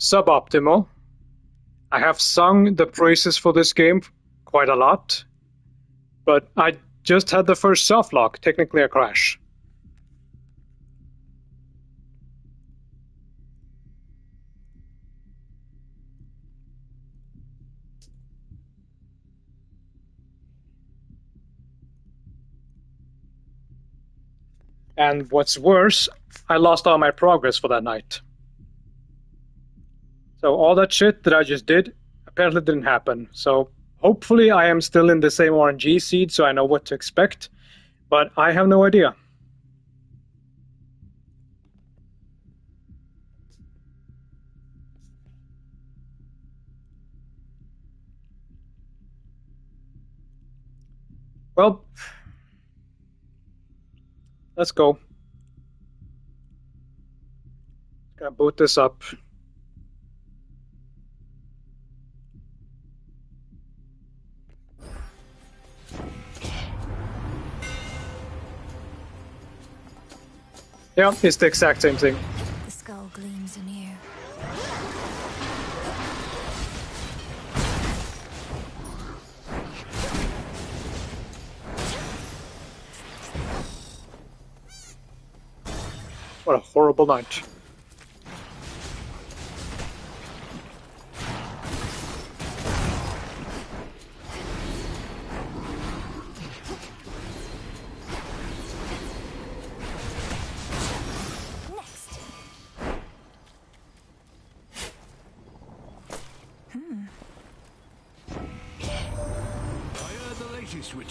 suboptimal. I have sung the praises for this game quite a lot, but I just had the first softlock, technically a crash. And what's worse, I lost all my progress for that night. So all that shit that I just did apparently didn't happen. So hopefully I am still in the same RNG seed, so I know what to expect. But I have no idea. Well, let's go. Gonna boot this up. Yeah, it's the exact same thing. The skull gleams anew. What a horrible night.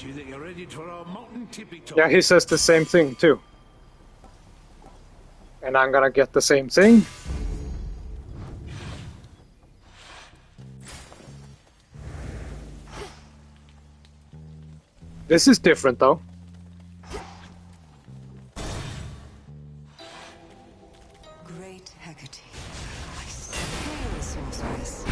That you're ready for our molten tippy top. Yeah, he says the same thing too. And I'm gonna get the same thing. This is different though. Great Hecate, I scale sorceress.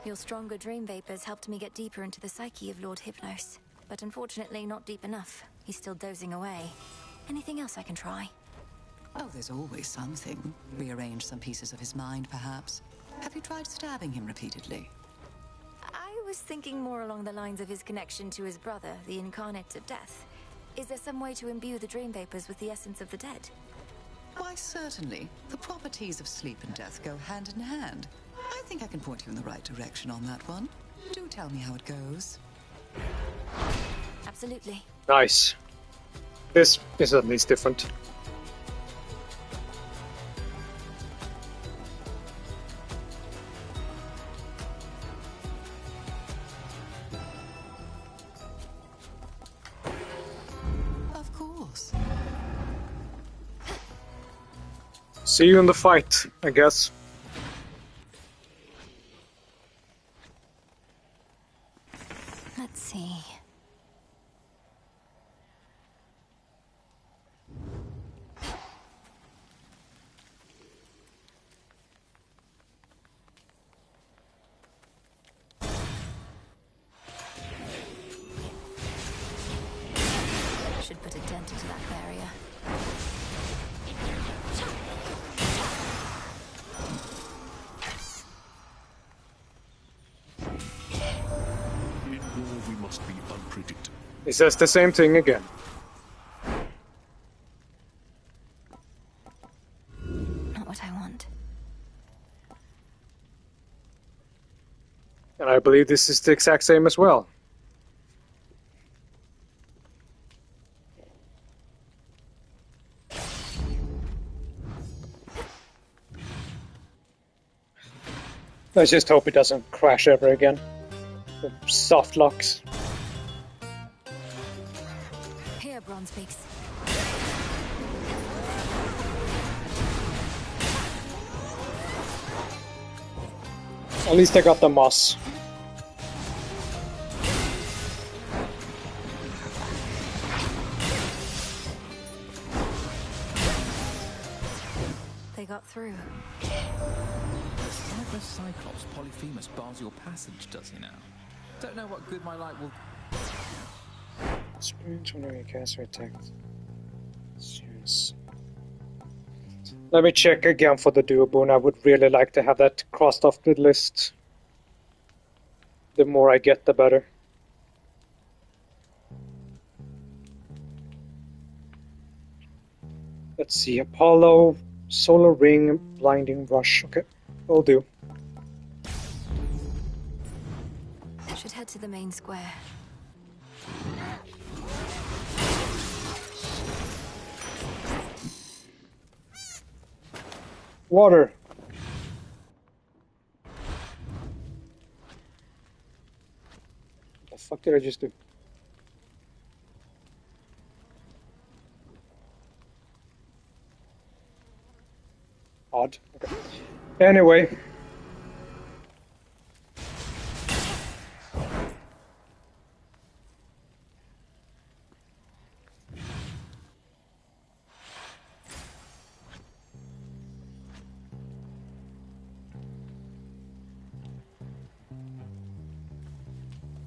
Your stronger dream vapors helped me get deeper into the psyche of Lord Hypnos. But unfortunately not deep enough. He's still dozing away. Anything else I can try? Oh, there's always something. Rearrange some pieces of his mind, perhaps. Have you tried stabbing him repeatedly? I was thinking more along the lines of his connection to his brother, the Incarnate of Death. Is there some way to imbue the dream vapors with the essence of the dead? Why, certainly. The properties of sleep and death go hand in hand. I think I can point you in the right direction on that one. Do tell me how it goes. Absolutely. Nice. This is at least different. Of course. See you in the fight, I guess. Let's see. Should put a dent into that barrier. In war, we must be unpredictable. He says the same thing again. Not what I want. And I believe this is the exact same as well. Let's just hope it doesn't crash ever again. The soft locks. Here, Bronzebeaks. At least I got the moss. They got through. Like the Cyclops, Polyphemus bars your passage, does he now? Don't know what good my light will... Experience whenever you cast or attack. Serious. Let me check again for the duo boon. I would really like to have that crossed off the list. The more I get, the better. Let's see, Apollo, Solar Ring, Blinding Rush. Okay, will do. Should head to the main square. Water. What the fuck did I just do? Odd. Okay. Anyway.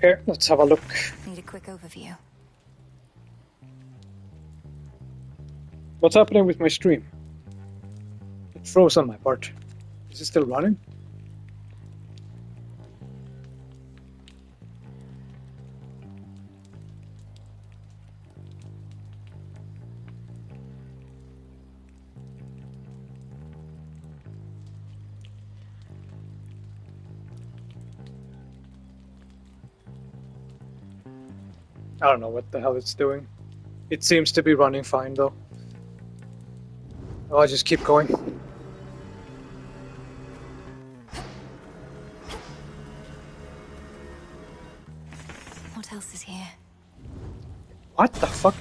Okay, let's have a look. Need a quick overview. What's happening with my stream? It froze on my part. Is it still running? I don't know what the hell it's doing. It seems to be running fine though. I'll just keep going. What else is here? What the fuck?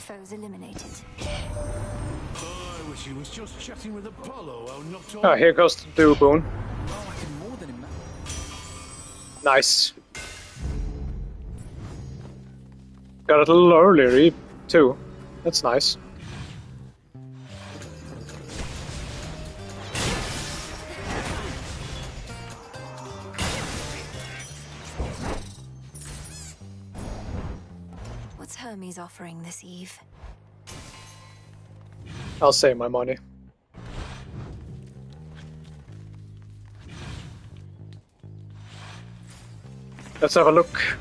Foes eliminated. I wish he was just chatting with Apollo, how not Oh, all... here goes the duo boon. Oh, I can more than imagine. Nice. Got it a little earlier, too. That's nice. What's Hermes offering this eve? I'll save my money. Let's have a look.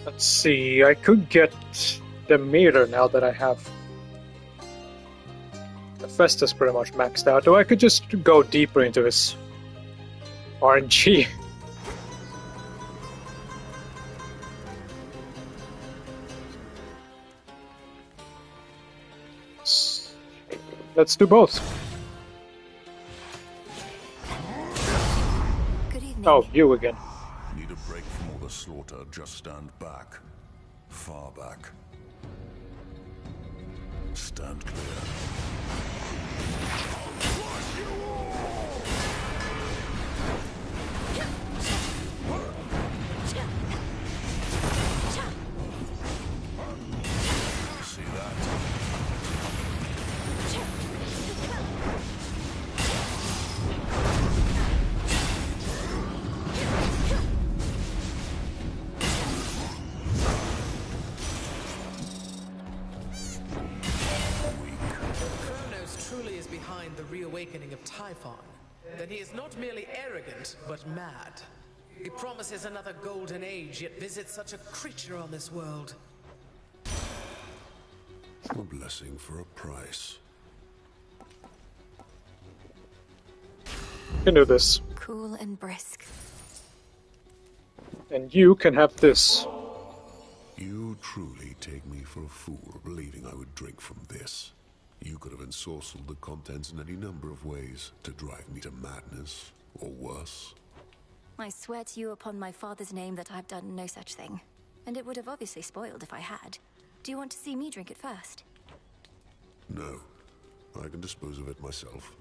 Let's see, I could get the meter now that I have. The Festus pretty much maxed out, or I could just go deeper into his RNG. Let's do both. Good evening. Oh, you again. Need a break from all the slaughter, just stand back. Far back. Stand clear. See that? Kronos truly is behind the reawakening of Typhon, then he is not merely arrogant, but mad. He promises another golden age, yet visits such a creature on this world. A blessing for a price. Can do this. Cool and brisk. And you can have this. You truly take me for a fool believing I would drink from this. You could have ensorcelled the contents in any number of ways to drive me to madness, or worse. I swear to you upon my father's name that I've done no such thing. And it would have obviously spoiled if I had. Do you want to see me drink it first? No. I can dispose of it myself.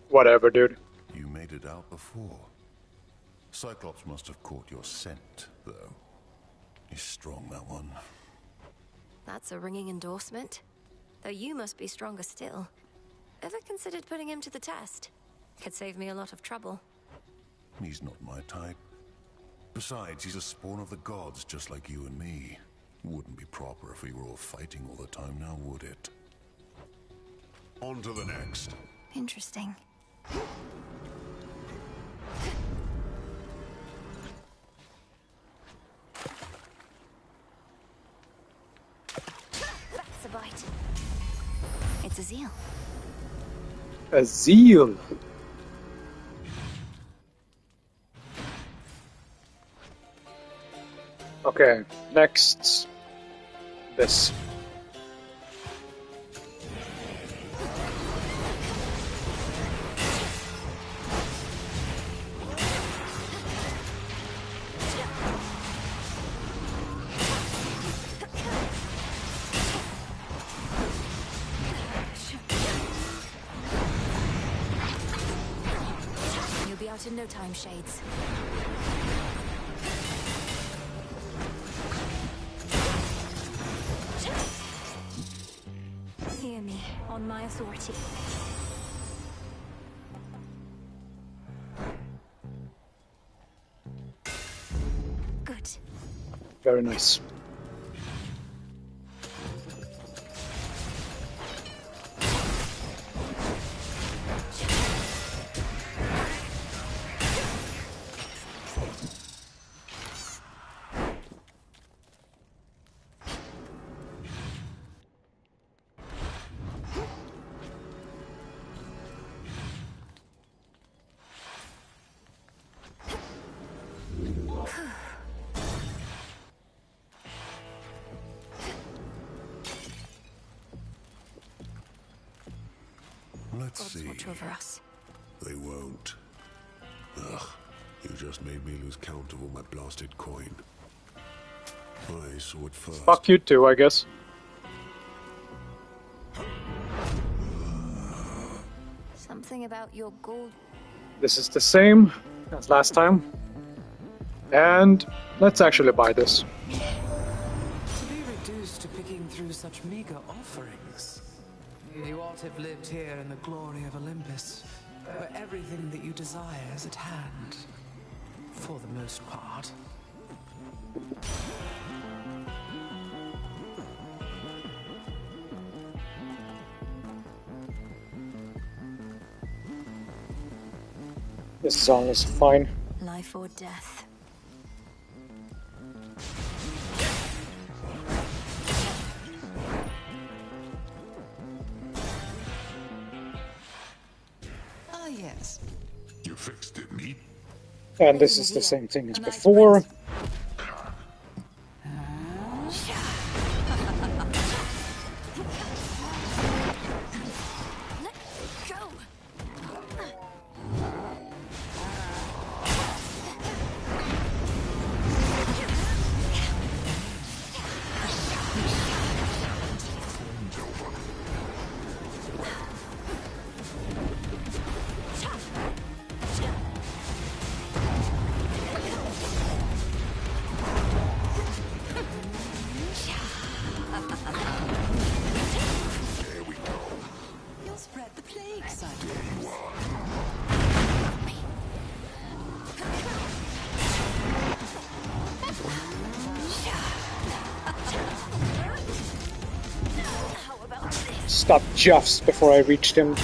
Whatever, dude. You made it out before. Cyclops must have caught your scent, though. He's strong, that one. That's a ringing endorsement. Though you must be stronger still. Ever considered putting him to the test? Could save me a lot of trouble. He's not my type. Besides, he's a spawn of the gods, just like you and me. Wouldn't be proper if we were all fighting all the time now, would it? On to the next. Interesting. That's a bite. It's a zeal. A zeal. Okay, next. This. You'll be out in no time, Shades. Hear me, on my authority. Good. Very nice. Let's Gods see. watch over us. They won't. Ugh. You just made me lose count of all my blasted coin. I saw it first. Fuck you too, I guess. Something about your gold. This is the same as last time. And let's actually buy this. To be reduced to picking through such meager offerings. You ought to have lived here in the glory of Olympus, where everything that you desire is at hand. For the most part. This song is fine. Life or death. Ah, yes. You fixed it, meat? And this is the same thing as before. Let go! You'll spread the plague, Cyclops. How about this? Stop Juffs before I reached him.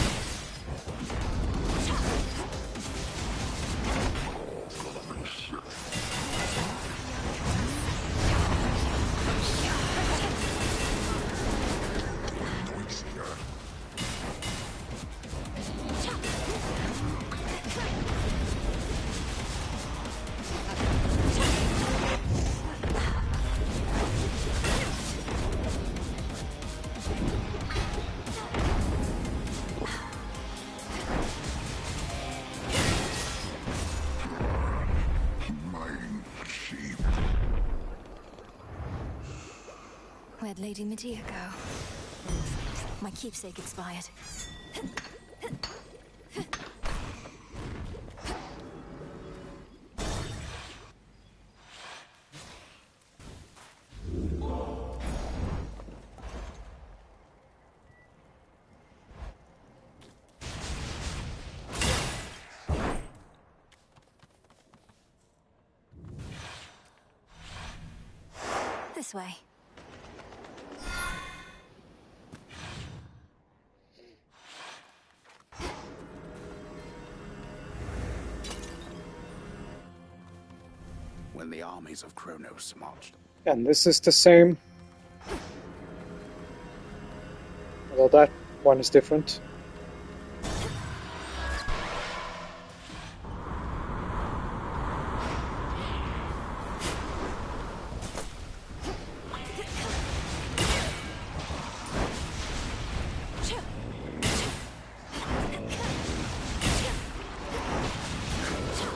let Lady Medea go. My keepsake expired. This way. When the armies of Kronos marched. And this is the same. Although that one is different.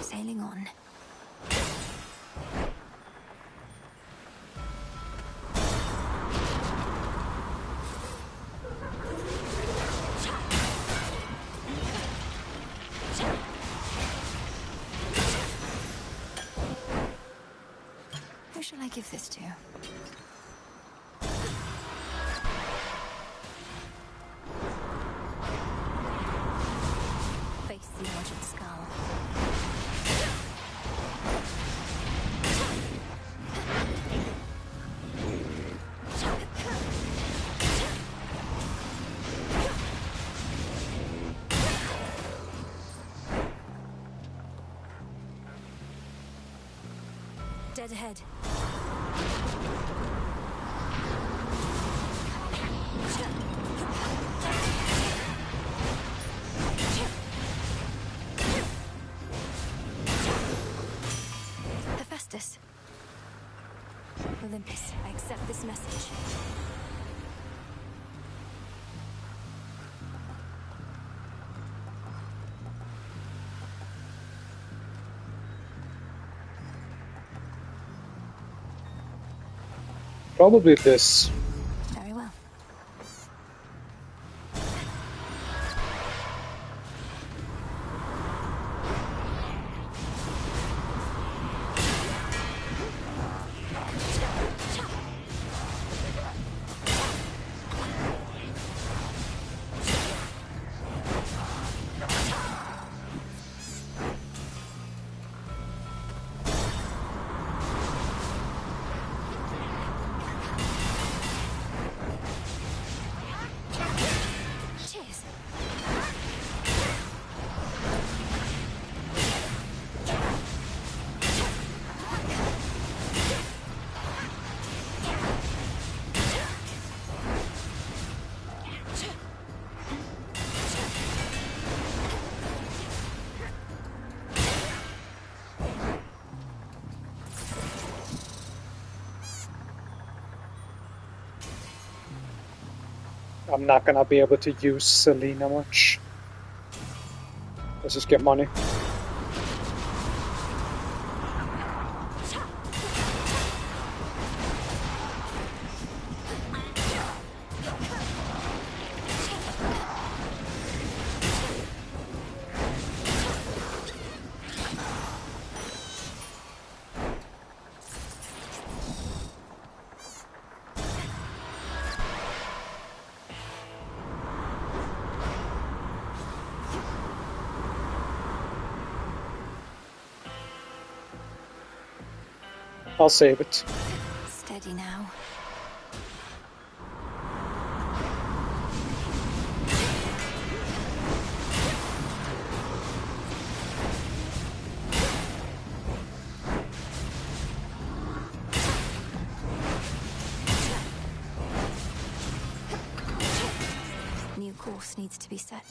Sailing on. Who shall I give this to? Face the orchard skull. Dead ahead. Hephaestus. Olympus, I accept this message. Probably this. Very well. Cheers. I'm not gonna be able to use Selena much. Let's just get money. I'll save it. Steady now. New course needs to be set.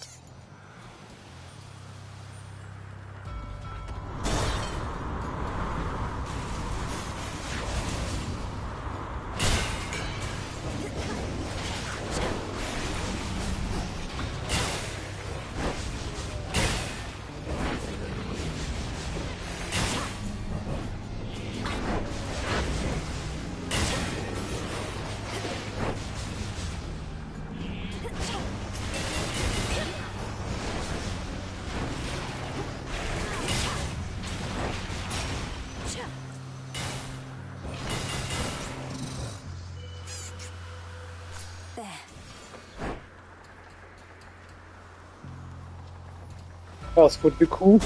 Health would be cool.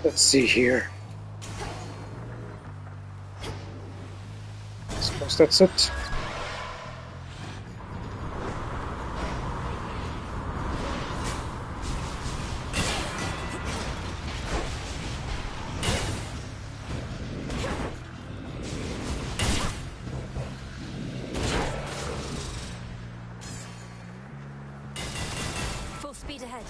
Let's see here. I suppose that's it. Full speed ahead.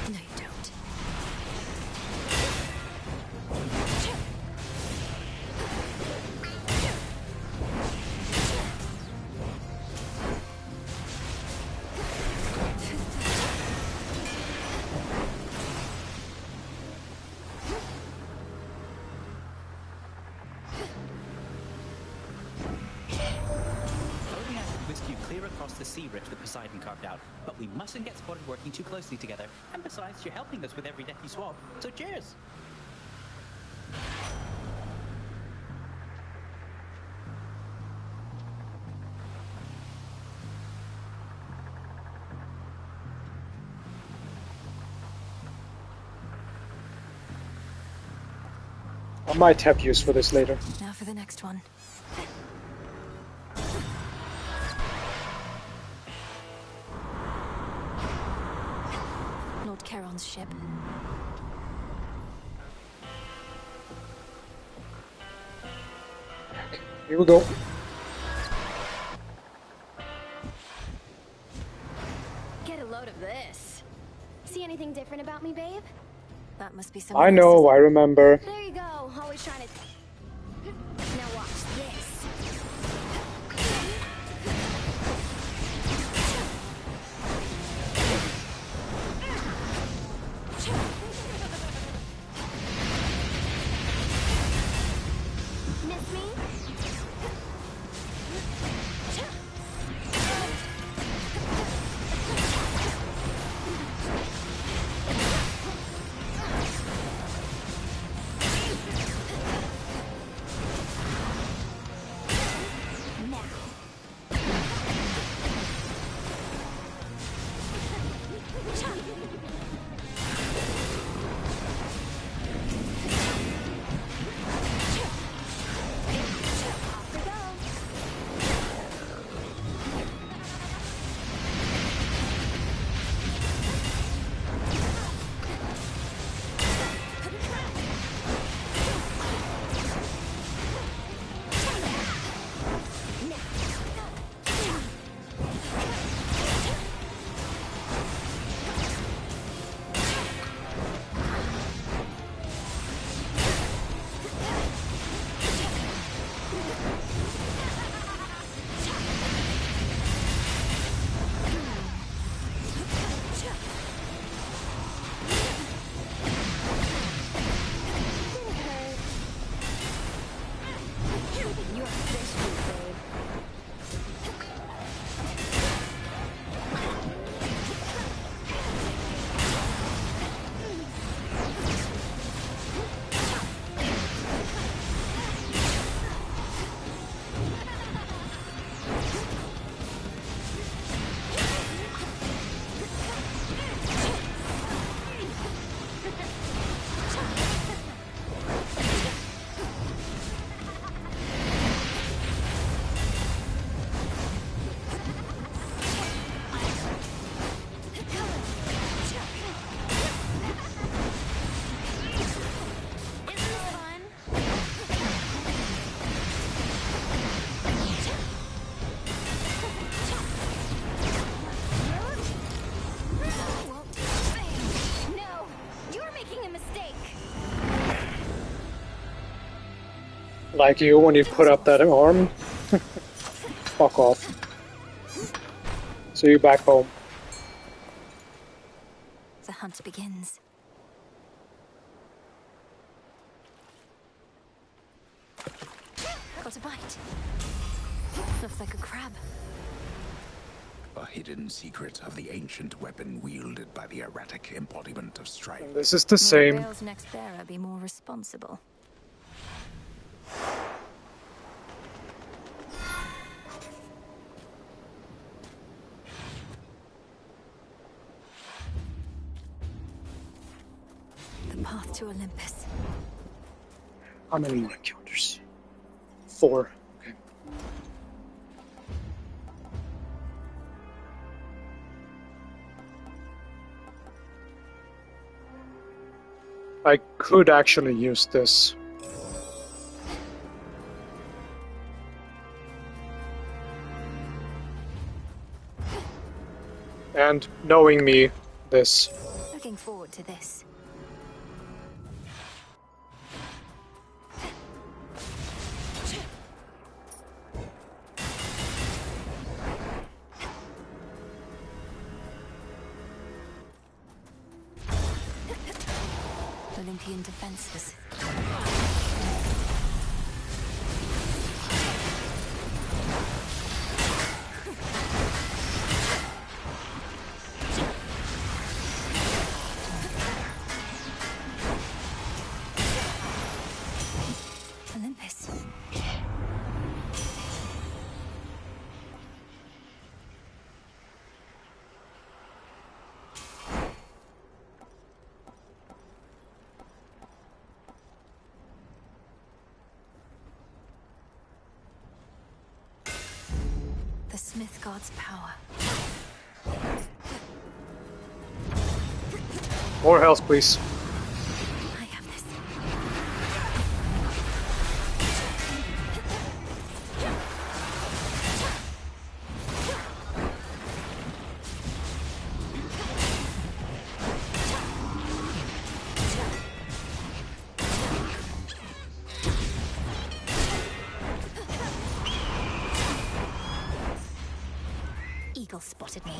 No, you don't. Floating out would whisk you clear across the sea rift that Poseidon carved out, but we mustn't get spotted working too closely together. And besides, you're helping us with every death you swap, so cheers! I might have use for this later. Now for the next one. Lord Charon's ship. Here we go. Get a load of this. See anything different about me, babe? That must be some. I know, I remember. There you go. Always trying to. Now watch this. Miss me? Like you when you put up that arm. Fuck off. See you back home. The hunt begins. Got a bite. Looks like a crab. A hidden secret of the ancient weapon wielded by the erratic embodiment of strife. And this is the May same. Rael's next bearer be more responsible. The path to Olympus. How many more encounters? 4. Okay. I could actually use this. And knowing me, this. Looking forward to this. Olympian defenses. Olympus. The Smith God's power. More health, please. I have this. Eagle spotted me.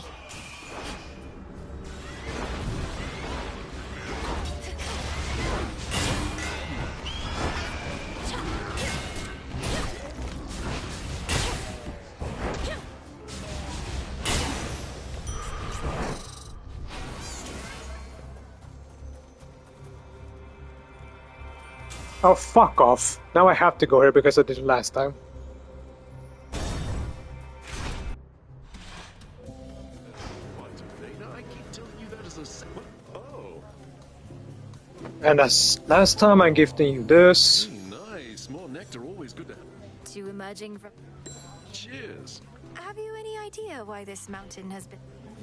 Oh, fuck off. Now I have to go here because I did it last time. And as last time, I'm gifting you this. Nice. More nectar, always good to have. Two emerging from... Cheers. Have you any idea why this mountain has been...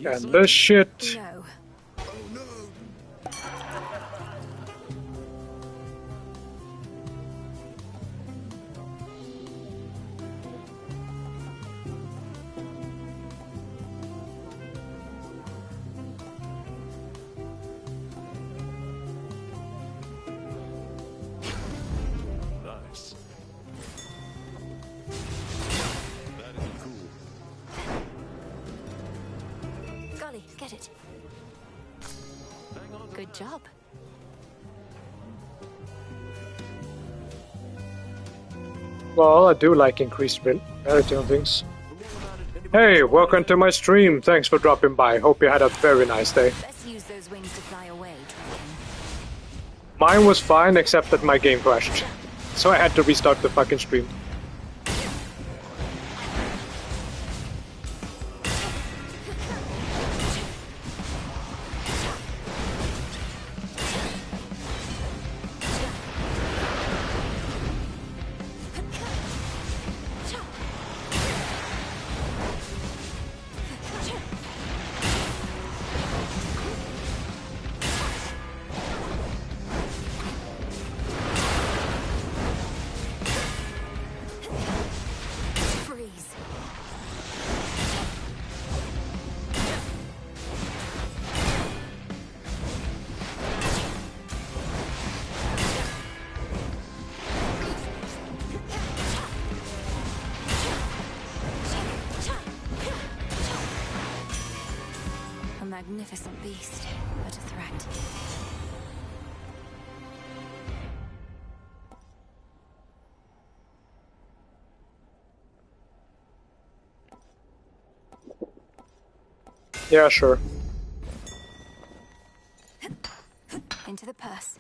And this shit. No. Oh no. Nice. That isn't cool. Golly, get it. Hang on to Good that. job. Well, I do like increased reality on things. Hey, welcome to my stream. Thanks for dropping by. Hope you had a very nice day. Let's use those wings to fly away, Draken. Mine was fine, except that my game crashed. So I had to restart the fucking stream. magnificent beast, but a threat. Yeah, sure. Into the purse.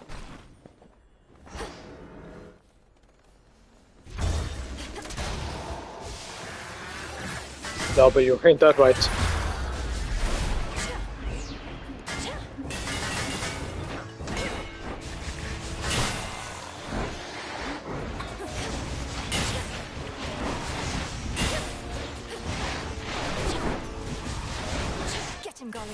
W, ain't that right? Get him, Golly.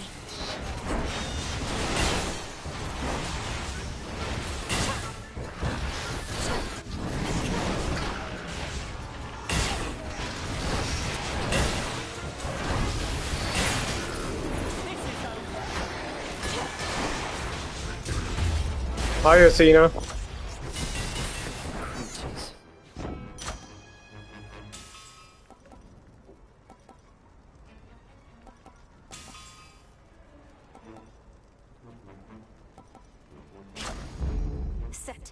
Hi, Athena. Set.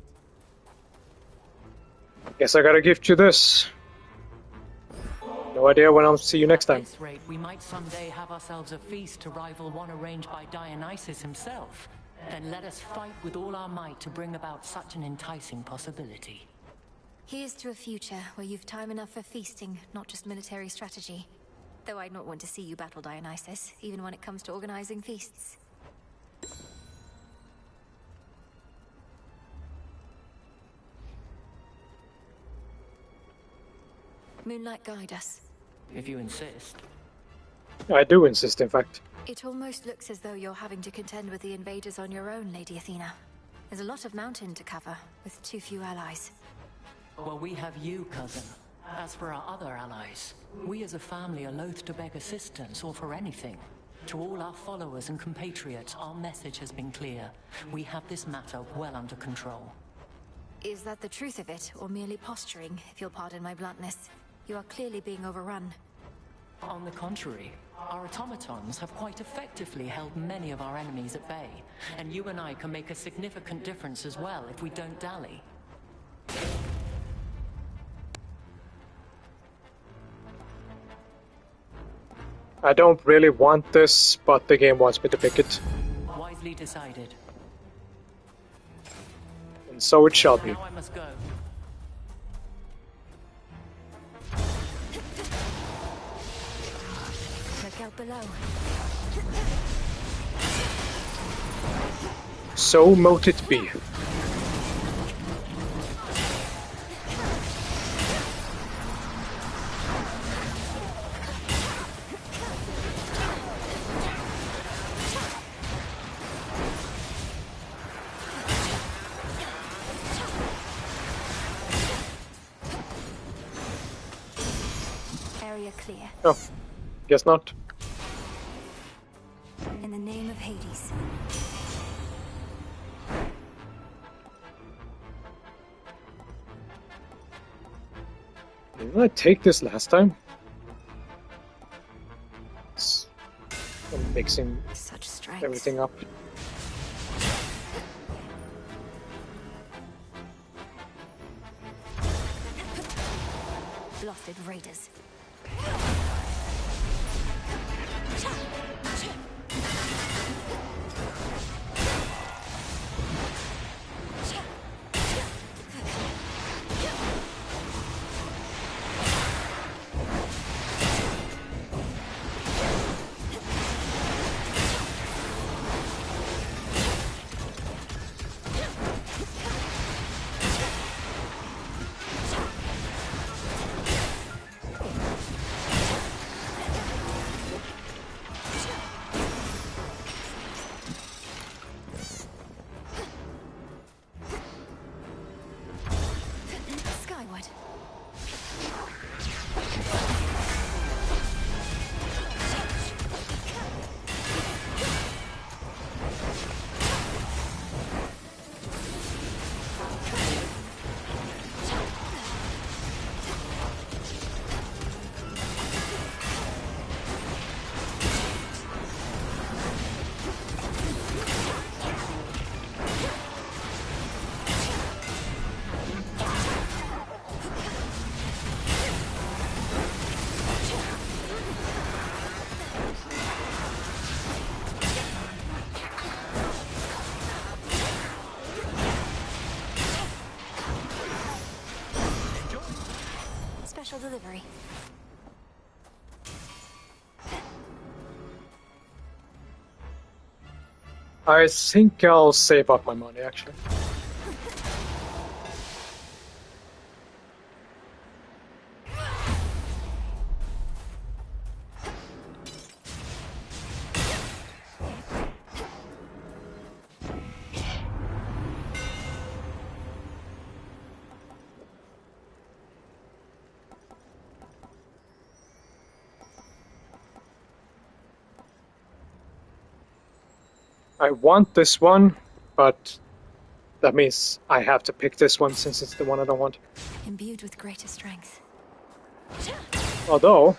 Guess I gotta gift you this. No idea when I'll see you next time. At this rate, we might someday have ourselves a feast to rival one arranged by Dionysus himself. Then let us fight with all our might to bring about such an enticing possibility. Here's to a future where you've time enough for feasting, not just military strategy. Though I'd not want to see you battle Dionysus, even when it comes to organizing feasts. Moonlight, guide us. If you insist. I do insist, in fact. It almost looks as though you're having to contend with the invaders on your own, Lady Athena. There's a lot of mountain to cover, with too few allies. Well, we have you, cousin. As for our other allies, we as a family are loath to beg assistance or for anything. To all our followers and compatriots, our message has been clear. We have this matter well under control. Is that the truth of it, or merely posturing, if you'll pardon my bluntness? You are clearly being overrun. On the contrary, our automatons have quite effectively held many of our enemies at bay, and you and I can make a significant difference as well if we don't dally. I don't really want this, but the game wants me to pick it. Wisely decided. And so it shall be. Now I must go. Look out below. So mote it be. Area clear. Oh, guess not. In the name of Hades. Didn't I take this last time? I'm mixing Such strength. everything up. Blasted raiders. delivery. I think I'll save up my money, actually. I want this one, but that means I have to pick this one since it's the one I don't want. Imbued with greater strength. Although...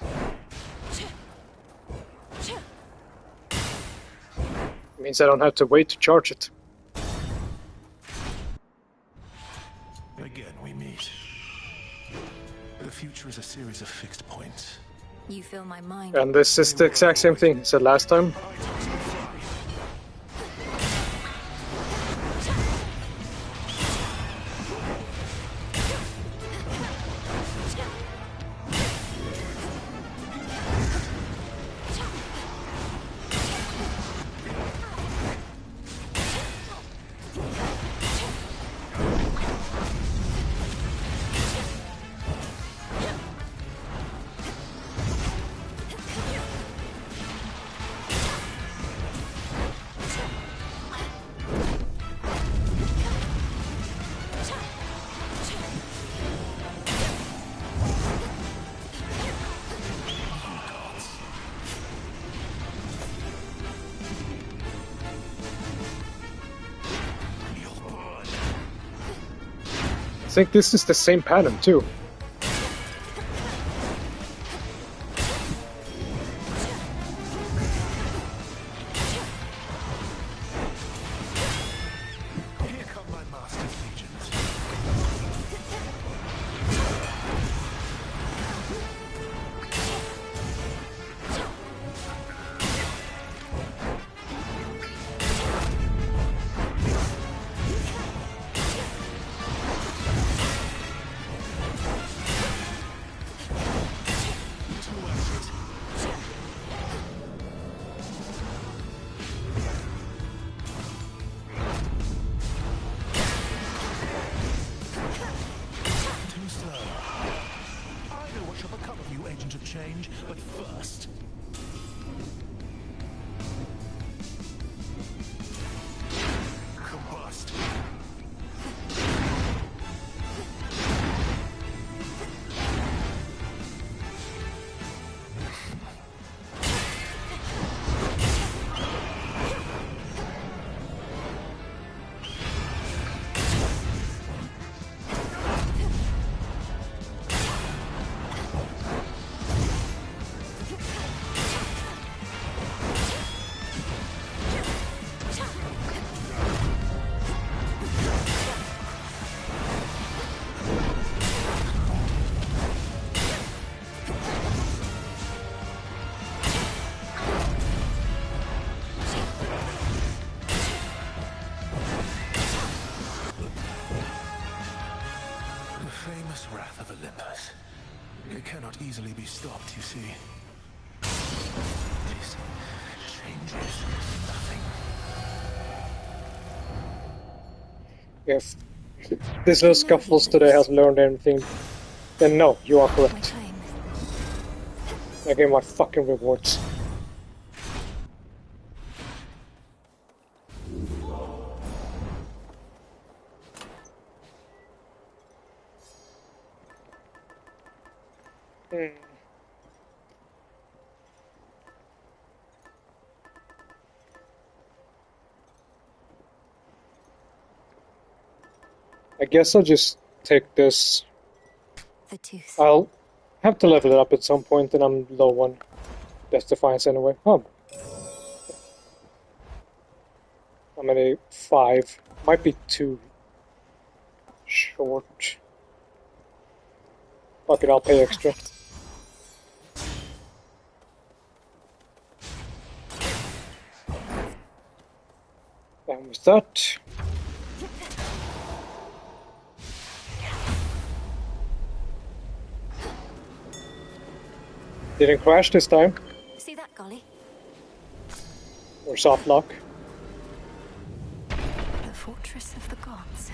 it means I don't have to wait to charge it. Again, we meet. The future is a series of fixed points. You fill my mind. And this is the exact same thing as the last time. I think this is the same pattern too. Here come my master's legions. Change, but first... combust. Wrath of Olympus. It cannot easily be stopped, you see. This changes nothing. If this little scuffles today has learned anything, then no, you are correct. I get my fucking rewards. I guess I'll just take this. The tooth. I'll have to level it up at some point, and I'm low on Death Defiance anyway. Oh. How many? 5. Might be 2 short. Fuck it, I'll pay extra. Done with that. Didn't crash this time. See that, Golly? Or soft lock. The fortress of the gods.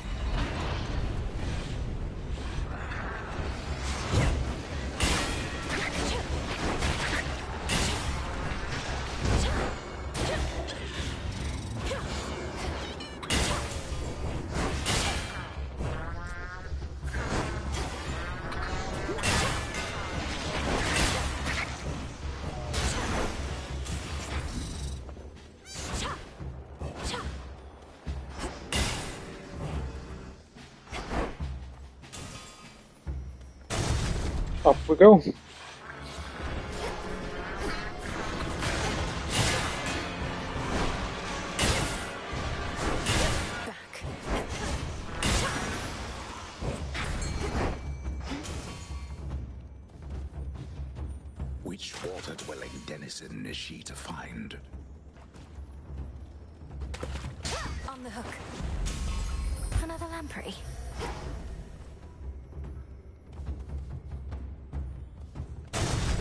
Up we go. Which water-dwelling denizen is she to find? On the hook. Another lamprey.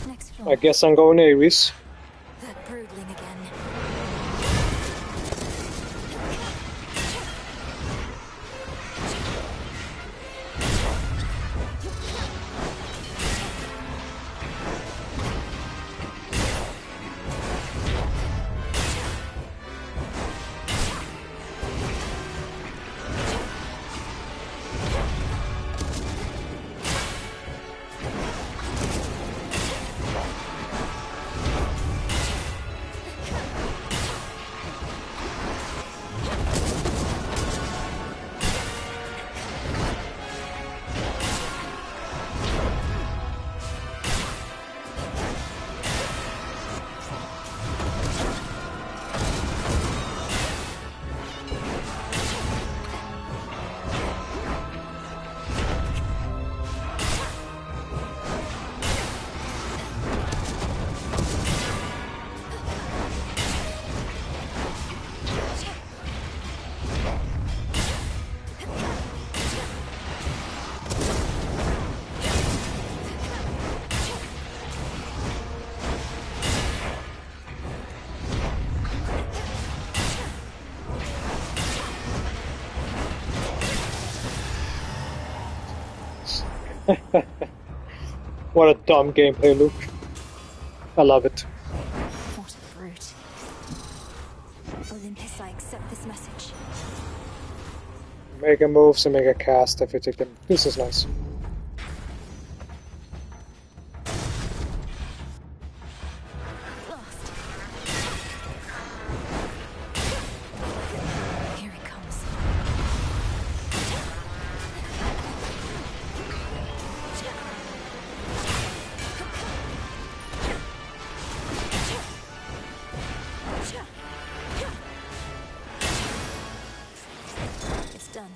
Next floor. I guess I'm going Ares. That broodling again. What a dumb gameplay loop. I love it. What a brute. Olympus, I accept this message. Make a moves and make a cast if you take them. This is nice. Here it comes. It's done.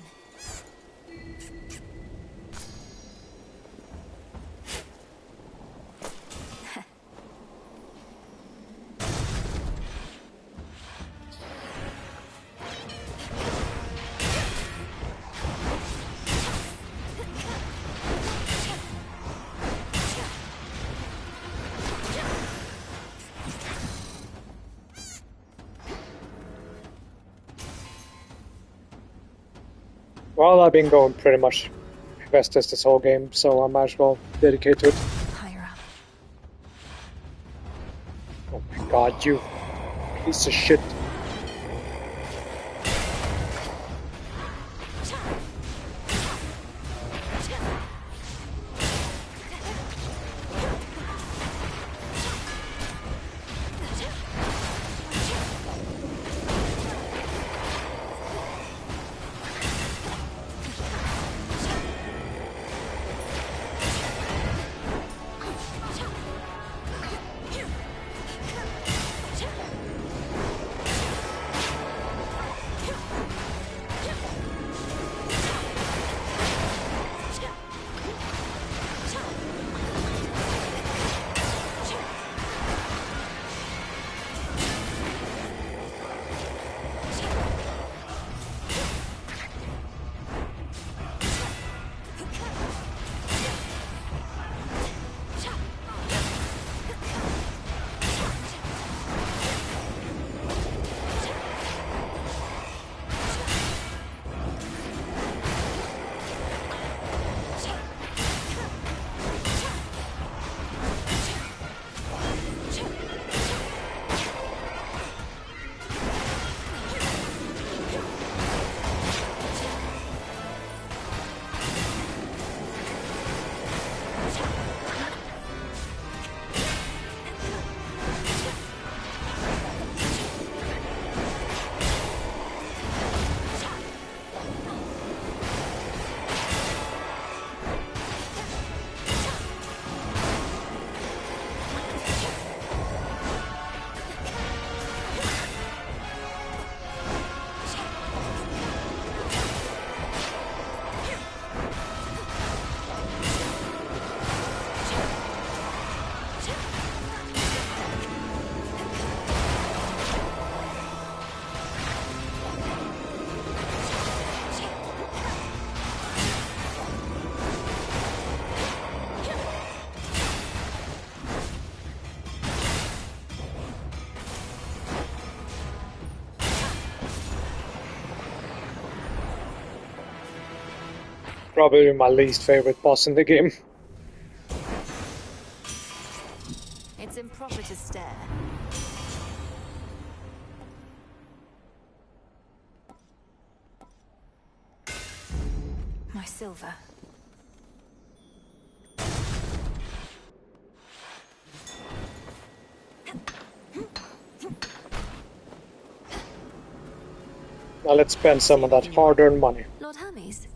Well, I've been going pretty much Vestus this whole game, so I might as well dedicate to it. Higher up. Oh my god, you piece of shit. Probably my least favorite boss in the game. It's improper to stare. My silver. Now let's spend some of that hard-earned money. Lord Hermes?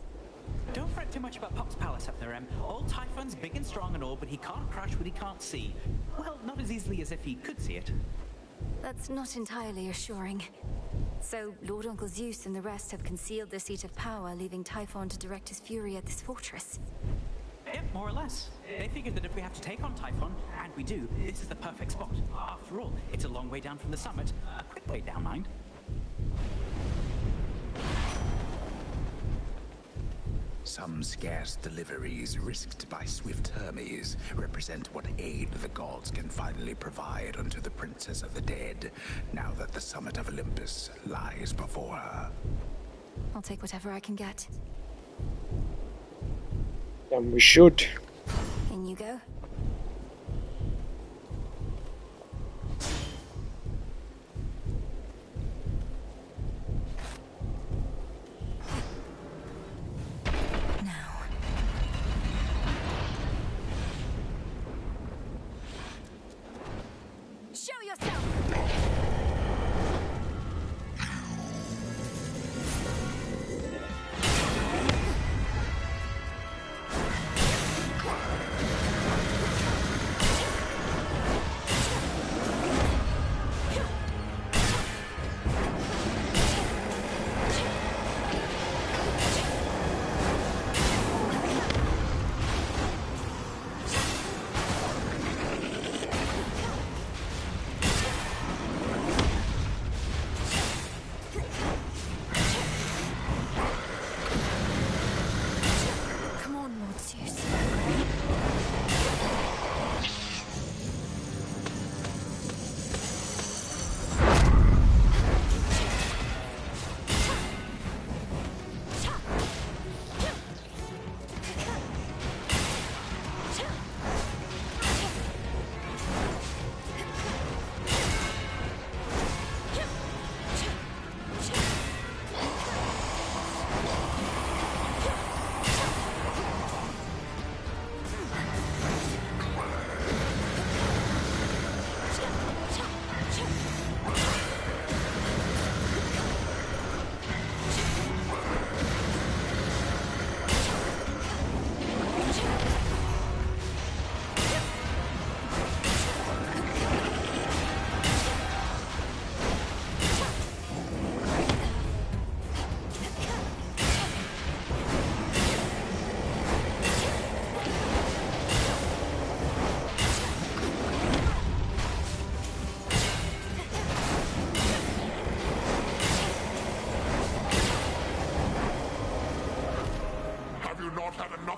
Don't fret too much about Pop's palace up there, Em. Old Typhon's big and strong and all, but he can't crush what he can't see. Well, not as easily as if he could see it. That's not entirely assuring. So, Lord Uncle Zeus and the rest have concealed the seat of power, leaving Typhon to direct his fury at this fortress. Yep, more or less. They figured that if we have to take on Typhon, and we do, this is the perfect spot. After all, it's a long way down from the summit. A quick way down, mind. Some scarce deliveries risked by swift Hermes represent what aid the gods can finally provide unto the Princess of the Dead, now that the summit of Olympus lies before her. I'll take whatever I can get. And we should. In you go.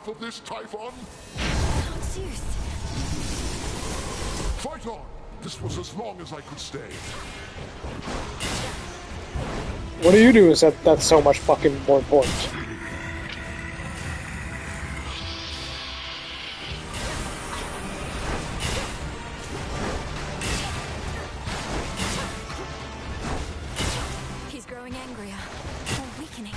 Of this, Typhon? Lord Zeus. Fight on! This was as long as I could stay. What are you doing that's so much fucking more important? He's growing angrier, or weakening.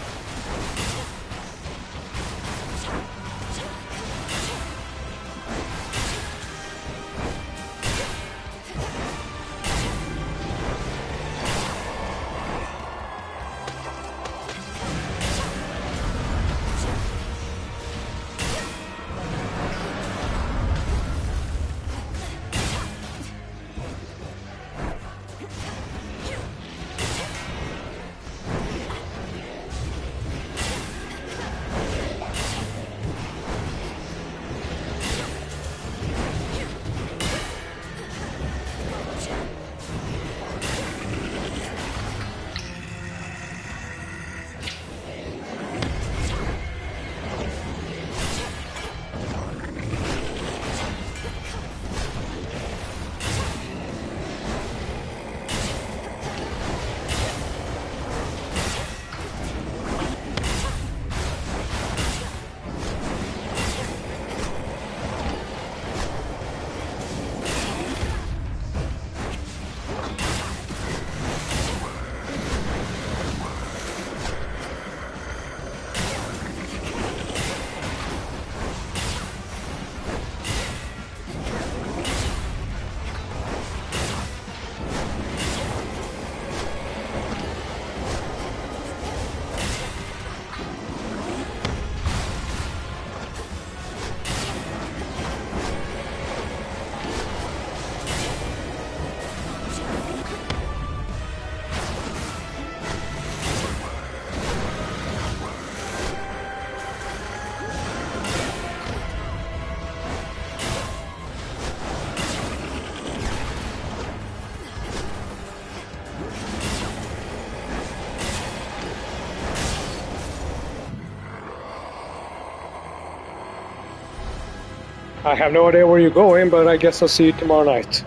I have no idea where you're going, but I guess I'll see you tomorrow night.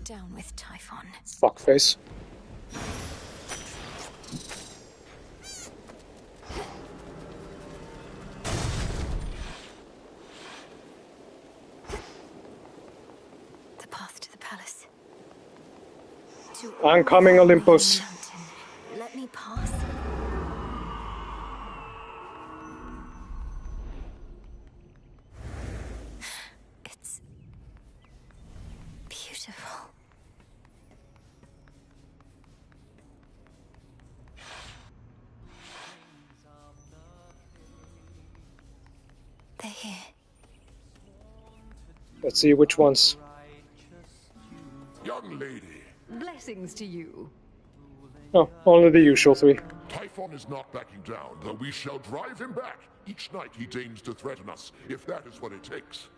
Down with Typhon. Fuckface. The path to the palace. I'm coming, Olympus. Let me pass. It's beautiful. They're here. Let's see which ones. Young lady. Blessings to you. Oh, only the usual three. Typhon is not backing down, though we shall drive him back each night he deigns to threaten us, if that is what it takes.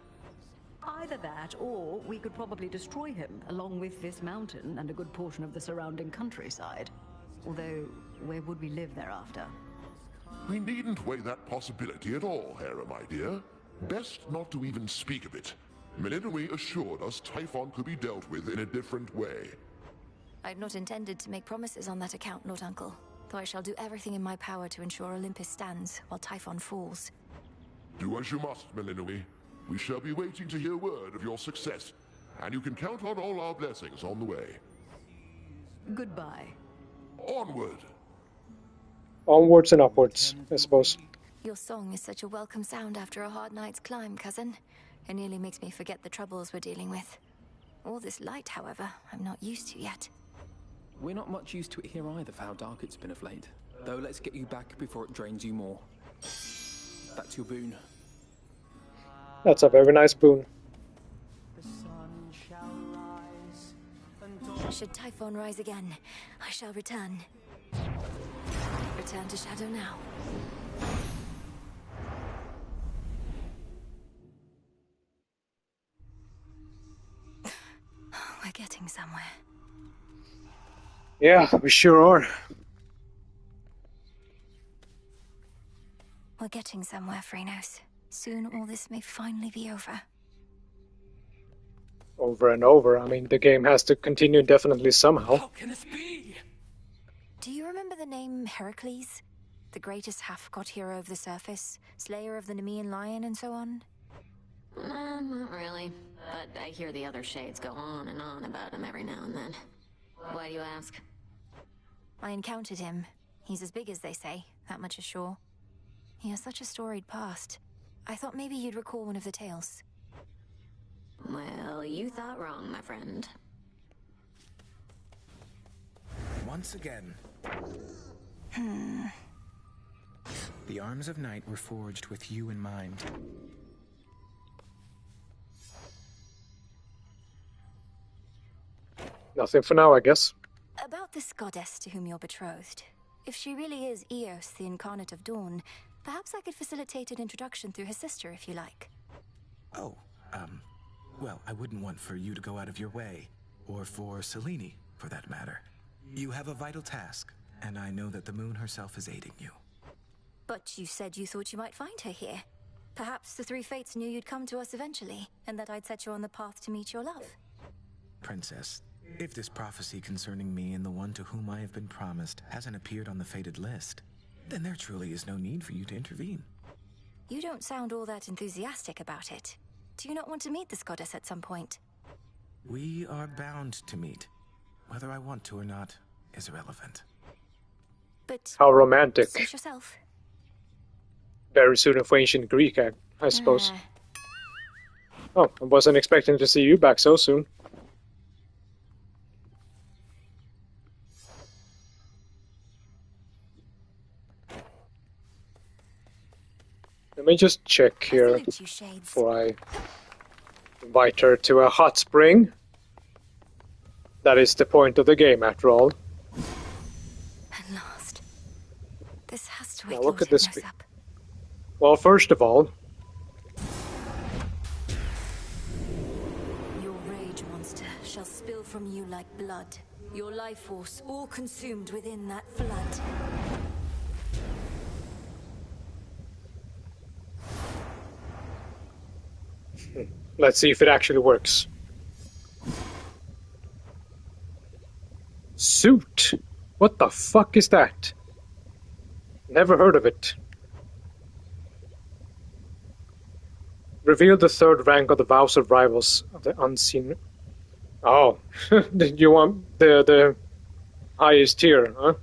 Either that, or we could probably destroy him, along with this mountain and a good portion of the surrounding countryside. Although, where would we live thereafter? We needn't weigh that possibility at all, Hera, my dear. Best not to even speak of it. Melinoi assured us Typhon could be dealt with in a different way. I'd not intended to make promises on that account, Lord Uncle, though I shall do everything in my power to ensure Olympus stands while Typhon falls. Do as you must, Melinoi. We shall be waiting to hear word of your success, and you can count on all our blessings on the way. Goodbye. Onward! Onwards and upwards, I suppose. Your song is such a welcome sound after a hard night's climb, cousin. It nearly makes me forget the troubles we're dealing with. All this light, however, I'm not used to yet. We're not much used to it here either for how dark it's been of late. Though let's get you back before it drains you more. That's your boon. That's a very nice boon. Should Typhon rise again, I shall return. Return to Shadow now. We're getting somewhere. Yeah, we sure are. We're getting somewhere, Phrynos. Soon all this may finally be over. Over and over. I mean, the game has to continue indefinitely somehow. How can this be? Do you remember the name Heracles? The greatest half-god hero of the surface, slayer of the Nemean lion, and so on? Not really. But I hear the other shades go on and on about him every now and then. Why do you ask? I encountered him. He's as big as they say, that much is sure. He has such a storied past. I thought maybe you'd recall one of the tales. Well, you thought wrong, my friend. Once again. The arms of night were forged with you in mind. Nothing for now, I guess. About this goddess to whom you're betrothed. If she really is Eos, the incarnate of dawn, perhaps I could facilitate an introduction through her sister, if you like. Oh, well, I wouldn't want for you to go out of your way. Or for Selene, for that matter. You have a vital task, and I know that the moon herself is aiding you. But you said you thought you might find her here. Perhaps the three fates knew you'd come to us eventually, and that I'd set you on the path to meet your love. Princess, if this prophecy concerning me and the one to whom I have been promised hasn't appeared on the fated list, then there truly is no need for you to intervene. You don't sound all that enthusiastic about it. Do you not want to meet this goddess at some point? We are bound to meet. Whether I want to or not is irrelevant. But how romantic. Suit yourself. Very soon of ancient Greek, I suppose. Oh, I wasn't expecting to see you back so soon. Let me just check here before I invite her to a hot spring. That is the point of the game, after all. At last. This has to now wake look at this. up. Well, first of all, your rage monster shall spill from you like blood. Your life force all consumed within that flood. Let's see if it actually works. Suit? What the fuck is that? Never heard of it. Reveal the third rank of the Vows of Rivals of the Unseen. Oh, did you want the highest tier, huh?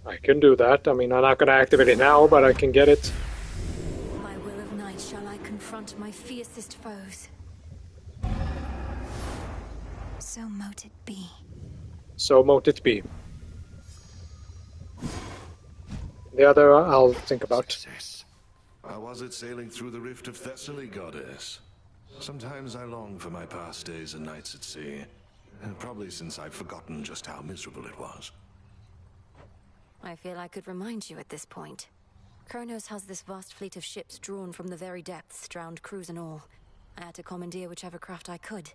I can do that. I mean, I'm not gonna activate it now, but I can get it. By will of night shall I confront my fiercest foes. So mote it be. So mote it be. The other I'll think about. How was it sailing through the rift of Thessaly, goddess? Sometimes I long for my past days and nights at sea. Probably since I've forgotten just how miserable it was. I feel I could remind you at this point. Kronos has this vast fleet of ships drawn from the very depths, drowned crews and all. I had to commandeer whichever craft I could.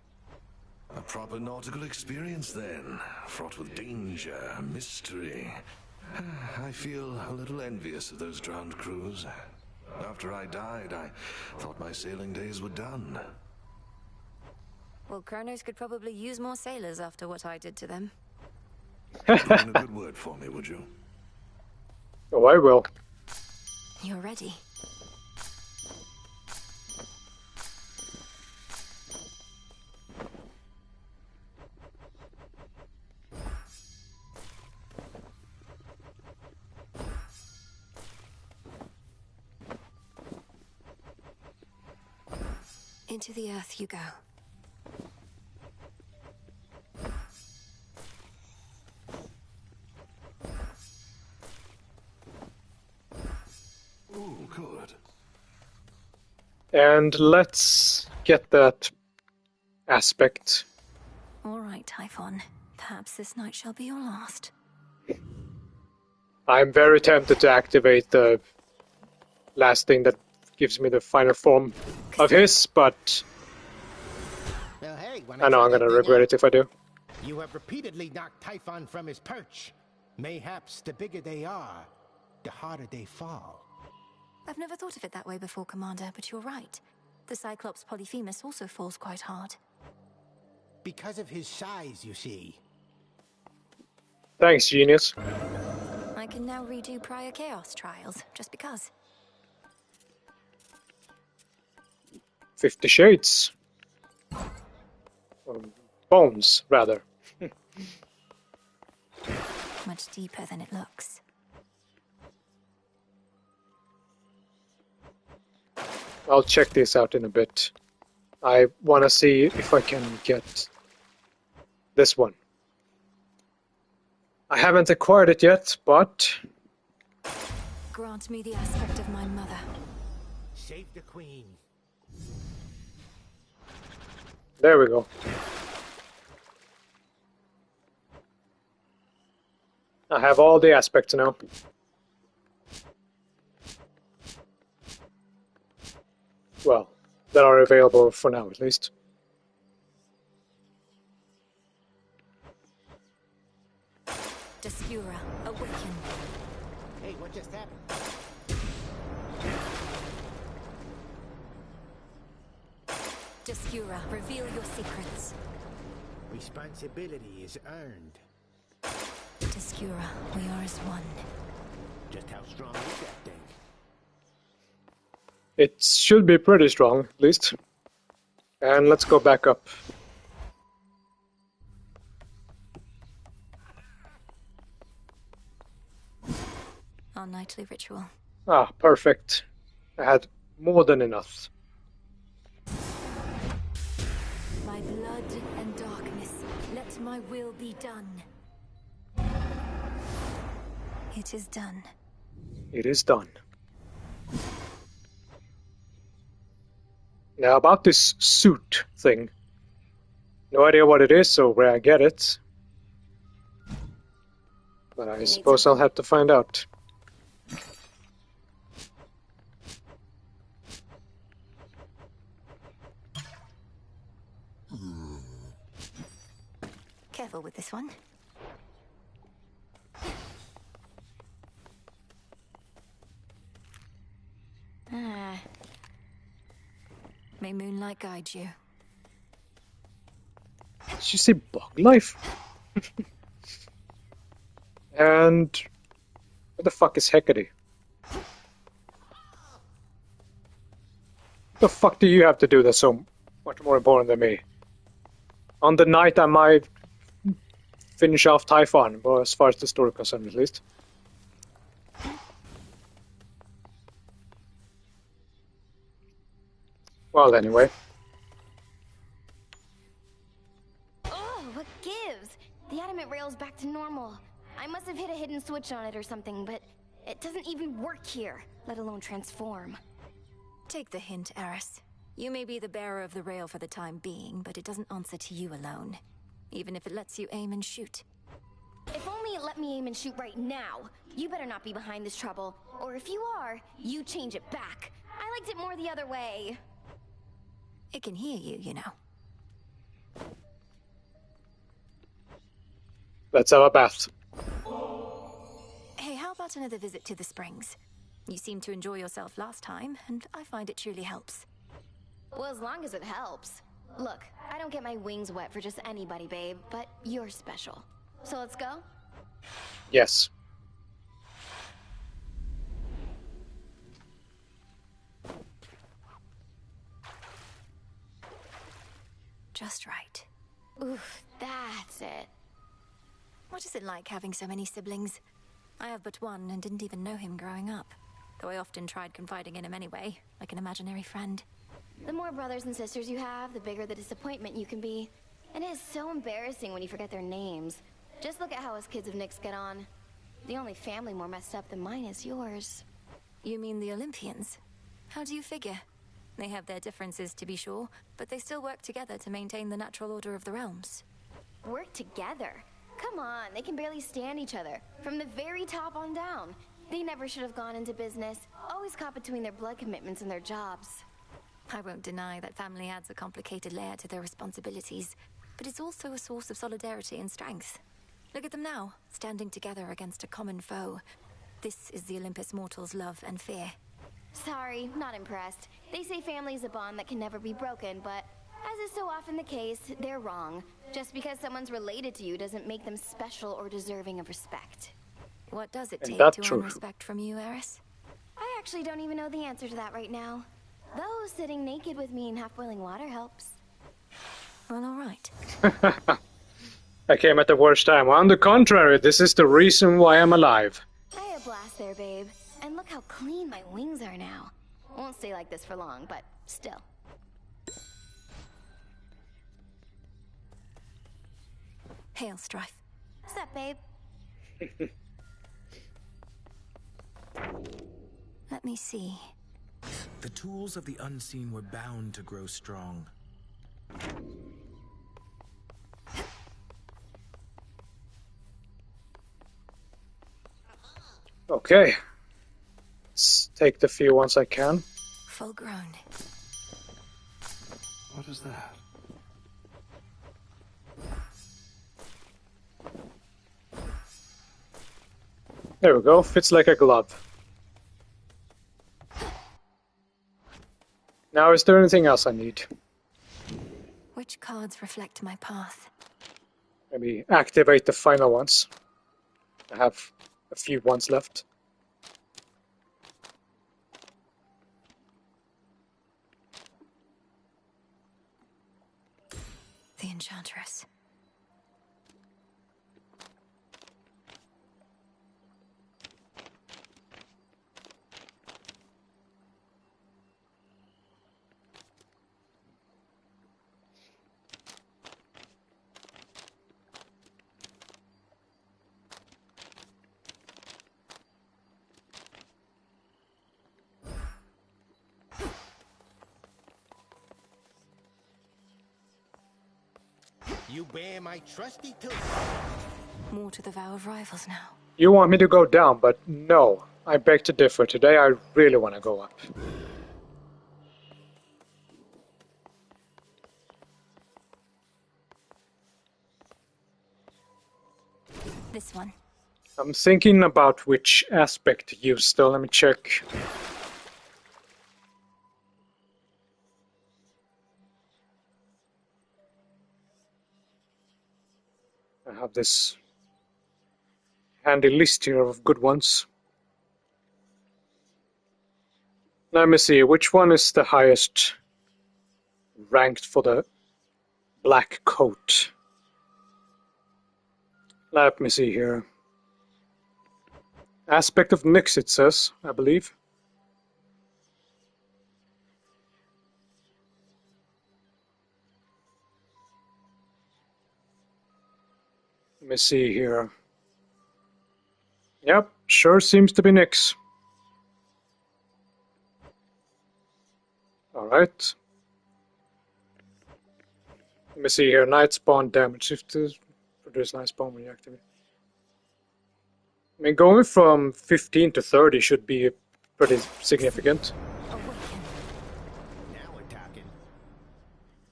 A proper nautical experience then, fraught with danger, mystery. I feel a little envious of those drowned crews. After I died, I thought my sailing days were done. Well, Kronos could probably use more sailors after what I did to them. Put in a good word for me, would you? Oh, I will. You're ready. Into the earth you go. Ooh, good. And let's get that aspect. All right, Typhon. Perhaps this night shall be your last. I'm very tempted to activate the last thing that gives me the final form of his, but Well, hey, I know I'm gonna regret it if I do. You have repeatedly knocked Typhon from his perch. Mayhaps the bigger they are, the harder they fall. I've never thought of it that way before, Commander, but you're right. The Cyclops Polyphemus also falls quite hard. Because of his size, you see. Thanks, genius. I can now redo prior Chaos trials, just because. 50 Shades. Bones, rather. Much deeper than it looks. I'll check this out in a bit. I want to see if I can get this one. I haven't acquired it yet, but Grant me the aspect of my mother. Save the queen. there we go. I have all the aspects now. Well, that are available for now, at least. Descura, awaken. Hey, what just happened? Descura, reveal your secrets. Responsibility is earned. Descura, we are as one. Just how strong is that thing? It should be pretty strong, at least. And let's go back up. Our nightly ritual. Ah, perfect. I had more than enough. By blood and darkness, let my will be done. It is done. It is done. Now about this suit thing. No idea what it is or where I get it. But I suppose I'll have to find out. Careful with this one. Ah. May moonlight guide you. Did you say bug life? And where the fuck is Hecate? What the fuck do you have to do that's so much more important than me? On the night I might finish off Typhon, well, as far as the story is concerned at least. Well, anyway. Oh, what gives? The adamant rail's back to normal. I must have hit a hidden switch on it or something, but it doesn't even work here, let alone transform. Take the hint, Eris. You may be the bearer of the rail for the time being, but it doesn't answer to you alone. Even if it lets you aim and shoot. If only it let me aim and shoot right now. You better not be behind this trouble. Or if you are, you change it back. I liked it more the other way. It can hear you, you know. Let's have a bath. Hey, how about another visit to the springs? You seemed to enjoy yourself last time, and I find it truly helps. Well, as long as it helps. Look, I don't get my wings wet for just anybody, babe, but you're special. So let's go? Yes. Just right. Oof, that's it. What is it like having so many siblings? I have but one and didn't even know him growing up. Though I often tried confiding in him anyway, like an imaginary friend. The more brothers and sisters you have, the bigger the disappointment you can be. And it is so embarrassing when you forget their names. Just look at how us kids of Nyx get on. The only family more messed up than mine is yours. You mean the Olympians? How do you figure? They have their differences, to be sure, but they still work together to maintain the natural order of the realms. Work together? Come on, they can barely stand each other. From the very top on down. They never should have gone into business. Always caught between their blood commitments and their jobs. I won't deny that family adds a complicated layer to their responsibilities, but it's also a source of solidarity and strength. Look at them now, standing together against a common foe. This is the Olympus mortals' love and fear. Sorry, not impressed. They say family's a bond that can never be broken, but as is so often the case, they're wrong. Just because someone's related to you doesn't make them special or deserving of respect. What does it Ain't take that to true? earn respect from you, Eris? I actually don't even know the answer to that right now. Though sitting naked with me in half-boiling water helps. Well, all right. I came at the worst time. On the contrary, this is the reason why I'm alive. I had a blast there, babe. And look how clean my wings are now. Won't stay like this for long, but still. Hail, Strife. What's up, babe? Let me see. The tools of the unseen were bound to grow strong. Okay. Let's take the few ones I can. Full grown. What is that? There we go. Fits like a glove. Now, is there anything else I need? Which cards reflect my path? Maybe activate the final ones. I have a few ones left. The Enchantress. You bear my trusty tool. More to the vow of rivals now. You want me to go down, but no. I beg to differ. Today I really want to go up. This one. I'm thinking about which aspect to use, though. Let me check. I have this handy list here of good ones. Let me see, which one is the highest ranked for the black coat? Let me see here. Aspect of Nyx, it says, I believe. Let me see here. Yep, sure seems to be Nyx. Alright. Let me see here. Night spawn damage. If to produce night spawn when you activate. I mean, going from 15 to 30 should be pretty significant.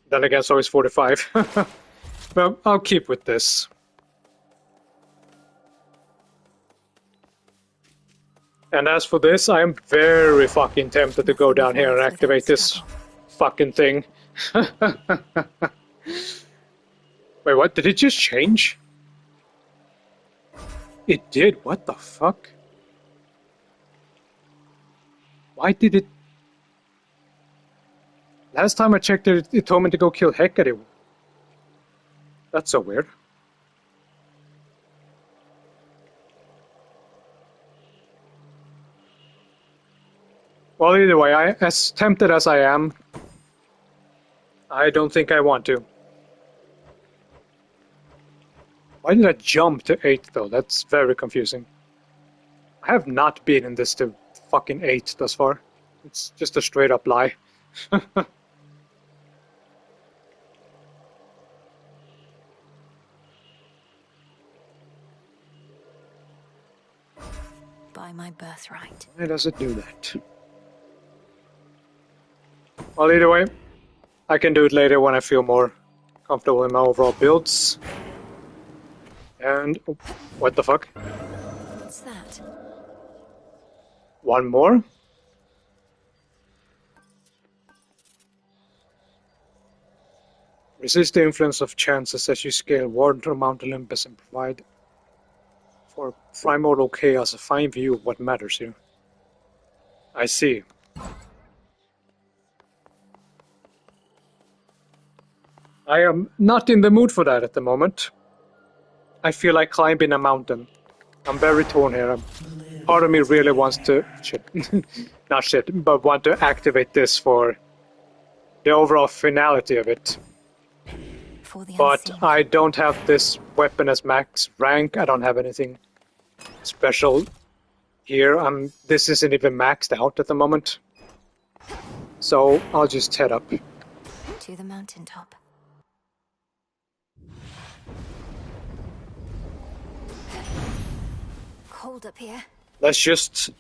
Then again, so is 45. Well, I'll keep with this. And as for this, I am very fucking tempted to go down here and activate this fucking thing. Wait, what? Did it just change? It did? What the fuck? Why did it... Last time I checked it told me to go kill Hecate. That's so weird. Well, either way, as tempted as I am, I don't think I want to. Why did I jump to 8 though? That's very confusing. I have not been in this to fucking 8 thus far. It's just a straight up lie. By my birthright. Why does it do that? Well, either way, I can do it later when I feel more comfortable in my overall builds. And... oh, what the fuck? What's that? One more? Resist the influence of chances as you scale Water Mount Olympus and provide for primordial chaos a fine view of what matters here. I see. I am not in the mood for that at the moment. I feel like climbing a mountain. I'm very torn here. Part of me really wants to... shit. Not shit, but want to activate this for the overall finality of it. But I don't have this weapon as max rank. I don't have anything special here. This isn't even maxed out at the moment. So I'll just head up. To the mountaintop. Cold up here. Let's just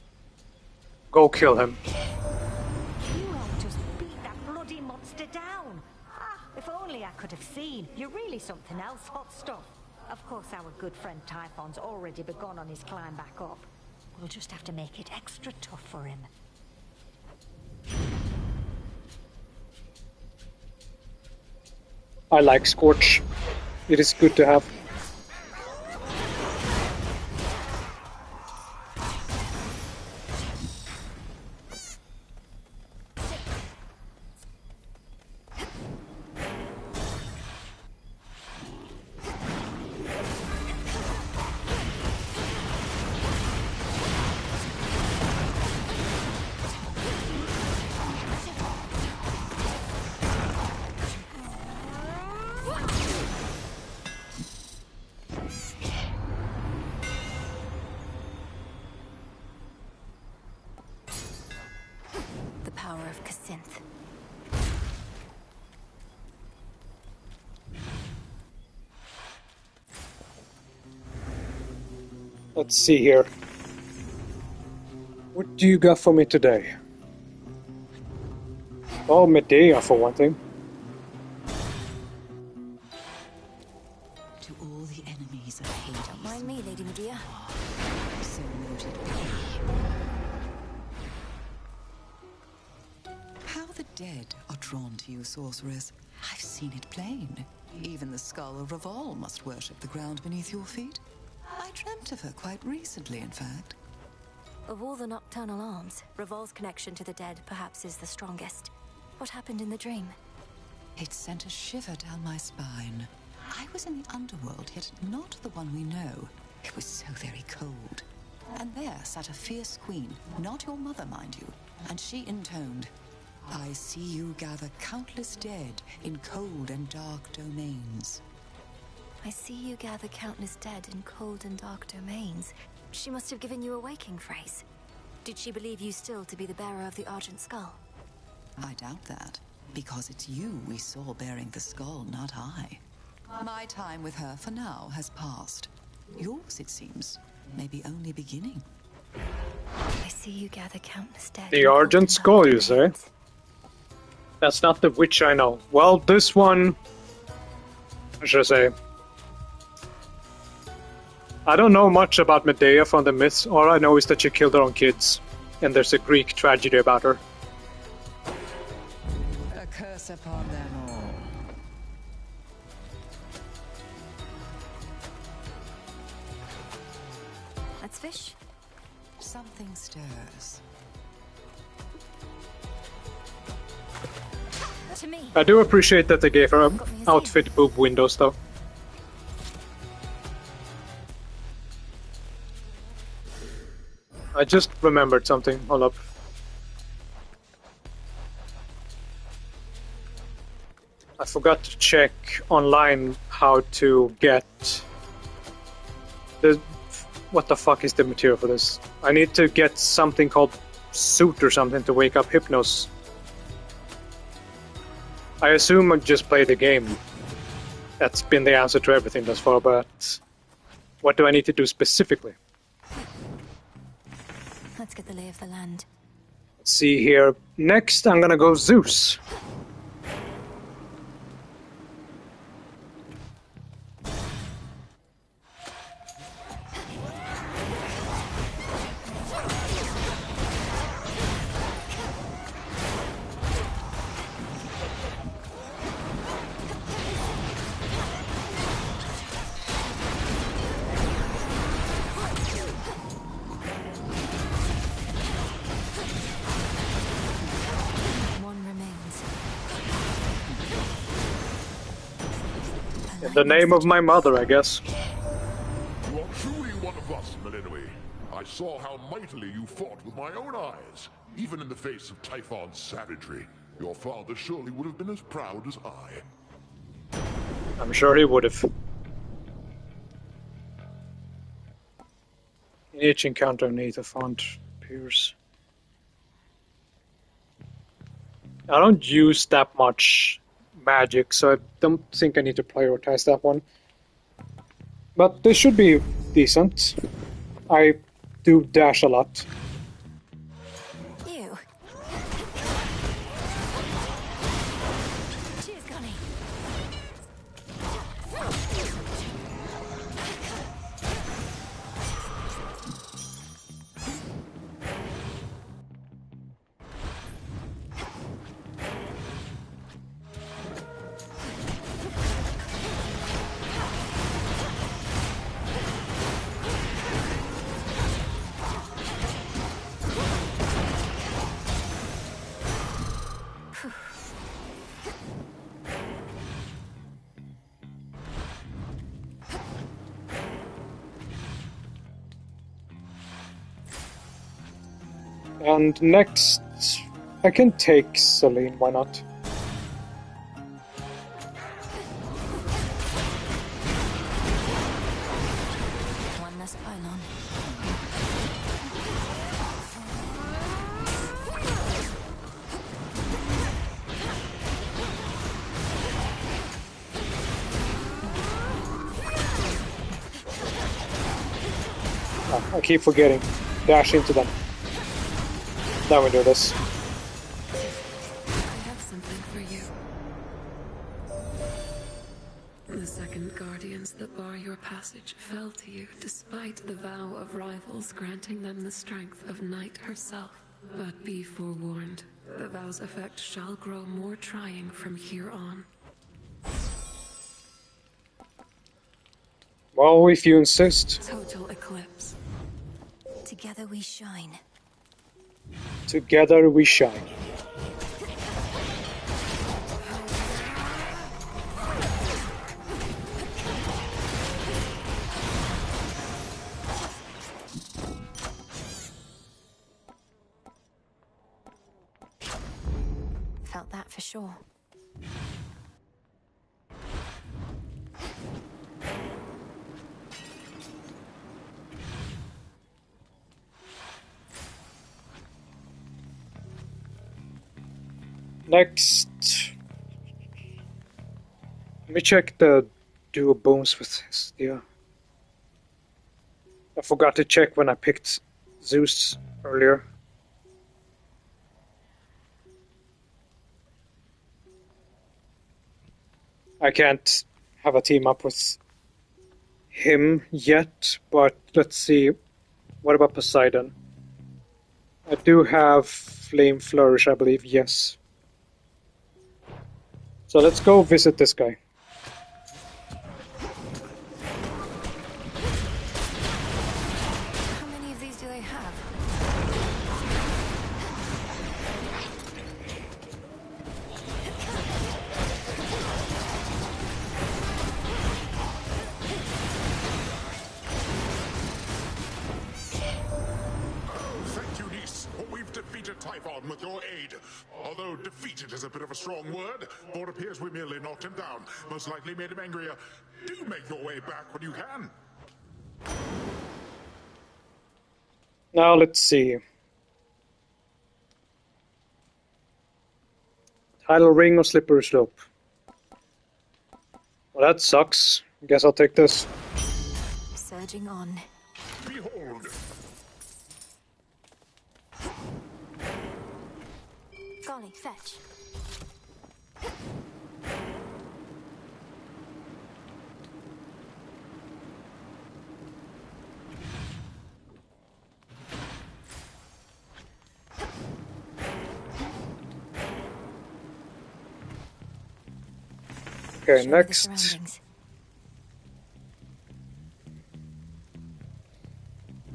go kill him. You helped us beat that bloody monster down. If only I could have seen. You're really something else, hot stuff. Of course, our good friend Typhon's already begun on his climb back up. We'll just have to make it extra tough for him. I like Scorch. It is good to have. Let's see here. What do you got for me today? Oh, Medea for one thing. To all the enemies of Hades. Don't mind me, Lady Medea. So noted. How the dead are drawn to you, sorceress. I've seen it plain. Even the skull of Reval must worship the ground beneath your feet. I dreamt of her quite recently, in fact. Of all the nocturnal arms, Revol's connection to the dead perhaps is the strongest. What happened in the dream? It sent a shiver down my spine. I was in the underworld, yet not the one we know. It was so very cold. And there sat a fierce queen, not your mother, mind you, and she intoned, "I see you gather countless dead in cold and dark domains." I see you gather countless dead in cold and dark domains. She must have given you a waking phrase. Did she believe you still to be the bearer of the Argent Skull? I doubt that, because it's you we saw bearing the skull, not I. My time with her for now has passed. Yours, it seems, may be only beginning. I see you gather countless dead. The Argent Skull, you say? That's not the witch I know. Well, this one... I should say... I don't know much about Medea from the myths. All I know is that she killed her own kids. And there's a Greek tragedy about her. A curse upon them all. That's fish. Something stirs. To me. I do appreciate that they gave her outfit boob windows, though. I just remembered something. Hold up. I forgot to check online how to get the... What the fuck is the material for this? I need to get something called suit or something to wake up Hypnos. I assume I just play the game. That's been the answer to everything thus far, but what do I need to do specifically? Let's get the lay of the land. Let's see here. Next, I'm gonna go Zeus. In the name of my mother, I guess. You are truly one of us, Melinoe. I saw how mightily you fought with my own eyes. Even in the face of Typhon's savagery, your father surely would have been as proud as I. I'm sure he would have. In each encounter, Neither font appears. I don't use that much magic, so I don't think I need to prioritize that one. But this should be decent. I do dash a lot. You. Cheers, Connie. And next, I can take Celine, why not? One less pylon. Oh, I keep forgetting. Dash into them. Now we do this. I have something for you. The second guardians that bar your passage fell to you despite the vow of rivals granting them the strength of Night herself. But be forewarned, the vow's effect shall grow more trying from here on. Well, if you insist. Total eclipse. Together we shine. Together we shine. Felt that for sure. Next, let me check the dual bones with Hestia. I forgot to check when I picked Zeus earlier. I can't have a team up with him yet, but let's see. What about Poseidon? I do have Flame Flourish, I believe, yes. So let's go visit this guy. How many of these do they have? Thank you, Nice. We've defeated Typhon with your aid. Although defeated is a bit of a strong word, for it appears we merely knocked him down. Most likely made him angrier. Do make your way back when you can. Now let's see. Tidal Ring or Slippery Slope? Well, that sucks. Guess I'll take this. Surging on. Behold. Golly, fetch. Okay, next.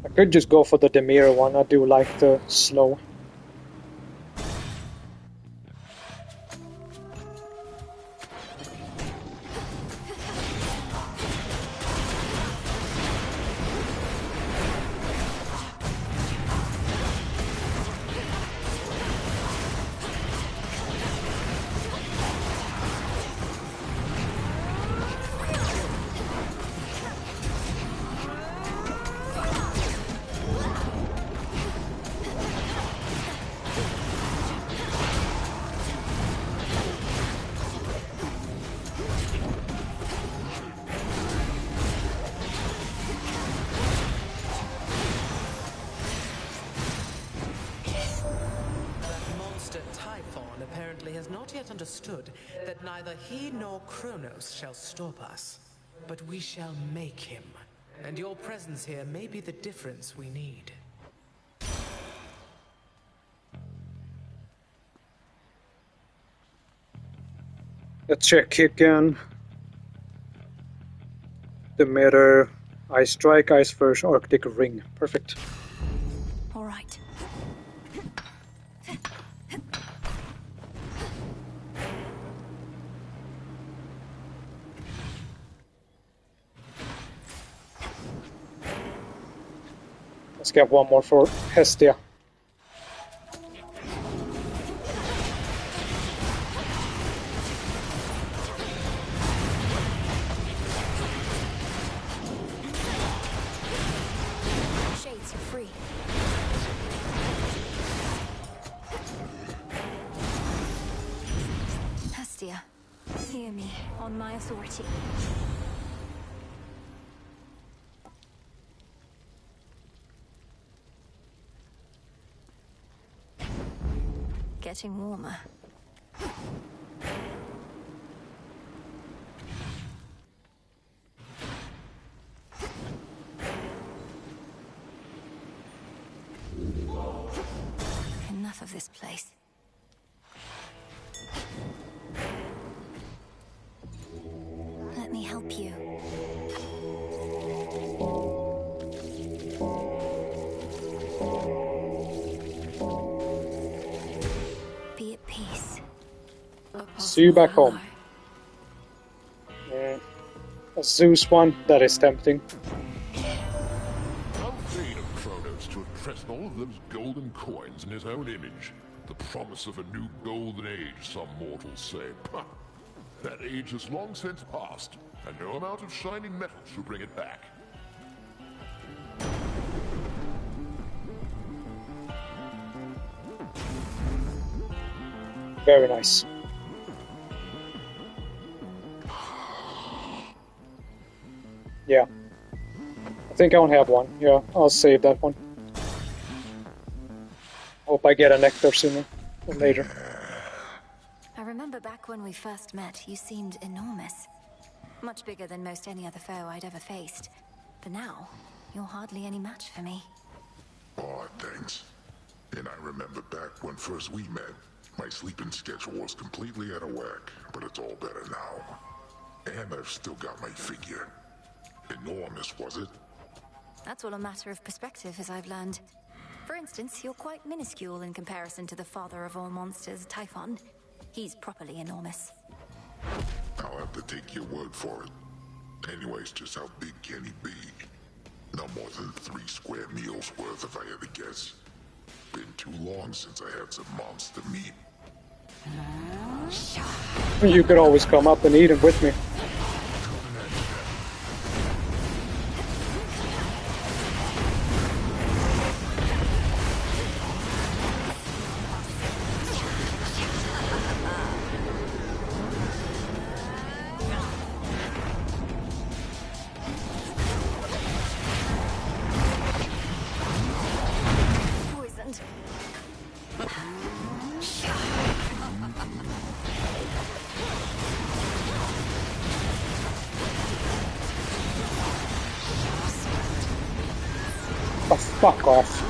I could just go for the Demir one. I do like the slow. Has not yet understood that neither he nor Kronos shall stop us. But we shall make him. And your presence here may be the difference we need. Let's check again. The mirror, Ice Strike, Ice Verge, Arctic Ring. Perfect. All right. Let's get one more for Hestia. Shades are free. Hestia, hear me on my authority. Getting warmer. Enough of this place. Let me help you. See you back home. A Zeus one, that is tempting. How vain of Kronos to impress all of those golden coins in his own image. The promise of a new golden age, some mortals say. Pah. That age has long since passed, and no amount of shining metal shall bring it back. Very nice. Yeah. I think I only have one. Yeah, I'll save that one. Hope I get a nectar sooner or later. I remember back when we first met, you seemed enormous. Much bigger than most any other foe I'd ever faced. But now, you're hardly any match for me. Oh, thanks. And I remember back when first we met, my sleeping schedule was completely out of whack, but it's all better now. And I've still got my figure. Enormous, was it? That's all a matter of perspective, as I've learned. For instance, you're quite minuscule in comparison to the father of all monsters, Typhon. He's properly enormous. I'll have to take your word for it. Anyways, just how big can he be? No more than 3 square meals worth, if I had to guess. Been too long since I had some monster meat. You could always come up and eat him with me. Oh, fuck off.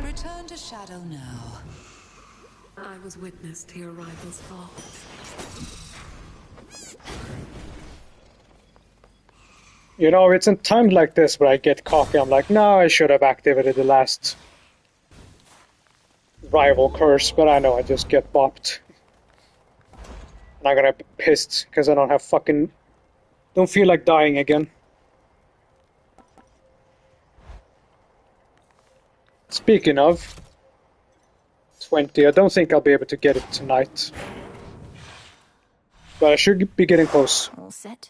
Return to Shadow now. I was witness to your rival's fall. You know, it's in times like this where I get cocky. I'm like, no, I should have activated the last rival curse, but I know I just get bopped. And I'm gonna be pissed because I don't feel like dying again. Speaking of 20, I don't think I'll be able to get it tonight. But I should be getting close. All set.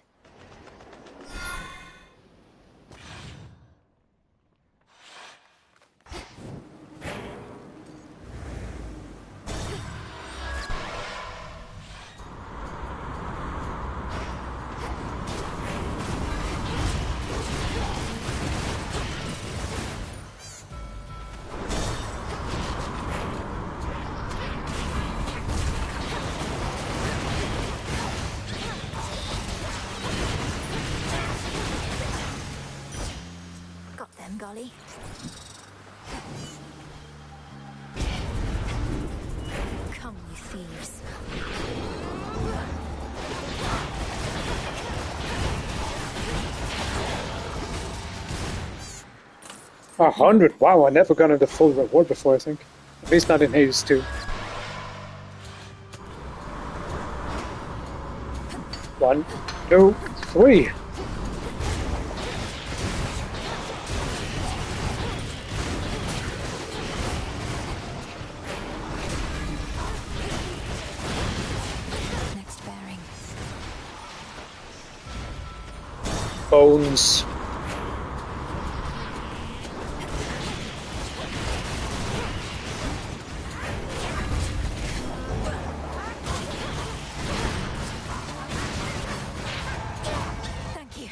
Golly. Come, you thieves. A 100? Wow, I never got the full reward before, I think. At least not in Hades 2. 1, 2, 3. Bones. Thank you.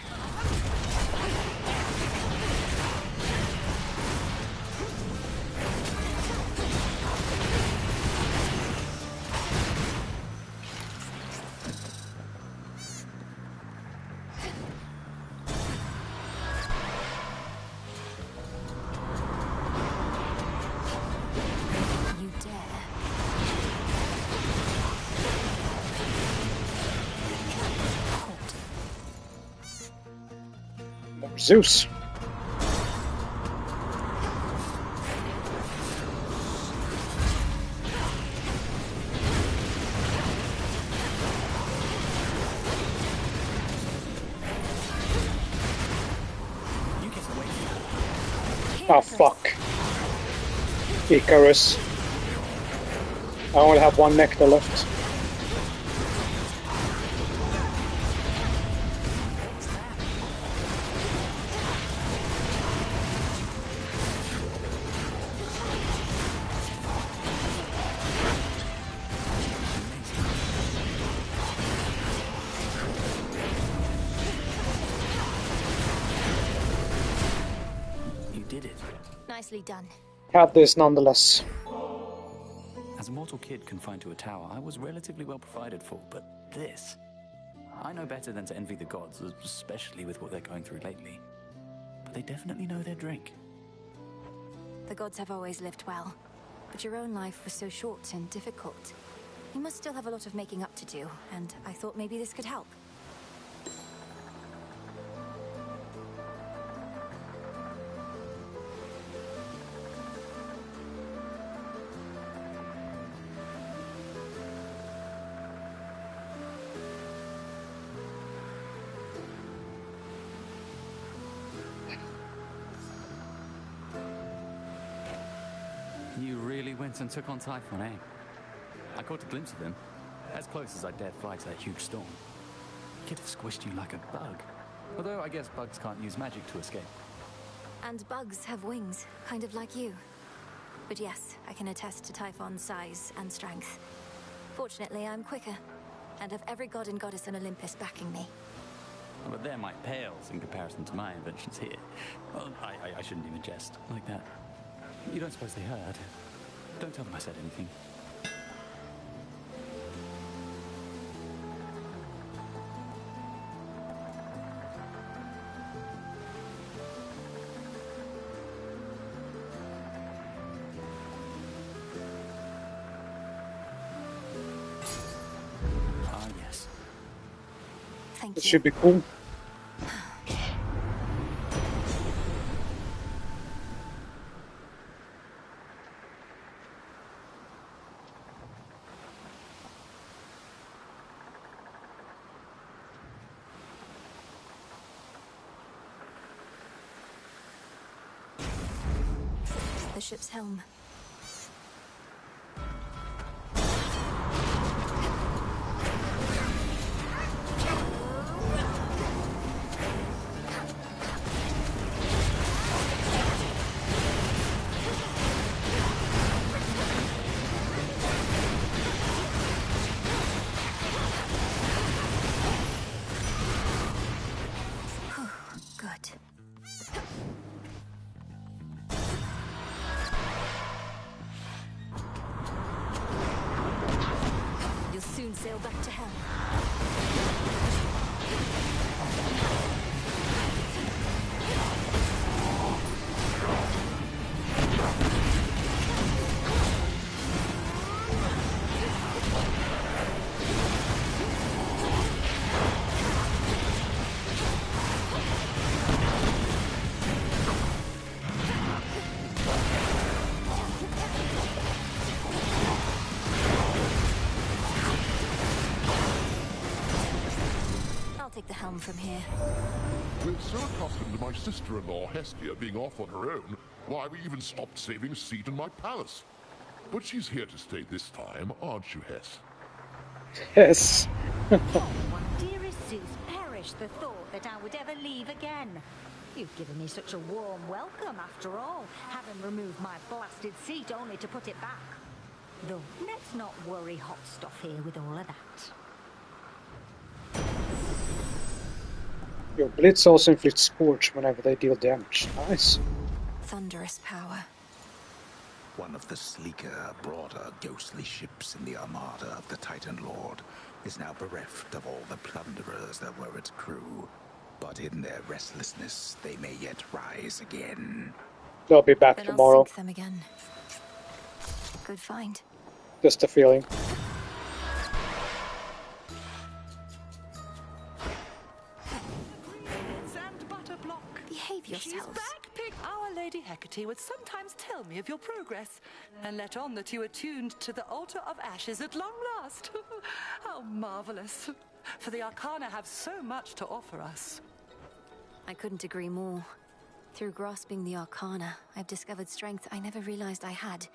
Zeus. Oh fuck. Icarus. I only have one nectar left. Nicely done. Have this nonetheless. As a mortal kid confined to a tower, I was relatively well provided for, but this... I know better than to envy the gods, especially with what they're going through lately. But they definitely know their drink. The gods have always lived well, but your own life was so short and difficult. You must still have a lot of making up to do, and I thought maybe this could help. You really went and took on Typhon, eh? I caught a glimpse of him, as close as I dared fly to that huge storm. He'd have squished you like a bug. Although I guess bugs can't use magic to escape. And bugs have wings, kind of like you. But yes, I can attest to Typhon's size and strength. Fortunately, I'm quicker, and have every god and goddess on Olympus backing me. But their might pales in comparison to my inventions here. Well, I shouldn't even jest like that. You don't suppose they heard? Don't tell them I said anything. Ah, yes. Thank This you. should be cool. The ship's helm. Good. You'll soon sail back to hell. I'll take the helm from here. We're so accustomed to my sister-in-law Hestia being off on her own, why we even stopped saving a seat in my palace. But she's here to stay this time, aren't you, Hess? Yes. Dearest Zeus, perish the thought that I would ever leave again. You've given me such a warm welcome, after all, having removed my blasted seat only to put it back. Though, let's not worry hot stuff here with all of that. Your Blitz also inflicts Scorch whenever they deal damage. Nice. Thunderous power. One of the sleeker, broader, ghostly ships in the armada of the Titan Lord is now bereft of all the plunderers that were its crew. But in their restlessness, they may yet rise again. They'll be back Then tomorrow. I'll sink them again. Good find. Just a feeling. Sand butter block. The yourselves. She's back, Pig. Our Lady Hecate would sometimes tell me of your progress, and let on that you attuned to the altar of ashes at long last. How marvelous. For the Arcana have so much to offer us. I couldn't agree more. Through grasping the Arcana, I've discovered strength I never realized I had.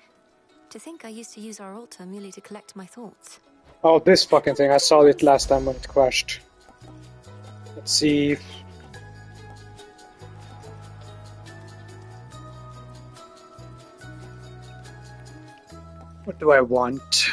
To think I used to use our altar merely to collect my thoughts. Oh, this fucking thing. I saw it last time when it crashed. Let's see. What do I want?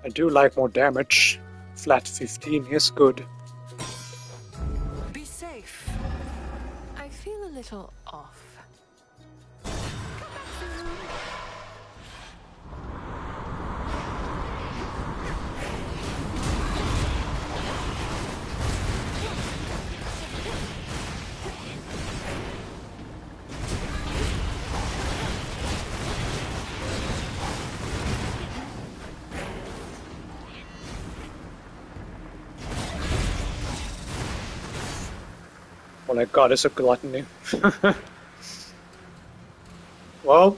I do like more damage. Flat 15 is good. Be safe. I feel a little off. Oh my god, it's a gluttony. Well,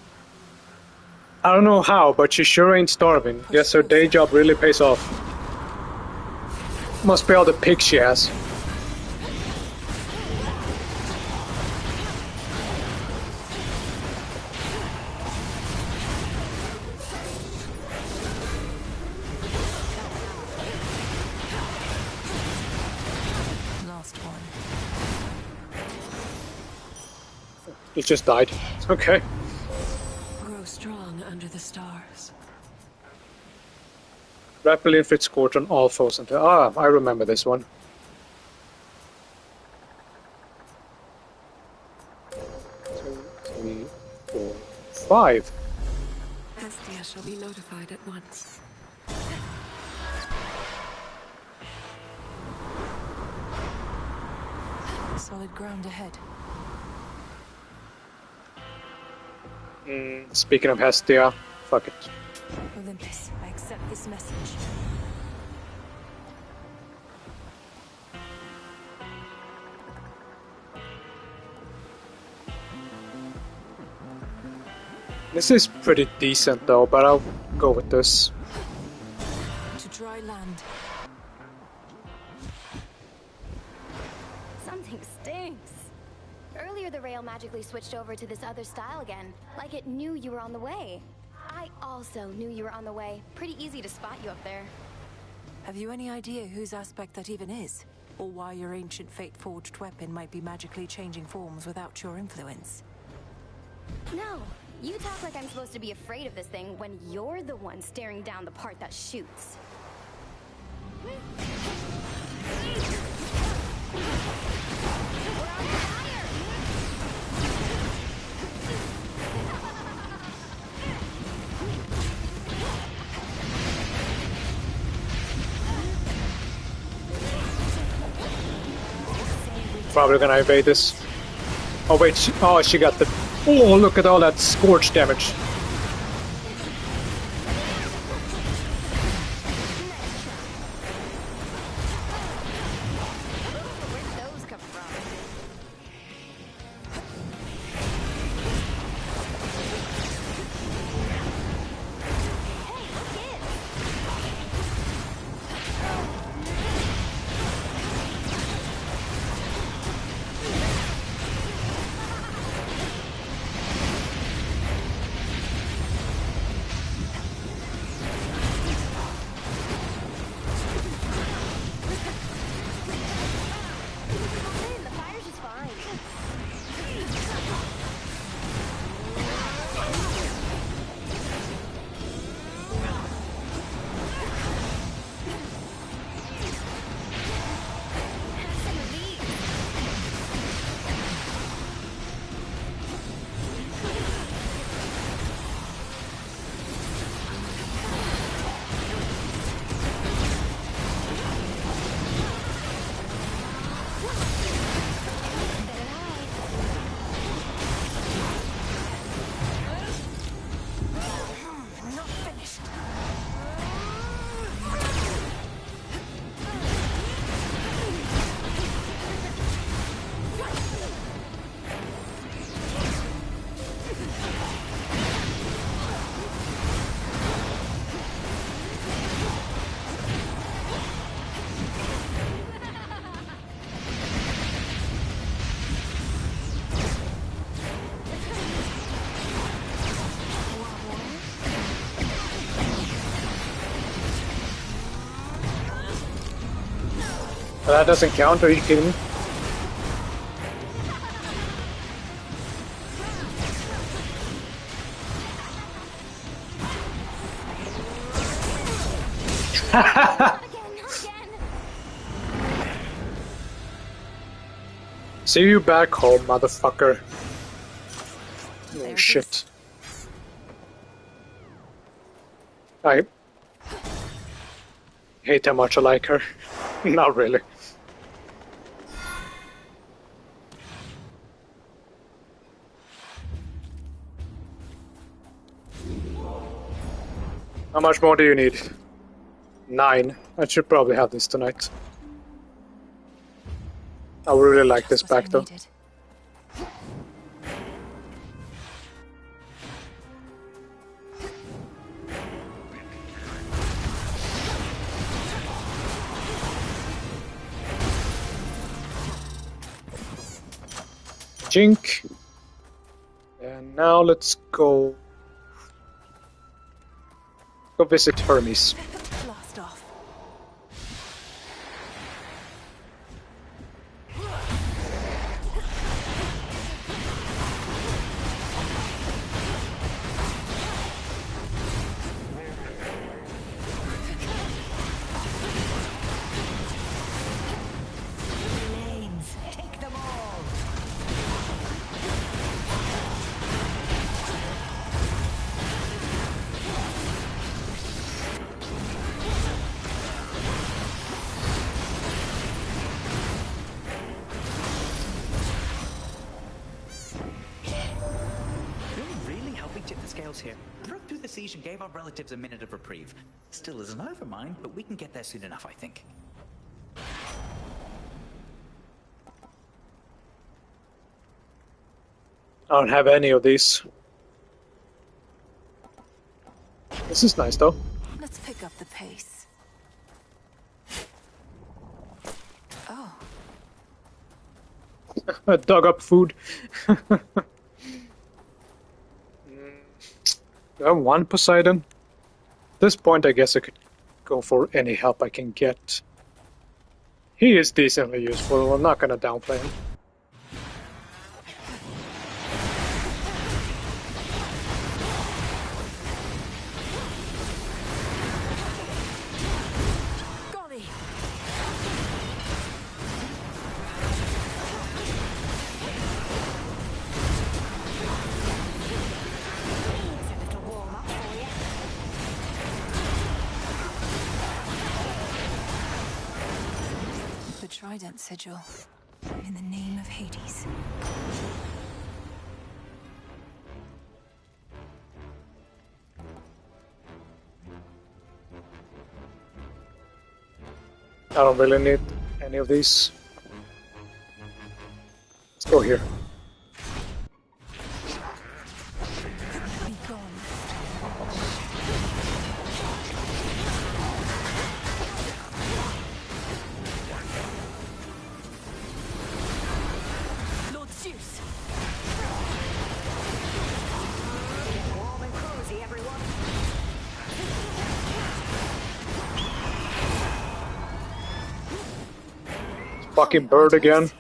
I don't know how, but she sure ain't starving. Guess her day job really pays off. Must be all the pigs she has. It just died. Okay. Grow strong under the stars. Rapidly inflict scorch on all foes until... Ah, I remember this one. 2, 3, 4, 5. Hestia shall be notified at once. Solid ground ahead. Speaking of Hestia, fuck it. Olympus, I accept this message. This is pretty decent though, but I'll go with this. To dry land. Something stinks. Earlier the rail magically switched over to this other style again, like it knew you were on the way. I also knew you were on the way. Pretty easy to spot you up there. Have you any idea whose aspect that even is? Or why your ancient fate-forged weapon might be magically changing forms without your influence? No, you talk like I'm supposed to be afraid of this thing when you're the one staring down the part that shoots. Probably gonna evade this. Oh wait, she got the... Oh, look at all that scorch damage. That doesn't count, are you kidding me? See you back home, motherfucker. Oh shit. I hate how much I like her. Not really. How much more do you need? 9. I should probably have this tonight. I would really like this back though. Jink. And now let's go visit Hermes. Blast off. Lanes, take them all. You're really helping tip the scales here. Broke through the siege and gave our relatives a minute of reprieve. Still isn't over, mind, but we can get there soon enough, I think. I don't have any of these. This is nice though. Let's pick up the pace. Oh. Dug up food. Do I have 1 Poseidon? At this point I guess I could go for any help I can get. He is decently useful, I'm not gonna downplay him. The Trident Sigil. In the name of Hades. I don't really need any of these. Let's go here. Lord Zeus. Warm and cozy, everyone. Fucking bird again.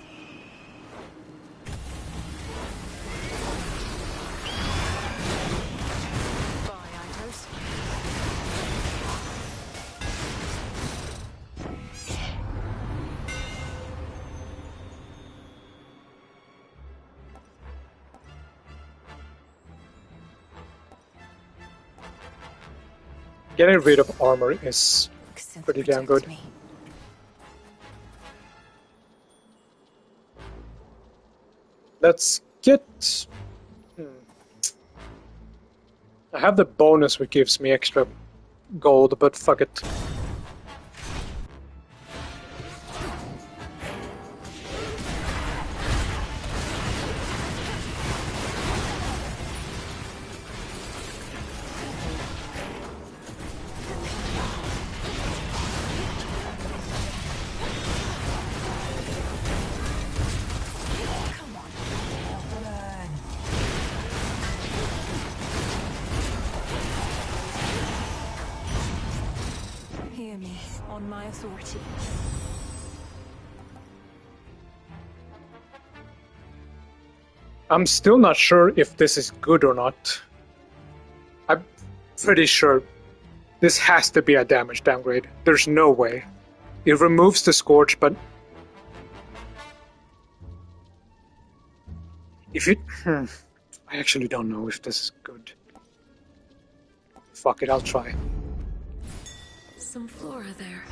Getting rid of armor is pretty damn good. Let's get... I have the bonus which gives me extra gold, but fuck it. Hear me on my authority. I'm still not sure if this is good or not. I'm pretty sure this has to be a damage downgrade. There's no way. It removes the Scorch, but if it... I actually don't know if this is good. Fuck it, I'll try. Some flora there.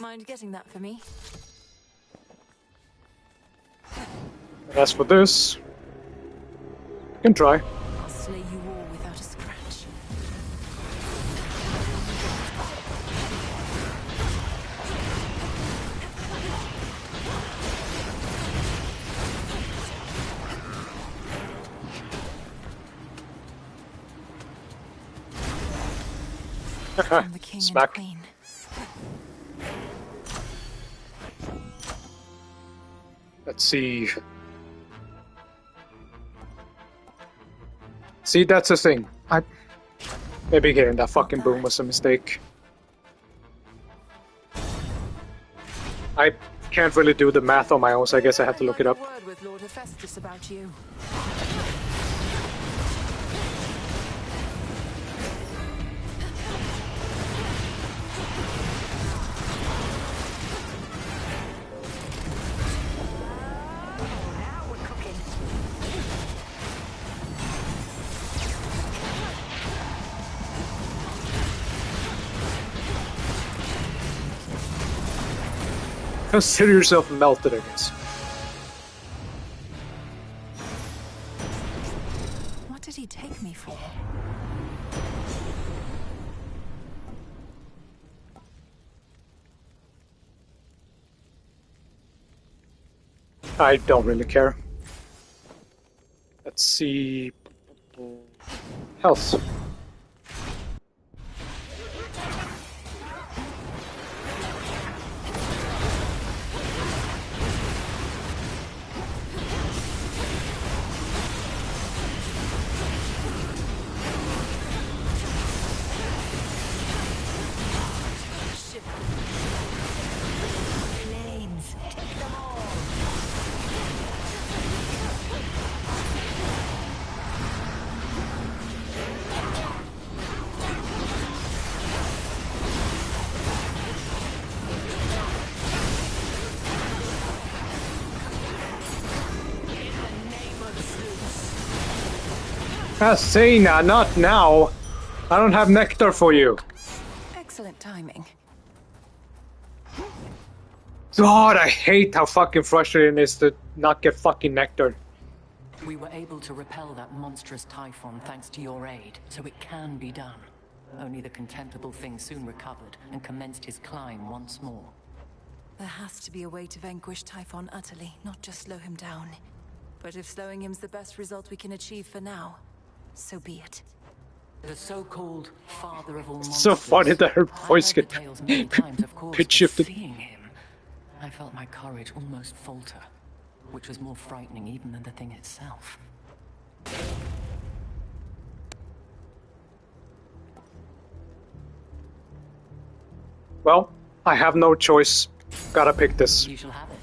Mind getting that for me? As for this, I can try. I'll slay you all without a scratch. From the king Smack. and queen. Let's see. See, that's the thing. Maybe getting that fucking boom was a mistake. I can't really do the math on my own, so I guess I have to look it up. Word with Lord Hephaestus about you. Consider yourself melted, I guess. What did he take me for? I don't really care. Let's see. Health. Flames, take them all. Athena, not now. I don't have nectar for you. Excellent timing. God, I hate how fucking frustrating it is to not get fucking nectar. We were able to repel that monstrous Typhon thanks to your aid, so it can be done. Only the contemptible thing soon recovered and commenced his climb once more. There has to be a way to vanquish Typhon utterly, not just slow him down. But if slowing him's the best result we can achieve for now, so be it. The so-called father of all monsters. So funny that her voice get pitch shifted. Seeing him, I felt my courage almost falter, which was more frightening even than the thing itself. Well, I have no choice. Gotta pick this. You shall have it.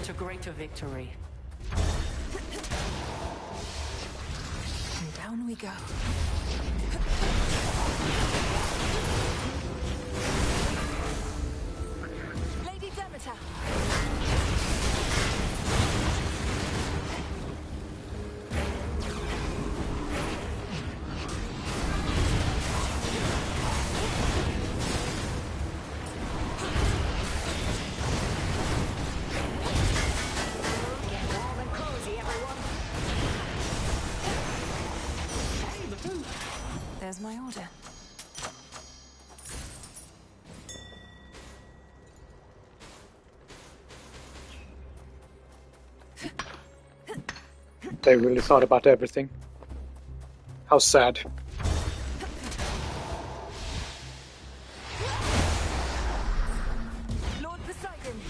To greater victory. And down we go. Lady Demeter! There's my order. They really thought about everything. How sad. Lord Poseidon!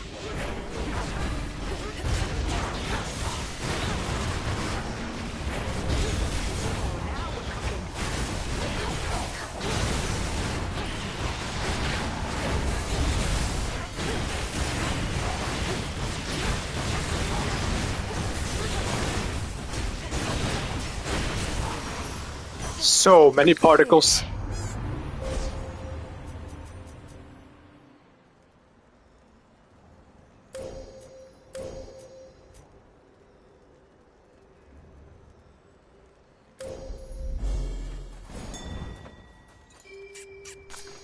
So many particles.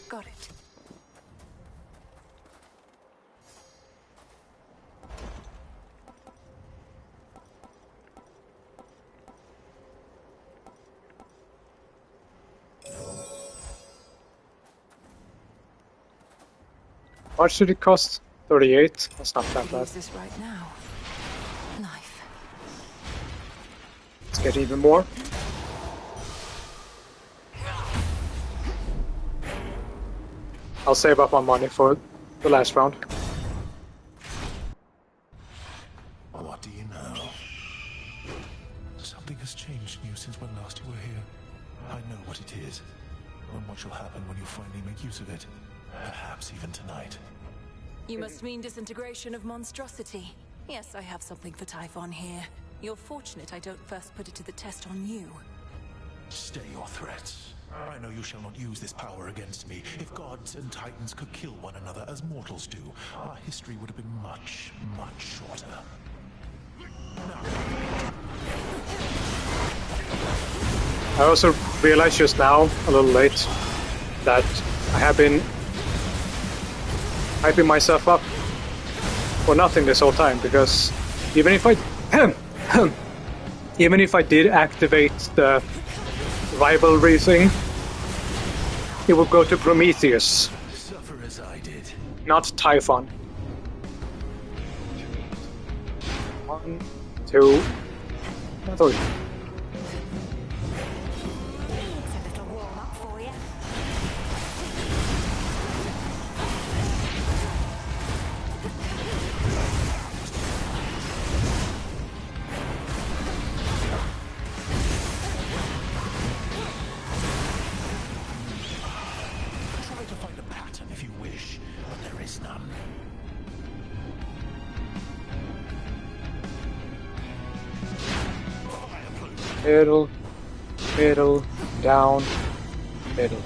Got it. How much did it cost? 38? That's not that bad. Use this right now. Knife. Let's get even more. I'll save up my money for the last round. What do you know? Something has changed in you since when last you were here. I know what it is, and what shall happen when you finally make use of it. Perhaps even tonight. You must mean disintegration of monstrosity. Yes, I have something for Typhon here. You're fortunate I don't first put it to the test on you. Stay your threats. I know you shall not use this power against me. If gods and titans could kill one another as mortals do, our history would have been much, much shorter. I also realized just now, a little late, that I have been hyping myself up for nothing this whole time, because even if I did activate the rivalry thing, it would go to Prometheus, Suffer as I did. not Typhon. 1, 2, 3. Try to find a pattern if you wish, but there is none. Middle, middle, down, middle.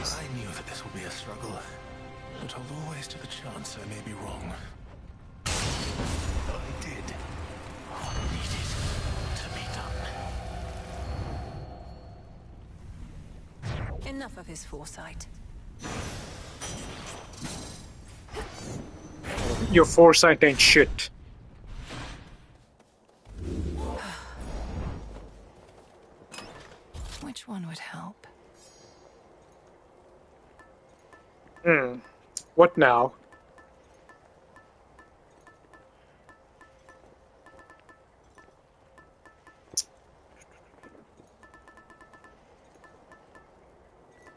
I knew that this would be a struggle, but I'll always take a chance I may be wrong. I did what needed to be done. Enough of his foresight. Your foresight ain't shit. Which one would help? What now?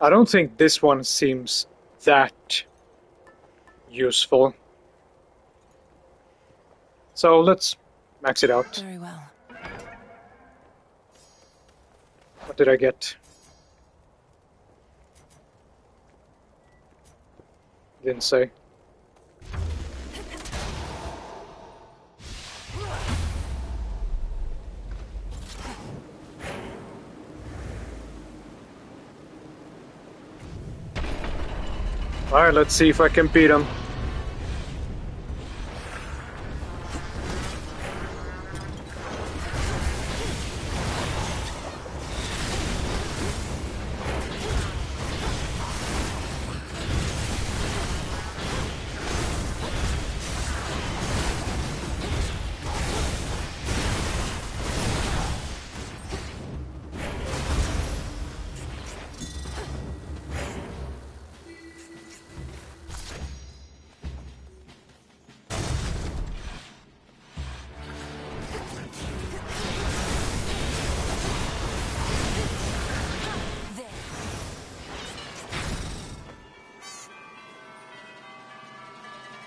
I don't think this one seems that useful. So let's max it out. Very well. What did I get? Didn't say. Alright, let's see if I can beat him.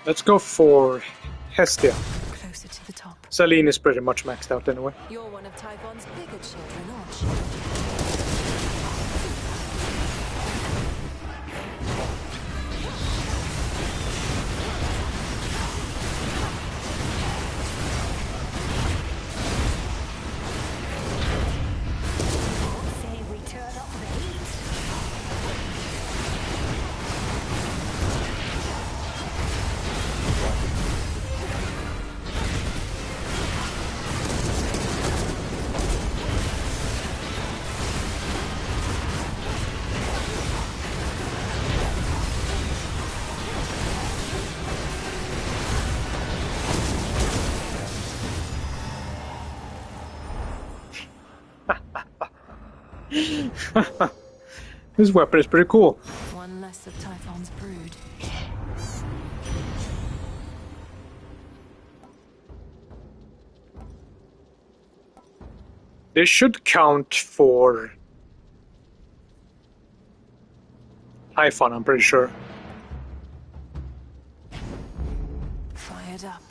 Let's go for Hestia. Closer to the top. Selene is pretty much maxed out anyway. You're one of Typhon's bigger children, aren't you? Say we turn up the heat. This weapon is pretty cool. One less of Typhon's brood. This should count for Typhon, I'm pretty sure. Fired up.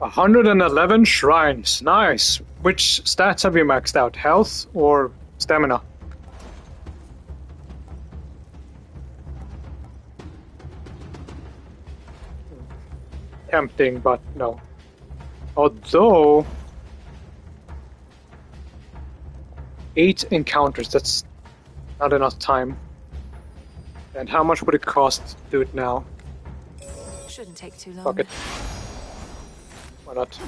A 111 shrines. Nice. Which stats have you maxed out? Health or stamina? Tempting, but no. Although 8 encounters, that's not enough time. And how much would it cost to do it now? Shouldn't take too long. Fuck it. Why not?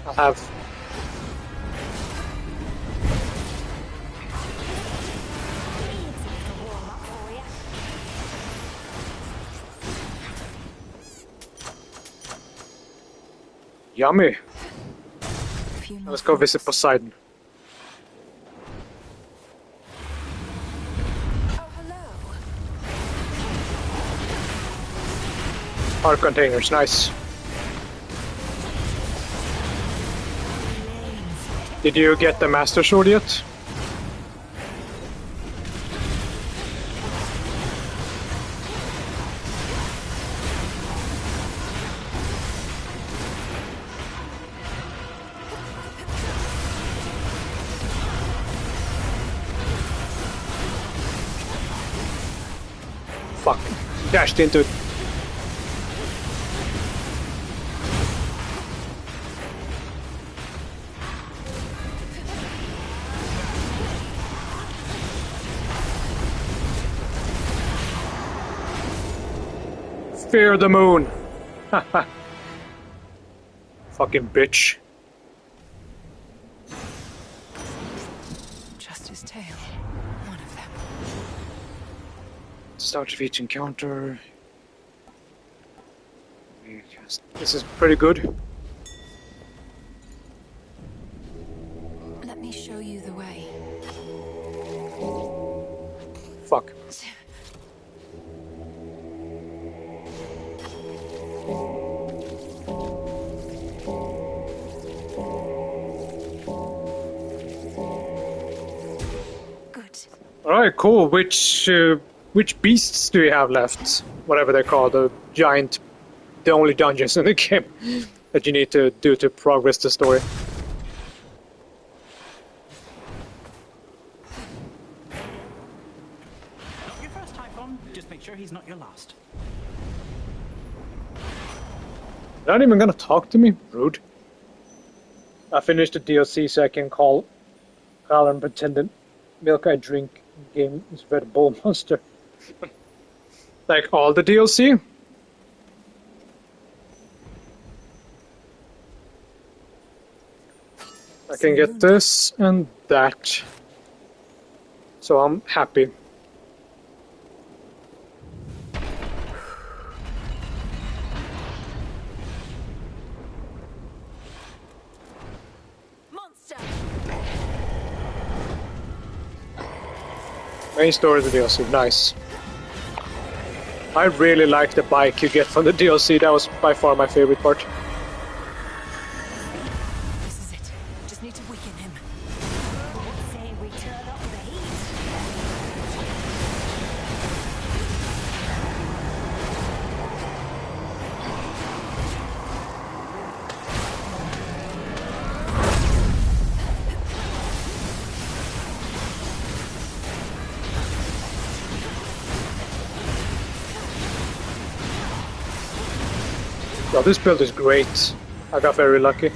I'll have... Yummy. Let's go visit Poseidon. Our containers, nice. Did you get the Master Sword yet? Fuck. Dashed into it. Fear the moon. Fucking bitch. Just his tail. One of them. Start of each encounter. This is pretty good. Let me show you the way. Fuck. Alright, cool. Which beasts do you have left? Whatever they're called, the only dungeons in the game that you need to do to progress the story. Not your first Typhon, just make sure he's not your last. They're not even gonna talk to me? Rude. I finished the DLC so I can call and pretend that milk I drink game is Red Bull Monster. Like all the DLC? I can get this and that. So I'm happy. Main story of the DLC, nice. I really like the bike you get from the DLC, that was by far my favorite part. This is it. Just need to weaken him. Say we turn up the heat. Well, this build is great. I got very lucky.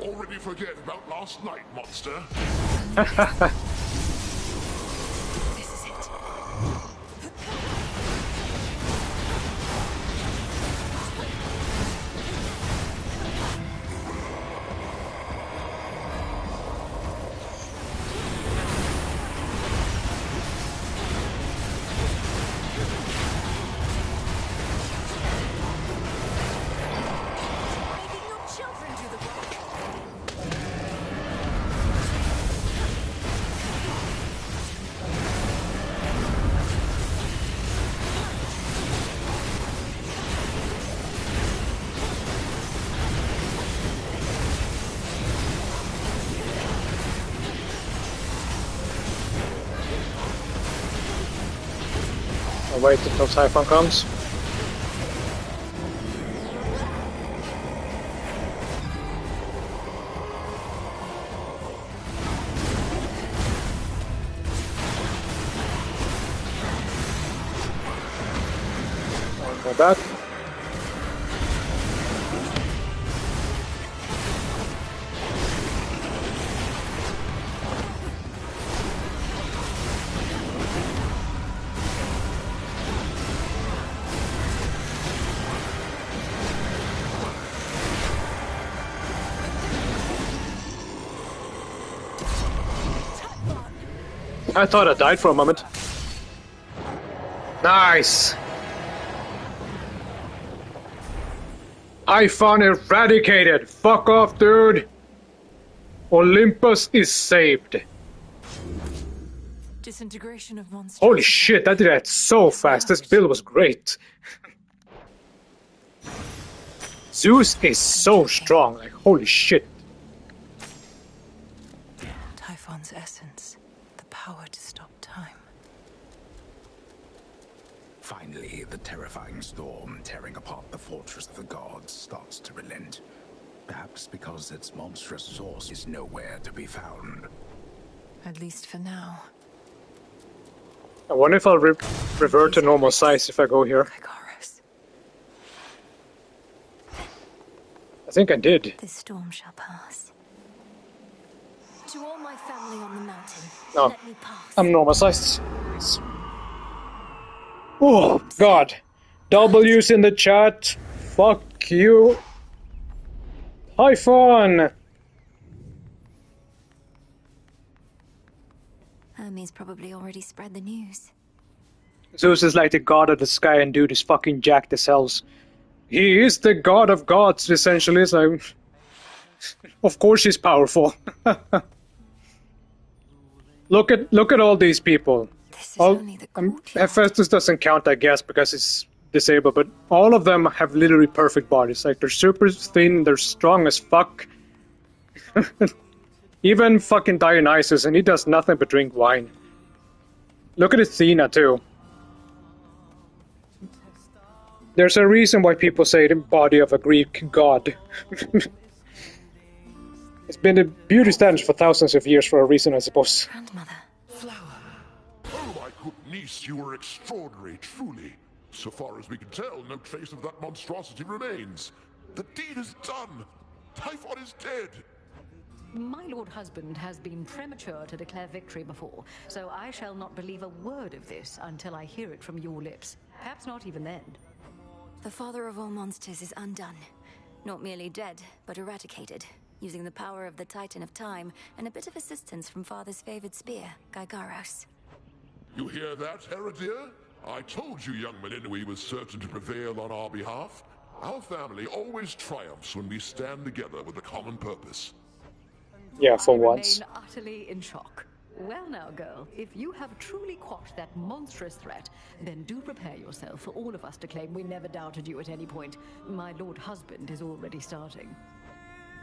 Already forget about last night, monster. I'll wait until Typhon comes. I'll go back. I thought I died for a moment. Nice! Typhon eradicated! Fuck off, dude! Olympus is saved. Disintegration of monsters. Holy shit, I did that so fast. This build was great. Zeus is so strong. Like, holy shit. Typhon's essence. The power to stop time. Finally, the terrifying storm tearing apart the fortress of the gods starts to relent. Perhaps because its monstrous source is nowhere to be found. At least for now. I wonder if I'll revert to normal size if I go here. I think I did. This storm shall pass. To all my family on the mountain, No, let me pass. I'm normal sized. Oh, God. W's in the chat. Fuck you. Typhon! Hermes probably already spread the news. Zeus is like the god of the sky and dude is fucking jacked as hells. He is the god of gods, essentially, so... Of course he's powerful. Look at all these people. Hephaestus doesn't count, I guess, because he's disabled, but all of them have literally perfect bodies. Like, they're super thin, they're strong as fuck. Even fucking Dionysus, and he does nothing but drink wine. Look at Athena, too. There's a reason why people say the body of a Greek god. It's been a beauty standard for thousands of years for a reason, I suppose. Oh, my good niece, you were extraordinary, truly. So far as we can tell, no trace of that monstrosity remains. The deed is done. Typhon is dead. My lord husband has been premature to declare victory before, so I shall not believe a word of this until I hear it from your lips. Perhaps not even then. The father of all monsters is undone. Not merely dead, but eradicated. using the power of the Titan of Time and a bit of assistance from Father's favored spear, Gygaros. You hear that, Heradir? I told you young Meninui was certain to prevail on our behalf. Our family always triumphs when we stand together with a common purpose. Yeah, for once. I remain utterly in shock. Well now, girl, if you have truly quashed that monstrous threat, then do prepare yourself for all of us to claim we never doubted you at any point. My lord husband is already starting.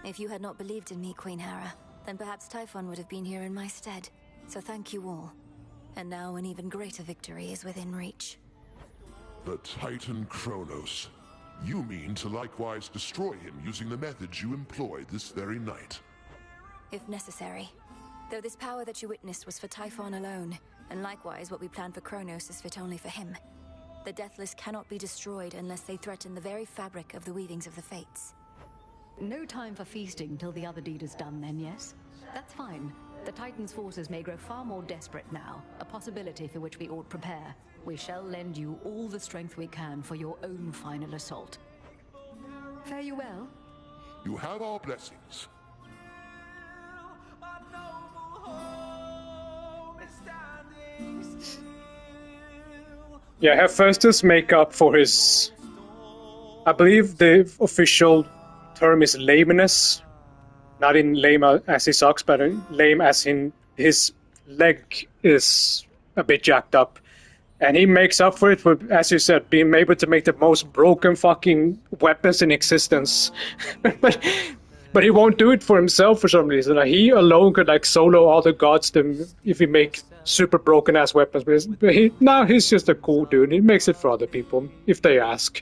If you had not believed in me, Queen Hera, then perhaps Typhon would have been here in my stead. So thank you all. And now an even greater victory is within reach. The Titan Kronos. You mean to likewise destroy him using the methods you employed this very night? If necessary. Though this power that you witnessed was for Typhon alone, and likewise what we planned for Kronos is fit only for him. The Deathless cannot be destroyed unless they threaten the very fabric of the weavings of the Fates. No time for feasting till the other deed is done then, yes? That's fine. The Titan's forces may grow far more desperate now, a possibility for which we ought prepare. We shall lend you all the strength we can for your own final assault. Fare you well. You have our blessings. Yeah, Hephaestus make up for his... I believe the official term is lameness. Not in lame as he sucks, but lame as in his leg is a bit jacked up. And he makes up for it with, as you said, being able to make the most broken fucking weapons in existence. But he won't do it for himself for some reason. Like, he alone could like solo all the gods if he make super broken ass weapons. But he's just a cool dude. He makes it for other people if they ask.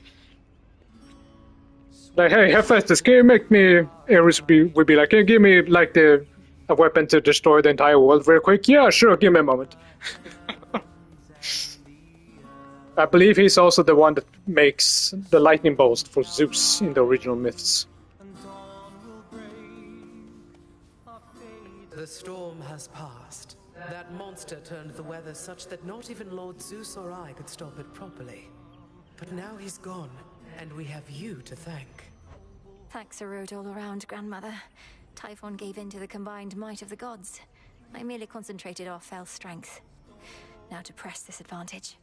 Like, hey, Hephaestus, can you make me? Ares would be like, can you give me like a weapon to destroy the entire world real quick? Yeah, sure. Give me a moment. I believe he's also the one that makes the lightning bolts for Zeus in the original myths. The storm has passed. That monster turned the weather such that not even Lord Zeus or I could stop it properly. But now he's gone, and we have you to thank. Thanks are owed all around, Grandmother. Typhon gave in to the combined might of the gods. I merely concentrated our fell strength. Now to press this advantage.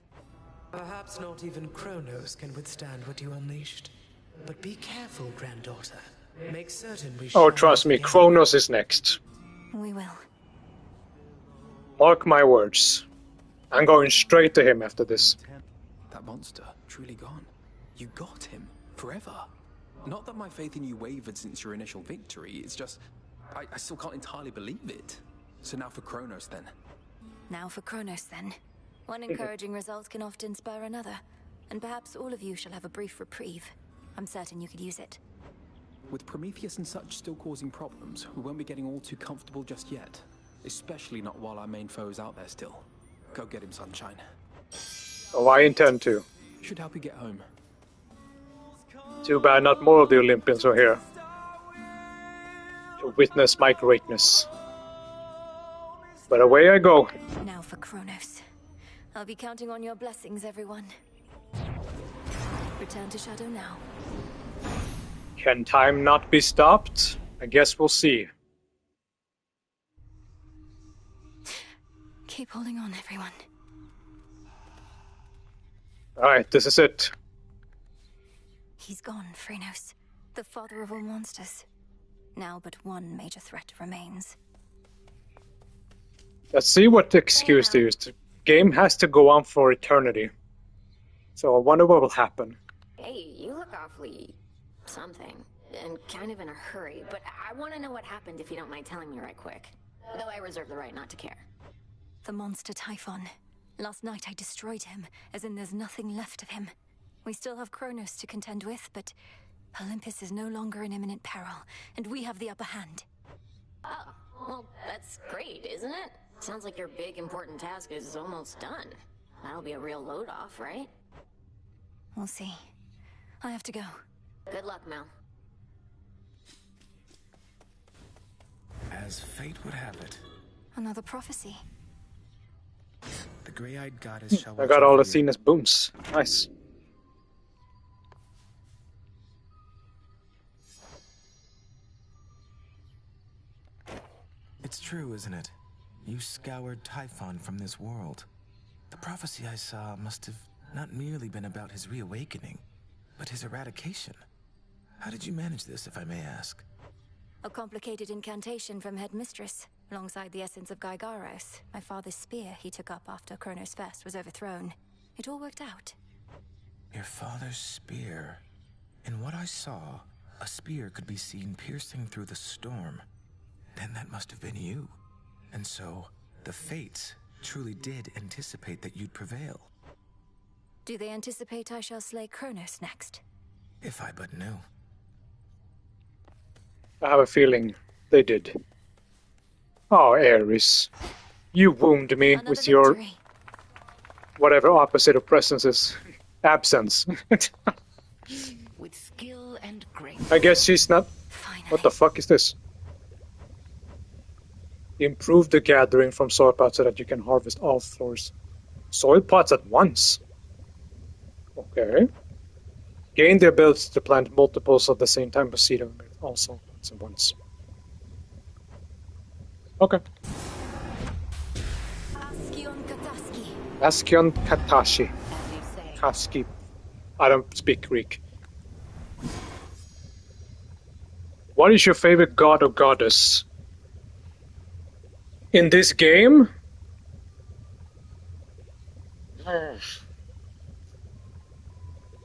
Perhaps not even Kronos can withstand what you unleashed. But be careful, granddaughter. Make certain we Oh, trust me, Kronos is next. We will. Mark my words. I'm going straight to him after this. That monster, truly gone. You got him, forever. Not that my faith in you wavered since your initial victory, it's just... I still can't entirely believe it. So now for Kronos, then. Now for Kronos, then. One encouraging result can often spur another, and perhaps all of you shall have a brief reprieve. I'm certain you could use it. With Prometheus and such still causing problems, we won't be getting all too comfortable just yet. Especially not while our main foe is out there still. Go get him, Sunshine. Oh, I intend to. Should help you get home. Too bad not more of the Olympians are here to witness my greatness. But away I go. Now for Kronos. I'll be counting on your blessings, everyone. Return to Shadow now. Can time not be stopped? I guess we'll see. Keep holding on, everyone. Alright, this is it. He's gone, Phrenos. The father of all monsters. Now but one major threat remains. Let's see what excuse they used. The game has to go on for eternity. So I wonder what will happen. Hey, you look awfully... something. And kind of in a hurry, but I want to know what happened if you don't mind telling me right quick. Though I reserve the right not to care. The monster Typhon. Last night I destroyed him, as in there's nothing left of him. We still have Kronos to contend with, but Olympus is no longer in imminent peril, and we have the upper hand. Oh, well, that's great, isn't it? Sounds like your big, important task is almost done. That'll be a real load off, right? We'll see. I have to go. Good luck, Mel. As fate would have it. Another prophecy. The gray-eyed goddess shall... I got all the seen as booms. Nice. It's true, isn't it? You scoured Typhon from this world. The prophecy I saw must have not merely been about his reawakening, but his eradication. How did you manage this, if I may ask? A complicated incantation from Headmistress, alongside the essence of Gygaros, my father's spear he took up after Kronos Fest was overthrown. It all worked out. Your father's spear. In what I saw, a spear could be seen piercing through the storm. Then that must have been you. And so, the Fates truly did anticipate that you'd prevail. Do they anticipate I shall slay Kronos next? If I but knew. I have a feeling they did. Oh, Ares. You wounded me Another with your... victory. whatever opposite of presence is. Absence. With skill and grace. I guess she's not... Finally. What the fuck is this? Improve the gathering from soil pots so that you can harvest all floors. Soil pots at once? Okay. Gain the ability to plant multiples of the same type of seed also at once. Okay. Ascion Kataski. Ascion Katashi. Kaski. I don't speak Greek. What is your favorite god or goddess? In this game?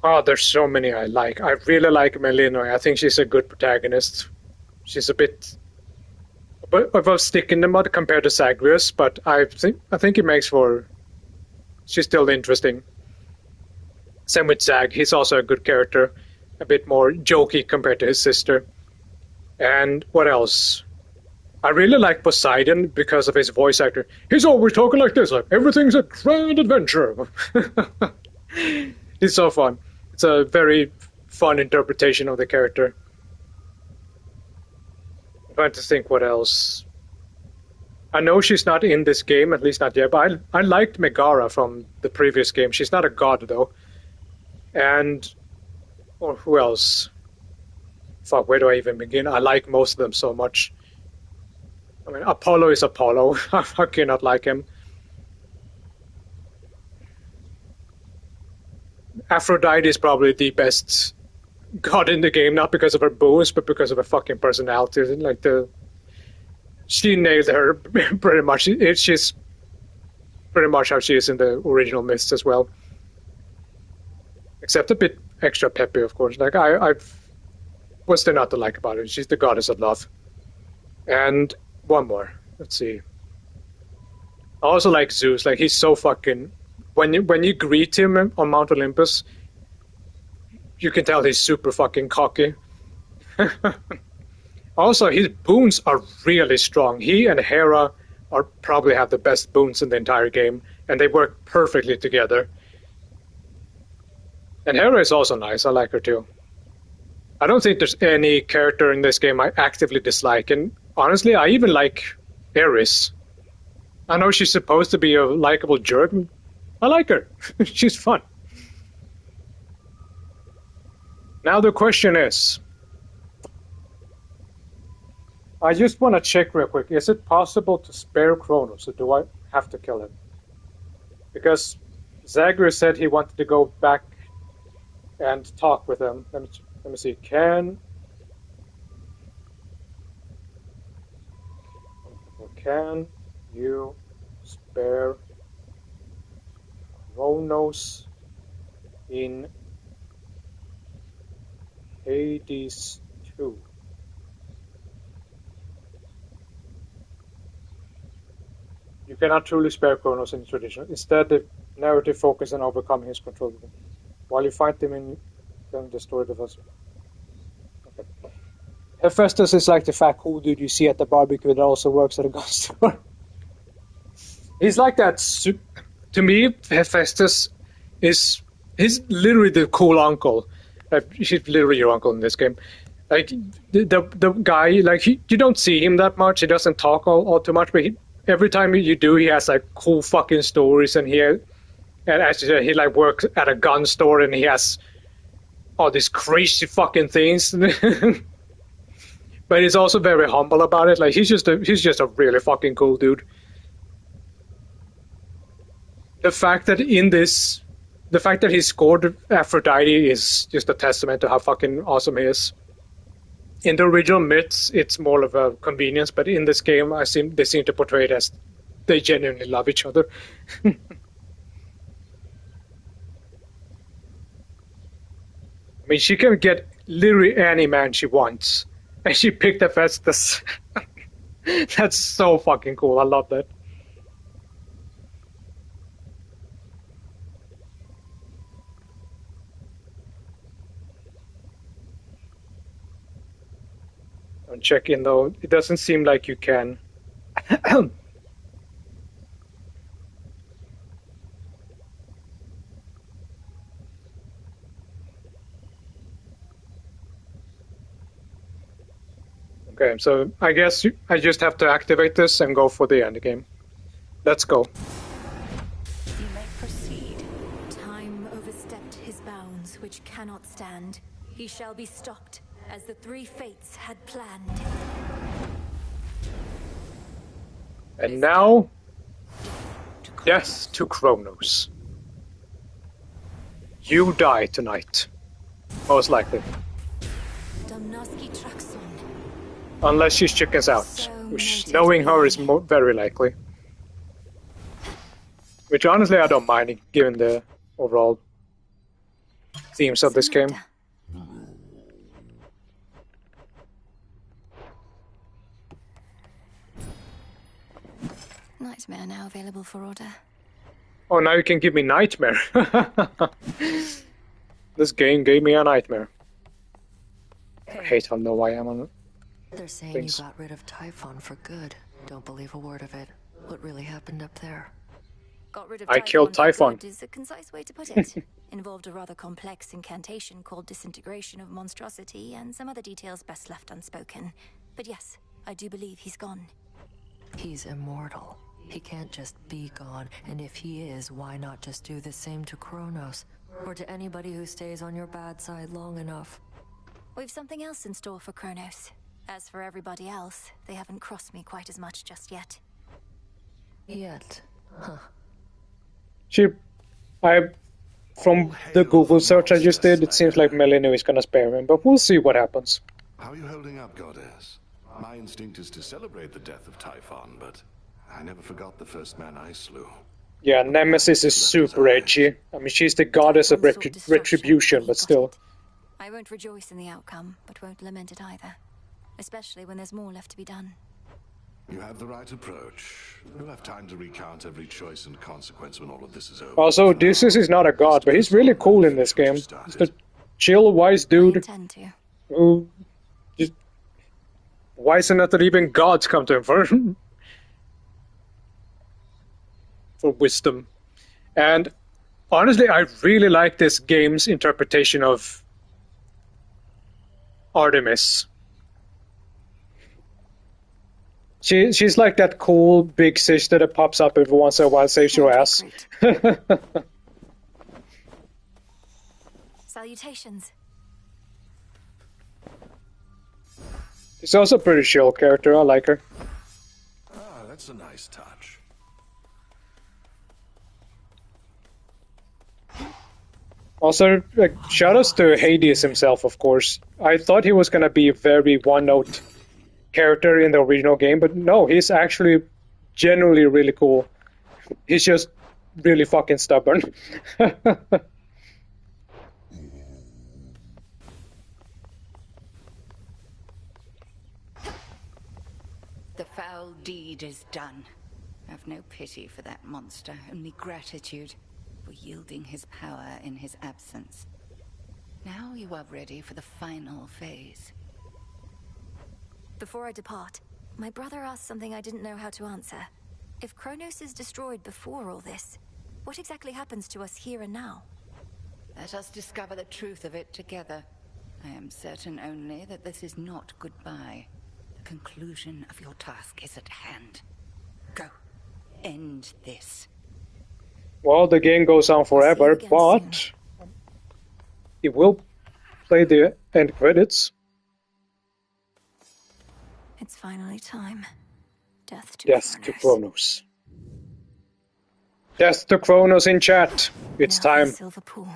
Oh, there's so many I like. I really like Melinoe. I think she's a good protagonist. She's a bit of a stick in the mud compared to Zagreus, but I think it makes for... She's still interesting. Same with Zag. He's also a good character. A bit more jokey compared to his sister. And what else? I really like Poseidon because of his voice actor. He's always talking like this, like everything's a grand adventure. He's so fun. It's a very fun interpretation of the character. I'm trying to think what else. I know she's not in this game, at least not yet, but I liked Megara from the previous game. She's not a god, though. And... or who else? Fuck, where do I even begin? I like most of them so much. I mean, Apollo is Apollo. How can you not like him? Aphrodite is probably the best god in the game, not because of her boons, but because of her fucking personality. Like she nailed her pretty much. She's pretty much how she is in the original myths as well. Except a bit extra peppy, of course. Like what's there not to like about her? She's the goddess of love. And one more. Let's see. I also like Zeus. Like he's so fucking. When you greet him on Mount Olympus, you can tell he's super fucking cocky. Also, his boons are really strong. He and Hera probably have the best boons in the entire game, and they work perfectly together. And Hera is also nice. I like her too. I don't think there's any character in this game I actively dislike, and honestly, I even like Ares. I know she's supposed to be a likable jerk. I like her. She's fun. Now the question is... I just want to check real quick. Is it possible to spare Kronos, or do I have to kill him? Because Zagreus said he wanted to go back and talk with him. Let me see. Can you spare Kronos in Hades 2? You cannot truly spare Kronos in tradition. Instead, the narrative focuses on overcoming his control of him. While you fight him in the story of us. Okay. Hephaestus is like the fat cool dude you see at the barbecue that also works at a gun store. He's like that. To me, Hephaestus he's literally the cool uncle. He's literally your uncle in this game. Like the guy, like you don't see him that much. He doesn't talk all too much, but every time you do, he has like cool fucking stories, and as you said, he like works at a gun store, and he has all these crazy fucking things. But he's also very humble about it. Like he's just a really fucking cool dude. The fact that he scored Aphrodite is just a testament to how fucking awesome he is. In the original myths, it's more of a convenience, but in this game, they seem to portray it as they genuinely love each other. I mean, she can get literally any man she wants, and she picked Hephaestus. That's so fucking cool. I love that. Don't check in though. It doesn't seem like you can. Okay, so I guess I just have to activate this and go for the end game. Let's go. You may proceed. Time overstepped his bounds, which cannot stand. He shall be stopped, as the three fates had planned. And now, death to Kronos. You die tonight. Most likely. Unless she chickens out, which knowing her is very likely. Which honestly I don't mind, given the overall themes of this game. Nightmare now available for order. Oh, now you can give me nightmare. This game gave me a nightmare. I hate how low I am on it. They're saying you got rid of Typhon for good. Don't believe a word of it. What really happened up there? Got rid of I killed Typhon. Is a concise way to put it. Involved a rather complex incantation called Disintegration of Monstrosity and some other details best left unspoken. But yes, I do believe he's gone. He's immortal. He can't just be gone, and if he is, why not just do the same to Kronos? Or to anybody who stays on your bad side long enough? We've something else in store for Kronos. As for everybody else, they haven't crossed me quite as much just yet. Yet? Huh. From the Google search I just did, it seems like Melinu is gonna spare him, but we'll see what happens. How are you holding up, Goddess? My instinct is to celebrate the death of Typhon, but I never forgot the first man I slew. Yeah, Nemesis is super edgy. I mean, she's the goddess of retribution, but still. I won't rejoice in the outcome, but won't lament it either. Especially when there's more left to be done. You have the right approach. You'll have time to recount every choice and consequence when all of this is over. Also, Odysseus is not a god, but he's really cool in this game. He's a chill, wise dude who just wise enough that even gods come to him for wisdom. And honestly, I really like this game's interpretation of Artemis. She's like that cool big sister that pops up every once in a while, saves your ass. Salutations. She's also a pretty chill character. I like her. Ah, that's a nice touch. Also, shoutouts to Hades himself, of course. I thought he was gonna be a very one-note character in the original game, but no, he's actually genuinely really cool. He's just really fucking stubborn. The foul deed is done. Have no pity for that monster, only gratitude for yielding his power in his absence. Now you are ready for the final phase. Before I depart, my brother asked something I didn't know how to answer. If Kronos is destroyed before all this, what exactly happens to us here and now? Let us discover the truth of it together. I am certain only that this is not goodbye. The conclusion of your task is at hand. Go. End this. Well, the game goes on forever, but it will play the end credits. It's finally time. Death to Death to Kronos. Death to Kronos in chat. It's Now for the time. Silver Pool.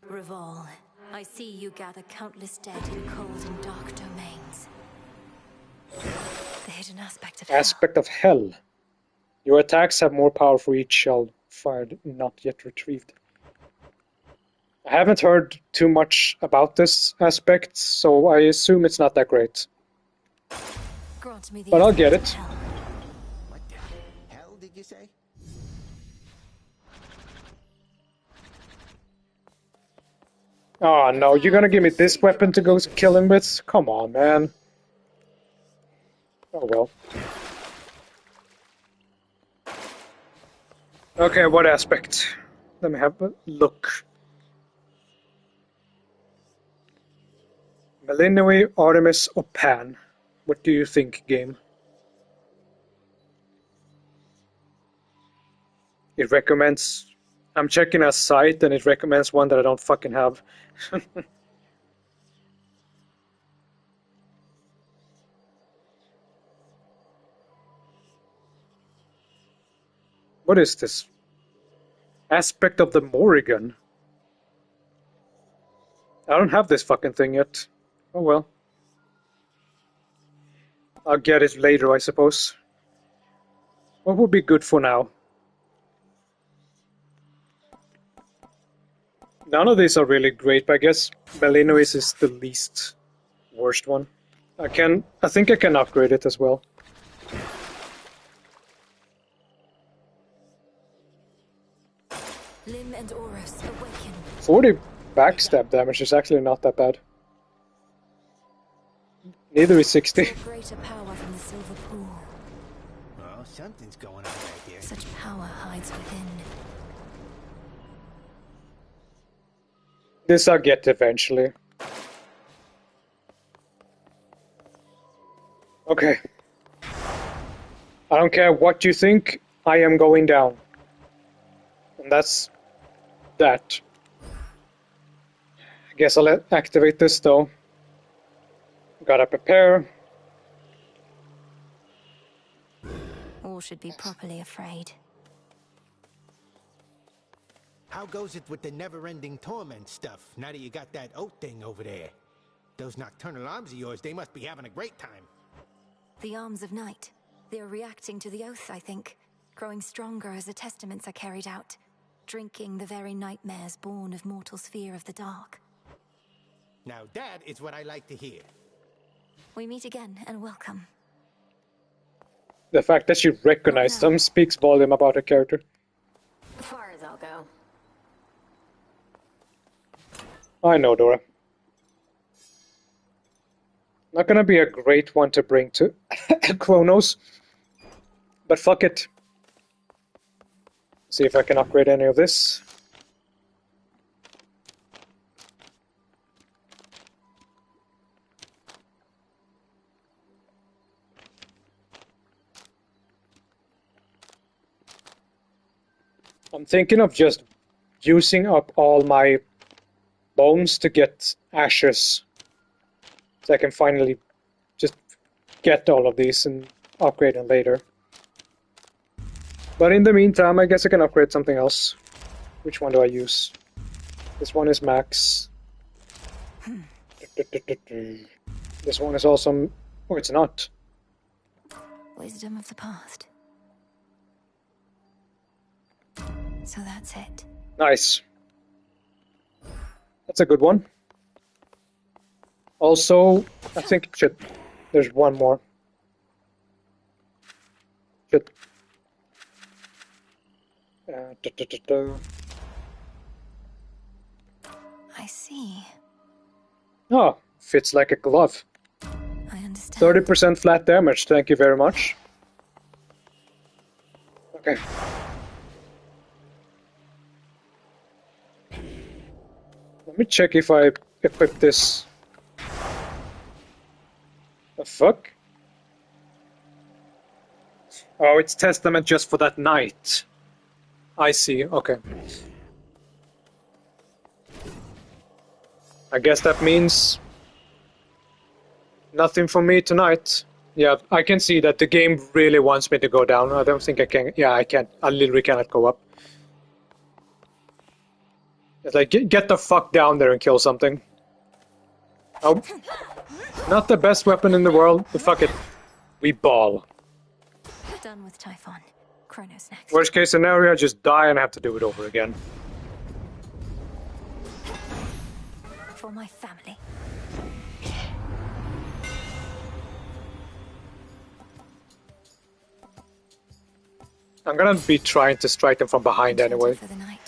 Reval, I see you gather countless dead in cold and dark domains. The hidden aspect of Aspect of hell. Your attacks have more power for each shell fired, not yet retrieved. I haven't heard too much about this aspect, so I assume it's not that great. Grant me the But I'll get aspect it. of hell. What the hell did you say? Oh no, you're gonna give me this weapon to go kill him with? Come on, man. Oh well. Okay, what aspect? Let me have a look. Melinoi, Artemis, or Pan? What do you think, game? It recommends... I'm checking a site and it recommends one that I don't fucking have. What is this? Aspect of the Morrigan? I don't have this fucking thing yet. Oh well. I'll get it later, I suppose. What would be good for now? None of these are really great, but I guess Melinois is the least worst one. I think I can upgrade it as well. Lim and Oros awaken. 40 backstab damage is actually not that bad. Neither is 60. Greater power from the Silver Pool. Well, something's going on back here. Such power hides within. This I'll get eventually. Okay. I don't care what you think, I am going down. And that's that. I guess I'll activate this though. Gotta prepare. All should be properly afraid. How goes it with the never-ending torment stuff, now that you got that oath thing over there? Those nocturnal arms of yours, they must be having a great time. The arms of night. They're reacting to the oath, I think. Growing stronger as the testaments are carried out. Drinking the very nightmares born of mortal's fear of the dark. Now that is what I like to hear. We meet again, and welcome. The fact that she recognized them speaks volume about her character. As far as I'll go. I know, Dora. Not gonna be a great one to bring to Kronos, but fuck it. See if I can upgrade any of this. I'm thinking of just using up all my bones to get ashes. So I can finally just get all of these and upgrade them later. But in the meantime, I guess I can upgrade something else. Which one do I use? This one is max. This one is also... Oh, it's not. Wisdom of the past. So that's it. Nice. That's a good one. Also, I think... Shit. There's one more. Shit. I see. Oh, fits like a glove. I understand. 30% flat damage, thank you very much. Okay. Let me check if I equip this. The fuck? Oh, it's testament just for that night. I see, okay. I guess that means Nothing for me tonight. Yeah, I can see that the game really wants me to go down. I don't think I can. Yeah, I can't. I literally cannot go up. It's like, get the fuck down there and kill something. Oh, not the best weapon in the world, but fuck it. We ball. Done with Typhon. Kronos next. Worst case scenario, I just die and have to do it over again. For my family. I'm gonna be trying to strike them from behind anyway. For the night.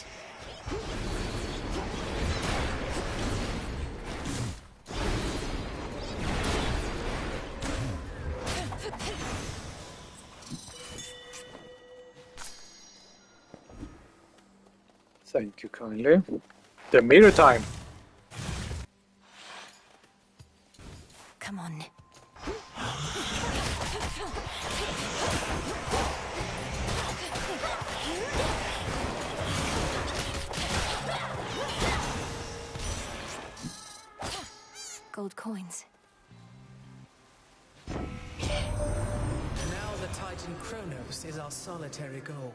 Thank you kindly. The meter time. Come on. Gold coins. Now the Titan Kronos is our solitary goal.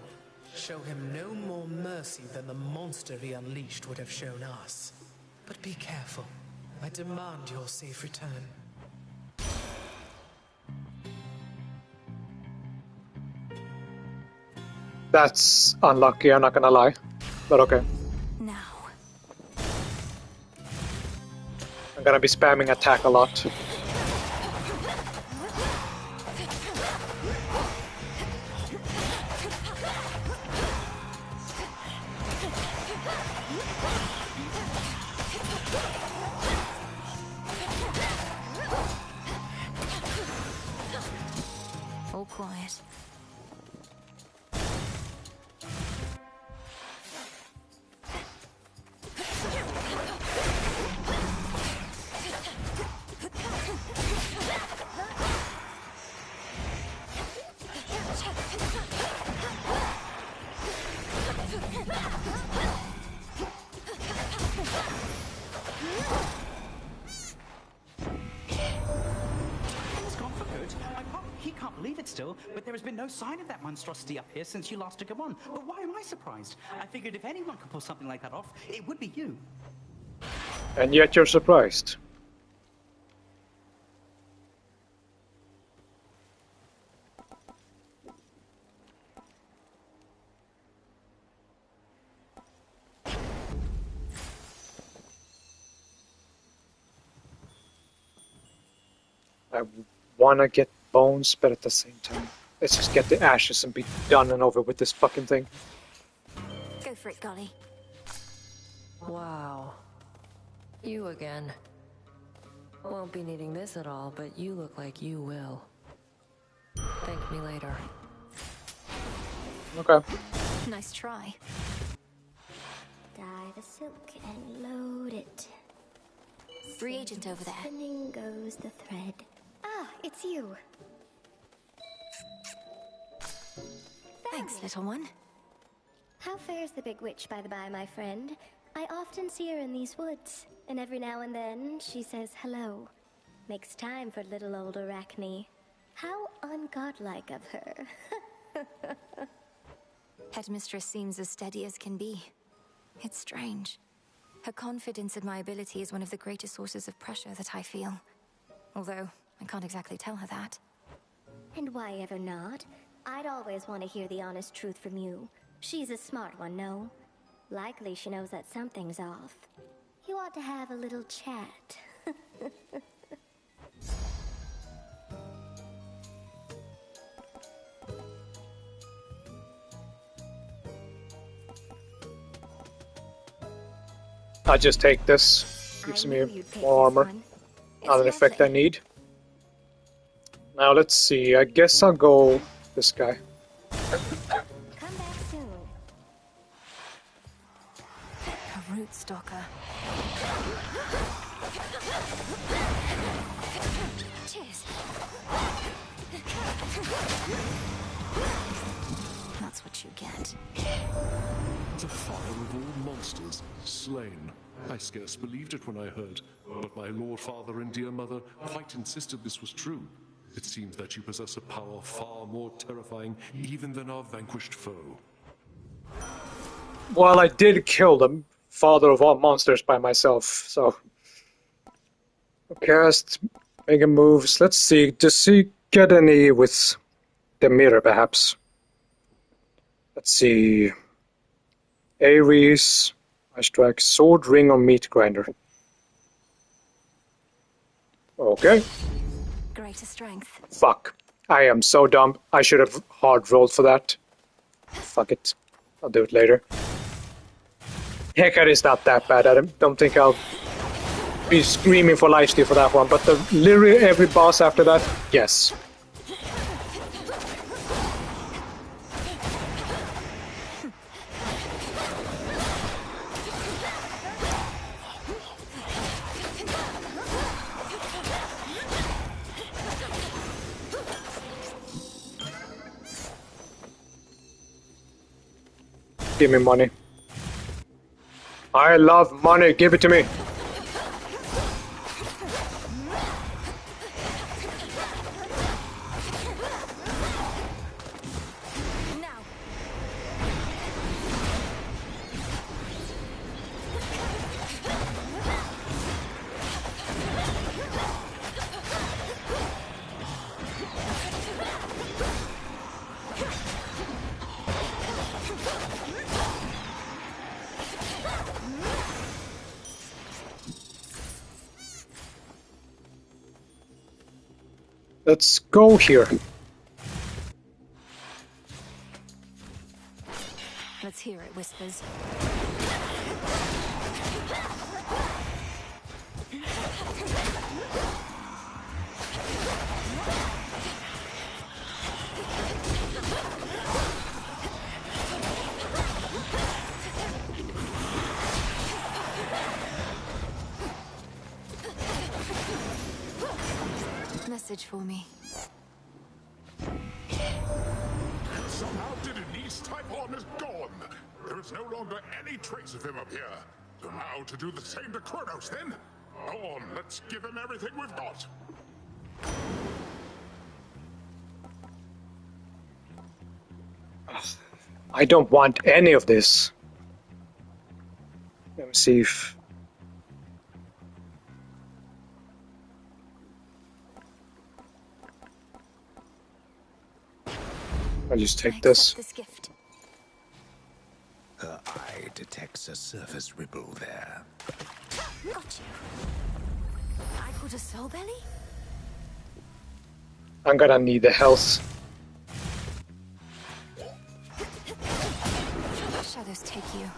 Show him no more mercy than the monster he unleashed would have shown us. But be careful. I demand your safe return. That's unlucky, I'm not gonna lie. But okay. Now. I'm gonna be spamming attack a lot. All quiet. Still, but there has been no sign of that monstrosity up here since you last took him on. But why am I surprised? I figured if anyone could pull something like that off, it would be you. And yet you're surprised. I wanna get bones, but at the same time, let's just get the ashes and be done and over with this fucking thing. Go for it, Golly. Wow. You again. Won't be needing this at all, but you look like you will. Thank me later. Okay. Nice try. Dye the silk and load it. Reagent over there. Spinning goes the thread. Ah, it's you. Thanks, little one. How fares the big witch, by the by, my friend? I often see her in these woods, and every now and then she says hello. Makes time for little old Arachne. How ungodlike of her. Headmistress seems as steady as can be. It's strange. Her confidence in my ability is one of the greatest sources of pressure that I feel. Although, I can't exactly tell her that. And why ever not? I'd always want to hear the honest truth from you. She's a smart one, no? Likely she knows that something's off. You ought to have a little chat. I just take this. Gives me more armor. Not an effect I need. Now let's see. I guess I'll go this guy. Come back soon. A root stalker. Cheers. That's what you get. The father of all monsters, slain. I scarce believed it when I heard, but my lord father and dear mother quite insisted this was true. It seems that you possess a power far more terrifying even than our vanquished foe. Well, I did kill the father of all monsters by myself, so... Cast, making moves. Let's see, does he get any with the mirror, perhaps? Let's see... Ares, Ice Strike, Sword, Ring, or Meat Grinder. Okay. Greater strength. Fuck. I am so dumb. I should have hard rolled for that. Fuck it. I'll do it later. Hecate is not that bad. I don't think I'll be screaming for lifesteal for that one, but literally every boss after that, yes. Give me money. I love money. Give it to me. Let's go here. Let's hear it, Whispers. Message for me. Somehow Didym's Typhon is gone. There is no longer any trace of him up here. So now to do the same to Kronos, then? Go on, let's give him everything we've got. I don't want any of this. Let me see if... I'll just take this. Her eye detects a surface ripple there. Got you. I put a soul belly? I'm gonna need the health. Shadows take you.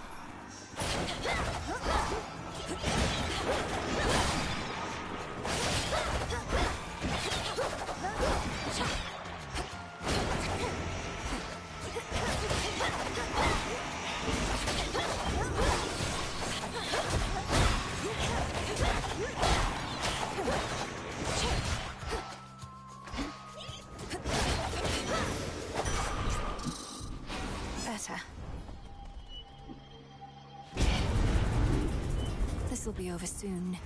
This'll be over soon.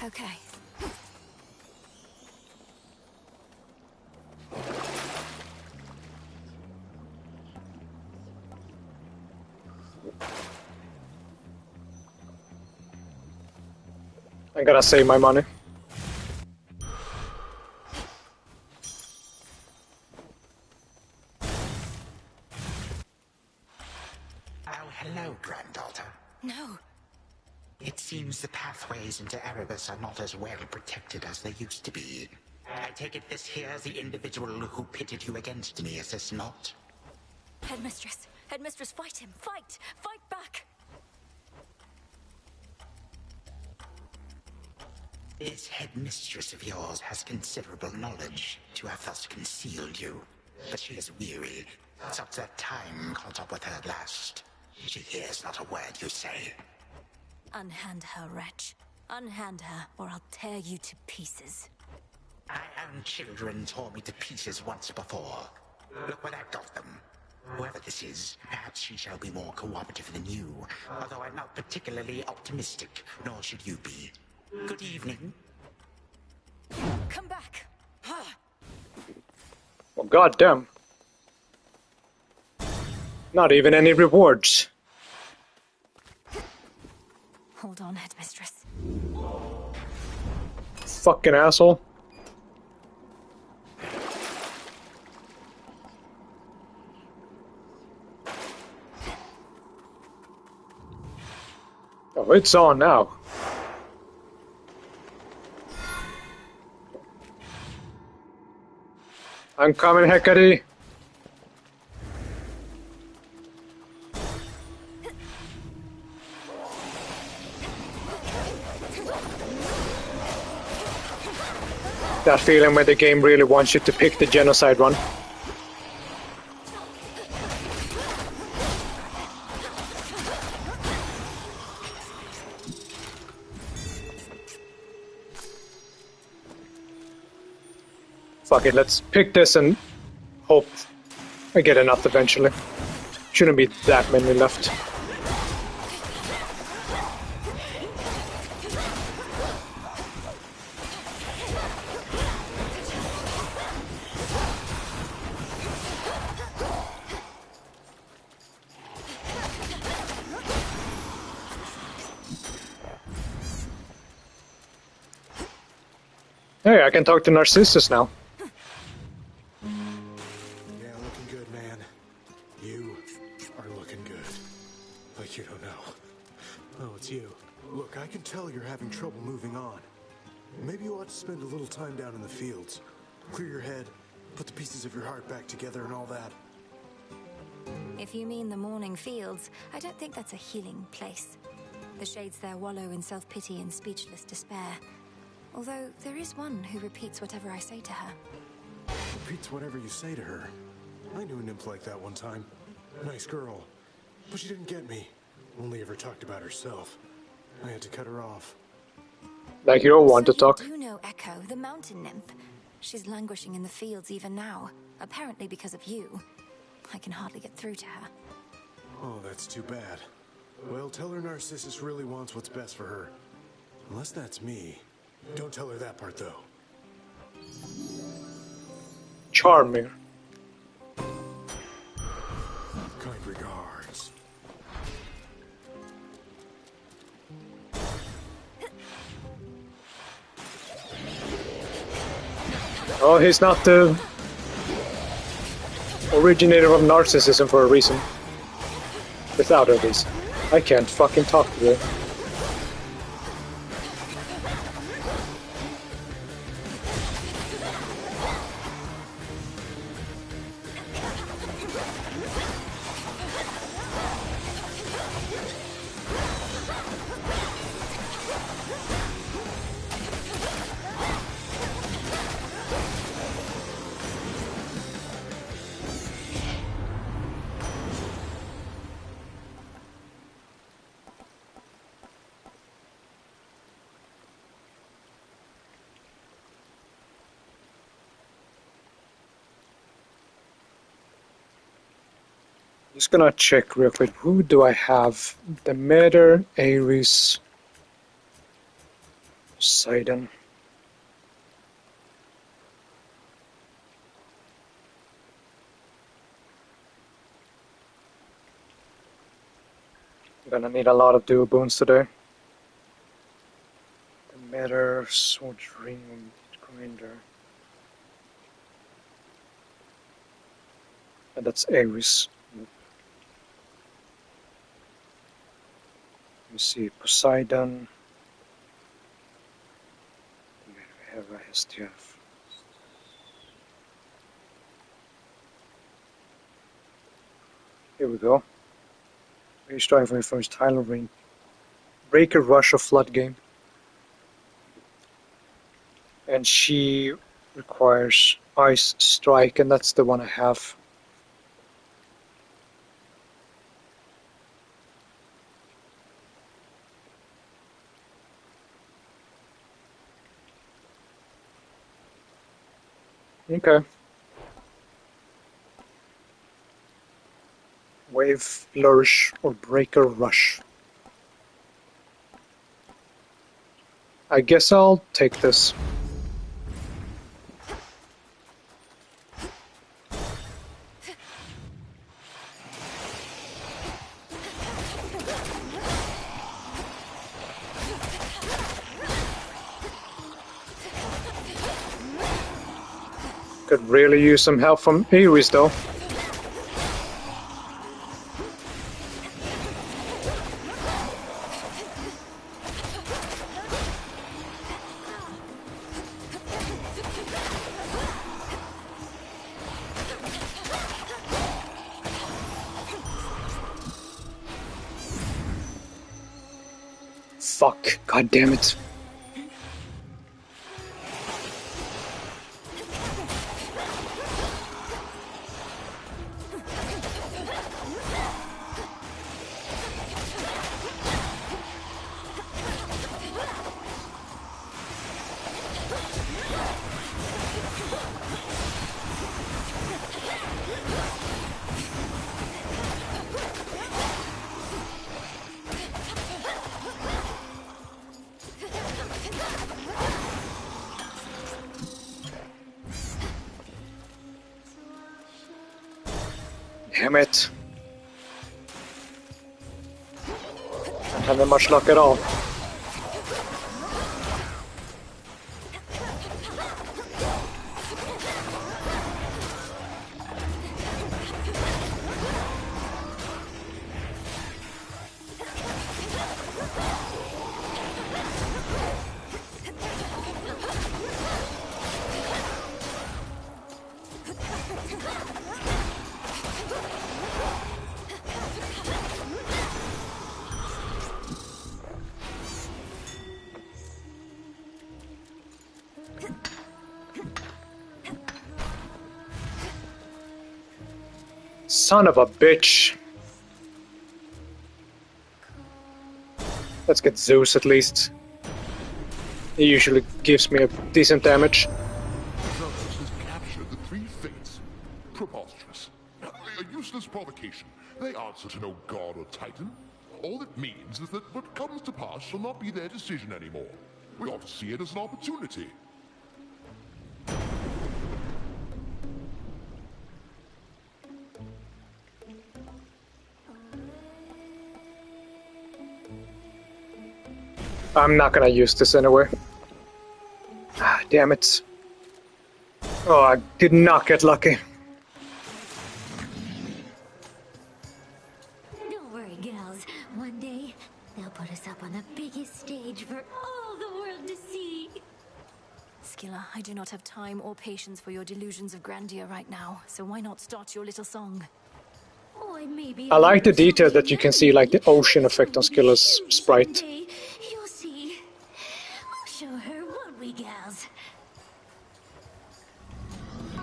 Okay. I'm gonna save my money. Oh, hello, granddaughter. No. It seems the pathways into Erebus are not as well protected as they used to be. I take it this here's the individual who pitted you against me, is this not? Headmistress! Headmistress, fight him! Fight! Fight back! This headmistress of yours has considerable knowledge to have thus concealed you. but she is weary. Such that time caught up with her at last. She hears not a word you say. Unhand her, wretch. Unhand her, or I'll tear you to pieces. My own children tore me to pieces once before. Look where that got them. Whoever this is, perhaps she shall be more cooperative than you, although I'm not particularly optimistic, nor should you be. Good evening. Come back! Well, goddamn. Not even any rewards. Hold on, headmistress. Fucking asshole. Oh, it's on now. I'm coming, Hecate. That feeling when the game really wants you to pick the genocide run. Fuck it, let's pick this and hope I get enough eventually. Shouldn't be that many left. Hey, I can talk to Narcissus now. Yeah, looking good, man. You are looking good. Like you don't know. Oh, it's you. Look, I can tell you're having trouble moving on. Maybe you ought to spend a little time down in the fields. Clear your head, put the pieces of your heart back together and all that. If you mean the morning fields, I don't think that's a healing place. The shades there wallow in self-pity and speechless despair. Although there is one who repeats whatever I say to her. Repeats whatever you say to her. I knew a nymph like that one time. Nice girl. But she didn't get me. Only ever talked about herself. I had to cut her off. Like you don't want to talk. You know Echo, the mountain nymph. She's languishing in the fields even now. Apparently because of you. I can hardly get through to her. Oh, that's too bad. Well, tell her Narcissus really wants what's best for her. Unless that's me. Don't tell her that part, though. Charming. Kind regards. Oh, he's not the originator of narcissism for a reason. Without her, this. I can't fucking talk to her. Just gonna check real quick. Who do I have? Demeter, Ares, Poseidon. I'm gonna need a lot of dual boons today. Demeter, Sword Ring, Grinder. And that's Ares. Let me see, Poseidon. We have a STF. Here we go. We're starting from the first Tyler Ring. Breaker, Rush, or Flood game. And she requires Ice Strike, and that's the one I have. Okay. Wave Flourish or Breaker Rush. I guess I'll take this. Could really use some help from Iris though. Fuck, god damn it. Damn it. Not having much luck at all. Son of a bitch. Let's get Zeus at least. He usually gives me a decent damage. Zeus has captured the three fates. Preposterous. A useless provocation. They answer to no god or titan. All it means is that what comes to pass shall not be their decision anymore. We ought to see it as an opportunity. I'm not gonna use this anyway. Ah, damn it. Oh, I did not get lucky. Don't worry, gals. One day, they'll put us up on the biggest stage for all the world to see. Skilla, I do not have time or patience for your delusions of grandeur right now, so why not start your little song? Or maybe I like the detail that you can see, like the ocean effect on Skilla's sprite. you'll see. We'll show her, won't we, gals?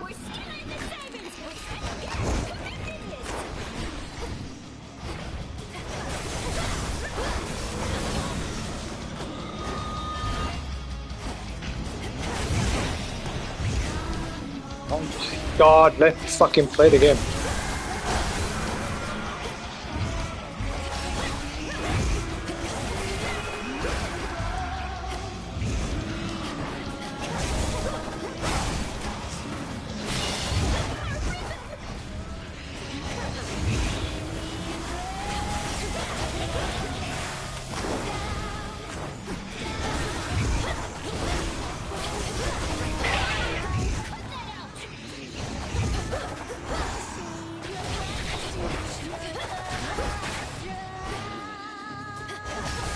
We're Skilla and the Sirens! We're Skilla! Come to business! Oh my god, let's fucking play the game.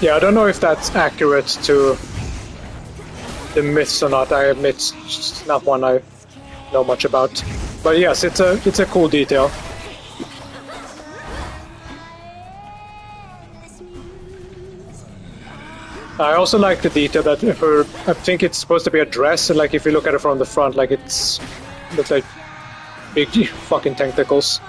Yeah, I don't know if that's accurate to the myths or not. I admit it's not one I know much about. But yes, it's a cool detail. I also like the detail that her, I think it's supposed to be a dress, and like if you look at it from the front, like it's Looks like big fucking tentacles.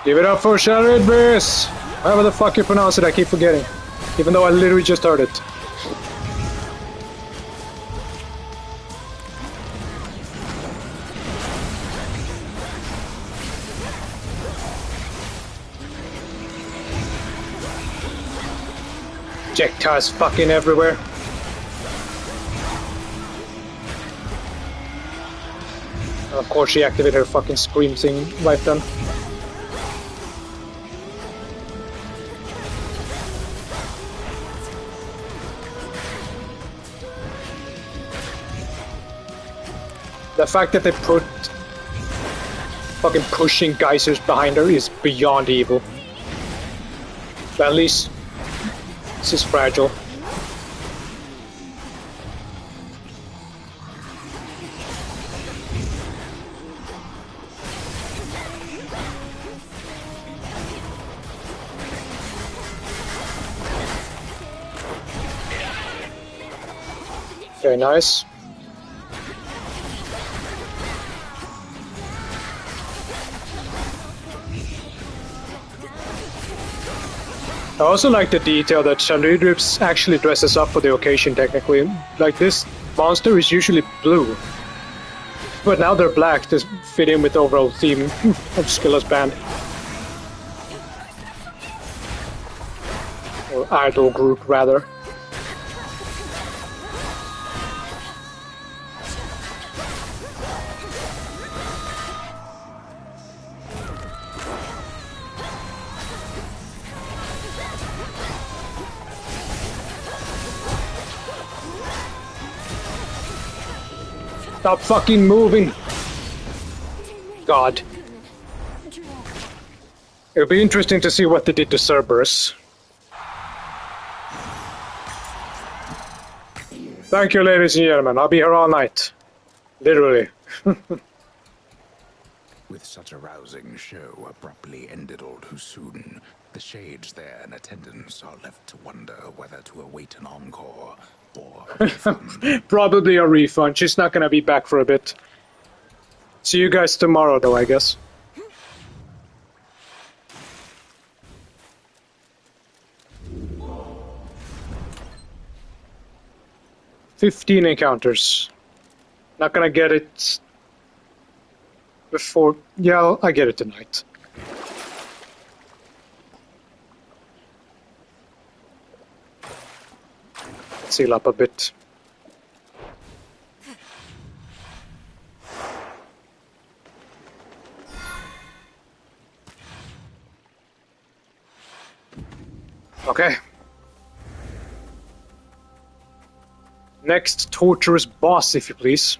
Give it up for Shattered Beast! However the fuck you pronounce it, I keep forgetting. Even though I literally just heard it. Projectiles fucking everywhere. And of course she activated her fucking scream thing right then. The fact that they put fucking pushing geysers behind her is beyond evil. But at least this is fragile. Very nice. I also like the detail that Chandridrips actually dresses up for the occasion technically. Like this monster is usually blue. But now they're black to fit in with the overall theme of Scylla's band. Or idol group rather. Stop fucking moving! God. It'll be interesting to see what they did to Cerberus. Thank you, ladies and gentlemen. I'll be here all night. Literally. With such a rousing show abruptly ended all too soon, the shades there in attendance are left to wonder whether to await an encore or a refund. Probably a refund. She's not gonna be back for a bit. See you guys tomorrow, though, I guess. "15 encounters. Not gonna get it before... Yeah, I get it tonight. Seal up a bit. Okay. Next torturous boss, if you please.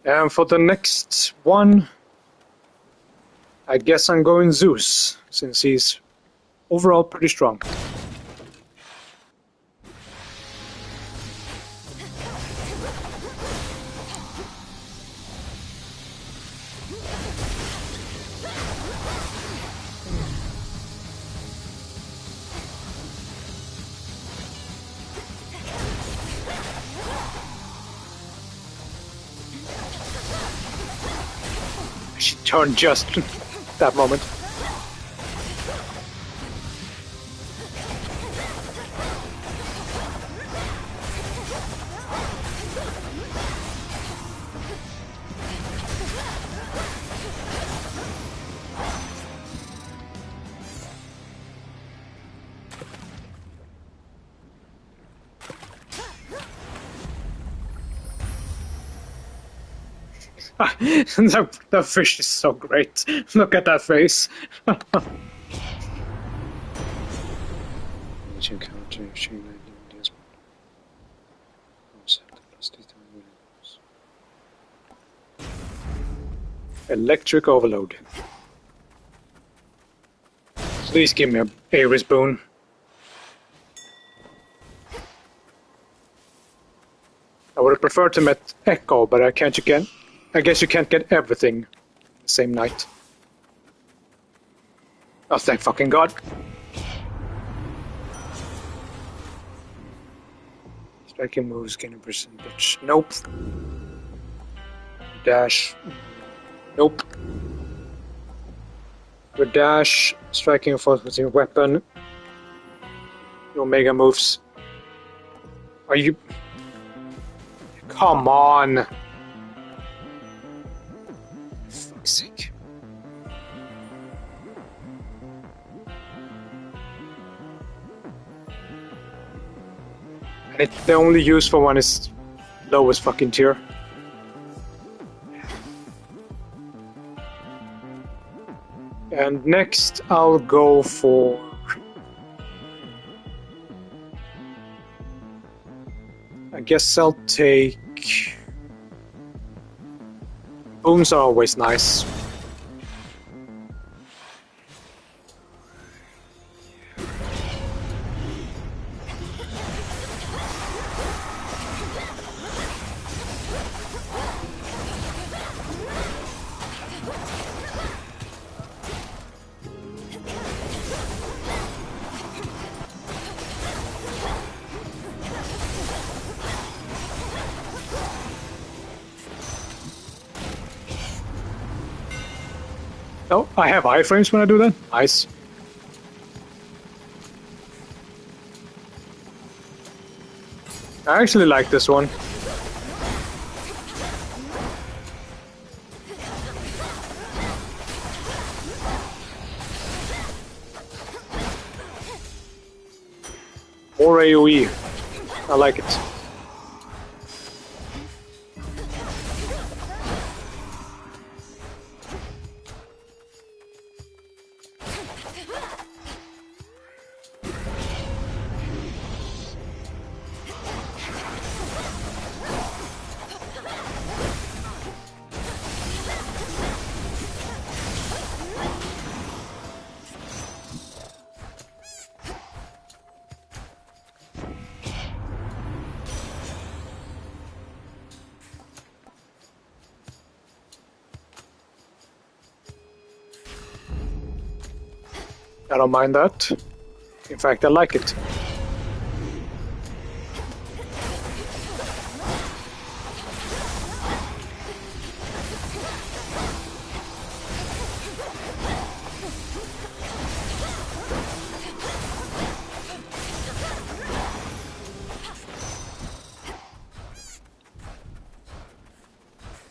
And for the next one, I guess I'm going Zeus, since he's overall pretty strong. She turned just that moment. The fish is so great. Look at that face. Electric overload. Please give me a Ares boon. I would have preferred to met Echo, but I guess you can't get everything the same night. Oh, thank fucking God. Striking moves gain a percentage. Nope. Dash. Nope. With dash, striking force with your weapon. Your mega moves. Are you... Come on! For fuck's sake. And the only useful one is lowest fucking tier. And next I'll go for... I guess I'll take... Boons are always nice. Oh, I have iframes when I do that? Nice. I actually like this one. More AoE. I like it. I don't mind that. In fact, I like it.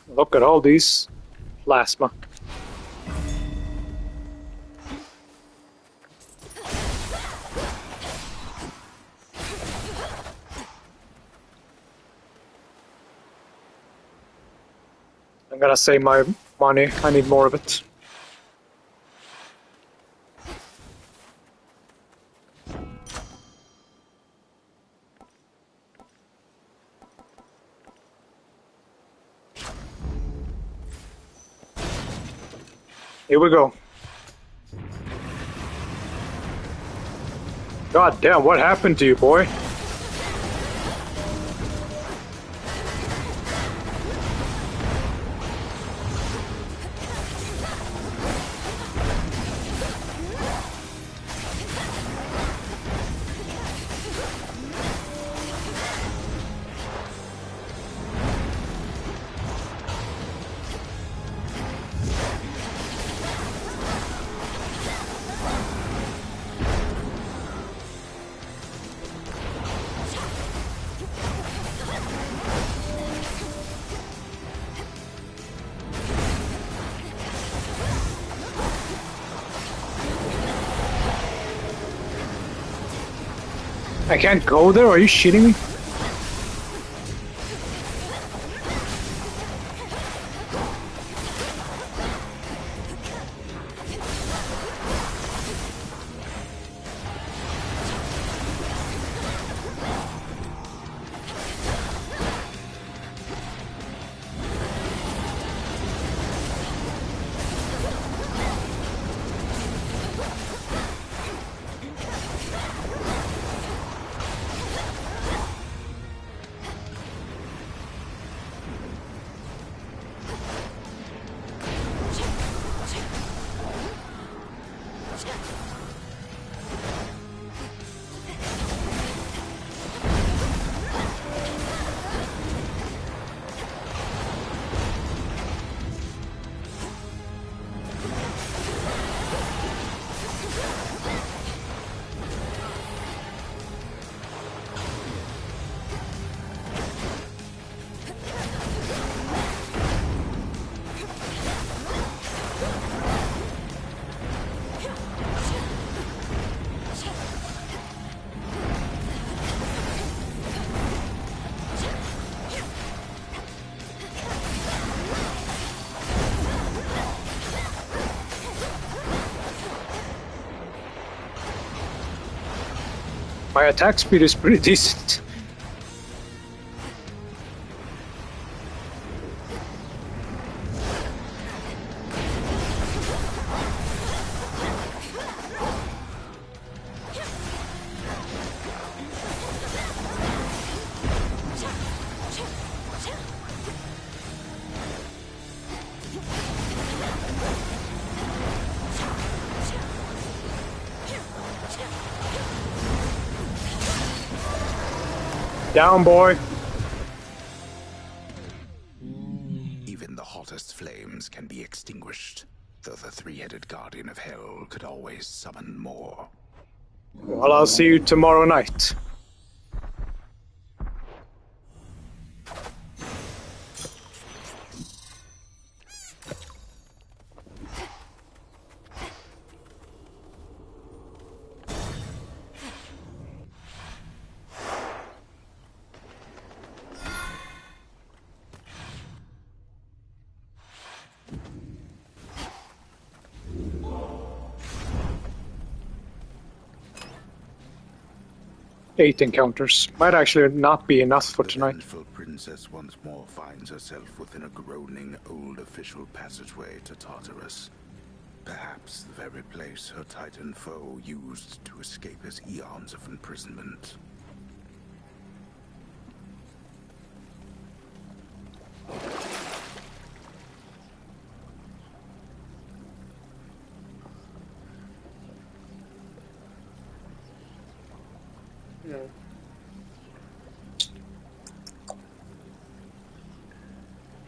Look at all these plasma. I'm gonna save my money. I need more of it. Here we go. God damn, what happened to you, boy? I can't go there? Are you shitting me? My attack speed is pretty decent. Down, boy. Even the hottest flames can be extinguished, though the three-headed guardian of hell could always summon more. Well, I'll see you tomorrow night. Eight encounters. Might actually not be enough for tonight. The vengeful princess once more finds herself within a groaning old official passageway to Tartarus. Perhaps the very place her Titan foe used to escape his eons of imprisonment.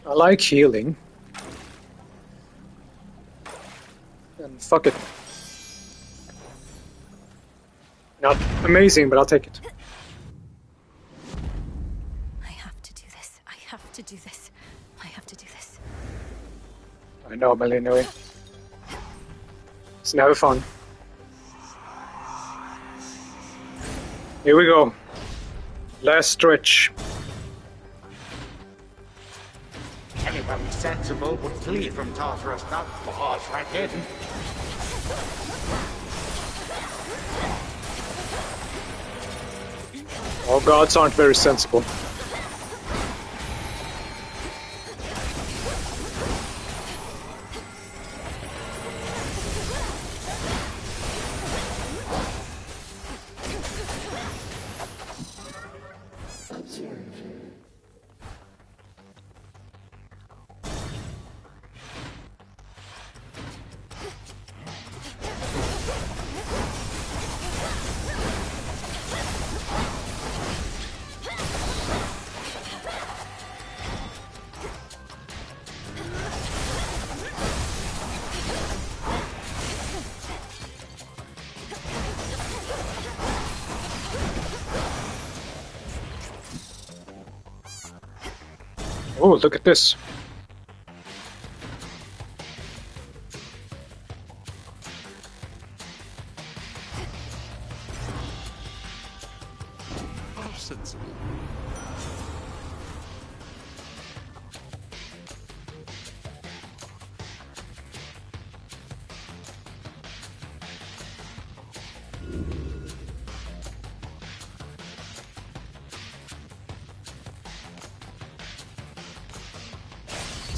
I like healing. And fuck it. Not amazing, but I'll take it. I have to do this. I have to do this. I have to do this. I know, Malinoi. It's never fun. Here we go. Last stretch. Anyone sensible would flee from Tartarus, not barge right in. All gods aren't very sensible. Oh, look at this. How sensible.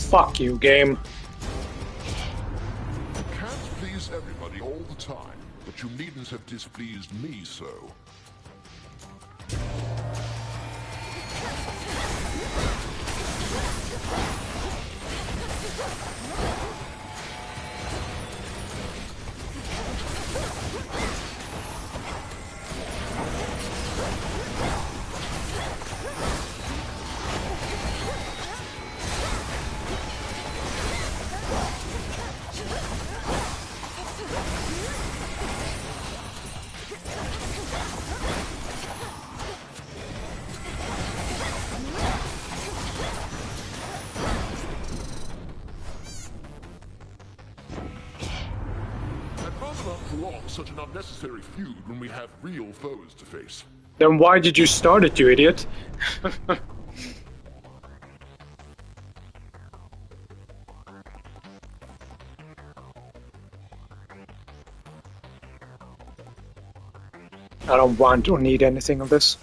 Fuck you, game. Can't please everybody all the time, but you needn't have displeased me so. Prolong such an unnecessary feud when we have real foes to face. Then why did you start it, you idiot? I don't want or need anything of this.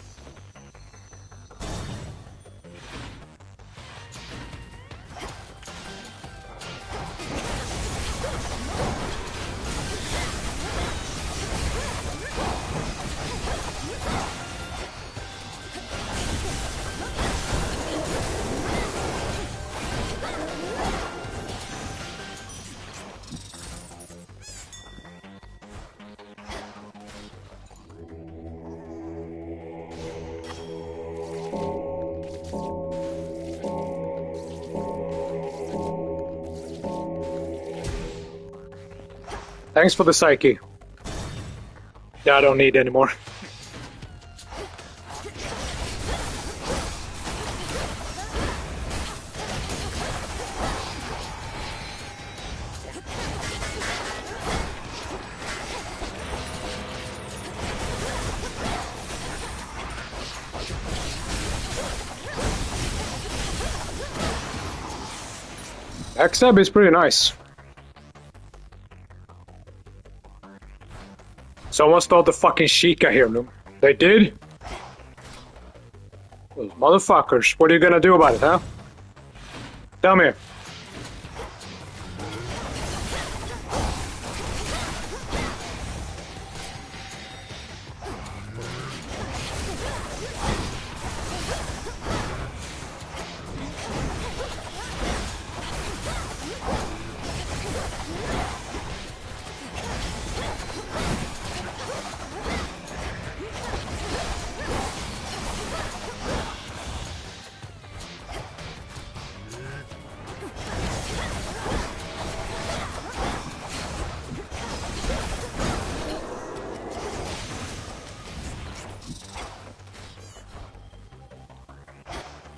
Thanks for the psyche. Yeah, I don't need any more. Exab is pretty nice. Someone stole the fucking Sheikah here, Loom. They did? Those motherfuckers. What are you gonna do about it, huh? Tell me.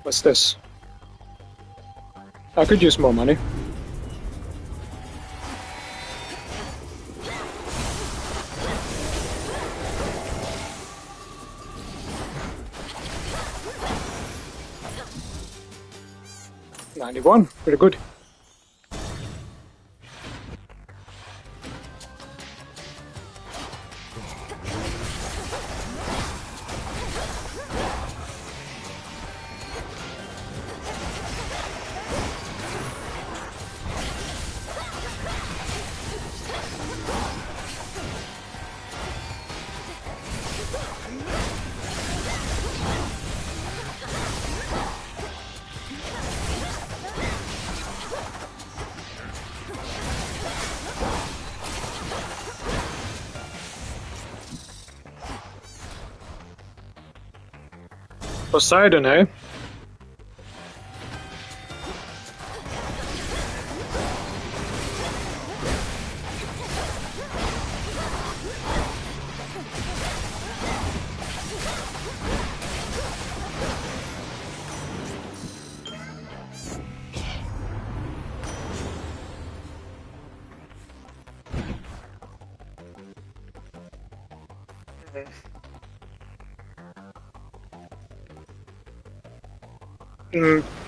What's this? I could use more money. $91, pretty good. Poseidon, eh?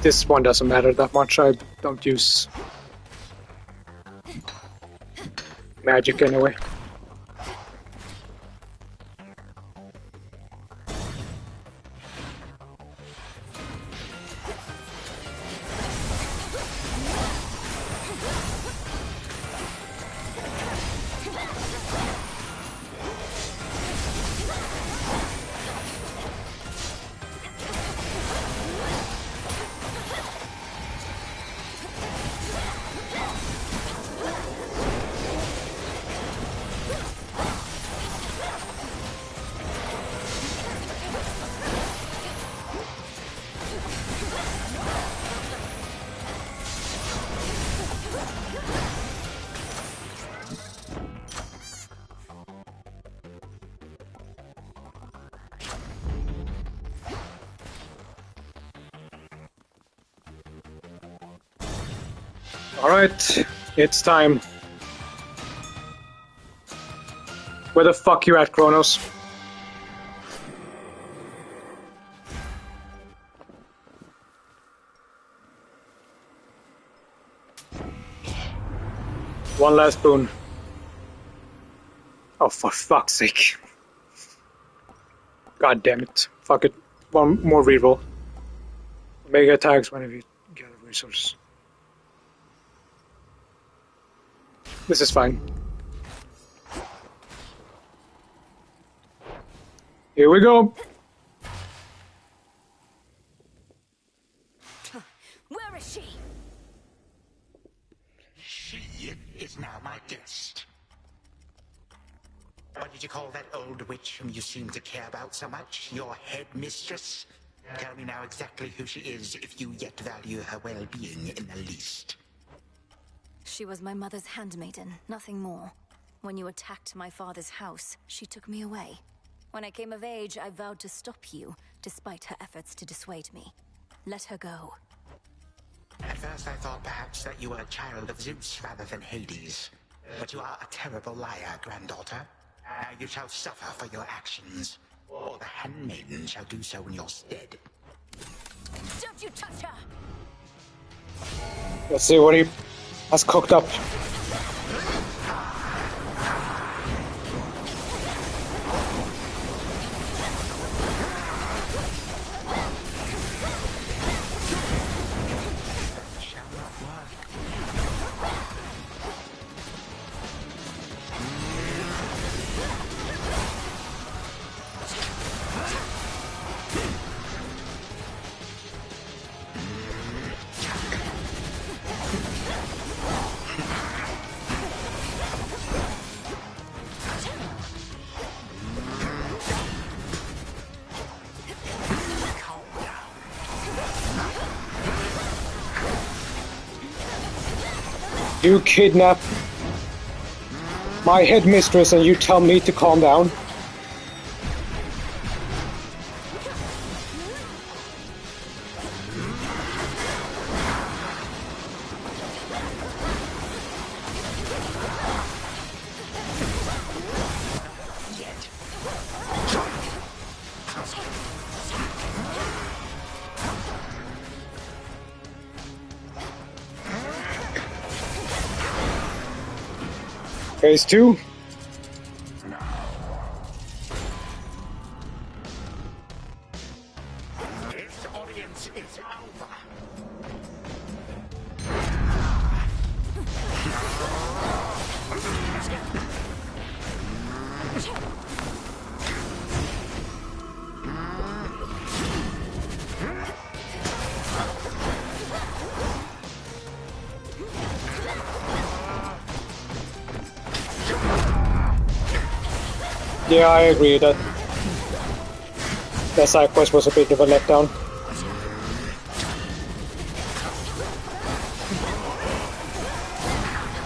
This one doesn't matter that much. I don't use magic anyway. Alright, it's time. Where the fuck you at, Kronos? One last boon. Oh, for fuck's sake. God damn it. Fuck it. One more reroll. Mega attacks whenever you gather resources. This is fine. Here we go. Where is she? She is now my guest. What did you call that old witch whom you seem to care about so much? Your headmistress? Tell me now exactly who she is, if you yet value her well-being in the least. She was my mother's handmaiden, nothing more. When you attacked my father's house, she took me away. When I came of age, I vowed to stop you, despite her efforts to dissuade me. Let her go. At first I thought perhaps that you were a child of Zeus rather than Hades. But you are a terrible liar, granddaughter. Now you shall suffer for your actions, or the handmaiden shall do so in your stead. Don't you touch her! Let's see what he has cooked up. You kidnap my headmistress and you tell me to calm down? Phase 2. This audience is over. Yeah, I agree that side quest was a bit of a letdown.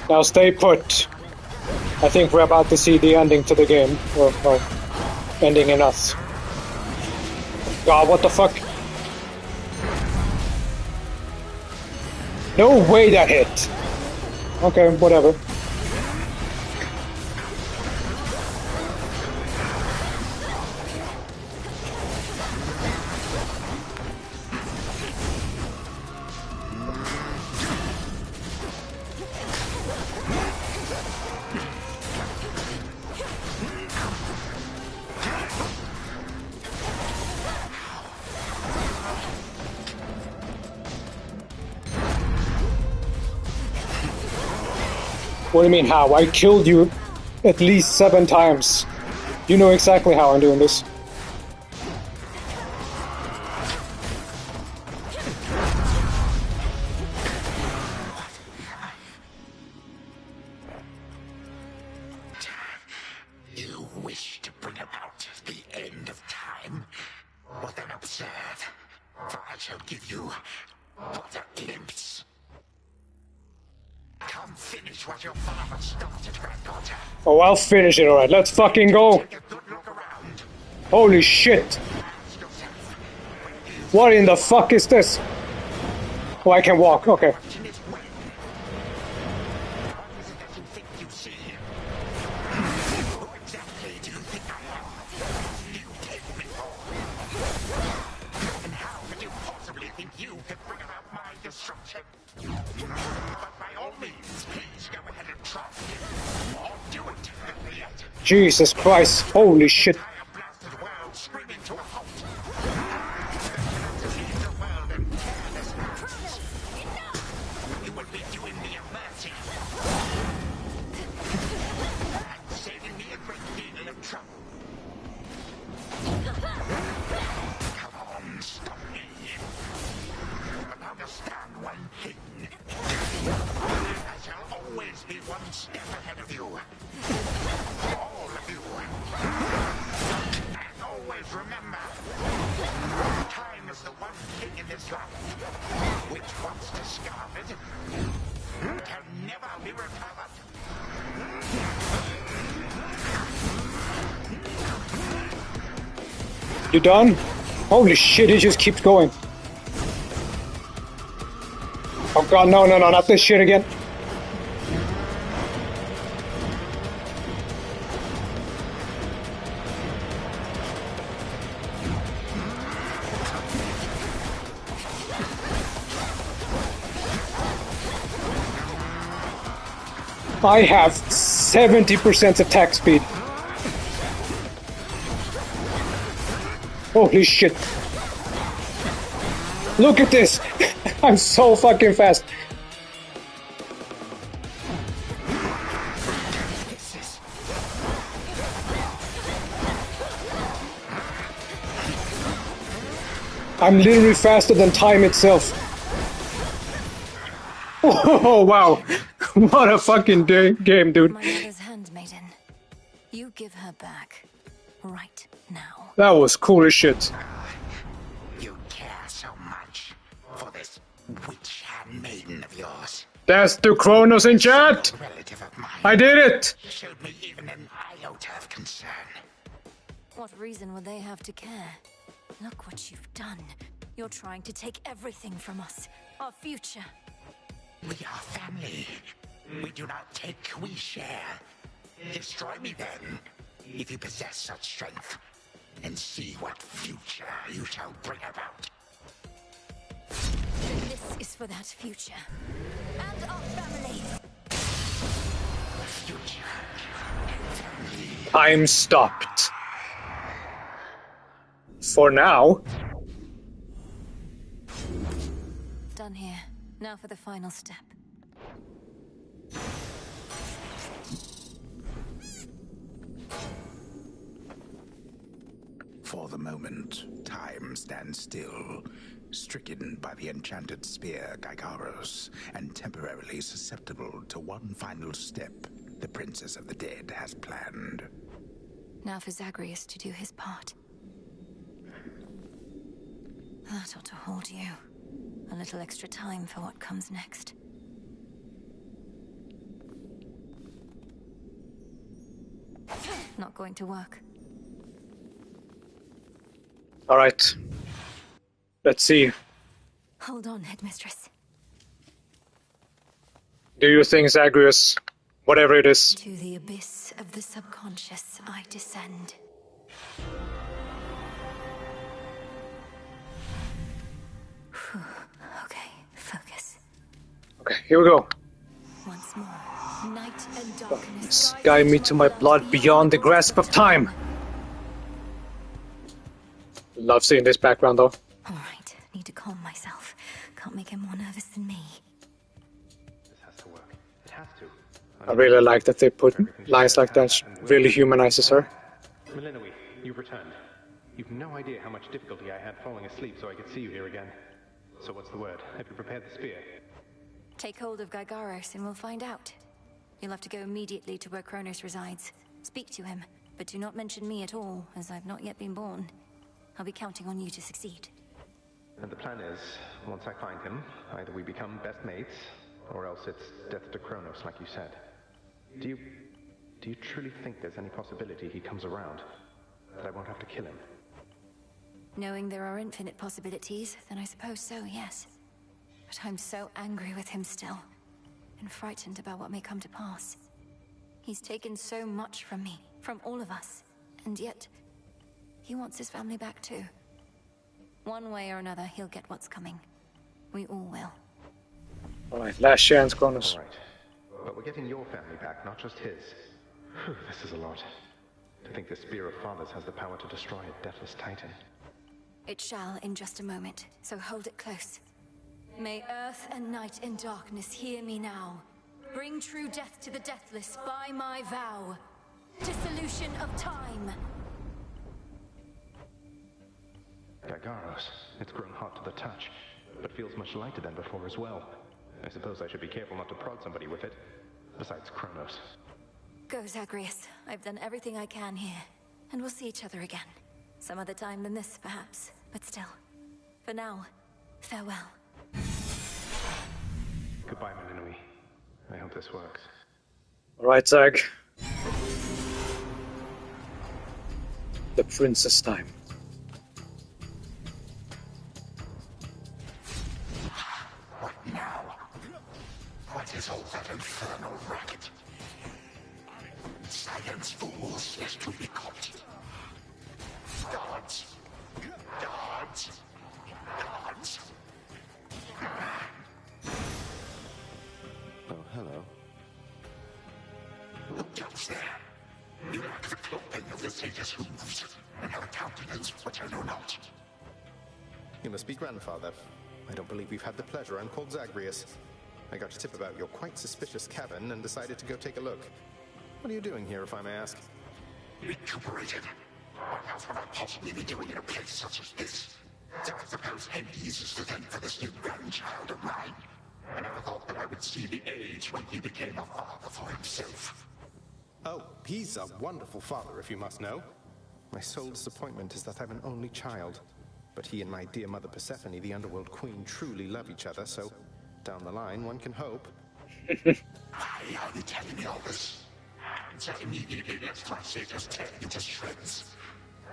Now stay put. I think we're about to see the ending to the game. Or, well, ending in us. God, what the fuck? No way that hit! Okay, whatever. What do you mean how? I killed you at least 7 times. You know exactly how I'm doing this. You wish to bring about the end of time? Well then observe, for I shall give you but a glimpse. Come finish what your father started, granddaughter. Oh, I'll finish it, alright. Let's fucking go! Holy shit! What in the fuck is this? Oh, I can walk, okay. Jesus Christ, holy shit. You done? Holy shit, it just keeps going. Oh god, no, not this shit again. I have 70% attack speed. Holy shit. Look at this. I'm so fucking fast. I'm literally faster than time itself. Oh wow. What a fucking game, dude. My mother's handmaiden. You give her back. Right now. That was cool as shit. You care so much for this witch handmaiden of yours. That's the Kronos in chat! I did it! Showed me even an iota of concern. What reason would they have to care? Look what you've done. You're trying to take everything from us. Our future. We are family. We do not take, we share. Destroy me then, if you possess such strength, and see what future you shall bring about. This is for that future. And our family. Future. Time stopped. For now. Done here. Now for the final step. For the moment, time stands still, stricken by the enchanted spear Gygaros, and temporarily susceptible to one final step the Princess of the Dead has planned. Now for Zagreus to do his part. That ought to hold you. A little extra time for what comes next. Not going to work. Alright. Let's see. Hold on, Headmistress. Do you think, Zagreus, whatever it is? To the abyss of the subconscious I descend. Okay, focus. Okay, here we go. Once more, night and darkness. Guide me to my blood beyond the grasp of time. Love seeing this background though. Alright, need to calm myself. Can't make him more nervous than me. This has to work. It has to. I really like that they put lines like that. Really humanizes her. Melinoe, you've returned. You've no idea how much difficulty I had falling asleep so I could see you here again. So what's the word? Have you prepared the spear? Take hold of Gygaros and we'll find out. You'll have to go immediately to where Kronos resides. Speak to him, but do not mention me at all, as I've not yet been born. I'll be counting on you to succeed. And the plan is, once I find him, either we become best mates, or else it's death to Kronos, like you said. Do you truly think there's any possibility he comes around? That I won't have to kill him? Knowing there are infinite possibilities, then I suppose so, yes. But I'm so angry with him still, and frightened about what may come to pass. He's taken so much from me, from all of us, and yet he wants his family back too. One way or another, he'll get what's coming. We all will. Alright, last chance, Kronos. Alright. But we're getting your family back, not just his. Whew, this is a lot. To think the Spear of Fathers has the power to destroy a deathless Titan. It shall in just a moment, so hold it close. May earth and night and darkness hear me now. Bring true death to the deathless by my vow. Dissolution of time. Gygaros, it's grown hot to the touch, but feels much lighter than before as well. I suppose I should be careful not to prod somebody with it. Besides Kronos. Go, Zagreus. I've done everything I can here, and we'll see each other again. Some other time than this, perhaps, but still. For now, farewell. Goodbye, Melinoe. I hope this works. Alright, Zag. The princess time. What now? What is all that infernal racket? Silence, fools, lest we be caught. Guards! Guards! Guards! Oh, hello. Look else there. You lack the clothing of the satyrs' hooves, and have a countenance which I know not. You must be grandfather. I don't believe we've had the pleasure. I'm called Zagreus. I got a tip about your quite suspicious cabin and decided to go take a look. What are you doing here, if I may ask? Recuperated. What else would I possibly be doing in a place such as this? So I suppose Hades is to thank for this new grandchild of mine. I never thought that I would see the age when he became a father for himself. Oh, he's a wonderful father, if you must know. My sole disappointment is that I'm an only child. But he and my dear mother Persephone, the Underworld Queen, truly love each other, so down the line, one can hope. Why are you telling me all this? So immediately lets my satyrs tear you to shreds.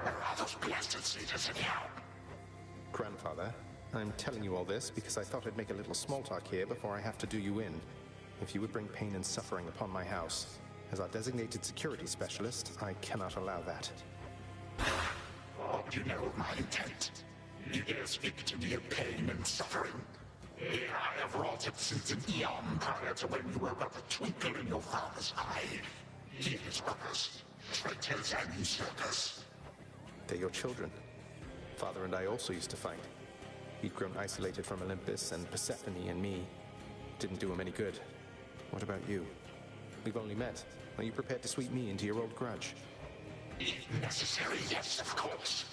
Where are those blasted satyrs anyhow? Grandfather, I'm telling you all this because I thought I'd make a little small talk here before I have to do you in. If you would bring pain and suffering upon my house, as our designated security specialist, I cannot allow that. What do you know of my intent? You dare speak to me of pain and suffering? Here I have wrought it since an eon prior to when you were but a twinkle in your father's eye. He and his brothers, traitors and usurpers. They're your children. Father and I also used to fight. He'd grown isolated from Olympus, and Persephone and me didn't do him any good. What about you? We've only met. Are you prepared to sweep me into your old grudge? If necessary, yes, of course.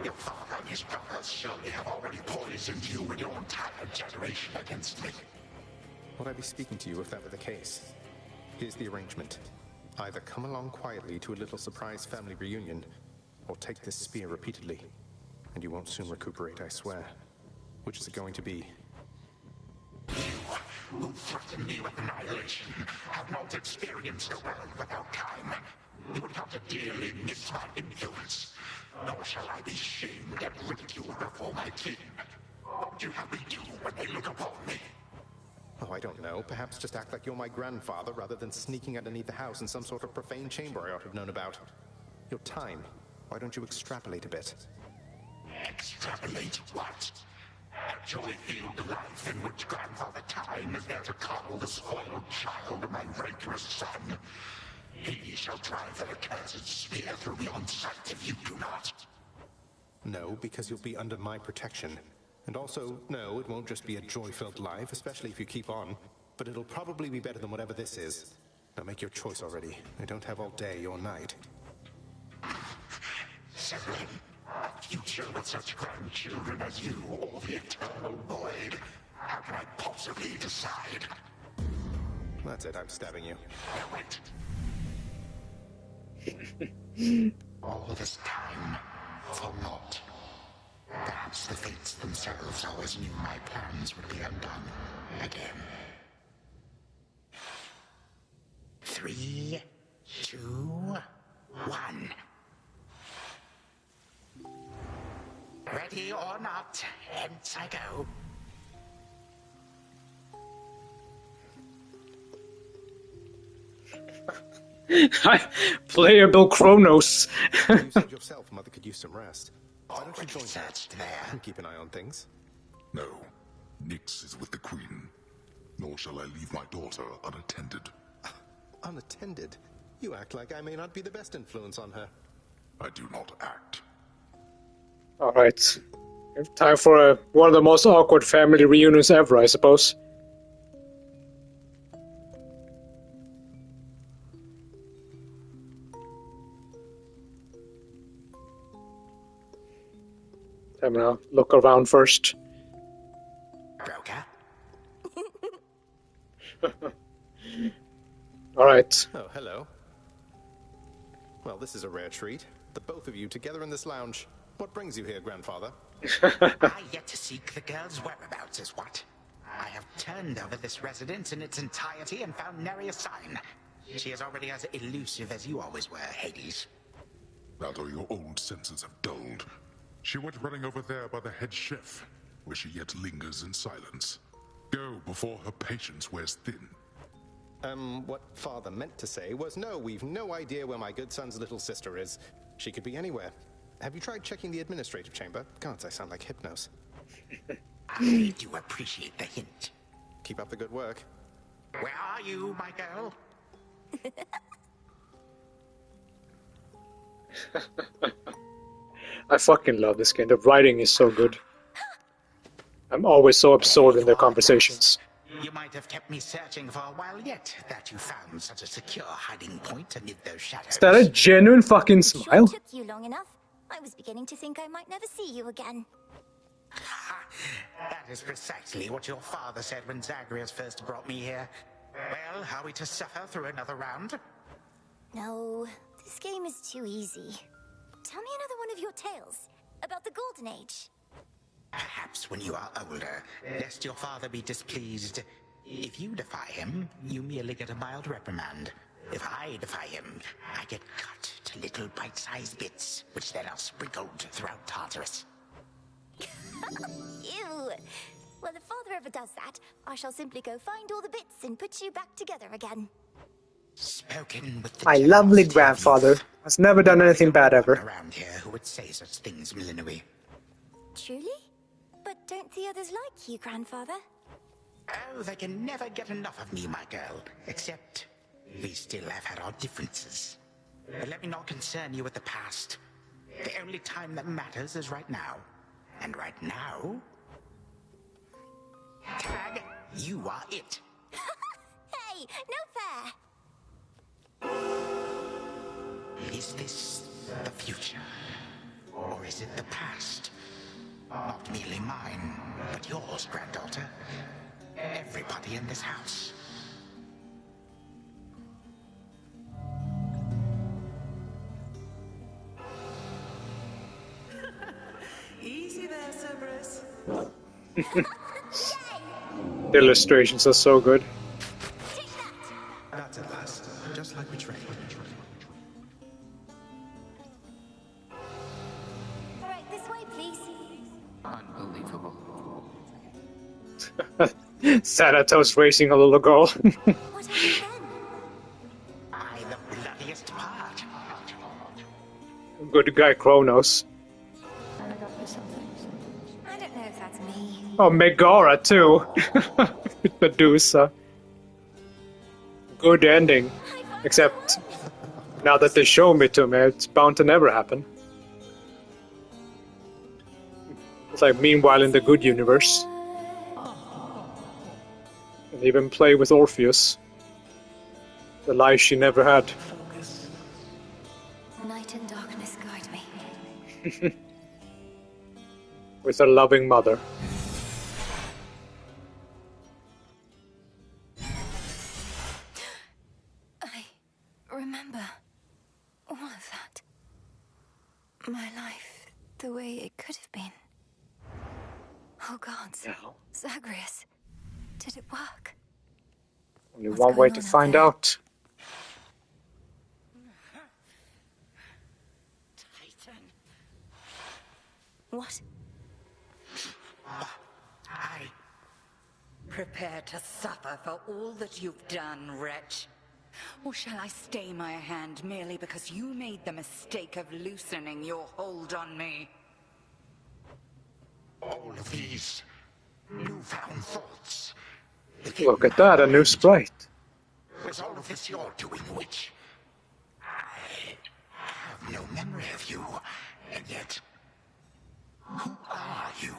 Your father and his brothers surely have already poisoned you and your entire generation against me. Would I be speaking to you if that were the case? Here's the arrangement. Either come along quietly to a little surprise family reunion, or take this spear repeatedly, and you won't soon recuperate, I swear. Which is it going to be? You, who threaten me with annihilation, have not experienced a world without time. You would have to dearly miss my influence. Nor shall I be shamed and ridiculed before my kin. What would you have me do when they look upon me? Oh, I don't know. Perhaps just act like you're my grandfather rather than sneaking underneath the house in some sort of profane chamber I ought to have known about. Your time. Why don't you extrapolate a bit? Extrapolate what? A joy-filled life in which Grandfather Time is there to coddle the spoiled child of my rancorous son. He shall drive that accursed spear through me on sight if you do not. No, because you'll be under my protection. And also, no, it won't just be a joy-filled life, especially if you keep on. But it'll probably be better than whatever this is. Now make your choice already. I don't have all day or night. Severin, a future with such grandchildren as you, or the eternal void. How can I possibly decide? That's it, I'm stabbing you. Wait. All this time, for naught. Perhaps the fates themselves always knew my plans would be undone again. 3, 2, 1. Ready or not, hence I go. Playable Kronos. You said yourself Mother could use some rest. Why don't you join us and keep an eye on things? No. Nyx is with the Queen. Nor shall I leave my daughter unattended. Unattended? You act like I may not be the best influence on her. I do not act. Alright. Time for one of the most awkward family reunions ever, I suppose. I'm gonna look around first. Broker? Alright. Oh, hello. Well, this is a rare treat. The both of you together in this lounge. What brings you here, grandfather? I yet to seek the girl's whereabouts is what. I have turned over this residence in its entirety and found nary a sign. She is already as elusive as you always were, Hades. Now do your old senses have dulled. She went running over there by the head chef, where she yet lingers in silence. Go before her patience wears thin. What father meant to say was no, we've no idea where my good son's little sister is. She could be anywhere. Have you tried checking the administrative chamber? Gods, I sound like Hypnos. I do appreciate the hint. Keep up the good work. Where are you, my girl? I fucking love this game. The writing is so good. I'm always so absorbed in their conversations. You might have kept me searching for a while yet, that you found such a secure hiding point amid those shadows. Is that a genuine fucking smile? Sure took you long enough. I was beginning to think I might never see you again. That is precisely what your father said when Zagreus first brought me here. Well, are we to suffer through another round? No, this game is too easy. Tell me another one of your tales about the Golden Age. Perhaps when you are older, lest your father be displeased. If you defy him, you merely get a mild reprimand. If I defy him, I get cut to little bite-sized bits, which then are sprinkled throughout Tartarus. Ew! Well, if father ever does that, I shall simply go find all the bits and put you back together again. Spoken with the My lovely grandfather has never done anything bad ever. around here who would say such things, Millenoi. Truly? But don't the others like you, grandfather? Oh, they can never get enough of me, my girl. Except, we still have had our differences. But let me not concern you with the past. The only time that matters is right now. And right now... Tag, you are it. Hey, no fair! Is this the future? Or is it the past? Not merely mine, but yours, granddaughter. Everybody in this house. Easy there, Cerberus. The illustrations are so good. That's at last, just like we trained. Alright, this way, please. Unbelievable. Thanatos racing a little girl. What happened then? I the bloodiest part. Good guy Kronos. I don't know if that's me. Oh, Megara too. Medusa. Good ending. Except, now that they show me to me, it's bound to never happen. It's like meanwhile in the good universe. And even play with Orpheus. The life she never had. Night and darkness guide me. With a loving mother. I remember all of that. My life, the way it could have been. Oh gods. No. Zagreus. Did it work? Only one way to find out. Titan. What? Prepare to suffer for all that you've done, wretch. Or shall I stay my hand merely because you made the mistake of loosening your hold on me? All of these newfound thoughts. Look at that, a new sprite. Was all of this your doing, witch? I have no memory of you, and yet... Who are you?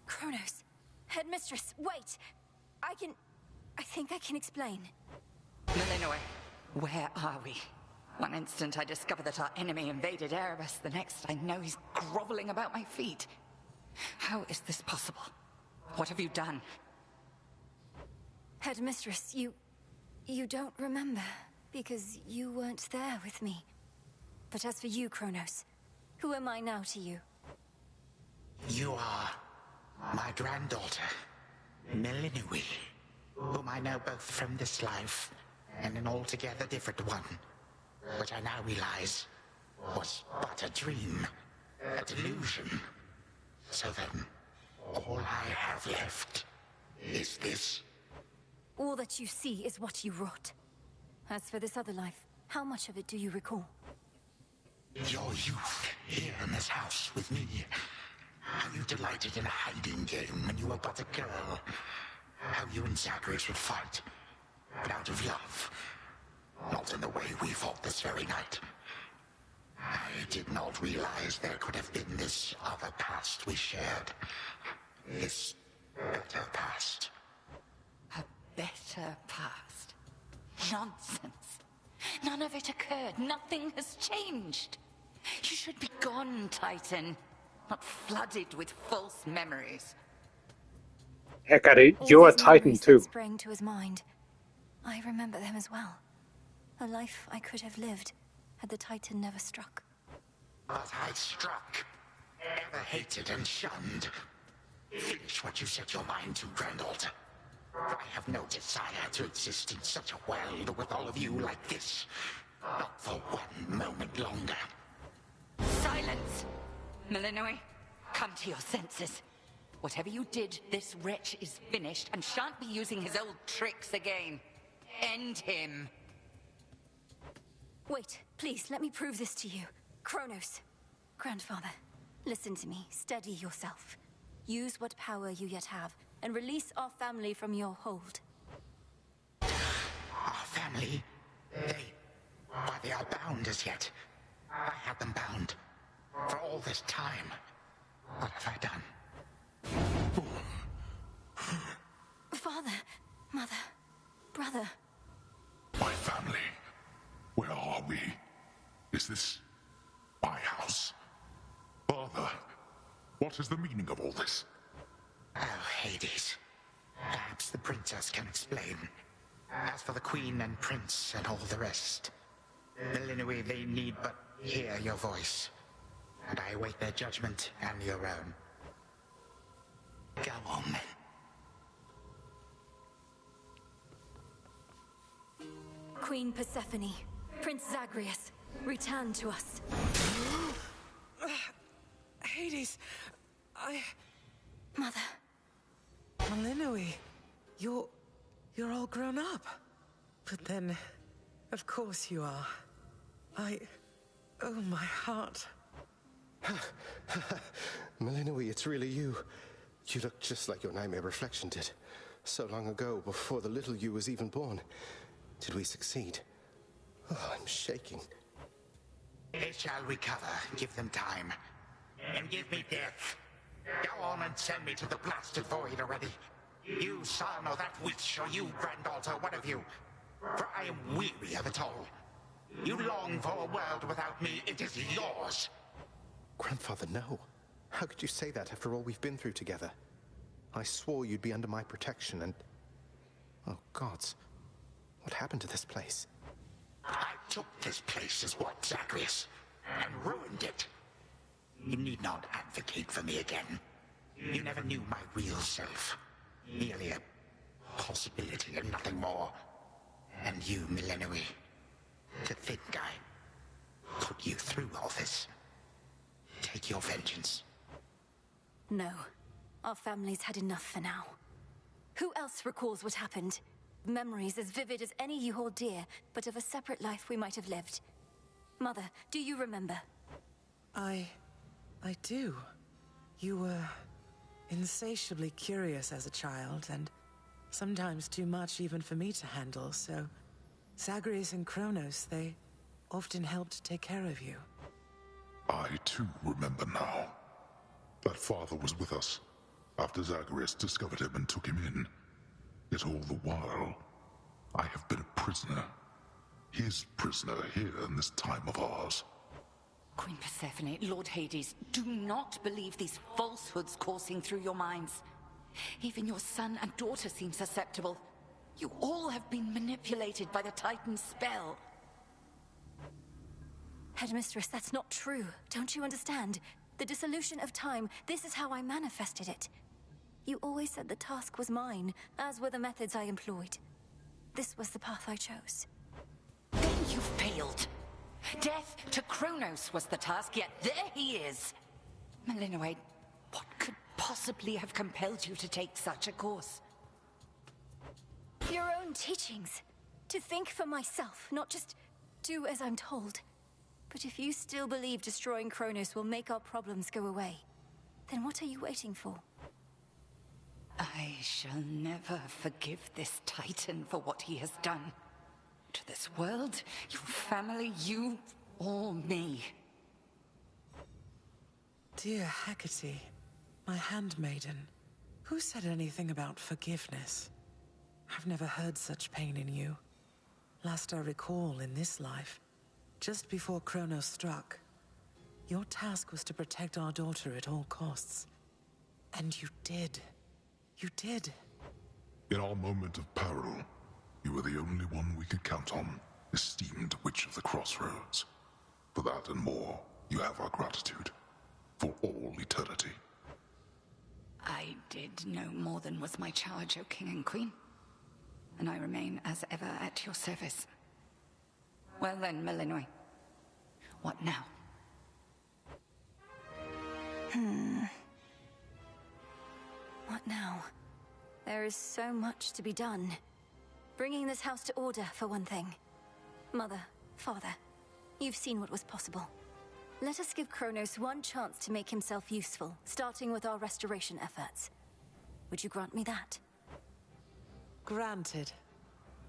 Kronos. Headmistress, wait! I think I can explain. Melinoë, where are we? One instant I discover that our enemy invaded Erebus, the next I know he's groveling about my feet. How is this possible? What have you done? Headmistress, you don't remember, because you weren't there with me. But as for you, Kronos, who am I now to you? You are my granddaughter, Melinoë, whom I know both from this life and an altogether different one, which I now realize was but a dream, a delusion. So then, all I have left is this. All that you see is what you wrought. As for this other life, how much of it do you recall? Your youth here in this house with me. How you delighted in a hiding game when you were but a girl. How you and Zagreus would fight, but out of love. Not in the way we fought this very night. I did not realize there could have been this other past we shared. This better past. A better past? Nonsense. None of it occurred. Nothing has changed. You should be gone, Titan. Not flooded with false memories. Heck, Eddie, you're a Titan too. Sprang to his mind. I remember them as well. A life I could have lived had the Titan never struck. But I struck. Ever hated and shunned. Finish what you set your mind to, granddaughter. I have no desire to exist in such a world with all of you like this. Not for one moment longer. Silence! Melinoë, come to your senses. Whatever you did, this wretch is finished and shan't be using his old tricks again. End him. Wait, please, let me prove this to you. Kronos. Grandfather, listen to me. Steady yourself. Use what power you yet have, and release our family from your hold. Our family? They are bound as yet. I had them bound. For all this time. What have I done? Father, mother, brother. My family. Where are we? Is this my house? Father, what is the meaning of all this? Oh, Hades. Perhaps the princess can explain. As for the queen and prince and all the rest, Melinoë, they need but hear your voice. And I await their judgment and your own. Go on, then. Queen Persephone, Prince Zagreus, return to us. Hades, Mother. Melinoë, you're all grown up. But then, of course you are. Oh, my heart. Melinoë, it's really you. You look just like your nightmare reflection did. So long ago, before the little you was even born. Did we succeed? Oh, I'm shaking. They shall recover. Give them time. And give me death. Go on and send me to the blasted void already. You son or that witch, or you granddaughter, one of you. For I am weary of it all. You long for a world without me. It is yours. Grandfather, no. How could you say that after all we've been through together? I swore you'd be under my protection and... Oh, gods. What happened to this place? I took this place as what, Zagreus? And ruined it. You need not advocate for me again. You never knew my real self. Merely a possibility and nothing more. And you, Millenoi, to think I put you through all this. Take your vengeance. No. Our family's had enough for now. Who else recalls what happened? Memories as vivid as any you hold dear, but of a separate life we might have lived. Mother, do you remember? I do. You were insatiably curious as a child, and sometimes too much even for me to handle, so Zagreus and Kronos, they often helped take care of you. I too remember now. That father was with us after Zagreus discovered him and took him in. Yet all the while, I have been a prisoner. His prisoner here in this time of ours. Queen Persephone, Lord Hades, do not believe these falsehoods coursing through your minds. Even your son and daughter seem susceptible. You all have been manipulated by the Titan's spell. Headmistress, that's not true. Don't you understand? The dissolution of time, this is how I manifested it. You always said the task was mine, as were the methods I employed. This was the path I chose. Then you failed. Death to Kronos was the task, yet there he is. Millenoi, what could possibly have compelled you to take such a course? Your own teachings. To think for myself, not just do as I'm told. But if you still believe destroying Kronos will make our problems go away, then what are you waiting for? I shall never forgive this Titan for what he has done. To this world, your family, you, or me. Dear Hecate, my handmaiden, who said anything about forgiveness? I've never heard such pain in you. Last I recall in this life, just before Kronos struck, your task was to protect our daughter at all costs. And you did. You did. In our moment of peril, you were the only one we could count on, esteemed Witch of the Crossroads. For that and more, you have our gratitude. For all eternity. I did no more than was my charge, O King and Queen. And I remain as ever at your service. Well then, Millenoi. What now? What now? There is so much to be done. Bringing this house to order, for one thing. Mother, father, you've seen what was possible. Let us give Kronos one chance to make himself useful, starting with our restoration efforts. Would you grant me that? Granted.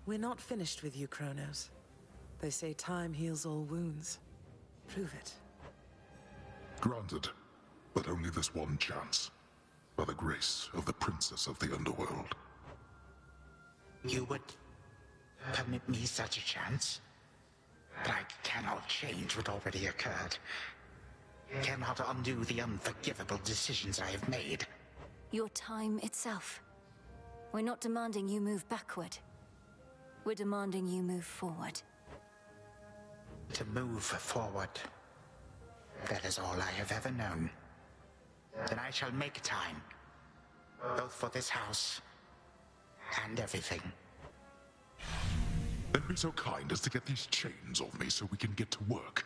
We're not finished with you, Kronos. They say time heals all wounds. Prove it. Granted, but only this one chance. By the grace of the Princess of the Underworld. You would permit me such a chance? But I cannot change what already occurred. Cannot undo the unforgivable decisions I have made. Your time itself. We're not demanding you move backward. We're demanding you move forward. To move forward. That is all I have ever known. Then I shall make time. Both for this house and everything. Then be so kind as to get these chains off me so we can get to work.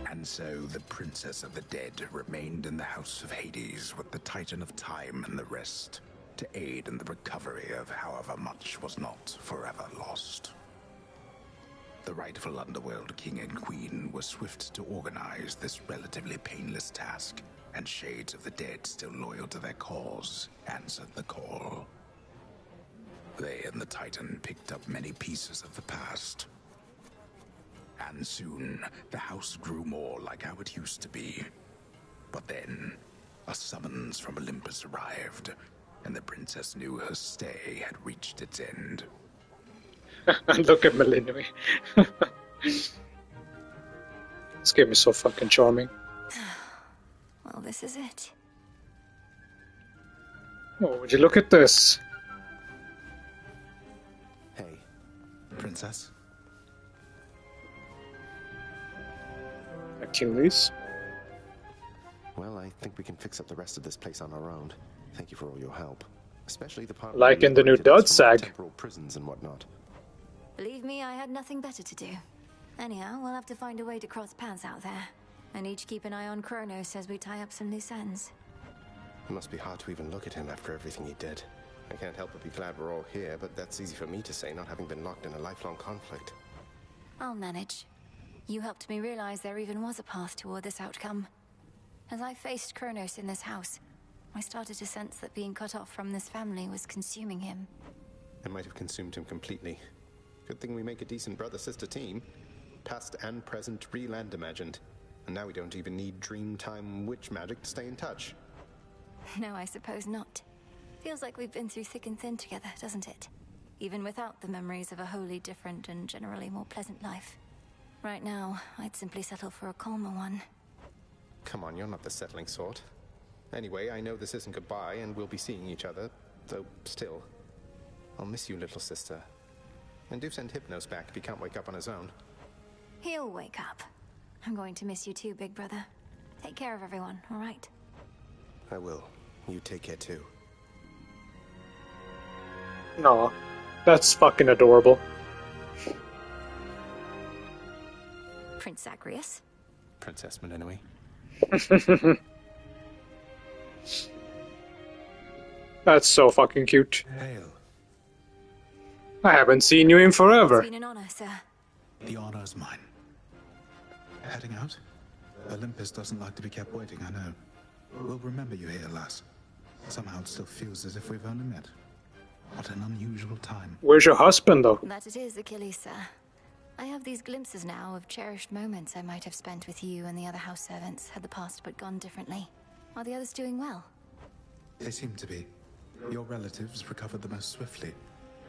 And so the Princess of the Dead remained in the House of Hades with the Titan of Time and the rest, to aid in the recovery of however much was not forever lost. The rightful Underworld King and Queen were swift to organize this relatively painless task, and Shades of the Dead, still loyal to their cause, answered the call. They and the Titan picked up many pieces of the past. And soon, the house grew more like how it used to be. But then, a summons from Olympus arrived, and the princess knew her stay had reached its end. Look at Melinoe. This game is so fucking charming. Well, this is it. Oh, would you look at this? Hey, princess. Achilles. Well, I think we can fix up the rest of this place on our own. Thank you for all your help. Especially the part like in the new Dud Sag. Temporal prisons and whatnot. Believe me, I had nothing better to do. Anyhow, we'll have to find a way to cross paths out there. And each keep an eye on Kronos as we tie up some loose ends. It must be hard to even look at him after everything he did. I can't help but be glad we're all here, but that's easy for me to say, not having been locked in a lifelong conflict. I'll manage. You helped me realize there even was a path toward this outcome. As I faced Kronos in this house, I started to sense that being cut off from this family was consuming him. It might have consumed him completely. Good thing we make a decent brother-sister team. Past and present, real and imagined. And now we don't even need Dreamtime witch magic to stay in touch. No, I suppose not. Feels like we've been through thick and thin together, doesn't it? Even without the memories of a wholly different and generally more pleasant life. Right now, I'd simply settle for a calmer one. Come on, you're not the settling sort. Anyway, I know this isn't goodbye, and we'll be seeing each other, though still. I'll miss you, little sister. And do send Hypnos back if he can't wake up on his own. He'll wake up. I'm going to miss you too, big brother. Take care of everyone, all right? I will. You take care too. Aw, that's fucking adorable. Prince Zagreus? Princess Melinoe. That's so fucking cute. Hail. I haven't seen you in forever. It's been an honor, sir. The honor's mine. Heading out? Olympus doesn't like to be kept waiting, I know. We'll remember you here, lass. Somehow it still feels as if we've only met. What an unusual time. Where's your husband, though? That it is, Achilles, sir. I have these glimpses now of cherished moments I might have spent with you and the other house servants had the past but gone differently. Are the others doing well? They seem to be. Your relatives recovered the most swiftly,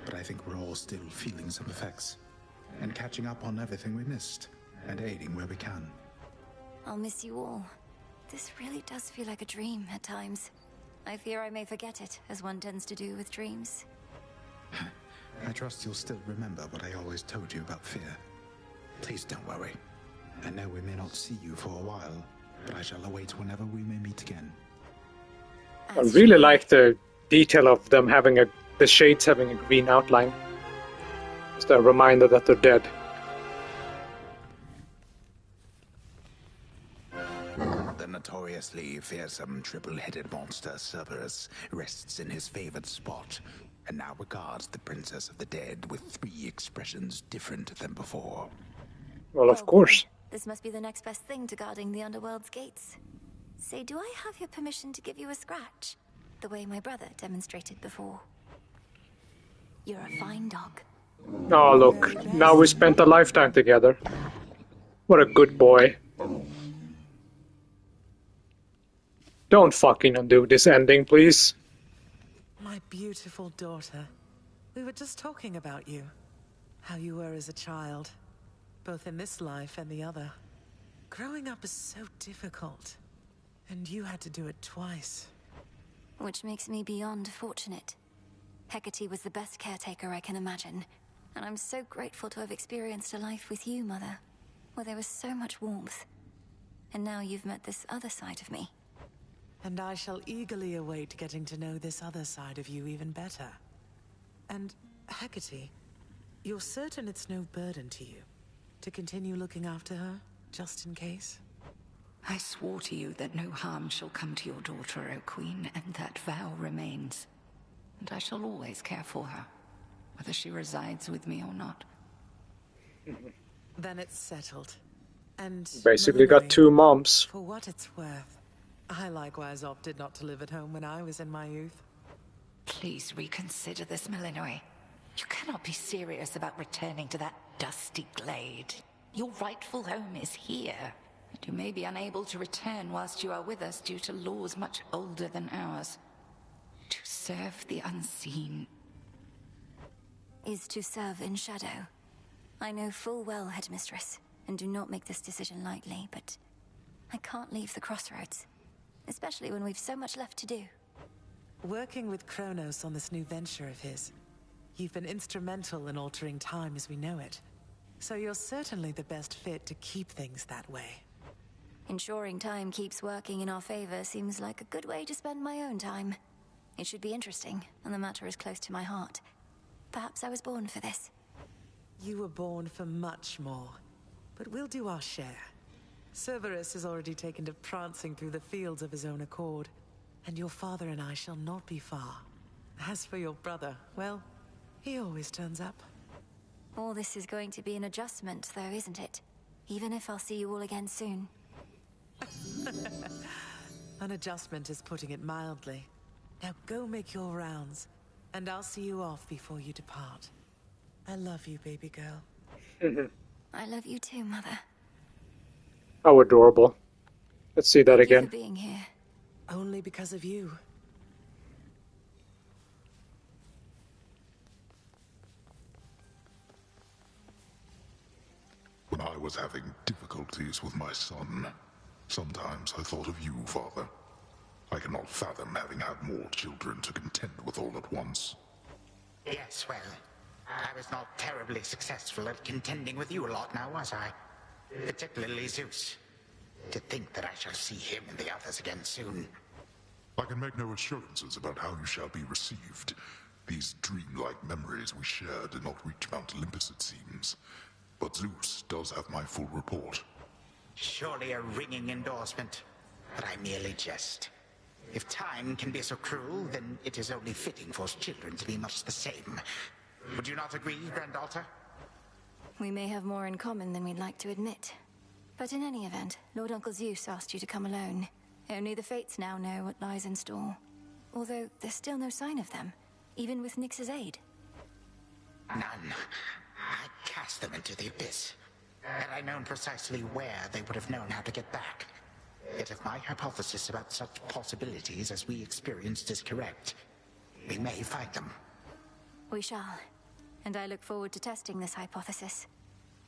but I think we're all still feeling some effects. And catching up on everything we missed, and aiding where we can. I'll miss you all. This really does feel like a dream at times. I fear I may forget it, as one tends to do with dreams. I trust you'll still remember what I always told you about fear. Please don't worry. I know we may not see you for a while, but I shall await whenever we may meet again. I really like the detail of them having the shades having a green outline. It's a reminder that they're dead. The notoriously fearsome triple-headed monster Cerberus rests in his favored spot, and now regards the Princess of the Dead with 3 expressions different than before. Well, of course. This must be the next best thing to guarding the underworld's gates. Say, do I have your permission to give you a scratch? The way my brother demonstrated before. You're a fine dog. Oh, look. Now we spent a lifetime together. What a good boy. Don't fucking undo this ending, please. My beautiful daughter. We were just talking about you. How you were as a child. Both in this life and the other. Growing up is so difficult. And you had to do it twice. Which makes me beyond fortunate. Hecate was the best caretaker I can imagine. And I'm so grateful to have experienced a life with you, Mother. Where there was so much warmth. And now you've met this other side of me. And I shall eagerly await getting to know this other side of you even better. And, Hecate, you're certain it's no burden to you to continue looking after her, just in case? I swore to you that no harm shall come to your daughter, O Queen, and that vow remains. And I shall always care for her, whether she resides with me or not. Then it's settled. And Basically got 2 moms. For what it's worth, I likewise opted not to live at home when I was in my youth. Please reconsider this, Melinoe. You cannot be serious about returning to that dusty glade. Your rightful home is here. And you may be unable to return whilst you are with us due to laws much older than ours. To serve the unseen. Is to serve in shadow. I know full well, Headmistress, and do not make this decision lightly, but I can't leave the crossroads, especially when we've so much left to do. Working with Kronos on this new venture of his, you've been instrumental in altering time as we know it. So you're certainly the best fit to keep things that way. Ensuring time keeps working in our favor seems like a good way to spend my own time. It should be interesting, and the matter is close to my heart. Perhaps I was born for this. You were born for much more, but we'll do our share. Cerberus has already taken to prancing through the fields of his own accord, and your father and I shall not be far. As for your brother, well, he always turns up. All this is going to be an adjustment, though, isn't it? Even if I'll see you all again soon. An adjustment is putting it mildly. Now go make your rounds, and I'll see you off before you depart. I love you, baby girl. I love you too, Mother. How adorable. Let's see that again. Thank you for being here. Only because of you. When I was having difficulties with my son, sometimes I thought of you, Father. I cannot fathom having had more children to contend with all at once. Yes, well, I was not terribly successful at contending with you a lot now, was I? Particularly Zeus. To think that I shall see him and the others again soon. I can make no assurances about how you shall be received. These dreamlike memories we share did not reach Mount Olympus, it seems. But Zeus does have my full report. Surely a ringing endorsement, but I merely jest. If time can be so cruel, then it is only fitting for children to be much the same. Would you not agree, Granddaughter? We may have more in common than we'd like to admit. But in any event, Lord Uncle Zeus asked you to come alone. Only the Fates now know what lies in store. Although there's still no sign of them, even with Nyx's aid. None. I cast them into the abyss. Had I known precisely where, they would have known how to get back. Yet if my hypothesis about such possibilities as we experienced is correct, we may find them. We shall. And I look forward to testing this hypothesis.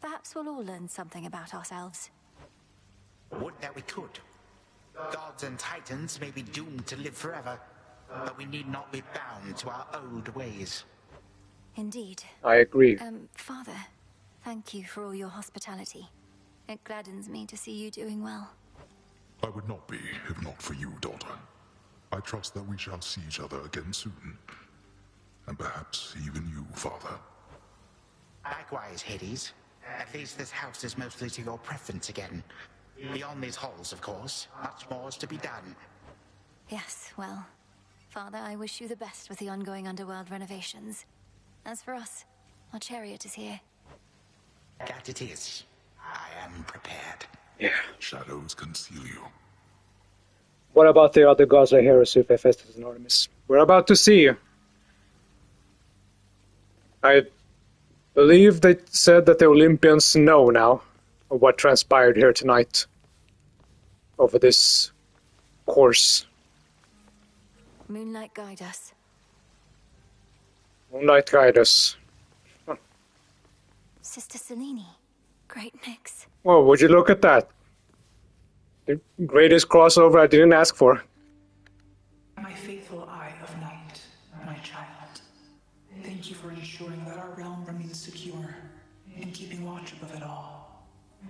Perhaps we'll all learn something about ourselves. Would that we could. Gods and titans may be doomed to live forever, but we need not be bound to our old ways. Indeed. I agree. Father, thank you for all your hospitality. It gladdens me to see you doing well. I would not be, if not for you, daughter. I trust that we shall see each other again soon. And perhaps even you, Father. Likewise, Hades. At least this house is mostly to your preference again. Beyond these halls, of course, much more is to be done. Yes, well, Father, I wish you the best with the ongoing underworld renovations. As for us, our chariot is here. That it is. I am prepared. Yeah. Shadows conceal you. What about the other gods I hear, Hephaestus and Artemis? We're about to see. I believe they said that the Olympians know now of what transpired here tonight over this course. Moonlight guide us. Moonlight guide us. Huh. Sister Selene. Great mix. Whoa, would you look at that? The greatest crossover I didn't ask for. My faithful Eye of Night, my child. Thank you for ensuring that our realm remains secure and keeping watch above it all.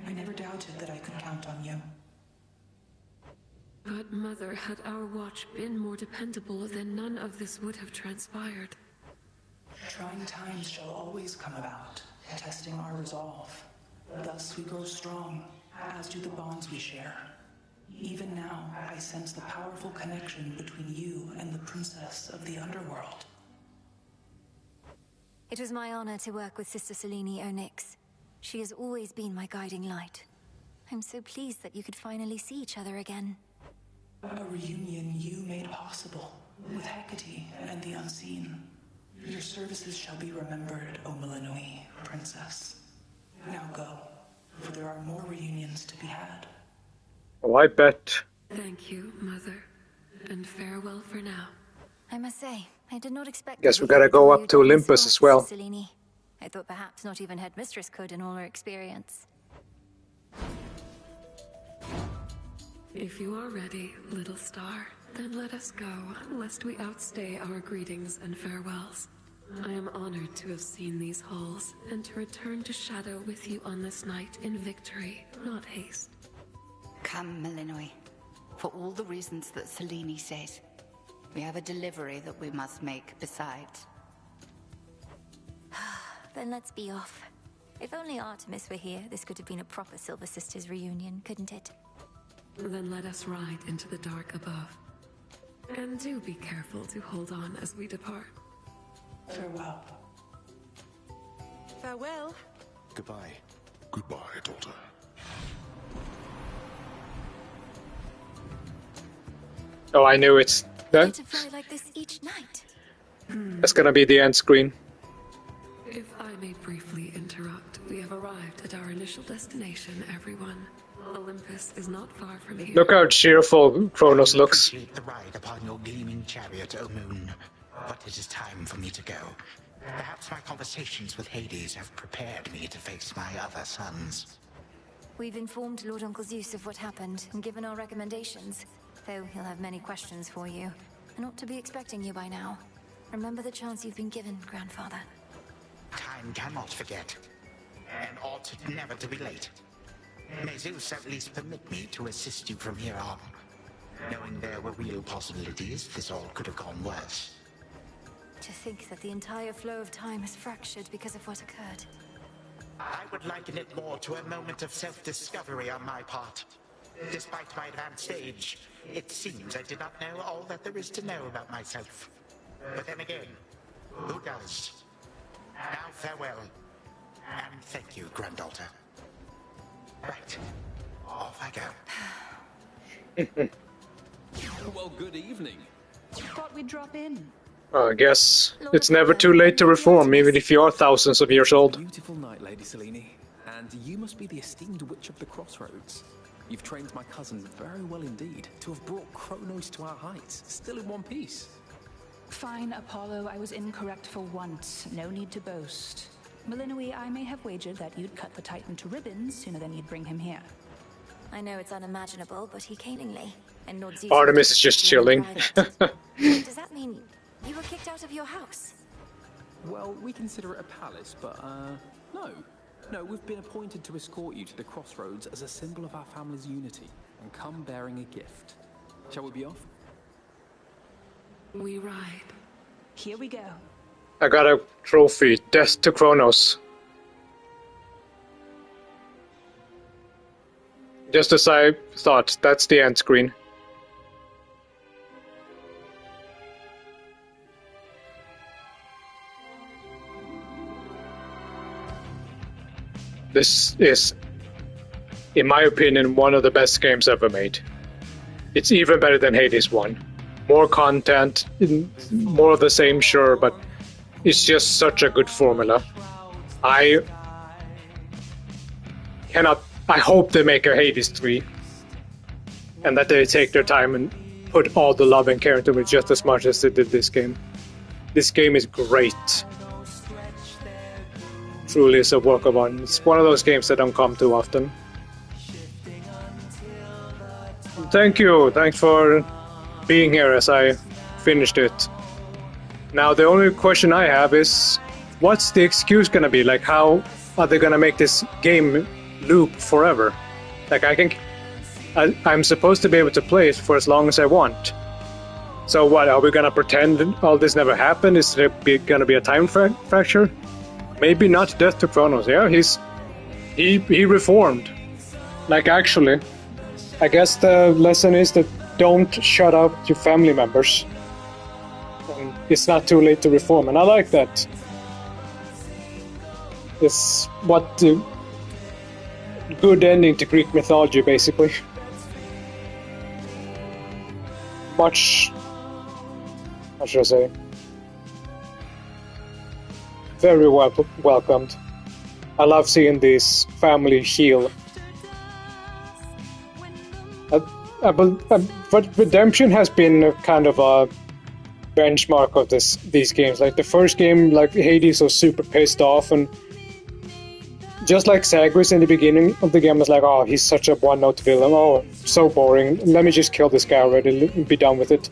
I never doubted that I could count on you. But Mother, had our watch been more dependable, then none of this would have transpired. Trying times shall always come about, testing our resolve. Thus we grow strong, as do the bonds we share. Even now, I sense the powerful connection between you and the princess of the underworld. It was my honor to work with Sister Selene Onyx. She has always been my guiding light. I'm so pleased that you could finally see each other again. A reunion you made possible, with Hecate and the Unseen. Your services shall be remembered, O Melanoi, Princess. Now go, for there are more reunions to be had. Oh, I bet. Thank you, Mother, and farewell for now. I must say, I did not expect... Guess we gotta go up to Olympus as well. Selene. I thought perhaps not even Headmistress could in all her experience. If you are ready, little star, then let us go, lest we outstay our greetings and farewells. I am honored to have seen these halls, and to return to Shadow with you on this night in victory, not haste. Come, Malinois. For all the reasons that Selene says. We have a delivery that we must make besides. Then let's be off. If only Artemis were here, this could have been a proper Silver Sisters reunion, couldn't it? Then let us ride into the dark above. And do be careful to hold on as we depart. Farewell. Farewell. Goodbye. Goodbye, daughter. Oh, I knew it's that. To fly like this each night. That's gonna be the end screen. If I may briefly interrupt, we have arrived at our initial destination, everyone. Olympus is not far from here. Look how cheerful Kronos looks. The ride upon your gleaming chariot, O Moon. But it is time for me to go. Perhaps my conversations with Hades have prepared me to face my other sons. We've informed Lord Uncle Zeus of what happened and given our recommendations, though he'll have many questions for you. And ought to be expecting you by now. Remember the chance you've been given, Grandfather. Time cannot forget, and ought never to be late. May Zeus at least permit me to assist you from here on. Knowing there were real possibilities, this all could have gone worse. To think that the entire flow of time is fractured because of what occurred. I would liken it more to a moment of self-discovery on my part. Despite my advanced age, it seems I did not know all that there is to know about myself. But then again, who does? Now farewell, and thank you, granddaughter. Right, off I go. Well, good evening. Thought we'd drop in. I guess it's never too late to reform, even if you are thousands of years old. Beautiful night, Lady Selene. And you must be the esteemed Witch of the Crossroads. You've trained my cousin very well indeed, to have brought Kronos to our heights, still in one piece. Fine, Apollo, I was incorrect for once. No need to boast. Malinois, I may have wagered that you'd cut the Titan to ribbons sooner than you'd bring him here. I know it's unimaginable, but he willingly. And Lord Zeus... Artemis is just chilling. Wait, does that mean you were kicked out of your house? Well, we consider it a palace, but, no. No, we've been appointed to escort you to the Crossroads as a symbol of our family's unity, and come bearing a gift. Shall we be off? We ride. Here we go. I got a trophy, Death to Kronos. Just as I thought, that's the end screen. This is, in my opinion, one of the best games ever made. It's even better than Hades 1. More content, more of the same, sure, but it's just such a good formula. I hope they make a Hades 3, and that they take their time and put all the love and care into it just as much as they did this game. This game is great. Truly is a work of art. It's one of those games that don't come too often. Thank you. Thanks for being here as I finished it. Now the only question I have is, what's the excuse gonna be? Like, how are they gonna make this game loop forever? Like, I'm supposed to be able to play it for as long as I want. So what, are we gonna pretend all this never happened? Is there gonna be a time fracture? Maybe not Death to Kronos. Yeah, he reformed. Like, actually, I guess the lesson is that don't shut up your family members. And it's not too late to reform, and I like that. It's what the good ending to Greek mythology, basically. Much, how should I say? Very welcomed. I love seeing this family heal. But Redemption has been kind of a benchmark of these games. Like the first game, like Hades was super pissed off, and just like Zagreus in the beginning of the game was like, oh, he's such a one-note villain. Oh, so boring. Let me just kill this guy already and be done with it.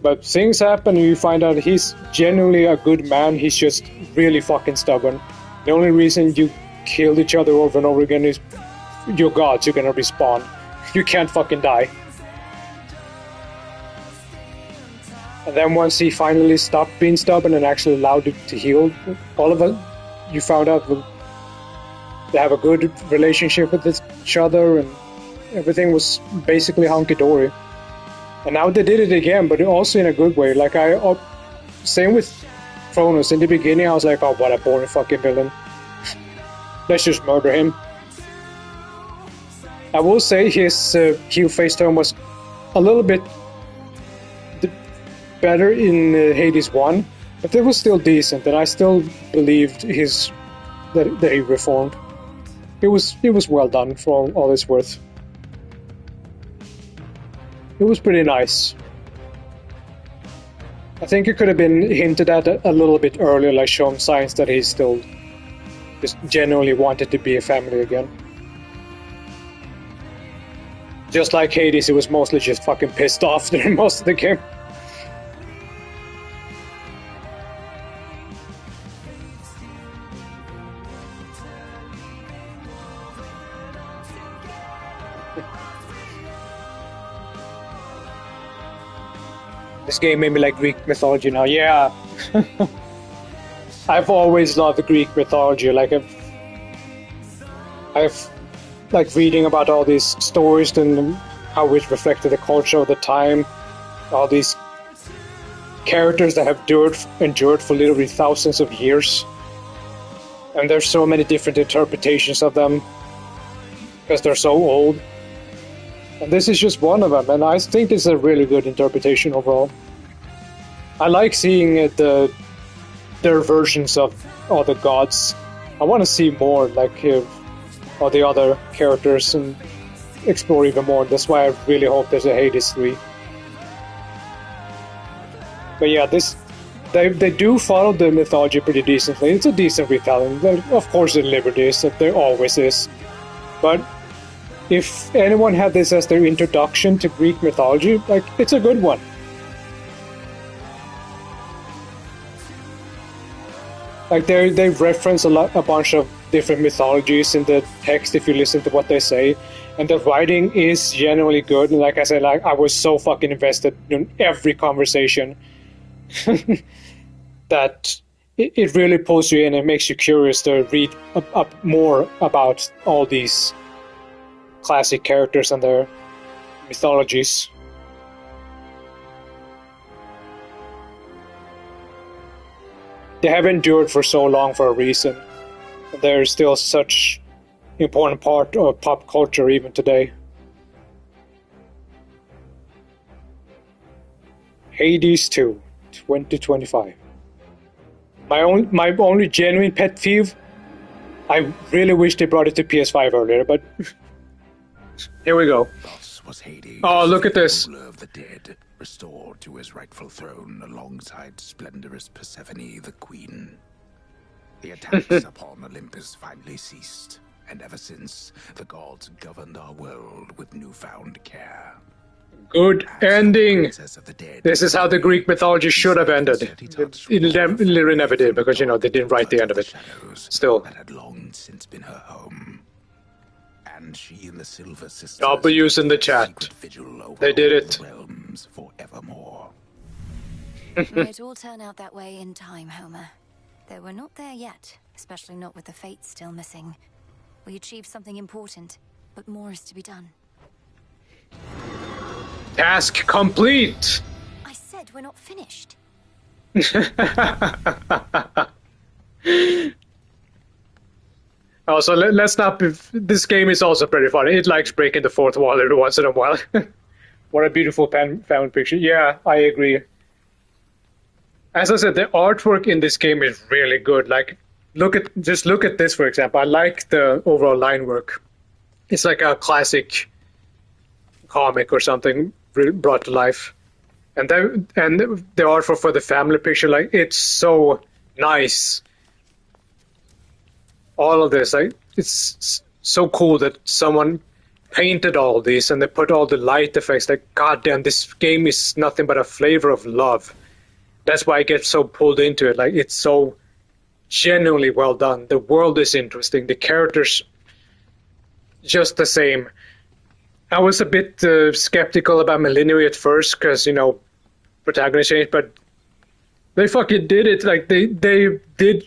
But things happen and you find out he's genuinely a good man. He's just really fucking stubborn. The only reason you kill each other over and over again is you're gods, you're gonna respawn. You can't fucking die. And then once he finally stopped being stubborn and actually allowed it to heal all of it, you found out they have a good relationship with each other and everything was basically hunky-dory. And now they did it again, but also in a good way. Like same with Kronos. In the beginning I was like, oh, what a boring fucking villain. Let's just murder him. I will say his heel face turn was a little bit better in Hades 1, but it was still decent, and I still believed that he reformed. It was well done for all it's worth. It was pretty nice. I think it could have been hinted at a little bit earlier, like shown signs that he still just genuinely wanted to be a family again. Just like Hades, he was mostly just fucking pissed off during most of the game. This game made me like Greek mythology now. Yeah. I've always loved the Greek mythology. Like I've like reading about all these stories and how it reflected the culture of the time. All these characters that have endured for literally thousands of years. And there's so many different interpretations of them because they're so old. And this is just one of them, and I think it's a really good interpretation overall. I like seeing their versions of all the gods. I want to see more like all the other characters and explore even more. That's why I really hope there's a Hades 3. But yeah, they do follow the mythology pretty decently. It's a decent retelling. Of course, there's liberties, that there always is. But if anyone had this as their introduction to Greek mythology, like, it's a good one. Like, they reference a bunch of different mythologies in the text if you listen to what they say, and the writing is genuinely good. And like I said, like, I was so fucking invested in every conversation that it really pulls you in and makes you curious to read up more about all these classic characters and their mythologies. They have endured for so long for a reason. They're still such an important part of pop culture even today. Hades 2, 2025. My only genuine pet peeve, I really wish they brought it to PS5 earlier, but here we go. Thus was Hades, oh, look at this. ruler of the dead, restored to his rightful throne alongside splendorous Persephone, the queen. The attacks upon Olympus finally ceased, and ever since, the gods governed our world with newfound care. Good ending! This is how the Greek mythology should have ended. It literally never did, because, you know, they didn't write the end of it. Still. That had long since been her home. And she and the Silver Sisters W's in the chat. They did it. Realms forevermore. It all turn out that way in time, Homer. Though we're not there yet, especially not with the Fates still missing. We achieved something important, but more is to be done. Task complete! I said we're not finished. Also, let's not be... This game is also pretty funny. It likes breaking the fourth wall every once in a while. What a beautiful family picture. Yeah, I agree. As I said, the artwork in this game is really good. Like, just look at this, for example. I like the overall line work. It's like a classic comic or something brought to life. And the artwork for the family picture, like, it's so nice. All of this, like, it's so cool that someone painted all this and they put all the light effects. Like, goddamn, this game is nothing but a flavor of love. That's why I get so pulled into it. Like, it's so genuinely well done. The world is interesting. The characters, just the same. I was a bit skeptical about Millennium at first because, you know, protagonist changed, but they fucking did it. Like, they did,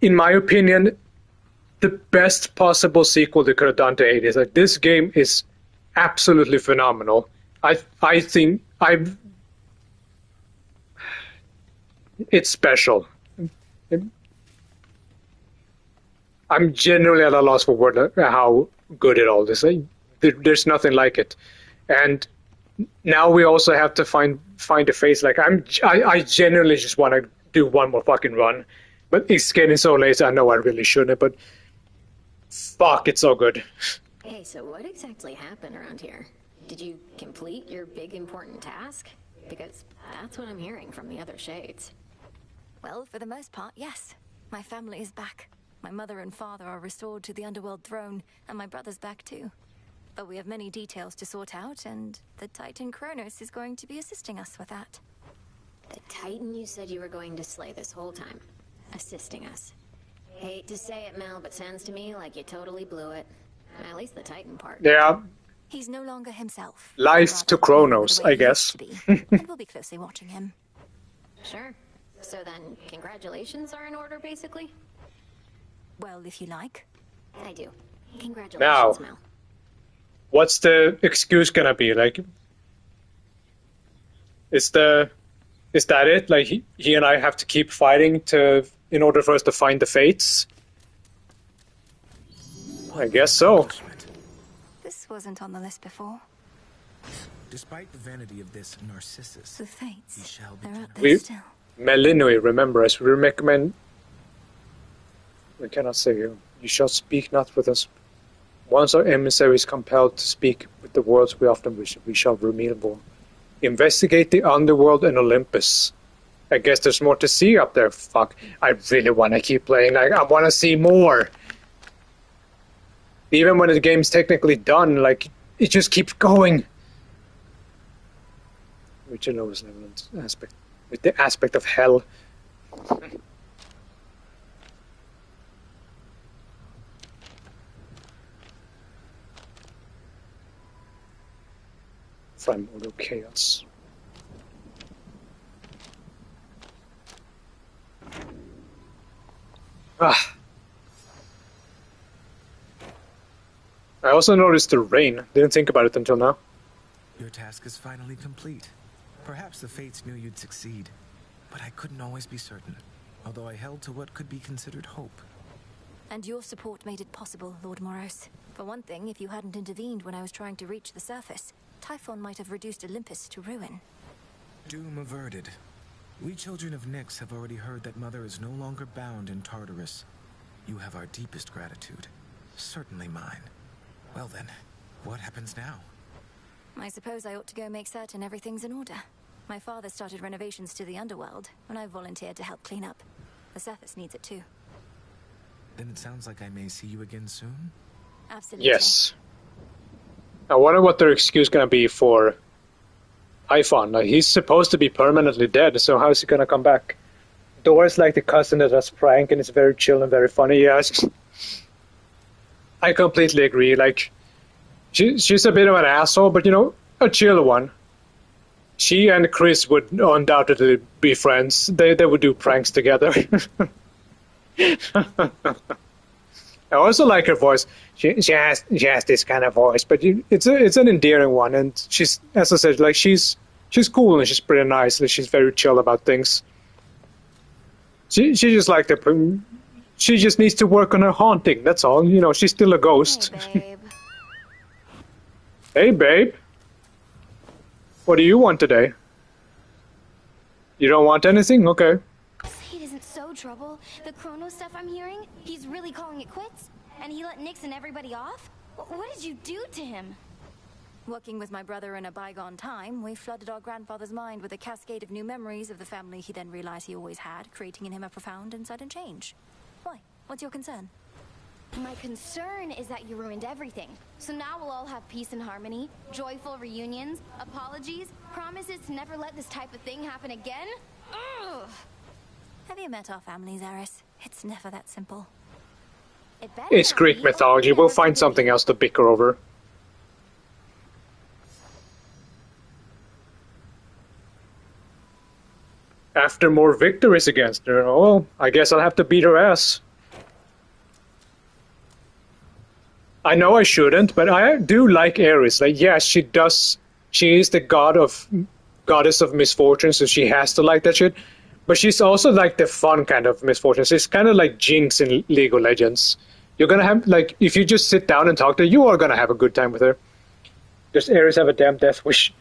in my opinion, the best possible sequel they could have done to Hades. Like, this game is absolutely phenomenal. I think it's special. I'm genuinely at a loss for words how good it all is. There's nothing like it, and now we also have to find a face. Like, I genuinely just want to do one more fucking run, but it's getting so late. I know I really shouldn't, but fuck, it's so good. Hey, so what exactly happened around here? Did you complete your big important task? Because that's what I'm hearing from the other shades. Well, for the most part, yes. My family is back. My mother and father are restored to the Underworld throne, and my brother's back too. But we have many details to sort out, and the Titan Kronos is going to be assisting us with that. The Titan you said you were going to slay this whole time. Assisting us. Hate to say it, Mel, but sounds to me like you totally blew it. At least the Titan part. Yeah. He's no longer himself. Life to Kronos, I guess. And we'll be closely watching him. Sure. So then, congratulations are in order, basically? Well, if you like. I do. Congratulations, Now, Mel. what's the excuse gonna be? Like, is that it? Like, he and I have to keep fighting in order for us to find the fates? I guess so. This wasn't on the list before. Despite the vanity of this Narcissus, the fates, he shall be they're out there still. Melinui, remember us. We recommend. We cannot say you. You shall speak not with us. Once our emissary is compelled to speak with the worlds we often wish, we shall remain warm. Investigate the underworld and Olympus. I guess there's more to see up there. Fuck. I really want to keep playing. I want to see more. Even when the game's technically done, like, it just keeps going. Reach the lowest level aspect. With the aspect of hell. Primordial chaos. Ah. I also noticed the rain. Didn't think about it until now. Your task is finally complete. Perhaps the fates knew you'd succeed, but I couldn't always be certain, although I held to what could be considered hope. And your support made it possible, Lord Moros. For one thing, if you hadn't intervened when I was trying to reach the surface, Typhon might have reduced Olympus to ruin. Doom averted. We children of Nyx have already heard that Mother is no longer bound in Tartarus. You have our deepest gratitude. Certainly mine. Well then, what happens now? I suppose I ought to go make certain everything's in order. My father started renovations to the underworld, and I volunteered to help clean up. The surface needs it too. Then it sounds like I may see you again soon? Absolutely. Yes. I wonder what their excuse gonna be for Typhon. Like, he's supposed to be permanently dead, so how is he gonna come back? Dora's like the cousin that does prank and is very chill and very funny. Yes. I completely agree. Like, she's a bit of an asshole, but, you know, a chill one. She and Chris would undoubtedly be friends. They would do pranks together. I also like her voice. She has this kind of voice, but it's an endearing one, and she's, as I said, like, she's cool and she's pretty nice. Like, she's very chill about things. She just like she just needs to work on her haunting. That's all. You know, she's still a ghost. Hey, babe. Hey, babe. What do you want today? You don't want anything? Okay. Slade isn't so trouble. The Kronos stuff I'm hearing, he's really calling it quits? And he let Nyx and everybody off? What did you do to him? Working with my brother in a bygone time, we flooded our grandfather's mind with a cascade of new memories of the family he then realized he always had, creating in him a profound and sudden change. Why? What's your concern? My concern is that you ruined everything. So now we'll all have peace and harmony, joyful reunions, apologies, promises to never let this type of thing happen again? Ugh! Have you met our families, Eris? It's never that simple. It's Greek mythology. We'll find something else to bicker over. After more victories against her, oh, I guess I'll have to beat her ass. I know I shouldn't, but I do like Ares. Like, yeah, she is the goddess of misfortune, so she has to like that shit. But she's also like the fun kind of misfortune. She's kind of like Jinx in League of Legends. You're gonna have, like, if you just sit down and talk to her, you are gonna have a good time with her. Does Ares have a damn death wish?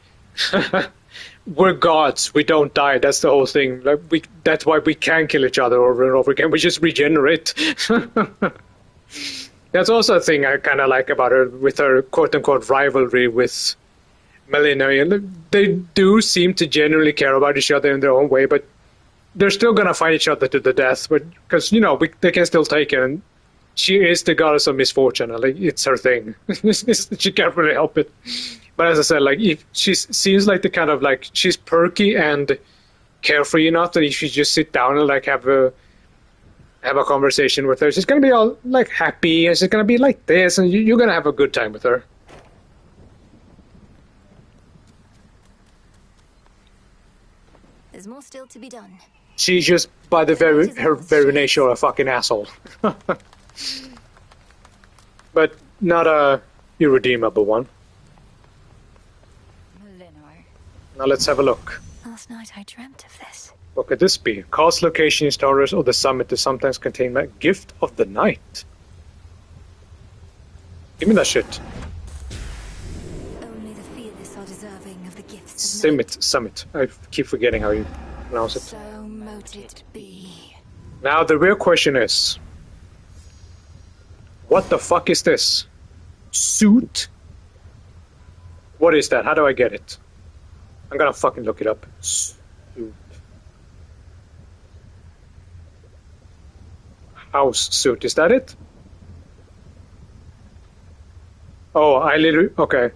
We're gods. We don't die. That's the whole thing. Like, that's why we can kill each other over and over again. We just regenerate. That's also a thing I kind of like about her, with her quote-unquote rivalry with Melina. They do seem to genuinely care about each other in their own way, but they're still going to fight each other to the death. But because, you know, they can still take her, and she is the goddess of misfortune. Like, it's her thing. She can't really help it. But as I said, like, if she seems like the kind of, like, she's perky and carefree enough that if you just sit down and, like, have a conversation with her, she's gonna be all, like, happy, and she's gonna be like this, and you're gonna have a good time with her. There's more still to be done. She's just, by her very nature, a fucking asshole. But not a irredeemable one. Now let's have a look. Last night I dreamt of this. What could this be? Cast location is Taurus or the summit to sometimes contain a gift of the night. Give me that shit. Only the fearless are deserving of the gifts. Summit. I keep forgetting how you pronounce it. So mote it be. Now the real question is, what the fuck is this? Suit? What is that? How do I get it? I'm gonna fucking look it up. Suit. House suit, is that it? Oh, I literally, okay.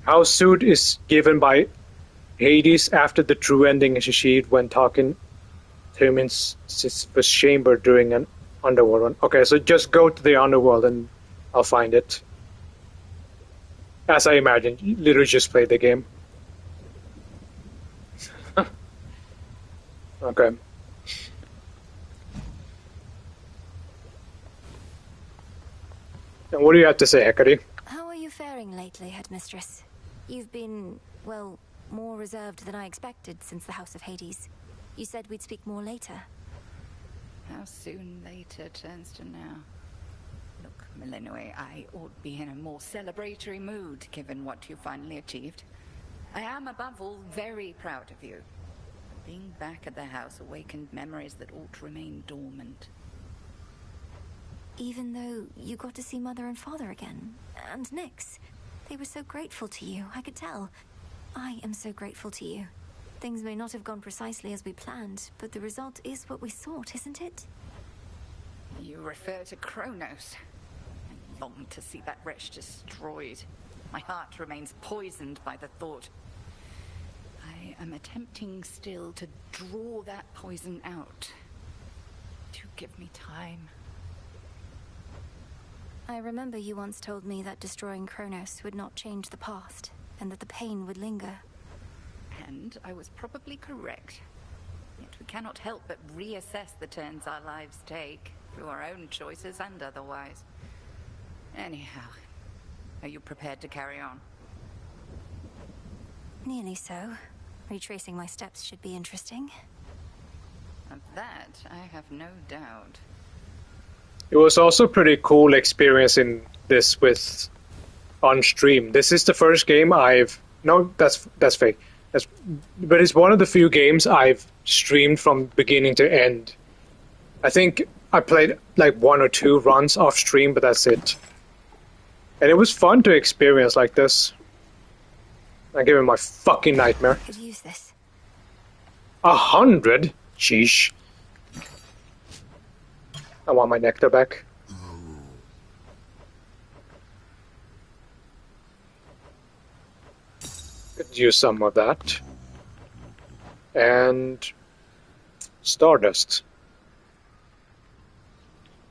House suit is given by Hades after the true ending is achieved when talking to him in Sisyphus' chamber during an underworld one. Okay, so just go to the underworld and I'll find it. As I imagined, you literally just played the game. Okay. And what do you have to say, Hecate? How are you faring lately, Headmistress? You've been, well, more reserved than I expected since the House of Hades. You said we'd speak more later. How soon later turns to now. Look, Melinoe, I ought to be in a more celebratory mood, given what you finally achieved. I am, above all, very proud of you. Being back at the house awakened memories that ought to remain dormant. Even though you got to see Mother and Father again, and Nyx, they were so grateful to you, I could tell. I am so grateful to you. Things may not have gone precisely as we planned, but the result is what we sought, isn't it? You refer to Kronos. I long to see that wretch destroyed. My heart remains poisoned by the thought. I am attempting still to draw that poison out. Do give me time. I remember you once told me that destroying Kronos would not change the past, and that the pain would linger. And I was probably correct. Yet we cannot help but reassess the turns our lives take, through our own choices and otherwise. Anyhow, are you prepared to carry on? Nearly so. Retracing my steps should be interesting. Of that, I have no doubt. It was also pretty cool experiencing this with on stream. This is the first game no, that's fake. But it's one of the few games I've streamed from beginning to end. I think I played like 1 or 2 runs off stream, but that's it. And it was fun to experience like this. I give him my fucking nightmare. Could use this. 100? Sheesh. I want my nectar back. Could use some of that. And Stardust.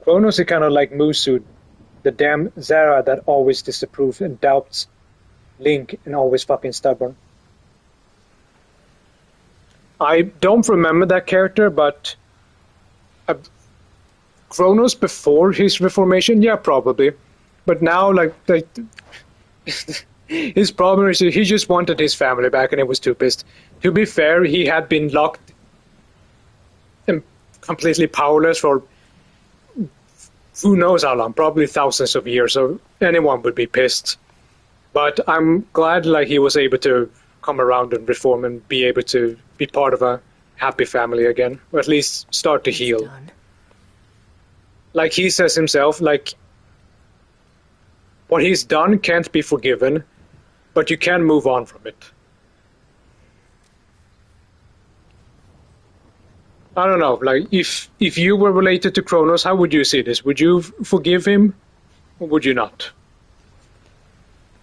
Kronos is kind of like Musu, the damn Zara that always disapproves and doubts Link and always fucking stubborn. I don't remember that character, but Kronos before his reformation, yeah, probably. But now, like his problem is he just wanted his family back and he was too pissed. To be fair, he had been locked and completely powerless for who knows how long, probably thousands of years, so anyone would be pissed. But I'm glad like he was able to come around and reform and be able to be part of a happy family again, or at least start to heal. Like he says himself, like what he's done can't be forgiven, but you can move on from it. I don't know, like if you were related to Kronos, how would you see this? Would you forgive him, or would you not?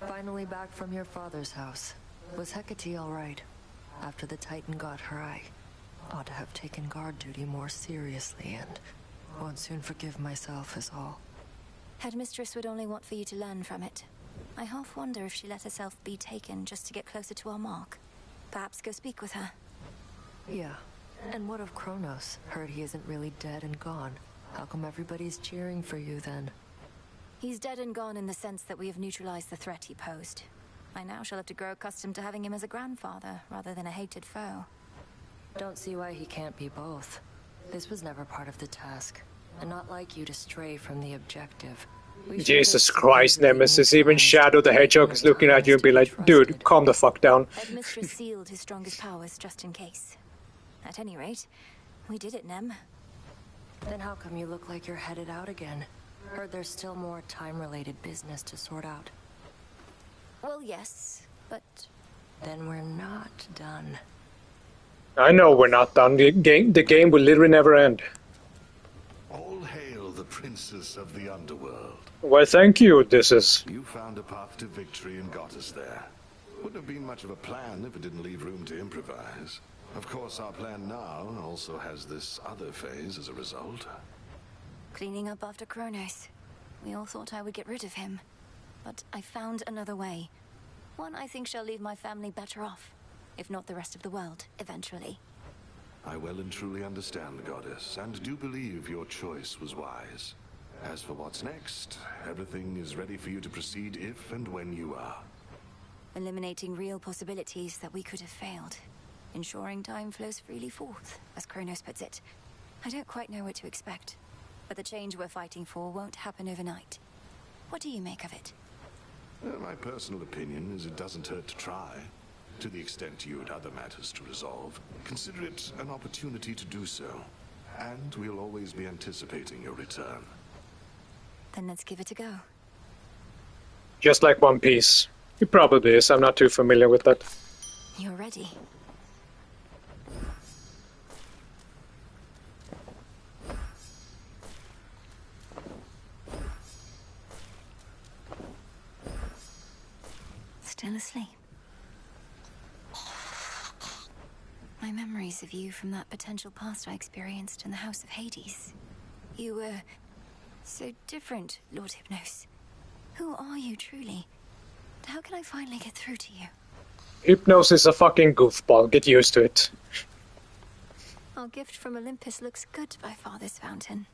Finally back from your father's house. Was Hecate all right? After the Titan got her, I ought to have taken guard duty more seriously and won't soon forgive myself is all. Headmistress would only want for you to learn from it. I half wonder if she let herself be taken just to get closer to our mark. Perhaps go speak with her. Yeah. And what of Kronos? Heard he isn't really dead and gone. How come everybody's cheering for you then? He's dead and gone in the sense that we have neutralized the threat he posed. I now shall have to grow accustomed to having him as a grandfather, rather than a hated foe. Don't see why he can't be both. This was never part of the task, and not like you to stray from the objective. Jesus Christ, Nemesis, even Shadow the Hedgehog is looking at you and be like, dude, calm the fuck down. Headmistress sealed his strongest powers just in case. At any rate, we did it, Nem. Then how come you look like you're headed out again? Heard there's still more time-related business to sort out. Well, yes, but... Then we're not done. I know we're not done. The game will literally never end. All hail the princess of the underworld. Well, thank you, Odysseus. You found a path to victory and got us there. Wouldn't have been much of a plan if it didn't leave room to improvise. Of course, our plan now also has this other phase as a result. Cleaning up after Kronos. We all thought I would get rid of him. But I found another way. One I think shall leave my family better off. If not the rest of the world, eventually. I well and truly understand, Goddess, and do believe your choice was wise. As for what's next, everything is ready for you to proceed if and when you are. Eliminating real possibilities that we could have failed. Ensuring time flows freely forth, as Kronos puts it. I don't quite know what to expect, but the change we're fighting for won't happen overnight. What do you make of it? My personal opinion is it doesn't hurt to try. To the extent you had other matters to resolve, consider it an opportunity to do so. And we'll always be anticipating your return. Then let's give it a go. Just like One Piece. It probably is. I'm not too familiar with that. You're ready. Still asleep. My memories of you from that potential past I experienced in the House of Hades. You were so different, Lord Hypnos. Who are you truly? How can I finally get through to you? Hypnos is a fucking goofball. Get used to it. Our gift from Olympus looks good by Father's Fountain.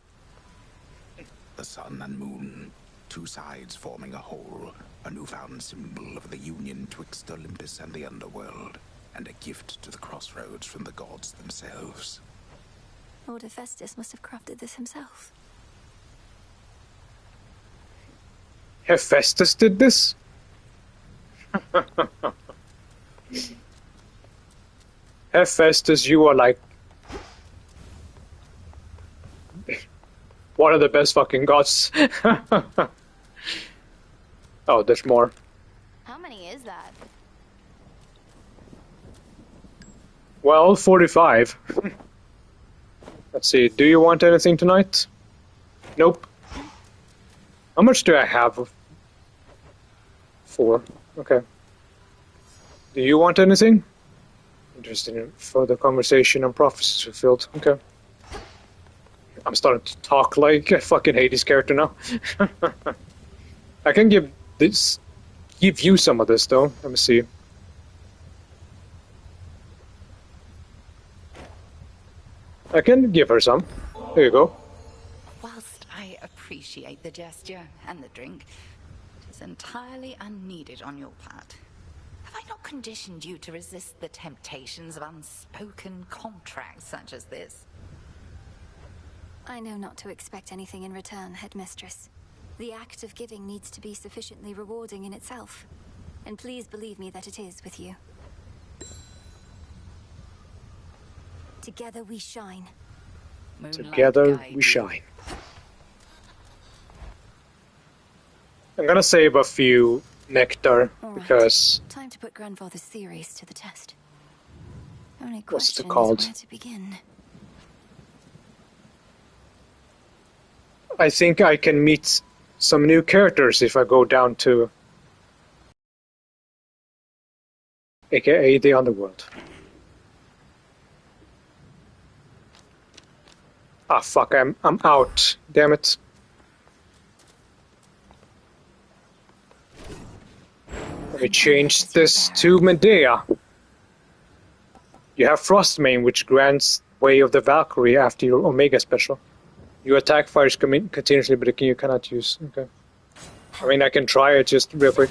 The sun and moon, two sides forming a whole, a newfound symbol of the union twixt Olympus and the underworld, and a gift to the crossroads from the gods themselves. Lord Hephaestus must have crafted this himself. Hephaestus did this? Hephaestus, you are like one of the best fucking gods. Oh, there's more. How many is that? Well, 45. Let's see, do you want anything tonight? Nope. How much do I have? 4. Okay. Do you want anything? Interested in further conversation on prophecies fulfilled. Okay. I'm starting to talk like a fucking Hades character now. I can give you some of this though. Let me see. I can give her some. There you go. Whilst I appreciate the gesture and the drink, it is entirely unneeded on your part. Have I not conditioned you to resist the temptations of unspoken contracts such as this? I know not to expect anything in return, Headmistress. The act of giving needs to be sufficiently rewarding in itself. And please believe me that it is with you. Together we shine. Together we shine. I'm gonna save a few nectar because Time to put Grandfather's theories to the test. Only what's question it called? is where to begin. I think I can meet some new characters if I go down to aka the underworld. Ah fuck, I'm out. Damn it. Let me change this to Medea. You have Frostmane, which grants Way of the Valkyrie after your Omega special. Your attack fires continuously, but you cannot use. Okay. I mean, I can try it just real quick.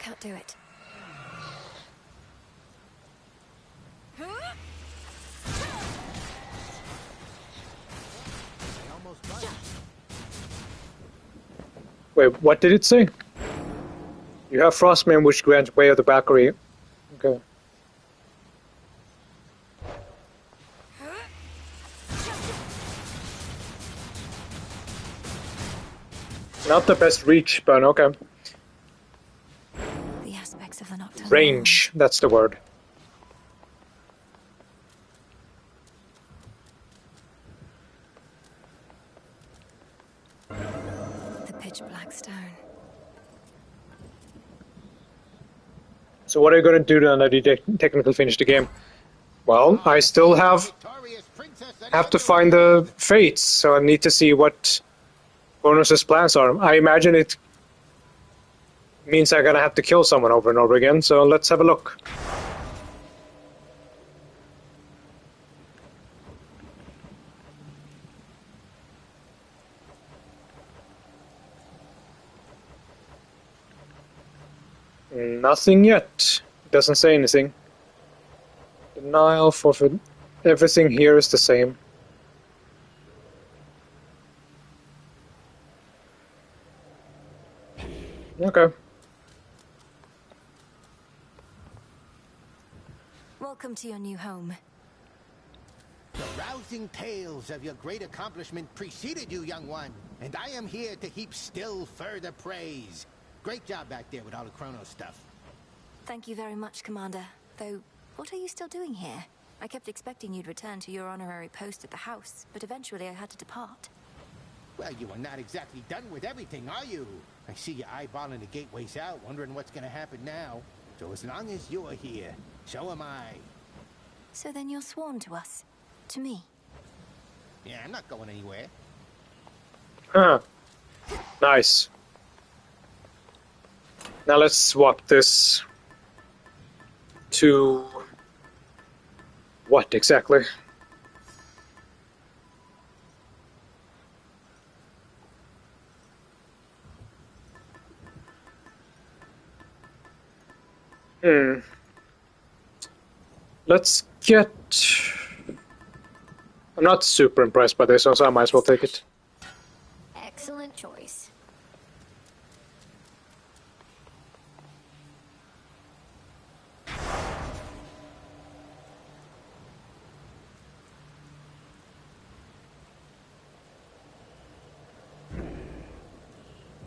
Can't do it. Wait, what did it say? You have Frostmane, which grants Way of the Valkyrie. Okay. Not the best reach, but okay. The aspects of the nocturnal Range, that's the word. the pitch black stone. So what are you going to do now that you technically finished the game? Well, I still have to find the fates, so I need to see what Kronos' plans are. I imagine it means I'm gonna have to kill someone over and over again, so let's have a look. Nothing yet. It doesn't say anything. Denial, forfeit. Everything here is the same. Okay. Welcome to your new home. The rousing tales of your great accomplishment preceded you, young one, and I am here to heap still further praise. Great job back there with all the Kronos stuff. Thank you very much, Commander. Though, what are you still doing here? I kept expecting you'd return to your honorary post at the house, but eventually I had to depart. Well, you are not exactly done with everything, are you? I see you eyeballing the gateways out, wondering what's gonna happen now. So as long as you're here, so am I. So then you're sworn to us? To me? Yeah, I'm not going anywhere. Huh. Nice. Now let's swap this to what exactly? Let's get... I'm not super impressed by this, so I might as well take it. Excellent choice.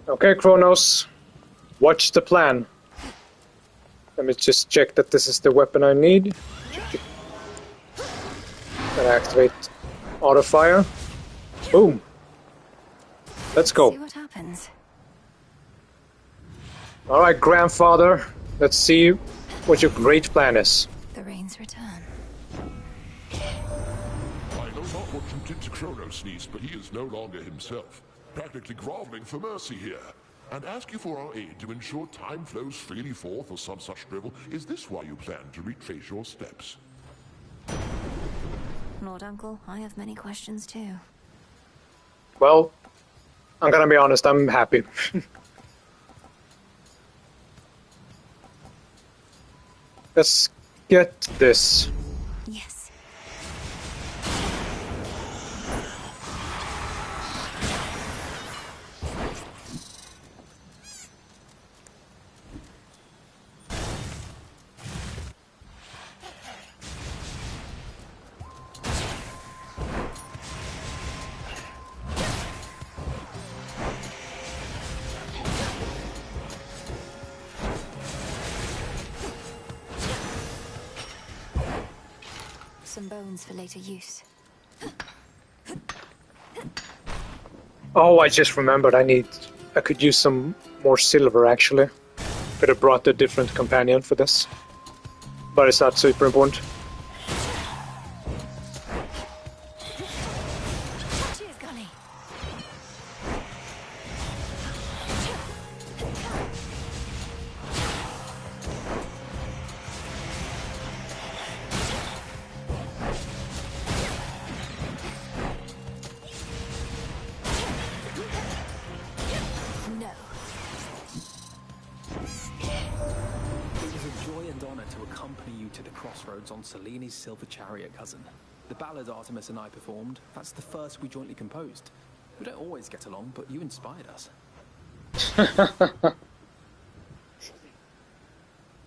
Okay, Kronos. What's the plan? Let me just check that this is the weapon I need. Gotta activate auto fire. Boom. Let's go. See what happens. All right, grandfather. Let's see what your great plan is. The rains return. I know not what you did to Kronos, niece, but he is no longer himself, practically groveling for mercy here. And ask you for our aid to ensure time flows freely forth or some such drivel. Is this why you plan to retrace your steps? Lord Uncle, I have many questions too. Well, I'm gonna be honest, I'm happy. Let's get this. Yes. Some bones for later use. Oh, I just remembered I could use some more silver actually. Could have brought a different companion for this. But it's not super important. Cheers, Gunny. No. It was a joy and honor to accompany you to the crossroads on Seleni's Silver Chariot, cousin. The ballad Artemis and I performed, that's the first we jointly composed. We don't always get along, but you inspired us.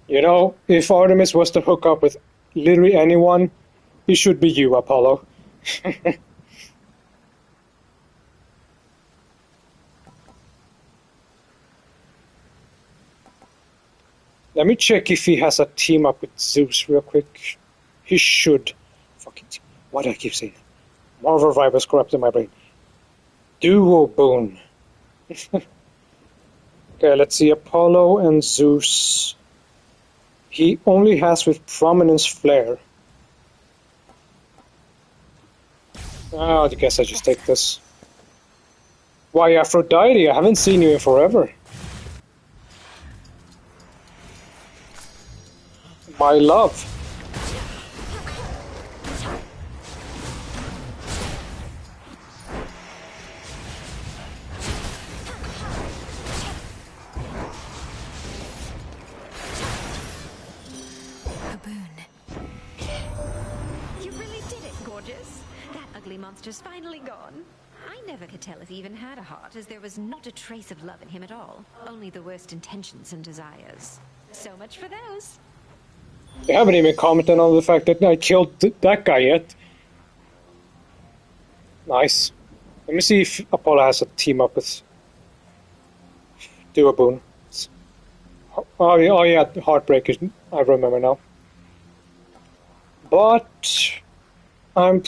You know, if Artemis was to hook up with literally anyone, it should be you, Apollo. Let me check if he has a team up with Zeus real quick. He should. Fucking team. Why do I keep saying that? Marvel vibes corrupting my brain. Duo boon. Okay, let's see. Apollo and Zeus. He only has with Prominence Flare. Oh, I guess I just take this. Why, Aphrodite? I haven't seen you in forever. My love. A boon. You really did it, gorgeous. That ugly monster's finally gone. I never could tell if he even had a heart, as there was not a trace of love in him at all. Only the worst intentions and desires. So much for those. You haven't even commented on the fact that I killed that guy yet. Nice. Let me see if Apollo has a team up with Duo Boon. Oh yeah, Heartbreakers. I remember now. But I'm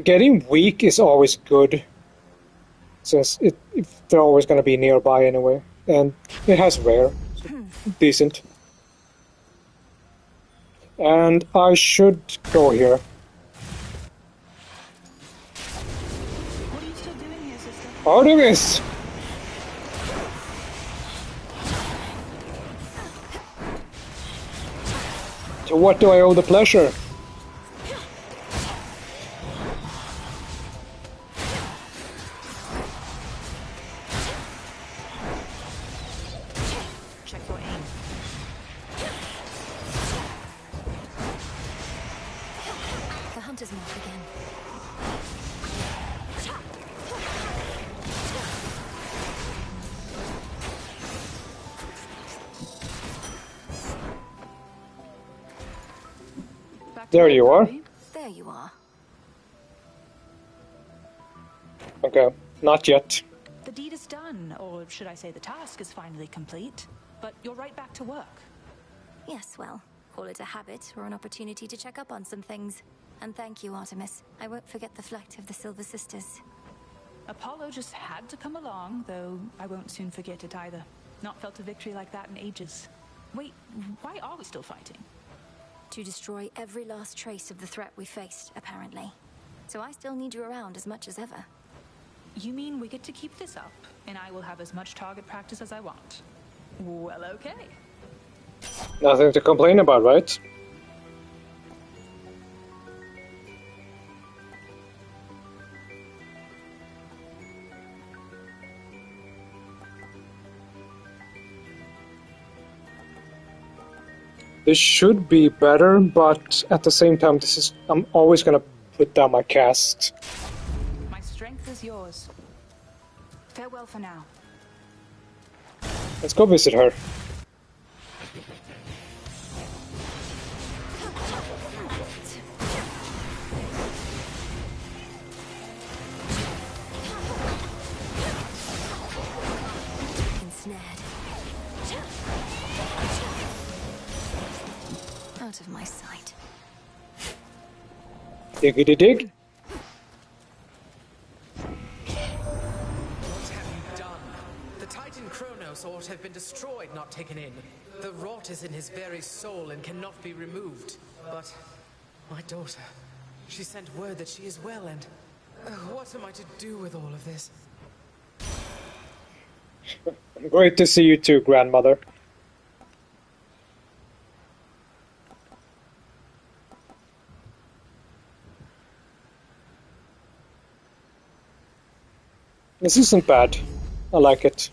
getting weak is always good, since they're always going to be nearby anyway, and it has rare, so decent. And I should go here. What are you still doing here, sister? Artemis! To what do I owe the pleasure? Check your aim. The hunter's mark again. There you are. There you are. Okay, not yet. The deed is done, or should I say the task is finally complete. But you're right back to work. Yes, well, call it a habit or an opportunity to check up on some things. And thank you, Artemis. I won't forget the flight of the Silver Sisters. Apollo just had to come along, though I won't soon forget it either. Not felt a victory like that in ages. Wait, why are we still fighting? To destroy every last trace of the threat we faced, apparently. So I still need you around as much as ever. You mean we get to keep this up, and I will have as much target practice as I want? Well, okay. Nothing to complain about, right? This should be better, but at the same time, I'm always gonna put down my casks. My strength is yours. Farewell for now. Let's go visit her. Ensnared. Out of my sight. Diggity dig. What have you done? The Titan Kronos ought to have been destroyed, not taken in. The rot is in his very soul and cannot be removed. But my daughter, she sent word that she is well, and what am I to do with all of this? Great to see you too, grandmother. This isn't bad. I like it.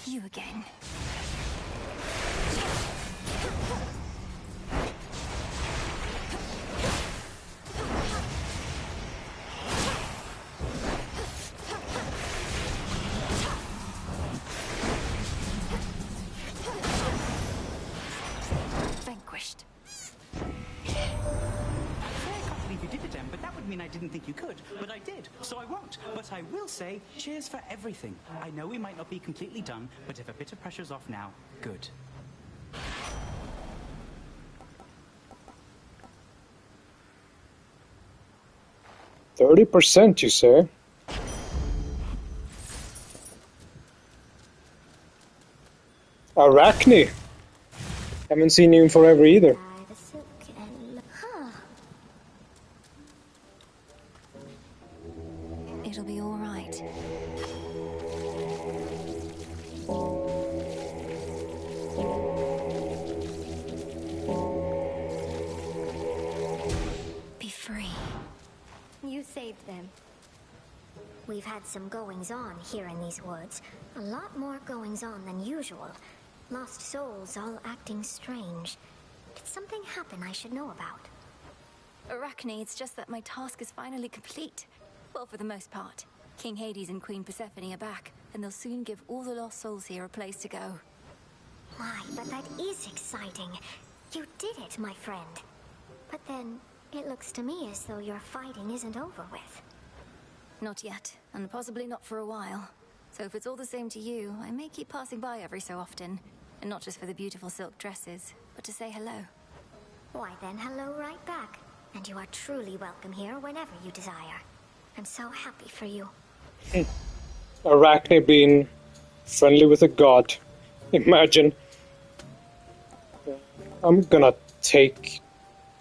You again. Vanquished. But that would mean I didn't think you could, but I did, so I won't. But I will say, cheers for everything. I know we might not be completely done, but if a bit of pressure's off now, good. 30%, you say? Arachne! Haven't seen you in forever either. It'll be all right. Be free. You saved them. We've had some goings-on here in these woods. A lot more goings-on than usual. Lost souls all acting strange. Did something happen I should know about? Arachne, it's just that my task is finally complete. Well, for the most part. King Hades and Queen Persephone are back, and they'll soon give all the lost souls here a place to go. Why, but that is exciting. You did it, my friend. But then, it looks to me as though your fighting isn't over with. Not yet, and possibly not for a while. So if it's all the same to you, I may keep passing by every so often. And not just for the beautiful silk dresses, but to say hello. Why then, hello right back. And you are truly welcome here whenever you desire. I'm so happy for you. Arachne being friendly with a god. Imagine. I'm gonna take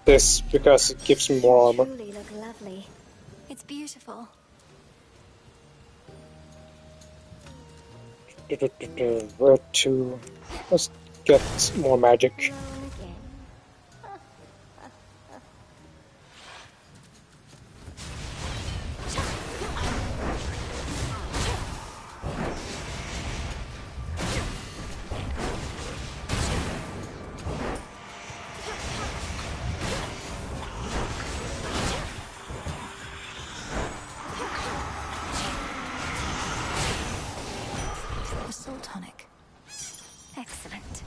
this because it gives me more armor. Truly look lovely. It's beautiful. Where to? Let's get more magic. A soul tonic. Excellent.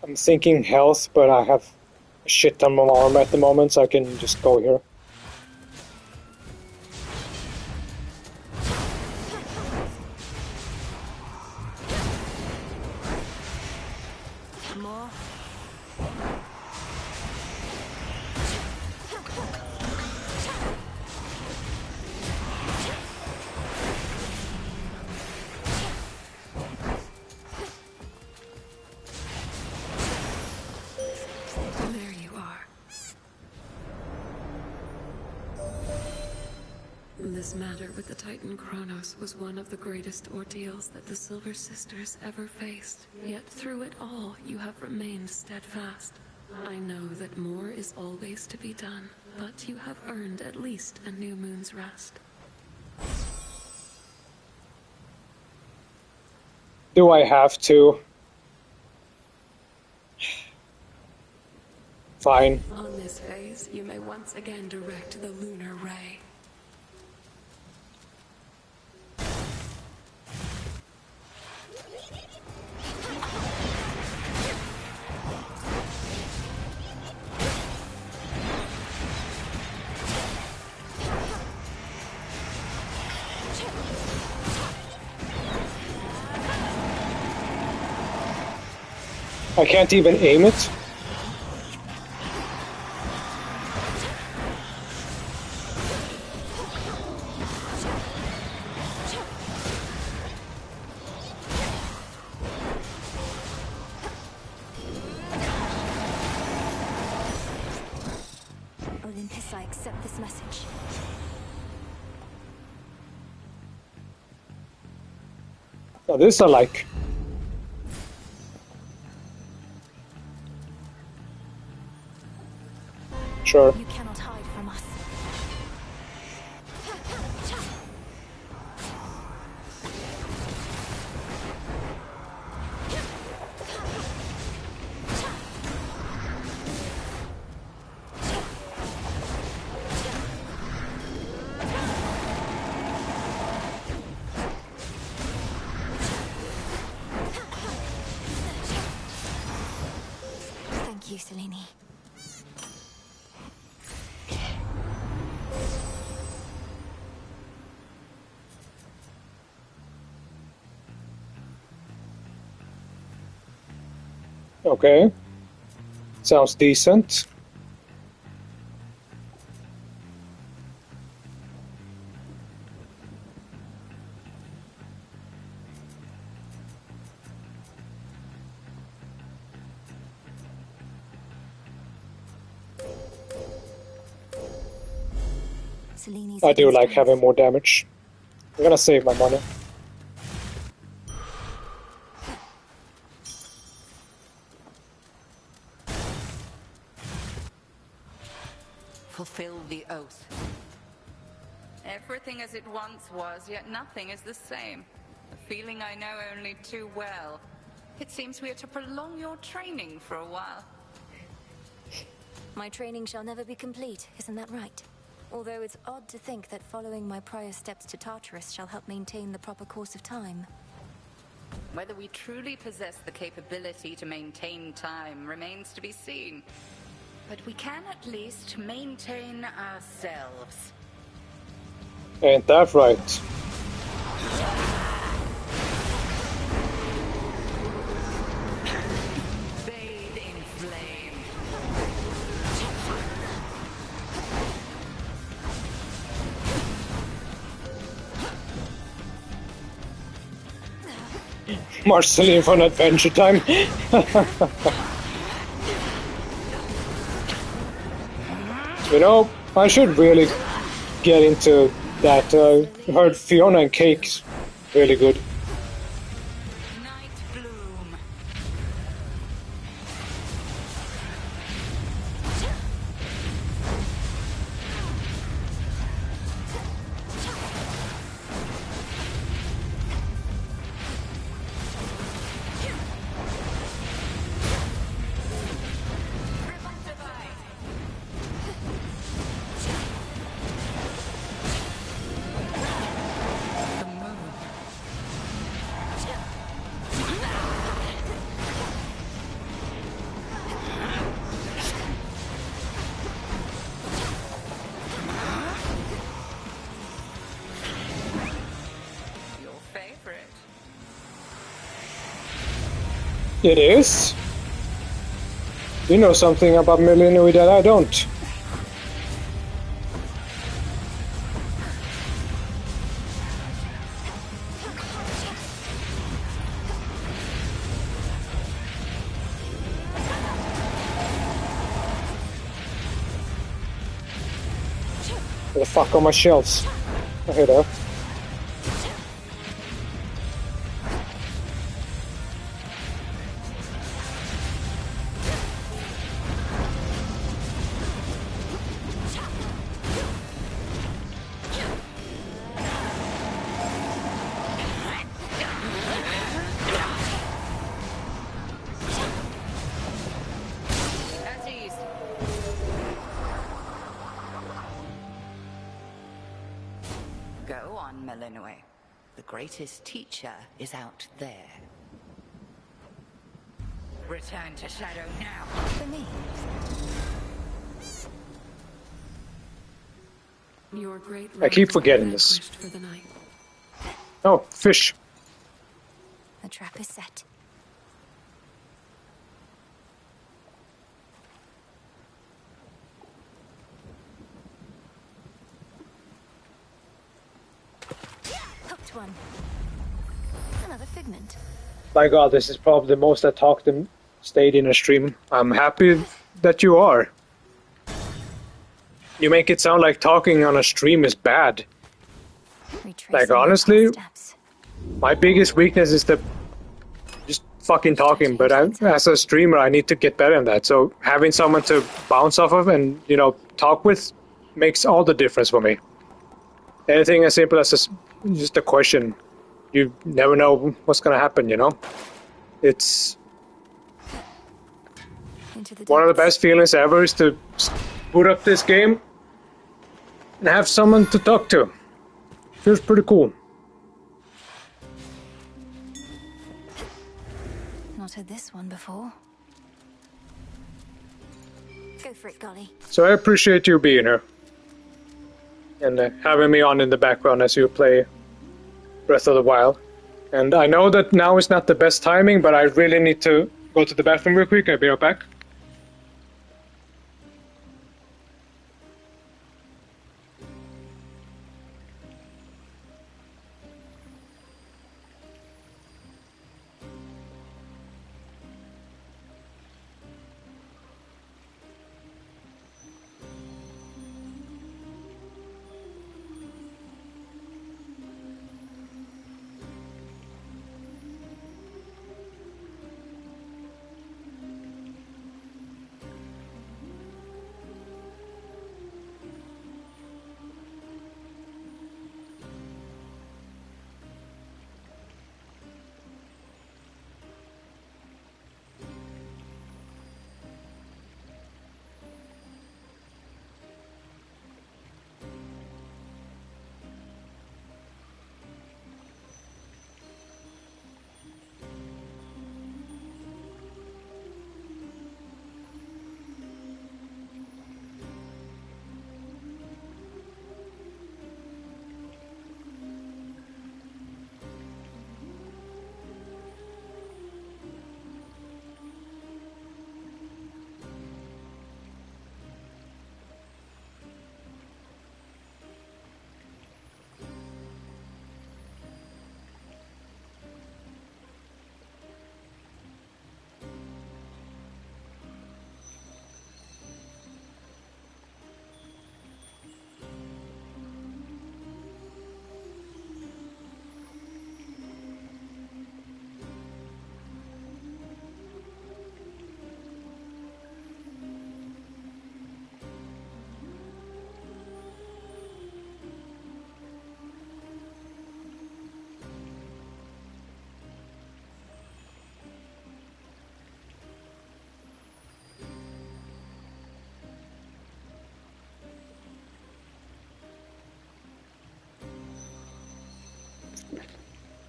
I'm thinking health, but I have a shit ton of armor at the moment, so I can just go here. There you are. This matter with the Titan Kronos was one of the greatest ordeals that the Silver Sisters ever faced. Yet through it all, you have remained steadfast. I know that more is always to be done, but you have earned at least a new moon's rest. Do I have to? Fine. On this phase, you may once again direct the lunar ray. I can't even aim it. Olympus, I accept this message. Now this I like. Sure. You cannot hide from us. Thank you, Selene. Okay. Sounds decent. Selene's I do like having more damage. I'm gonna save my money. Fulfill the oath. Everything as it once was, yet nothing is the same. A feeling I know only too well. It seems we are to prolong your training for a while. My training shall never be complete, isn't that right? Although it's odd to think that following my prior steps to Tartarus shall help maintain the proper course of time. Whether we truly possess the capability to maintain time remains to be seen. But we can at least maintain ourselves. Ain't that right? Bathe in flame. Marceline for an Adventure Time. You know, I should really get into that. I heard Fiona and Cake's really good. It is? You know something about Millennium that I don't. Where the fuck are my shells? Oh, here they are. Go on, Millennium. The greatest teacher is out there. Return to Shadow now. For me. Your great I keep forgetting this. for the night. Oh, fish. The trap is set. Hooked one. Another figment. My god, this is probably the most I talked and stayed in a stream. I'm happy that you are. You make it sound like talking on a stream is bad. Like, honestly, my biggest weakness is just fucking talking, but as a streamer, I need to get better in that. So having someone to bounce off of and, you know, talk with makes all the difference for me. Anything as simple as just a question, you never know what's gonna happen, you know? It's one of the best feelings ever is to boot up this game and have someone to talk to. Feels pretty cool. Not heard this one before. Go for it, Golly. So I appreciate you being here. And having me on in the background as you play Breath of the Wild. And I know that now is not the best timing, but I really need to go to the bathroom real quick. I'll be right back.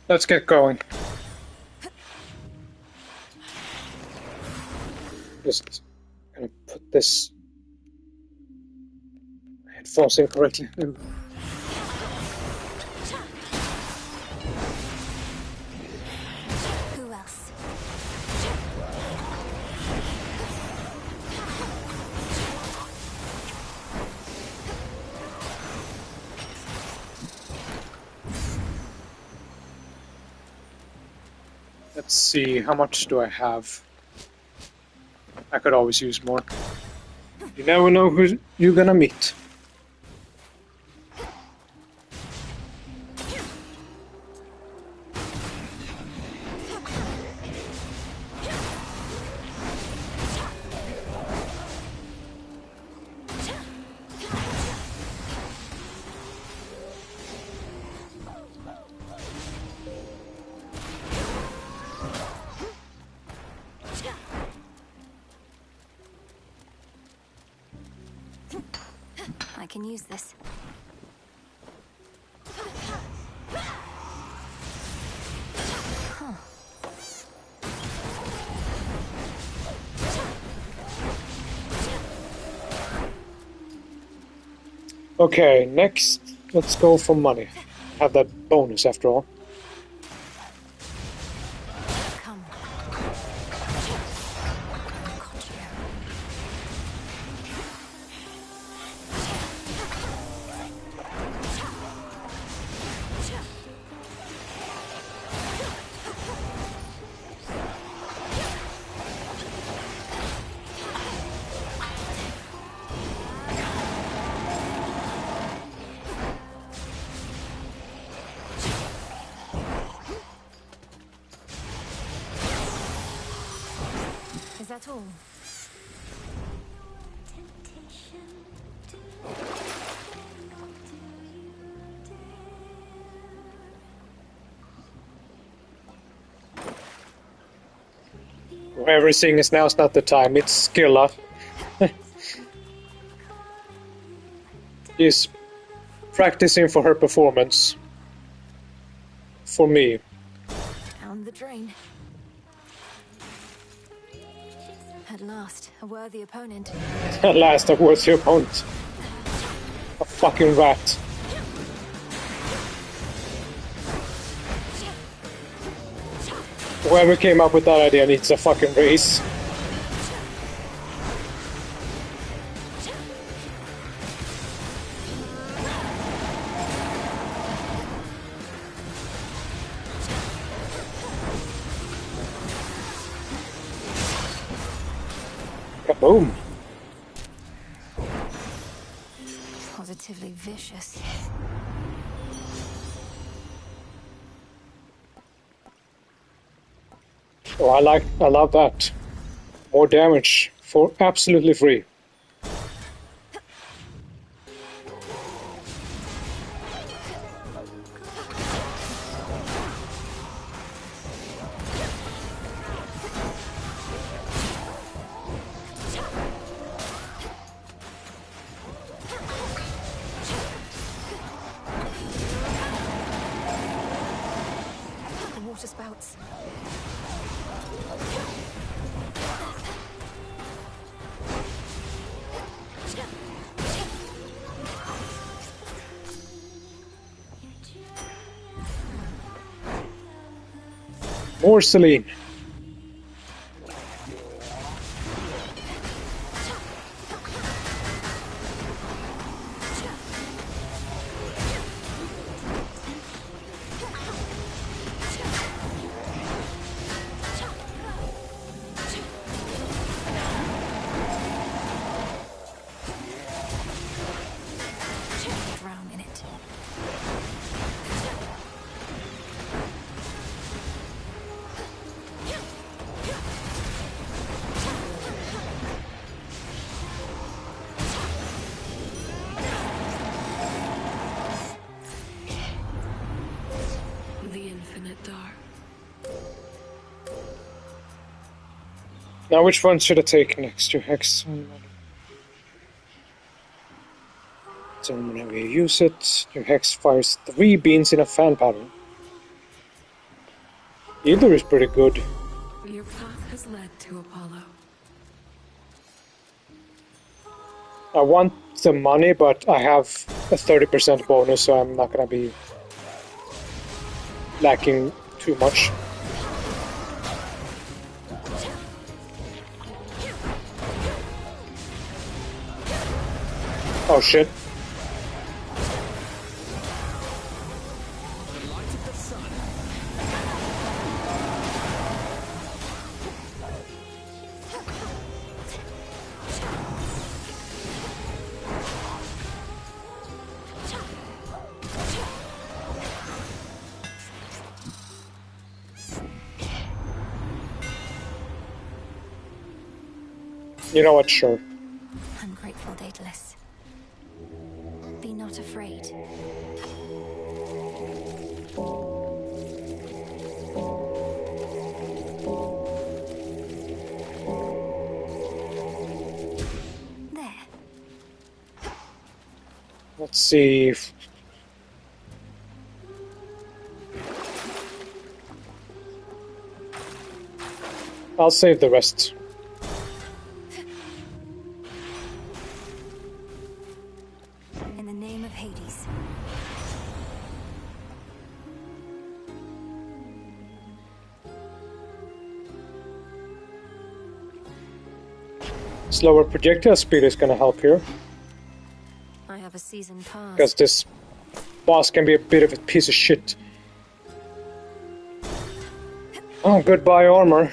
Let's get going. Just gonna put this headphones in correctly. Who else? Let's see, how much do I have? I could always use more. You never know who you're gonna meet. I can use this. Huh. Okay, next, let's go for money. Have that bonus after all. Is that all? Whoever's seeing us now is not the time, it's Skilla. She's practicing for her performance. For me. Down the drain. At last, a worthy opponent. At last, I was your opponent. A fucking rat. Whoever came up with that idea needs a fucking raise. Kaboom! Positively vicious. Oh, I love that. More damage for absolutely free. The water spouts. More Celine. Drown in it. The infinite dark. Now, which one should I take next? Your Hex. So whenever you use it, your Hex fires 3 beans in a fan pattern. Either is pretty good. Your path has led to Apollo. I want the money, but I have a 30% bonus, so I'm not gonna be lacking too much. Oh shit. You know what? Sure. Ungrateful Daedalus. Be not afraid. There. Let's see. I'll save the rest. In the name of Hades. Slower projectile speed is gonna help here. I have a season pass. Because this boss can be a bit of a piece of shit. Oh, goodbye armor.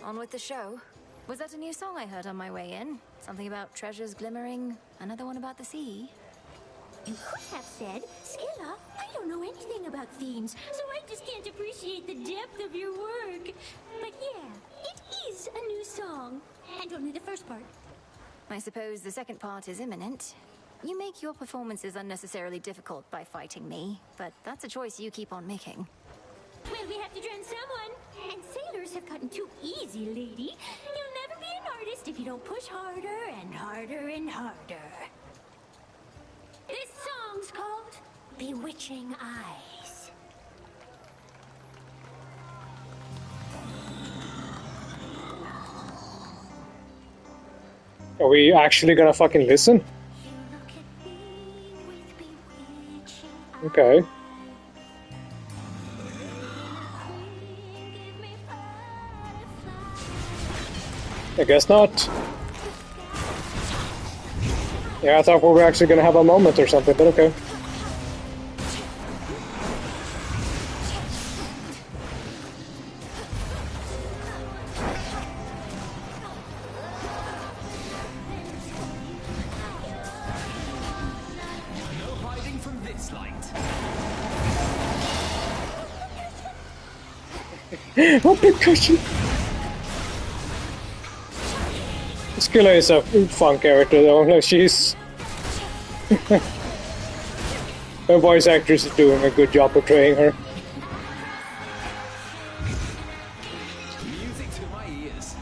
On with the show. Was that a new song I heard on my way in? Something about treasures glimmering, another one about the sea? You could have said, Skilla, I don't know anything about themes, so I just can't appreciate the depth of your work. But yeah, it is a new song. And only the first part. I suppose the second part is imminent. You make your performances unnecessarily difficult by fighting me, but that's a choice you keep on making. Well, we have to drown someone. And sailors have gotten too easy, lady. You'll never be an artist if you don't push harder and harder and harder. This song's called Bewitching Eyes. Are we actually gonna fucking listen? Okay. I guess not. Yeah, I thought we were actually gonna have a moment or something, but okay. No hiding from this light. Oh, percussion! Skilla is a fun character though, like she's... Her voice actress is doing a good job portraying her. Music to my ears.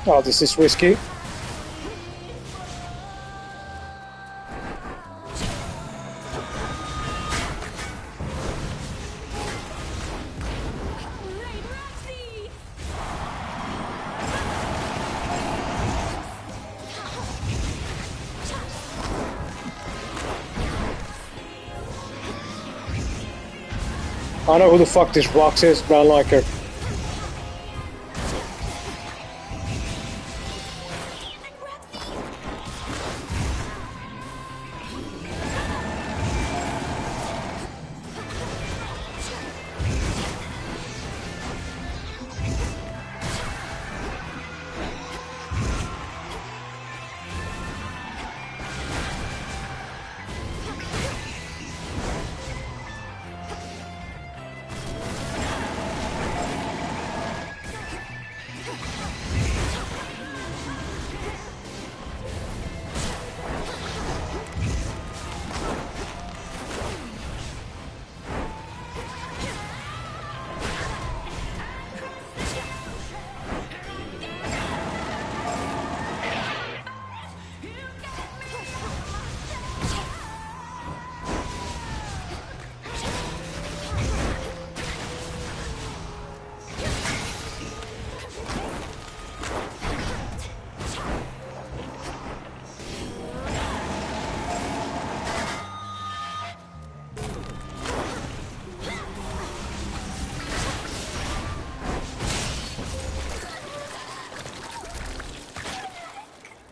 Oh, this is risky. I don't know who the fuck this Rox is, but I like her.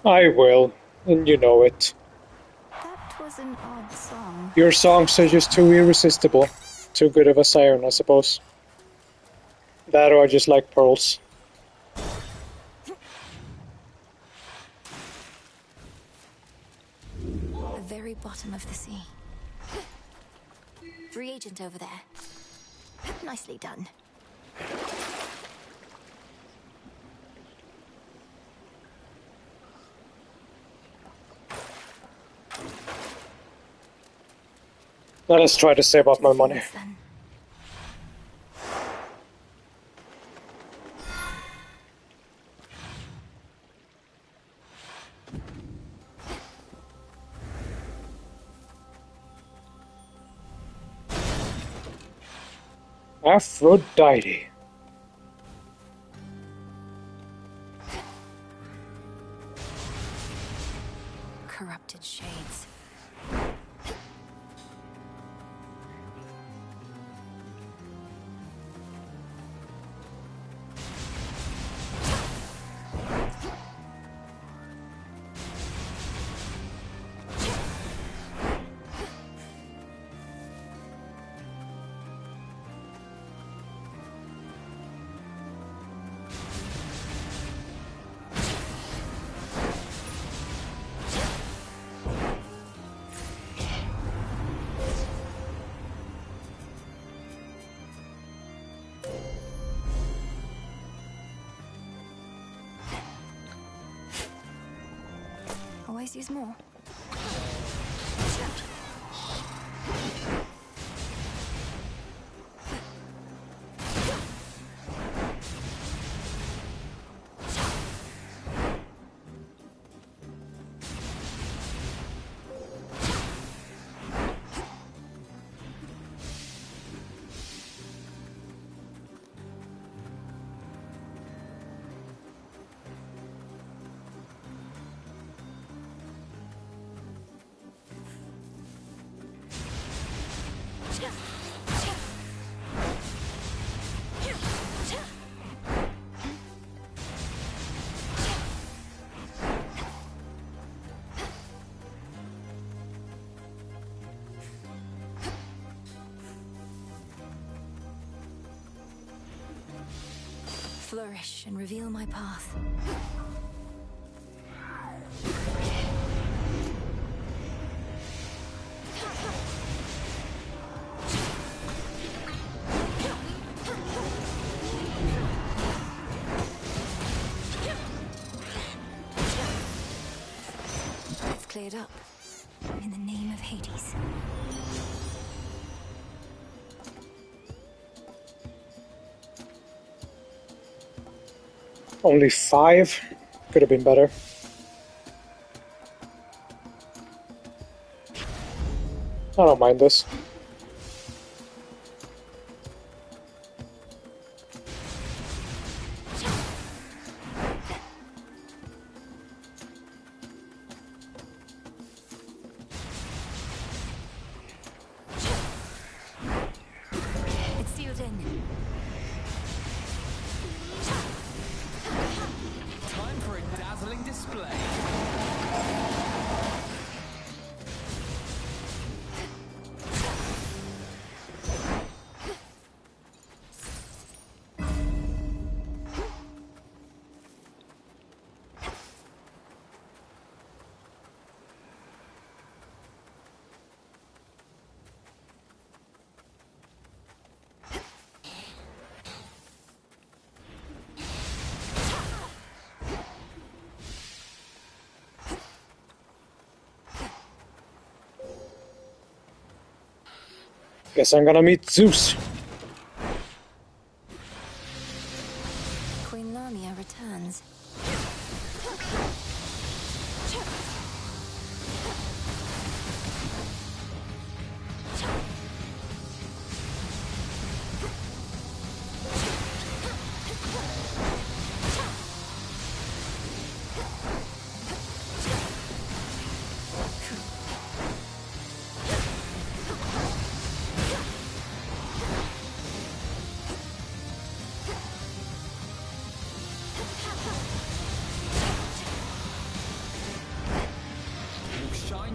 I will, and you know it. That was an odd song. Your songs are just too irresistible. Too good of a siren, I suppose. That or I just like pearls. The very bottom of the sea. Reagent over there. Nicely done. Now let's try to save up my money. Aphrodite. Corrupted shades. Always use more. Flourish and reveal my path. It's cleared up. In the name of Hades. Only 5? Could have been better. I don't mind this. It's sealed in. Time for a dazzling display. Guess I'm gonna meet Zeus. Queen Lamia returns.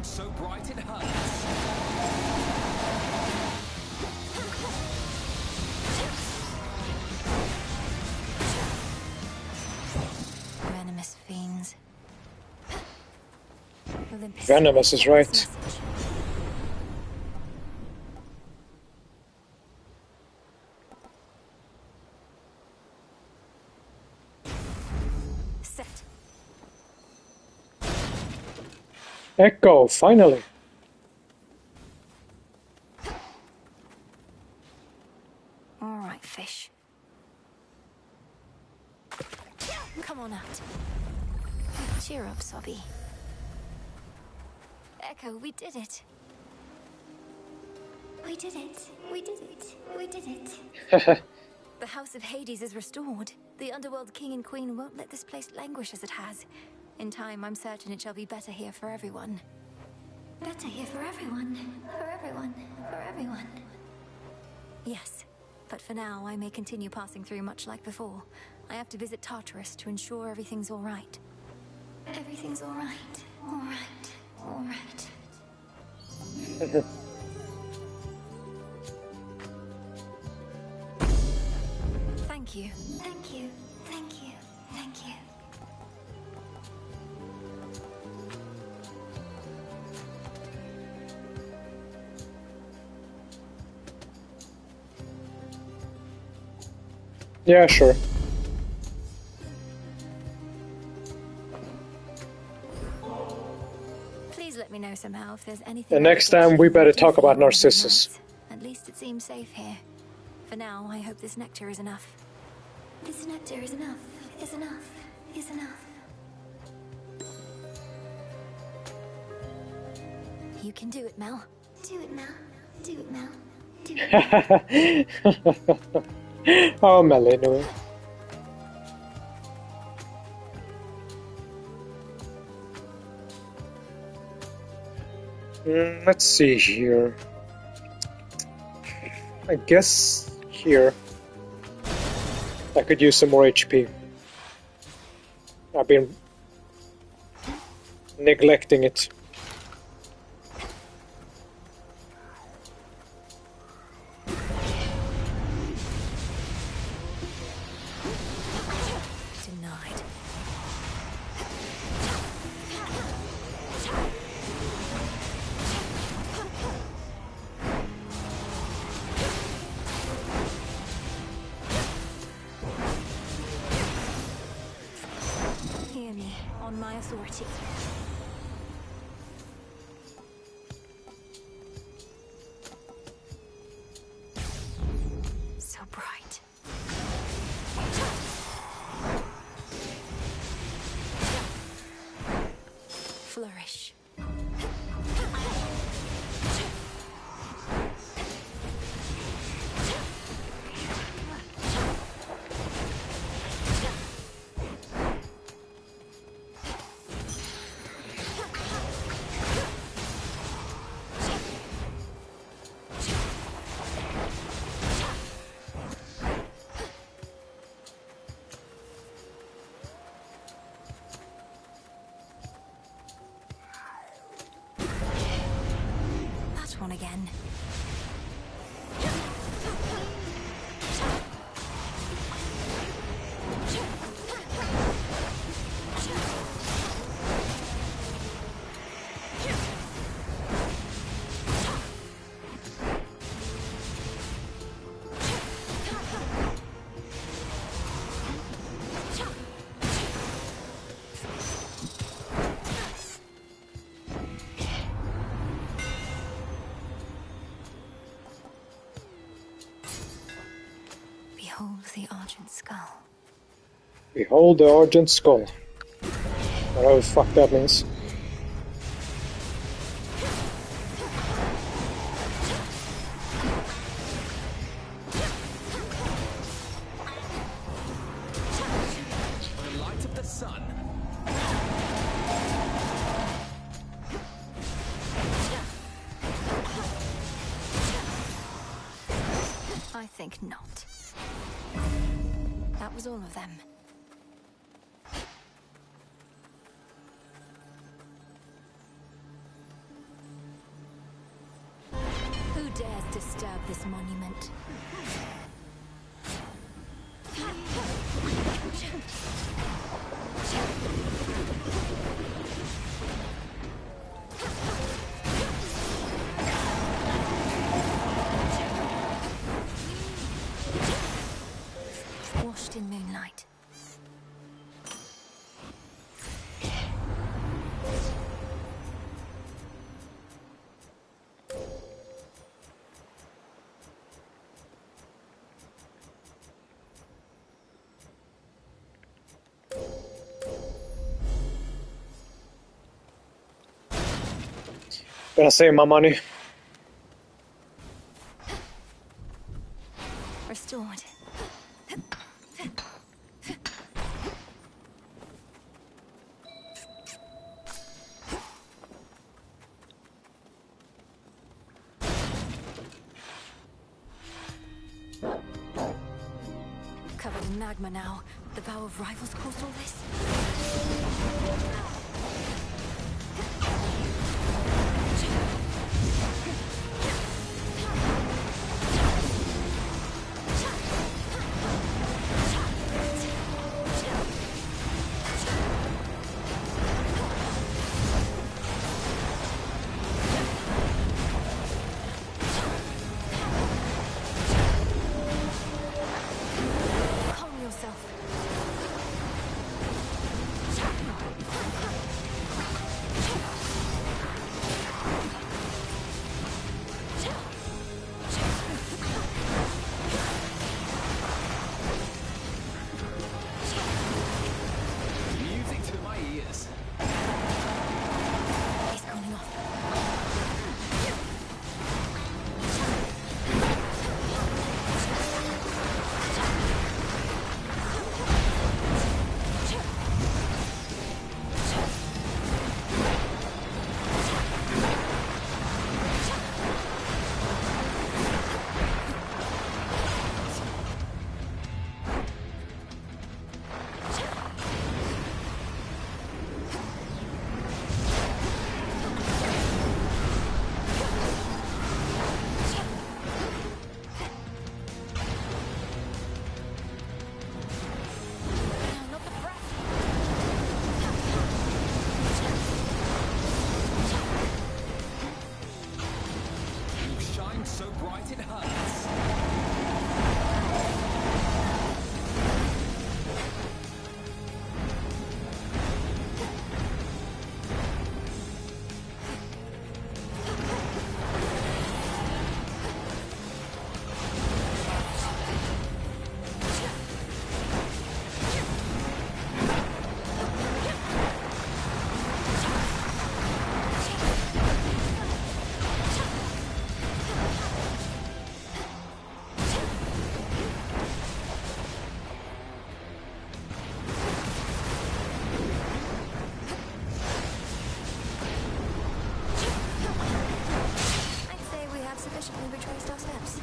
so bright it hurts. Venomous fiends. Olympus. Venomous is right. Set. Echo, finally. All right, fish. Come on out. Cheer up, Sobby. Echo, we did it. We did it. We did it. We did it. The House of Hades is restored. The Underworld King and Queen won't let this place languish as it has. In time, I'm certain it shall be better here for everyone. Better here for everyone. For everyone. For everyone. Yes, but for now, I may continue passing through much like before. I have to visit Tartarus to ensure everything's all right. Everything's all right. All right. All right. Thank you. Thank you. Thank you. Thank you. Yeah, sure. Please let me know somehow if there's anything. The next time we better talk about Narcissus. At least it seems safe here. For now, I hope this nectar is enough. This nectar is enough. Is enough. Is enough. You can do it, Mel. Do it, Mel. Do it, Mel. Do it. Oh, Melanie. Let's see here. I guess here I could use some more HP. I've been neglecting it. Denied. Hear me, on my authority. So bright. Flourish. That one again. Behold the Argent Skull. Behold the Argent Skull. Whatever the fuck that means. The light of the sun. I think not. That was all of them. monument. Washed in moonlight. Gonna save my money. Restored. Covered in magma now. The vow of rivals caused all this? Calm yourself. Music to my ears. He's cooling off. You shine so bright it hurts. I'd say we have sufficiently retraced our steps.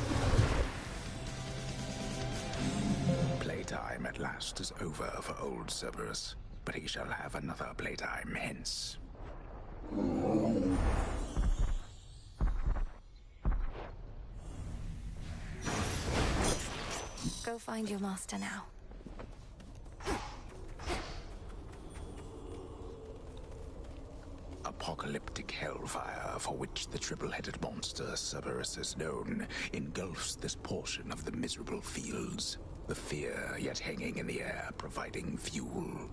Playtime at last is over for old Cerberus, but he shall have another playtime hence. Go find your master now. Apocalyptic hellfire for which the triple-headed monster Cerberus is known engulfs this portion of the miserable fields. The fear yet hanging in the air, providing fuel.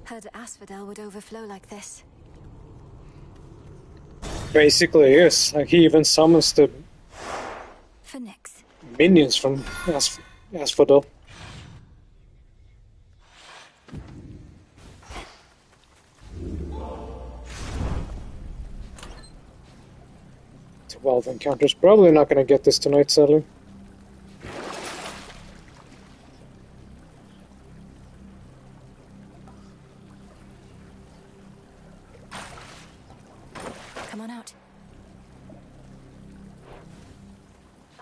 Heard Asphodel would overflow like this. Basically, yes. Like he even summons the Phoenix. minions from Asphodel. 12 encounters. Probably not going to get this tonight, sadly. Come on out.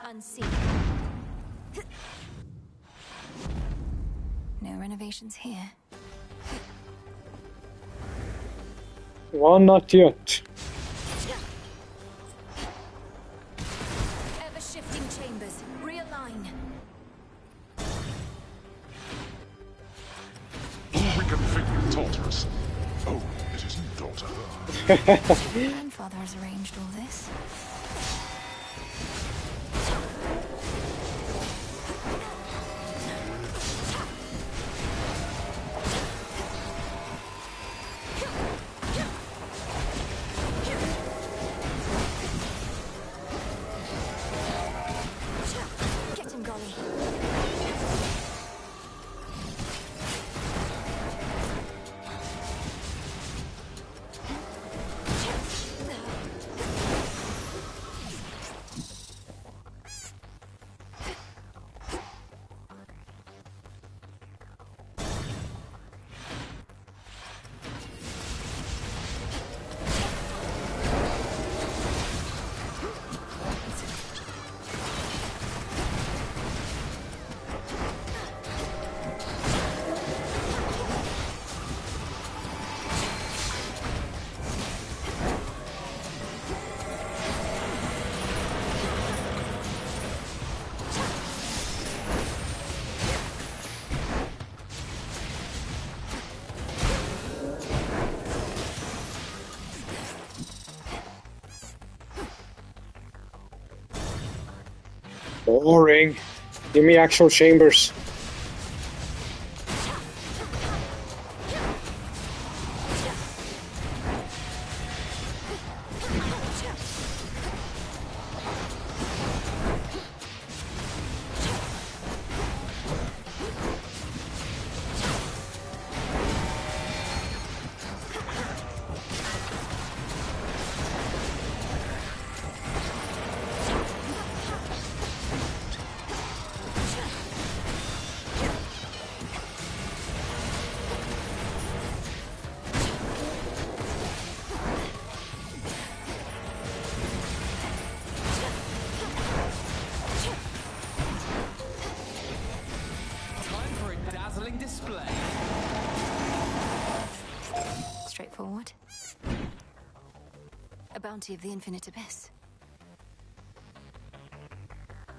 Unseen. No renovations here. Well, not yet. Ever-shifting dangerous. Oh, it isn't Dr. Grandfather has arranged all this. Get him, Golly. Boring. Give me actual chambers. Time for a dazzling display. Straightforward. A bounty of the infinite abyss.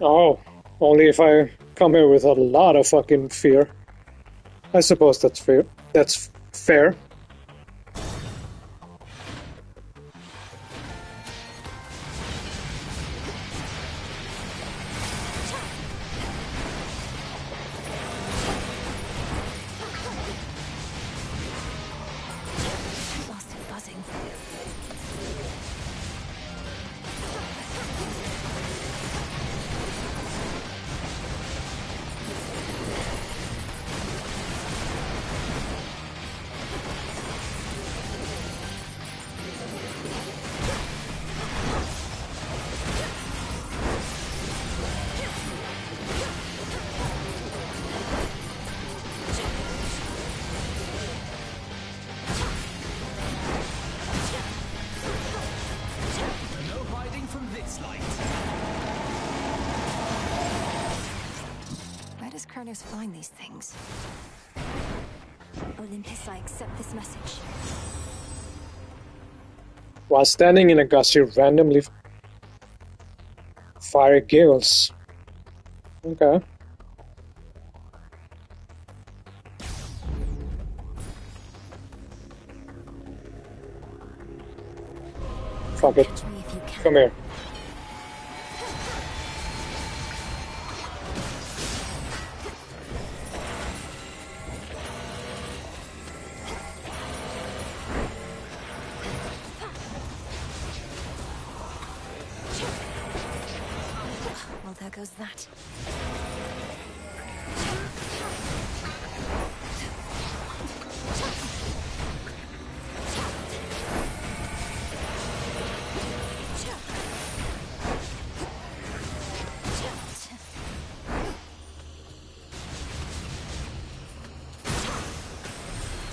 Oh, only if I come here with a lot of fucking fear. I suppose that's fair. That's fair. Lost it buzzing. No hiding from this light. Where does Kronos find these things? Olympus, I accept this message. While standing in a gust, you randomly fire giggles. Okay. Fuck it. Come here. Well, there goes that.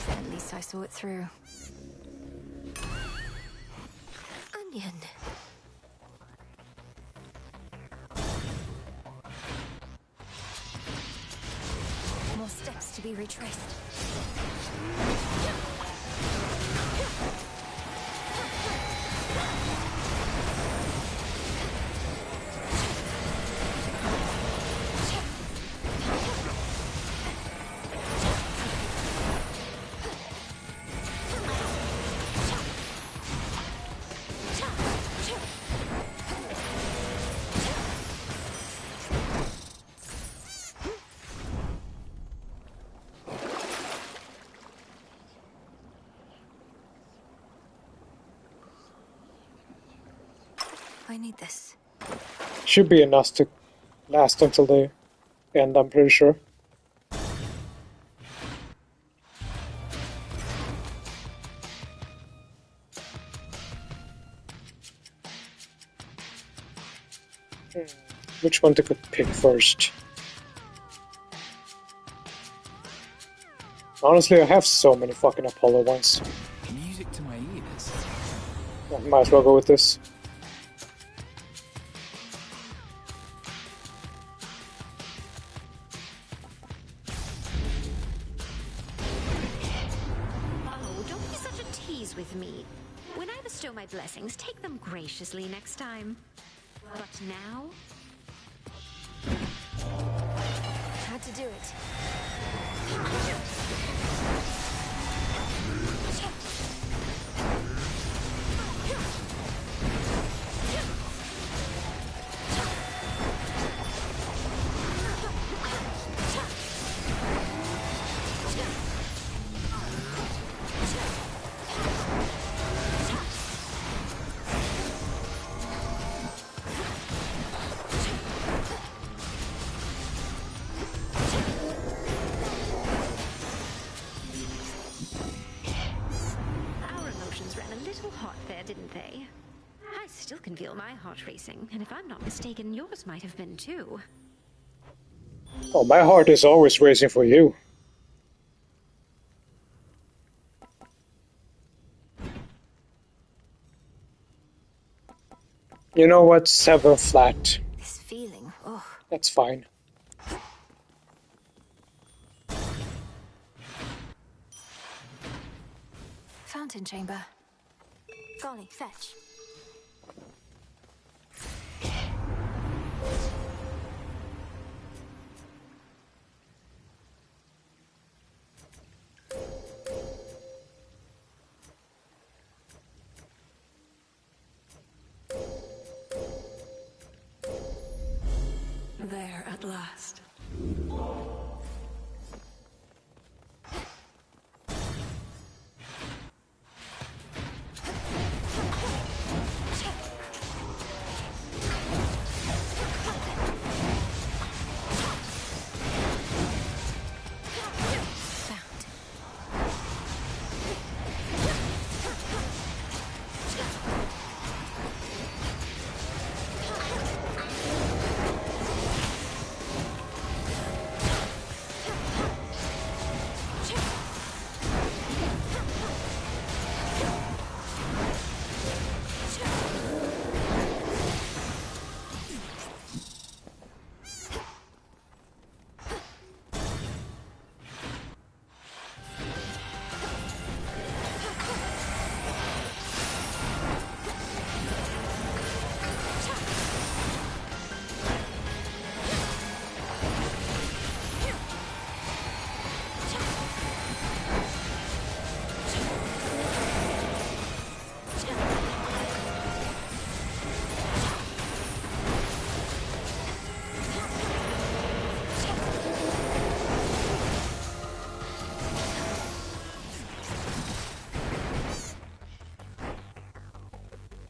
At least I saw it through. Onion. More steps to be retraced. I need this. Should be enough to last until the end, I'm pretty sure. Which one to pick first? Honestly, I have so many fucking Apollo ones. Music to my ears. I might as well go with this. Oh, don't be such a tease with me. When I bestow my blessings, take them graciously next time. But now... Had to do it. Didn't they? I still can feel my heart racing, and if I'm not mistaken, yours might have been too. Oh, my heart is always racing for you. You know what? 7 flat. This feeling, oh. That's fine. Fountain chamber. Golly, fetch. There at last.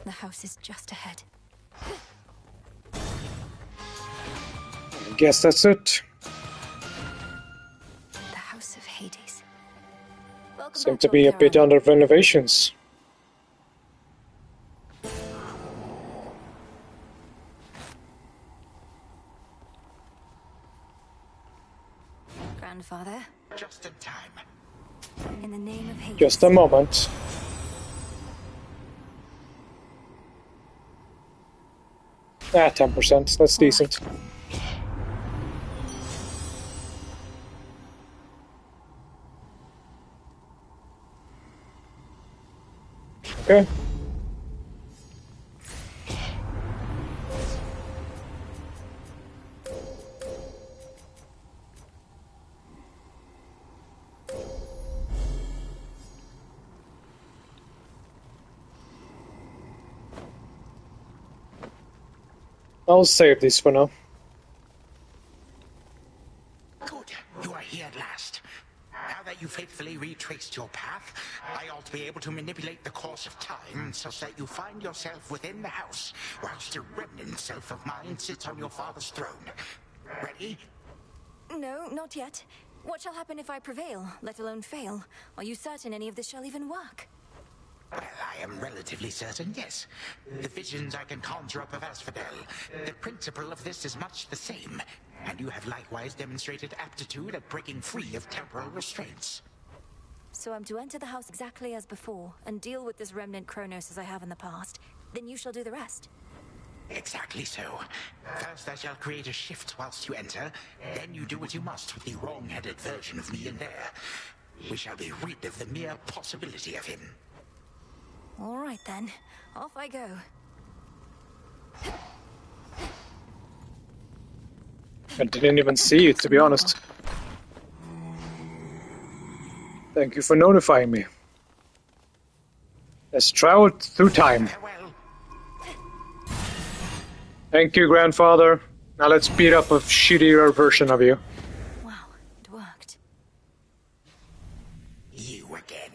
The house is just ahead. I guess that's it. The House of Hades. Seem to be a bit under renovations. Grandfather. Just in time. In the name of Hades. Just a moment. Ah, 10%. That's decent. Okay. I'll save this for now. Good. You are here at last. Now that you faithfully retraced your path, I ought to be able to manipulate the course of time such that you find yourself within the house, whilst a remnant self of mine sits on your father's throne. Ready? No, not yet. What shall happen if I prevail, let alone fail? Are you certain any of this shall even work? Well, I am relatively certain, yes. The visions I can conjure up of Asphodel, the principle of this is much the same, and you have likewise demonstrated aptitude at breaking free of temporal restraints. So I'm to enter the house exactly as before, and deal with this remnant Kronos as I have in the past. Then you shall do the rest. Exactly so. First I shall create a shift whilst you enter, then you do what you must with the wrong-headed version of me in there. We shall be rid of the mere possibility of him. All right then, off I go. I didn't even see it, to be honest. Thank you for notifying me. Let's travel through time. Thank you, grandfather. Now let's beat up a shittier version of you. Wow, it worked. You again.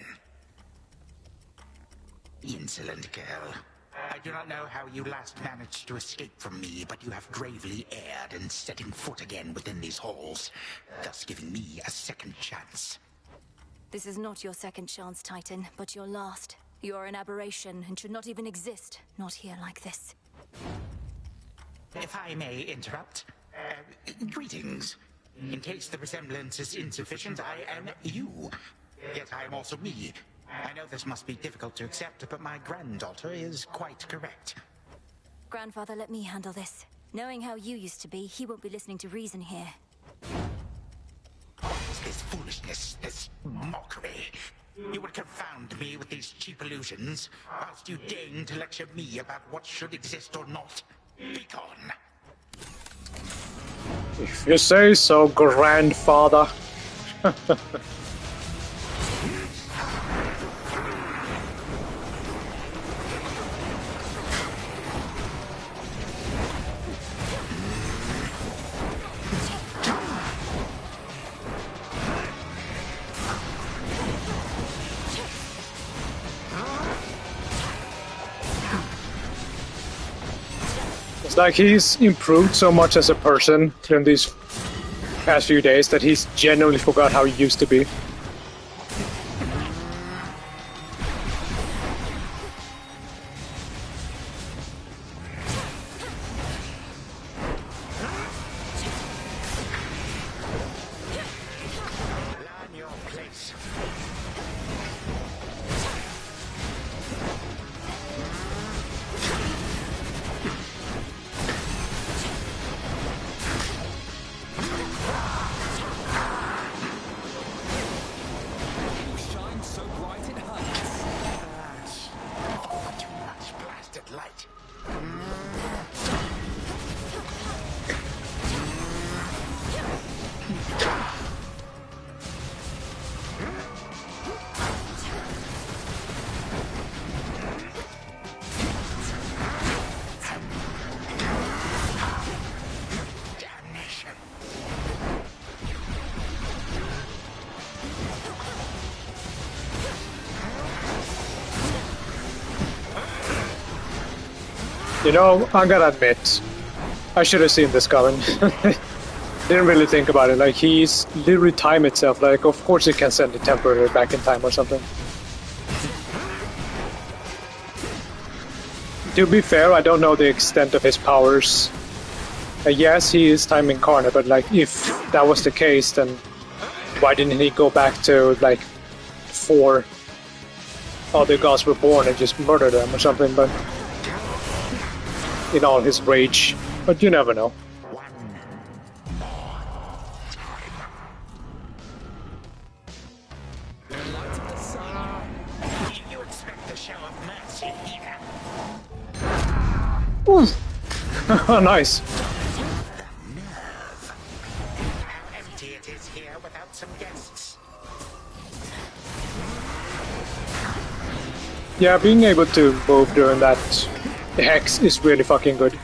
Insolent girl. I do not know how you last managed to escape from me, but you have gravely erred in setting foot again within these halls, thus giving me a second chance. This is not your second chance, Titan, but your last. You are an aberration and should not even exist, not here like this. If I may interrupt, greetings. In case the resemblance is insufficient, I am you. Yet I am also me. I know this must be difficult to accept, but my granddaughter is quite correct. Grandfather, let me handle this. Knowing how you used to be, he won't be listening to reason here. What is this foolishness, this mockery? You would confound me with these cheap illusions, whilst you deign to lecture me about what should exist or not. Be gone. If you say so, grandfather. It's like he's improved so much as a person in these past few days that he's genuinely forgot how he used to be. You know, I'm gonna admit, I should have seen this coming. Didn't really think about it. Like, he's literally time itself. Like, of course he can send it temporarily back in time or something. To be fair, I don't know the extent of his powers. Yes, he is time incarnate, but like, if that was the case, then why didn't he go back to, like, before other gods were born and just murder them or something? But in all his rage, but you never know. You expect a show of mercy here? Oh, nice. How empty it is here without some guests. Yeah, being able to move during that hex is really fucking good.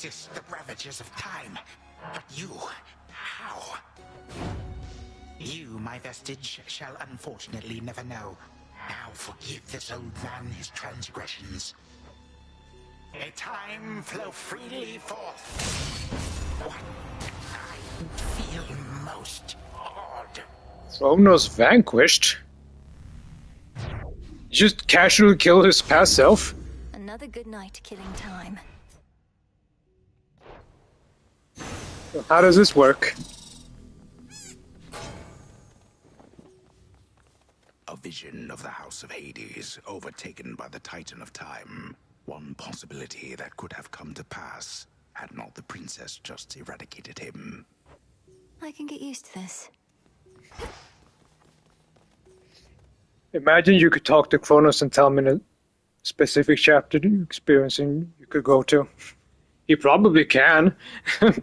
resist the ravages of time. But you, how? You, my vestige, shall unfortunately never know. Now forgive this old man his transgressions. A time flow freely forth. What I feel most odd. Kronos vanquished? Just casually kill his past self? Another good night killing time. How does this work? A vision of the House of Hades, overtaken by the Titan of Time. One possibility that could have come to pass, had not the princess just eradicated him. I can get used to this. Imagine you could talk to Kronos and tell him in a specific chapter you're experiencing you could go to. He probably can,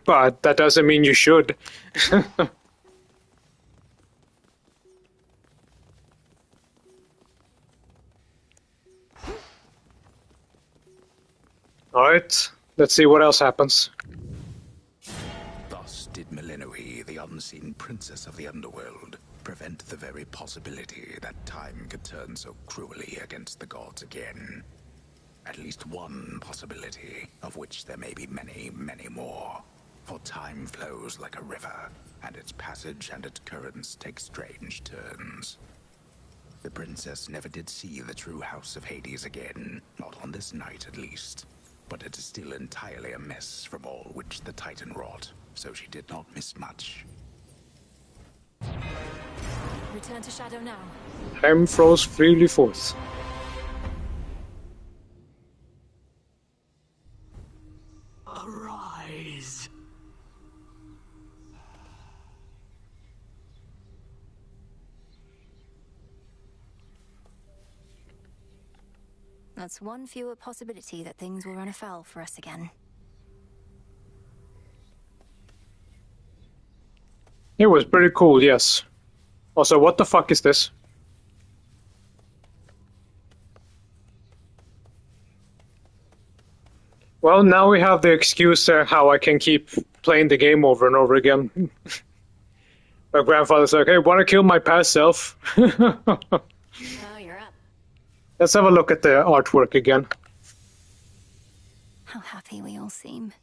but that doesn't mean you should. Alright, let's see what else happens. Thus did Melinoe, the unseen princess of the underworld, prevent the very possibility that time could turn so cruelly against the gods again. At least one possibility, of which there may be many, many more. For time flows like a river, and its passage and its currents take strange turns. The princess never did see the true House of Hades again, not on this night at least. But it is still entirely a mess from all which the Titan wrought, so she did not miss much. Return to Shadow now. Time flows freely forth. Arise. That's one fewer possibility that things will run afoul for us again. It was pretty cool, yes. Also, what the fuck is this? Well, now we have the excuse how I can keep playing the game over and over again. My grandfather's like, hey, wanna kill my past self? Oh, you're up. Let's have a look at the artwork again. How happy we all seem.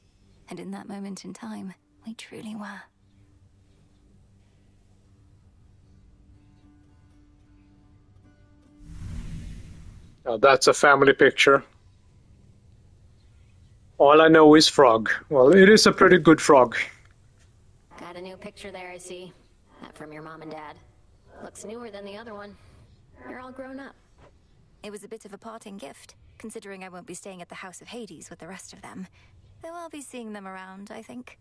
And in that moment in time, we truly were. Now that's a family picture. All I know is frog. Well, it is a pretty good frog. Got a new picture there, I see. That from your mom and dad. Looks newer than the other one. You're all grown up. It was a bit of a parting gift, considering I won't be staying at the House of Hades with the rest of them. Though I'll be seeing them around, I think.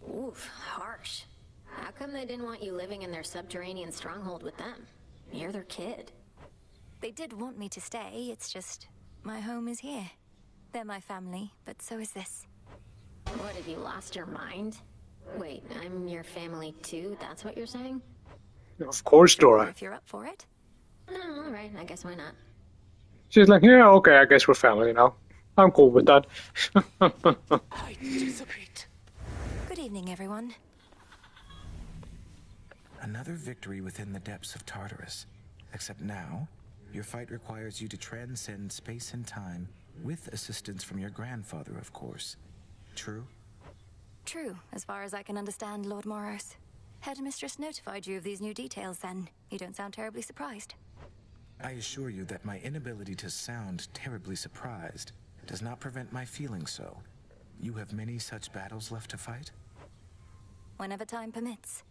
Oof, harsh. How come they didn't want you living in their subterranean stronghold with them? You're their kid. They did want me to stay, it's just my home is here. They're my family, but so is this. What, have you lost your mind? Wait, I'm your family too? That's what you're saying? Of course, Dora. If you're up for it. Oh, alright, I guess why not. She's like, yeah, okay, I guess we're family now. I'm cool with that. I dissipate. Good evening, everyone. Another victory within the depths of Tartarus. Except now, your fight requires you to transcend space and time, with assistance from your grandfather, of course. True? True, as far as I can understand, Lord Moros. Headmistress notified you of these new details, then. You don't sound terribly surprised. I assure you that my inability to sound terribly surprised does not prevent my feeling so. You have many such battles left to fight? Whenever time permits.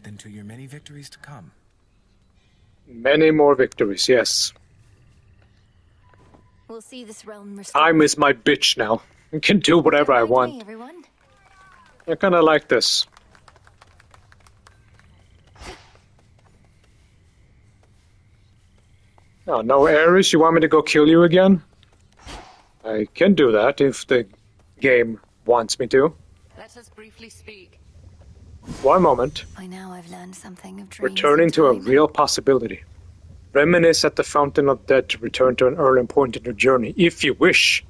Then to your many victories to come. Many more victories, yes. We'll see this realm restored. Time is my bitch now. I can do whatever I want. Me, everyone. I kinda like this. Oh, no, Ares, you want me to go kill you again? I can do that if the game wants me to. Let us briefly speak. One moment. By now I've learned something of dreams. Returning to a real possibility. Reminisce at the Fountain of Death to return to an early point in your journey, if you wish.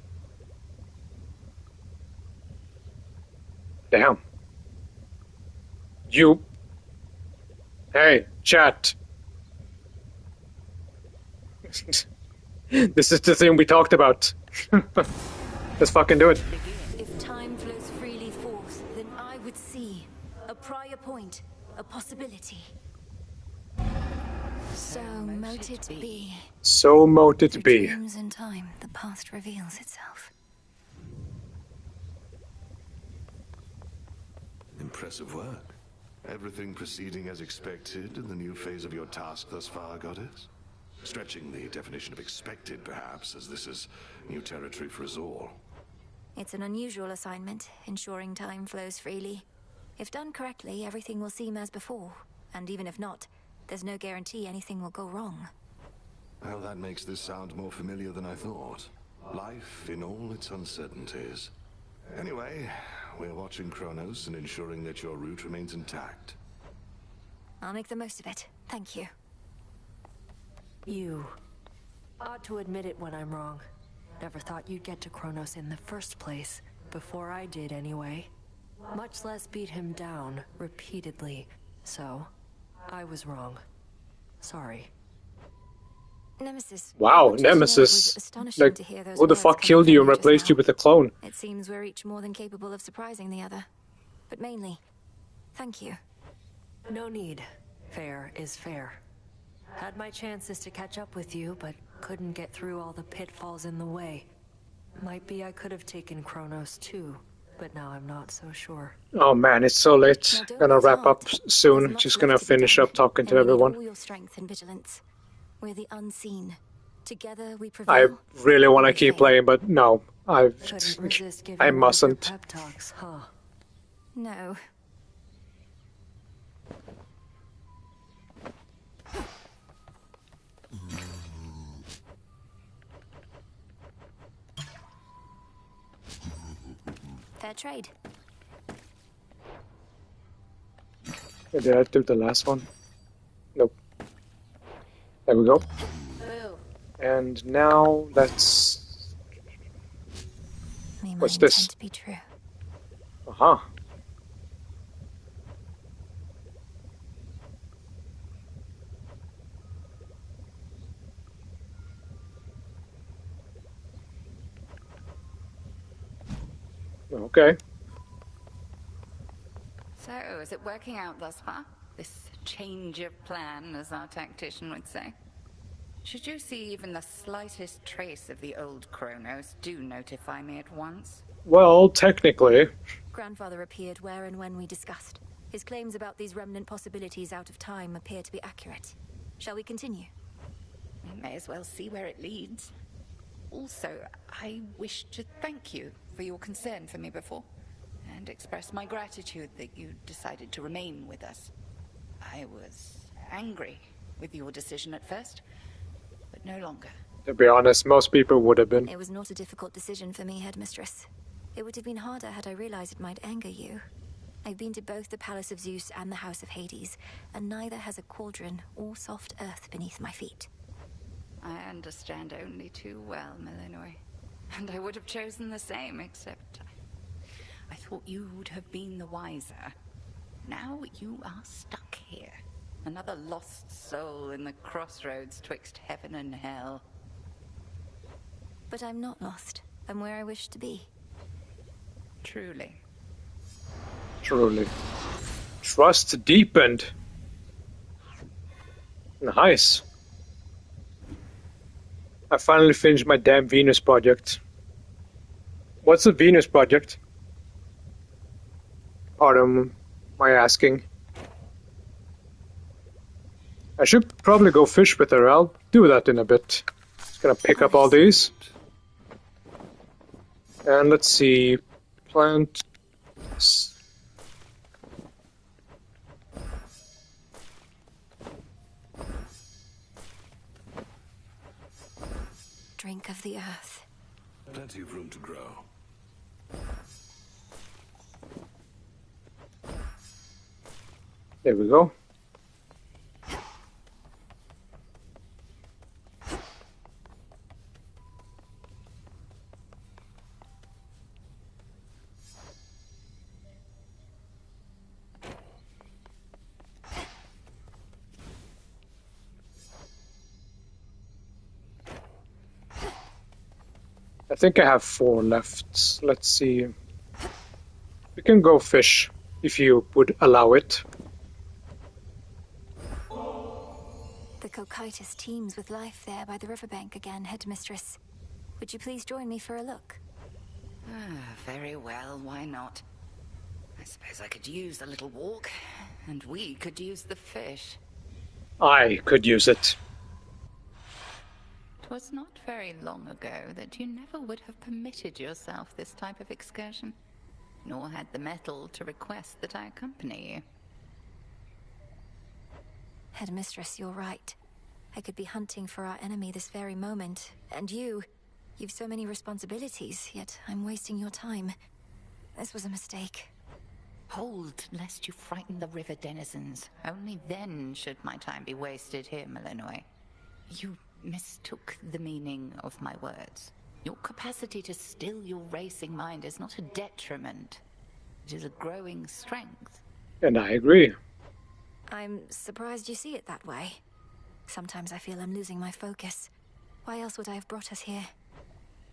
Damn. You. Hey, chat. This is the thing we talked about. Let's fucking do it. If time flows freely forth, then I would see a prior point, a possibility. So mote it be. So mote it Through be. dreams and time, the past reveals itself. Impressive work. Everything proceeding as expected in the new phase of your task thus far, Goddess? Stretching the definition of expected, perhaps, as this is new territory for us all. It's an unusual assignment, ensuring time flows freely. If done correctly, everything will seem as before. And even if not, there's no guarantee anything will go wrong. Well, that makes this sound more familiar than I thought. Life in all its uncertainties. Anyway, we're watching Kronos and ensuring that your route remains intact. I'll make the most of it. Thank you. You ought to admit it when I'm wrong. Never thought you'd get to Kronos in the first place. Before I did, anyway. Much less beat him down repeatedly. So, I was wrong. Sorry. Nemesis. Wow, Nemesis. Like, who the fuck killed you and replaced you with a clone? It seems we're each more than capable of surprising the other. But mainly, thank you. No need. Fair is fair. Had my chances to catch up with you, but couldn't get through all the pitfalls in the way. Might be I could have taken Kronos too, but now I'm not so sure. Oh man, it's so late. Gonna wrap up soon. Just gonna finish up talking to everyone. All your strength and vigilance. We're the unseen. Together we I prevail. really want to keep playing, but no, I mustn't. Pep talks, huh? No. Fair trade. Did I do the last one? Nope. There we go. And now let's. What's this? To be true. Uh-huh. Okay. So, is it working out thus far? This change of plan, as our tactician would say? Should you see even the slightest trace of the old Kronos, do notify me at once. Well, technically. Grandfather appeared where and when we discussed. His claims about these remnant possibilities out of time appear to be accurate. Shall we continue? We may as well see where it leads. Also, I wish to thank you for your concern for me before, and express my gratitude that you decided to remain with us. I was angry with your decision at first, but no longer. To be honest, most people would have been. It was not a difficult decision for me, Headmistress. It would have been harder had I realized it might anger you. I've been to both the Palace of Zeus and the House of Hades, and neither has a cauldron or soft earth beneath my feet. I understand only too well, Melinoy. And I would have chosen the same, except I thought you would have been the wiser. Now you are stuck here. Another lost soul in the crossroads twixt heaven and hell. But I'm not lost. I'm where I wish to be. Truly. Truly. Trust deepened. Nice. I finally finished my damn Venus project. What's a Venus project? Pardon my asking. I should probably go fish with her. I'll do that in a bit. Just gonna pick up all these. And let's see. Plant. Drink of the earth. Plenty of room to grow. There we go. I think I have 4 left. Let's see. We can go fish, if you would allow it. The Cocytus teems with life there by the riverbank again, Headmistress. Would you please join me for a look? Very well, why not? I suppose I could use a little walk, and we could use the fish. I could use it. 'Twas not very long ago that you never would have permitted yourself this type of excursion, nor had the mettle to request that I accompany you. Headmistress, you're right. I could be hunting for our enemy this very moment, and you've so many responsibilities, yet I'm wasting your time. This was a mistake. Hold, lest you frighten the river denizens. Only then should my time be wasted here, Malinois. You mistook the meaning of my words. Your capacity to still your racing mind is not a detriment. It is a growing strength. And I agree. I'm surprised you see it that way. Sometimes I feel I'm losing my focus. Why else would I have brought us here?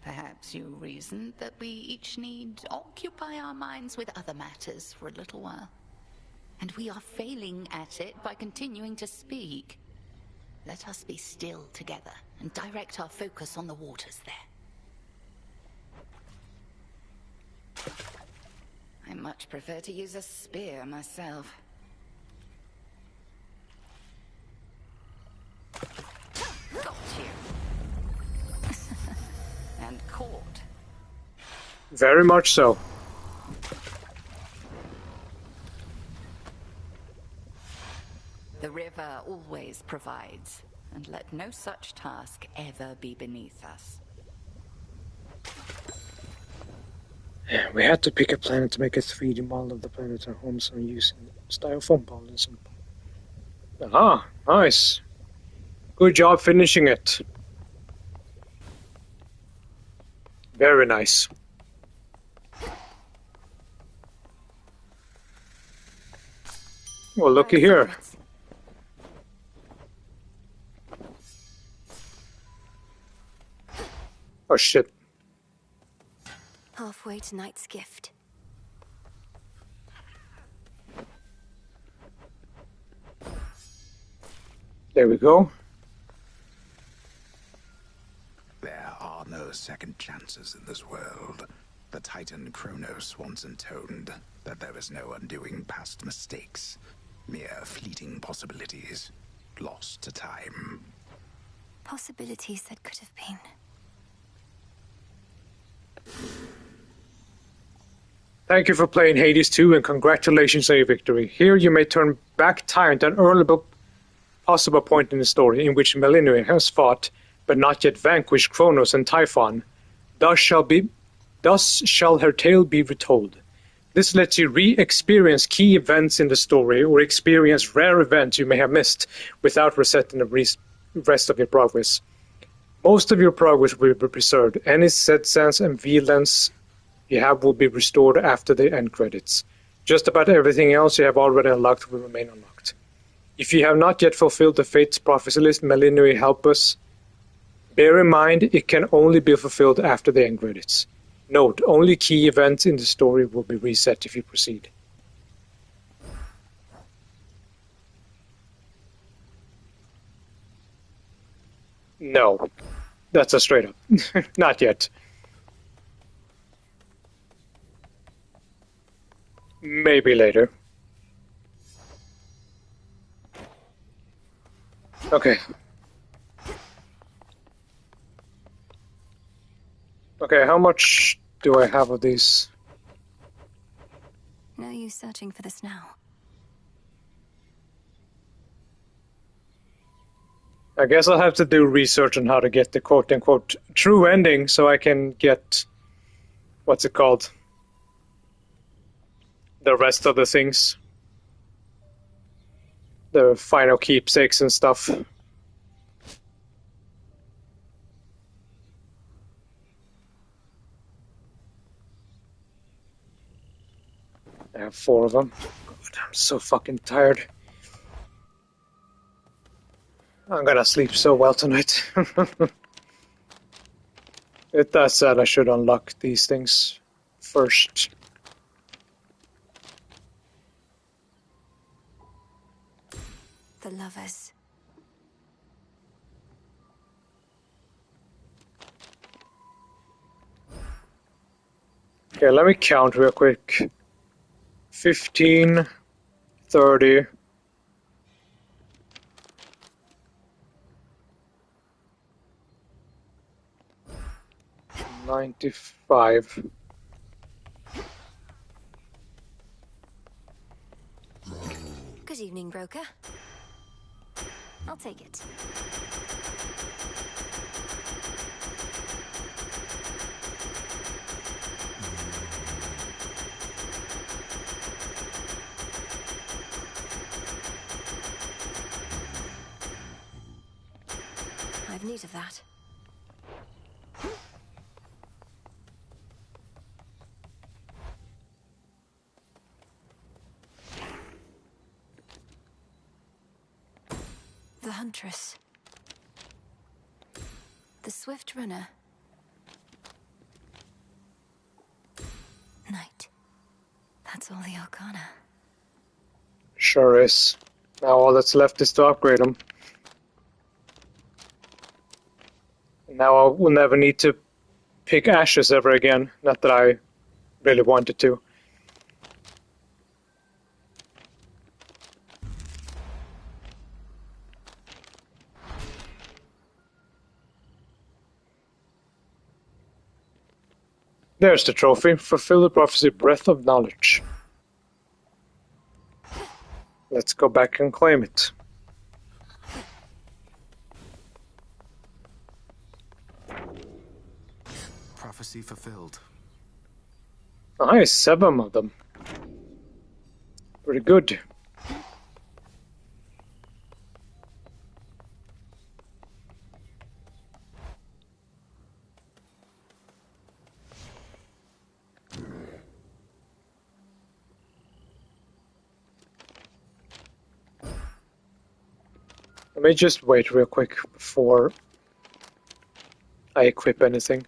Perhaps you reasoned that we each need occupy our minds with other matters for a little while. And we are failing at it by continuing to speak. Let us be still together and direct our focus on the waters there. I much prefer to use a spear myself. Got you. And caught. Very much so. The river always provides, and let no such task ever be beneath us. Yeah, we had to pick a planet to make a 3D model of the planet our homes are using styrofoam polymers. Aha, nice. Good job finishing it. Very nice. Well, looky here. Oh shit. Halfway to Knight's Gift. There we go. There are no second chances in this world. The Titan Kronos once intoned that there is no undoing past mistakes, mere fleeting possibilities, lost to time. Possibilities that could have been. Thank you for playing Hades 2 and congratulations on your victory. Here you may turn back time to an early possible point in the story in which Malinois has fought but not yet vanquished Kronos and Typhon. Thus shall her tale be retold. This lets you re-experience key events in the story or experience rare events you may have missed without resetting the rest of your progress. Most of your progress will be preserved. Any set sense and V-lens you have will be restored after the end credits. Just about everything else you have already unlocked will remain unlocked. If you have not yet fulfilled the Fate's Prophecy list, Malinois help us. Bear in mind, it can only be fulfilled after the end credits. Note, only key events in the story will be reset if you proceed. No. That's a straight up. Not yet. Maybe later. Okay. Okay, how much do I have of these? No use searching for this now. I guess I'll have to do research on how to get the quote-unquote true ending so I can get... what's it called? The rest of the things. The final keepsakes and stuff. I have 4 of them. God, I'm so fucking tired. I'm gonna sleep so well tonight. That said, I should unlock these things first. The lovers. Okay, let me count real quick. 15, 30. 95. Good evening, broker. I'll take it. I've need of that. The Huntress. The Swift Runner. Knight. That's all the arcana. Sure is. Now all that's left is to upgrade them. Now I will never need to pick ashes ever again. Not that I really wanted to. There's the trophy. Fulfill the prophecy, Breath of Knowledge. Let's go back and claim it. Prophecy fulfilled. Nice, 7 of them. Pretty good. Let me just wait real quick before I equip anything.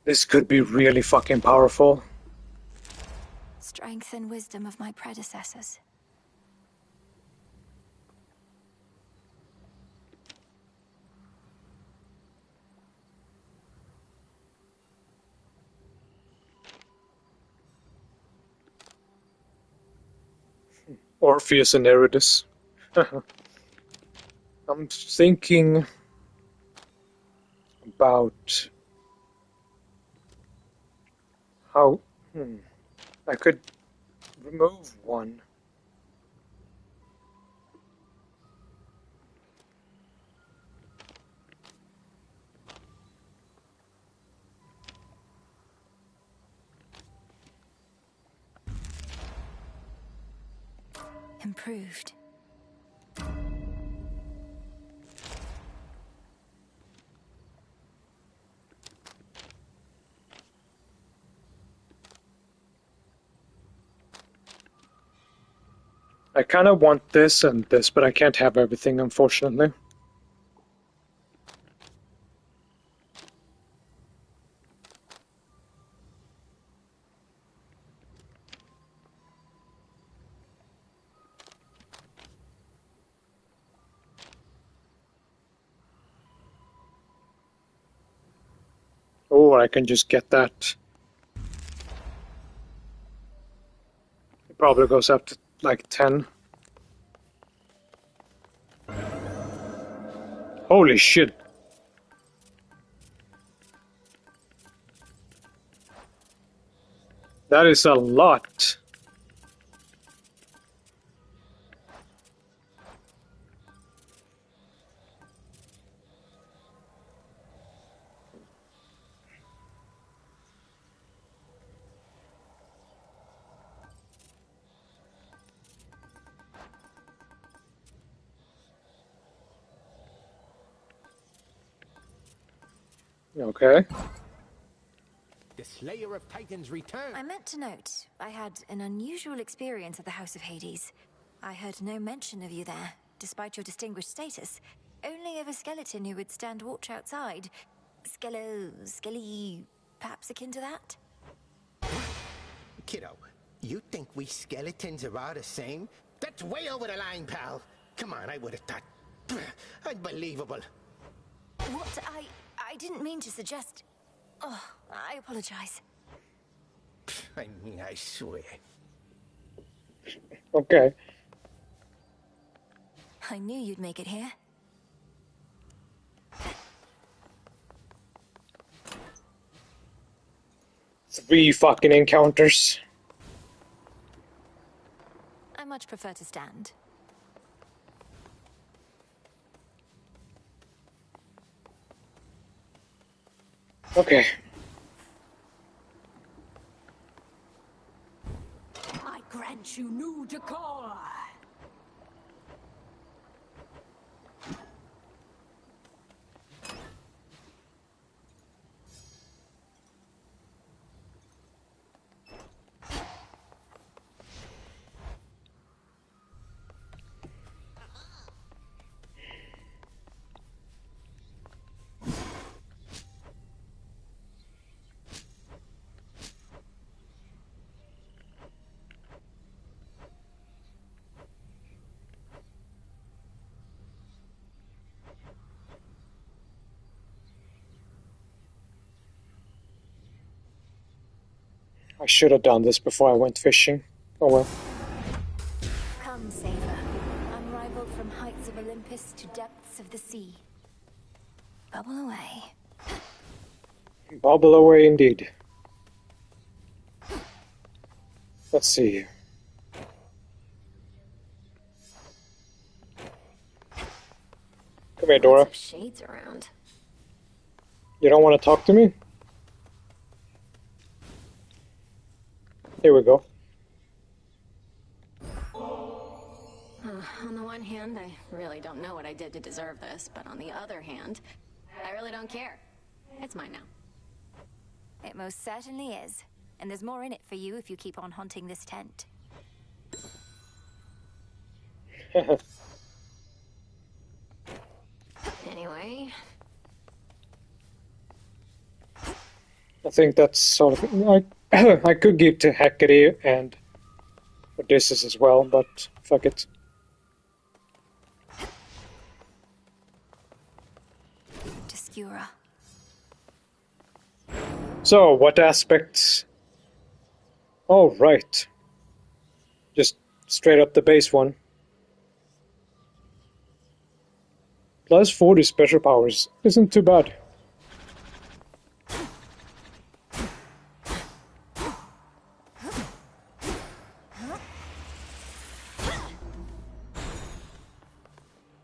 This could be really fucking powerful. Strength and wisdom of my predecessors. Orpheus and Eridas. I'm thinking about how I could remove one. Improved. I kind of want this and this, but I can't have everything, unfortunately. Or I can just get that. It probably goes up to like 10. Holy shit. That is a lot. Okay. The Slayer of Titans return. I meant to note, I had an unusual experience at the House of Hades. I heard no mention of you there, despite your distinguished status. Only of a skeleton who would stand watch outside. Skelly, perhaps akin to that? Kiddo, you think we skeletons are all the same? That's way over the line, pal. Come on, I would have thought. Unbelievable. What? I didn't mean to suggest... Oh, I apologize. I mean, I swear. Okay. I knew you'd make it here. 3 fucking encounters. I much prefer to stand. Okay. I grant you new decor. I should have done this before I went fishing. Oh well. Come, sailor, unrivaled from heights of Olympus to depths of the sea. Bubble away. Bubble away indeed. Let's see here. Come here, Dora. Lots of shades around. You don't want to talk to me? Here we go. On the one hand, I really don't know what I did to deserve this, but on the other hand, I really don't care. It's mine now. It most certainly is. And there's more in it for you if you keep on haunting this tent. Anyway. I think that's sort of... I could give to Hecate and Odysseus as well, but fuck it. Skura. So, what aspects? Oh, right. Just straight up the base one. Plus 40 special powers isn't too bad.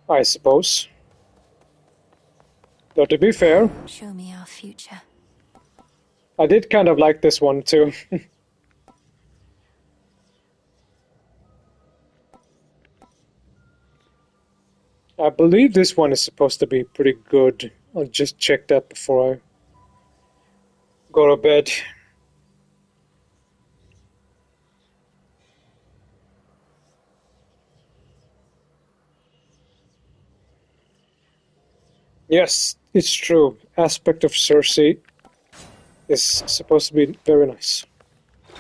I suppose. Though to be fair, Show me our future. I did kind of like this one too. I believe this one is supposed to be pretty good. I'll just check that before I go to bed. Yes, it's true. Aspect of Cersei is supposed to be very nice.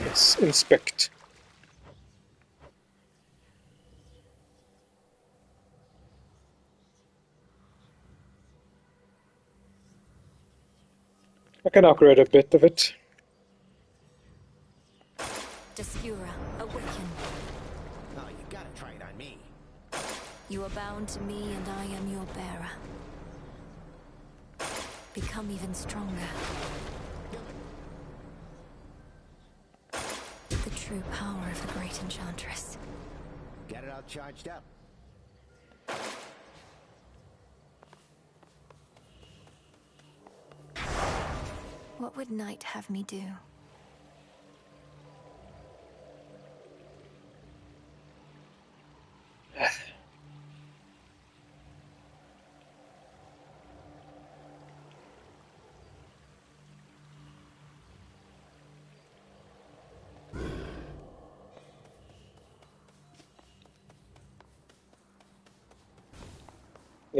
Let's inspect. I can upgrade a bit of it. Skura, awaken. Oh, you gotta try it on me. You are bound to me and I am your bearer. Become even stronger. The true power of a great enchantress. Get it all charged up. What would Night have me do?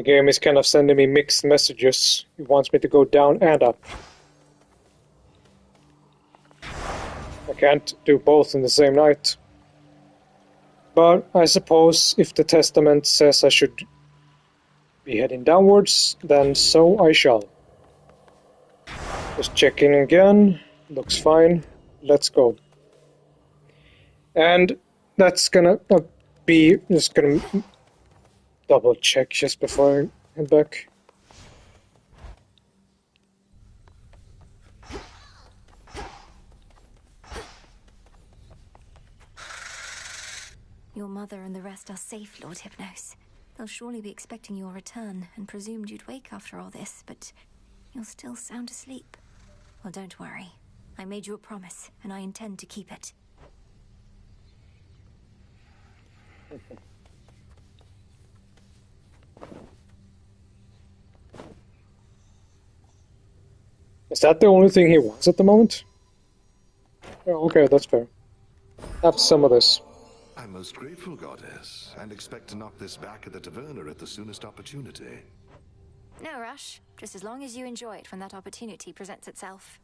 The game is kind of sending me mixed messages. It wants me to go down and up. I can't do both in the same night. But I suppose if the testament says I should be heading downwards, then so I shall. Just checking again. Looks fine. Let's go. And that's gonna be... just gonna double check just before I head back. Your mother and the rest are safe, Lord Hypnos. They'll surely be expecting your return and presumed you'd wake after all this, but you're still sound asleep. Well, don't worry. I made you a promise, and I intend to keep it. Is that the only thing he wants at the moment? Oh, okay, that's fair. Have some of this. I'm most grateful, Goddess, and expect to knock this back at the Taverna at the soonest opportunity. No rush. Just as long as you enjoy it when that opportunity presents itself.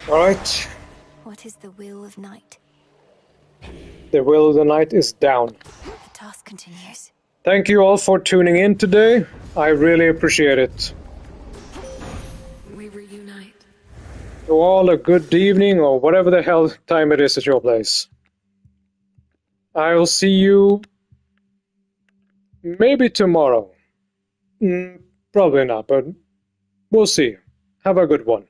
Alright. What is the will of night? The will of the night is down. The task continues. Thank you all for tuning in today. I really appreciate it. We reunite. To all a good evening or whatever the hell time it is at your place. I will see you maybe tomorrow. Probably not, but we'll see. Have a good one.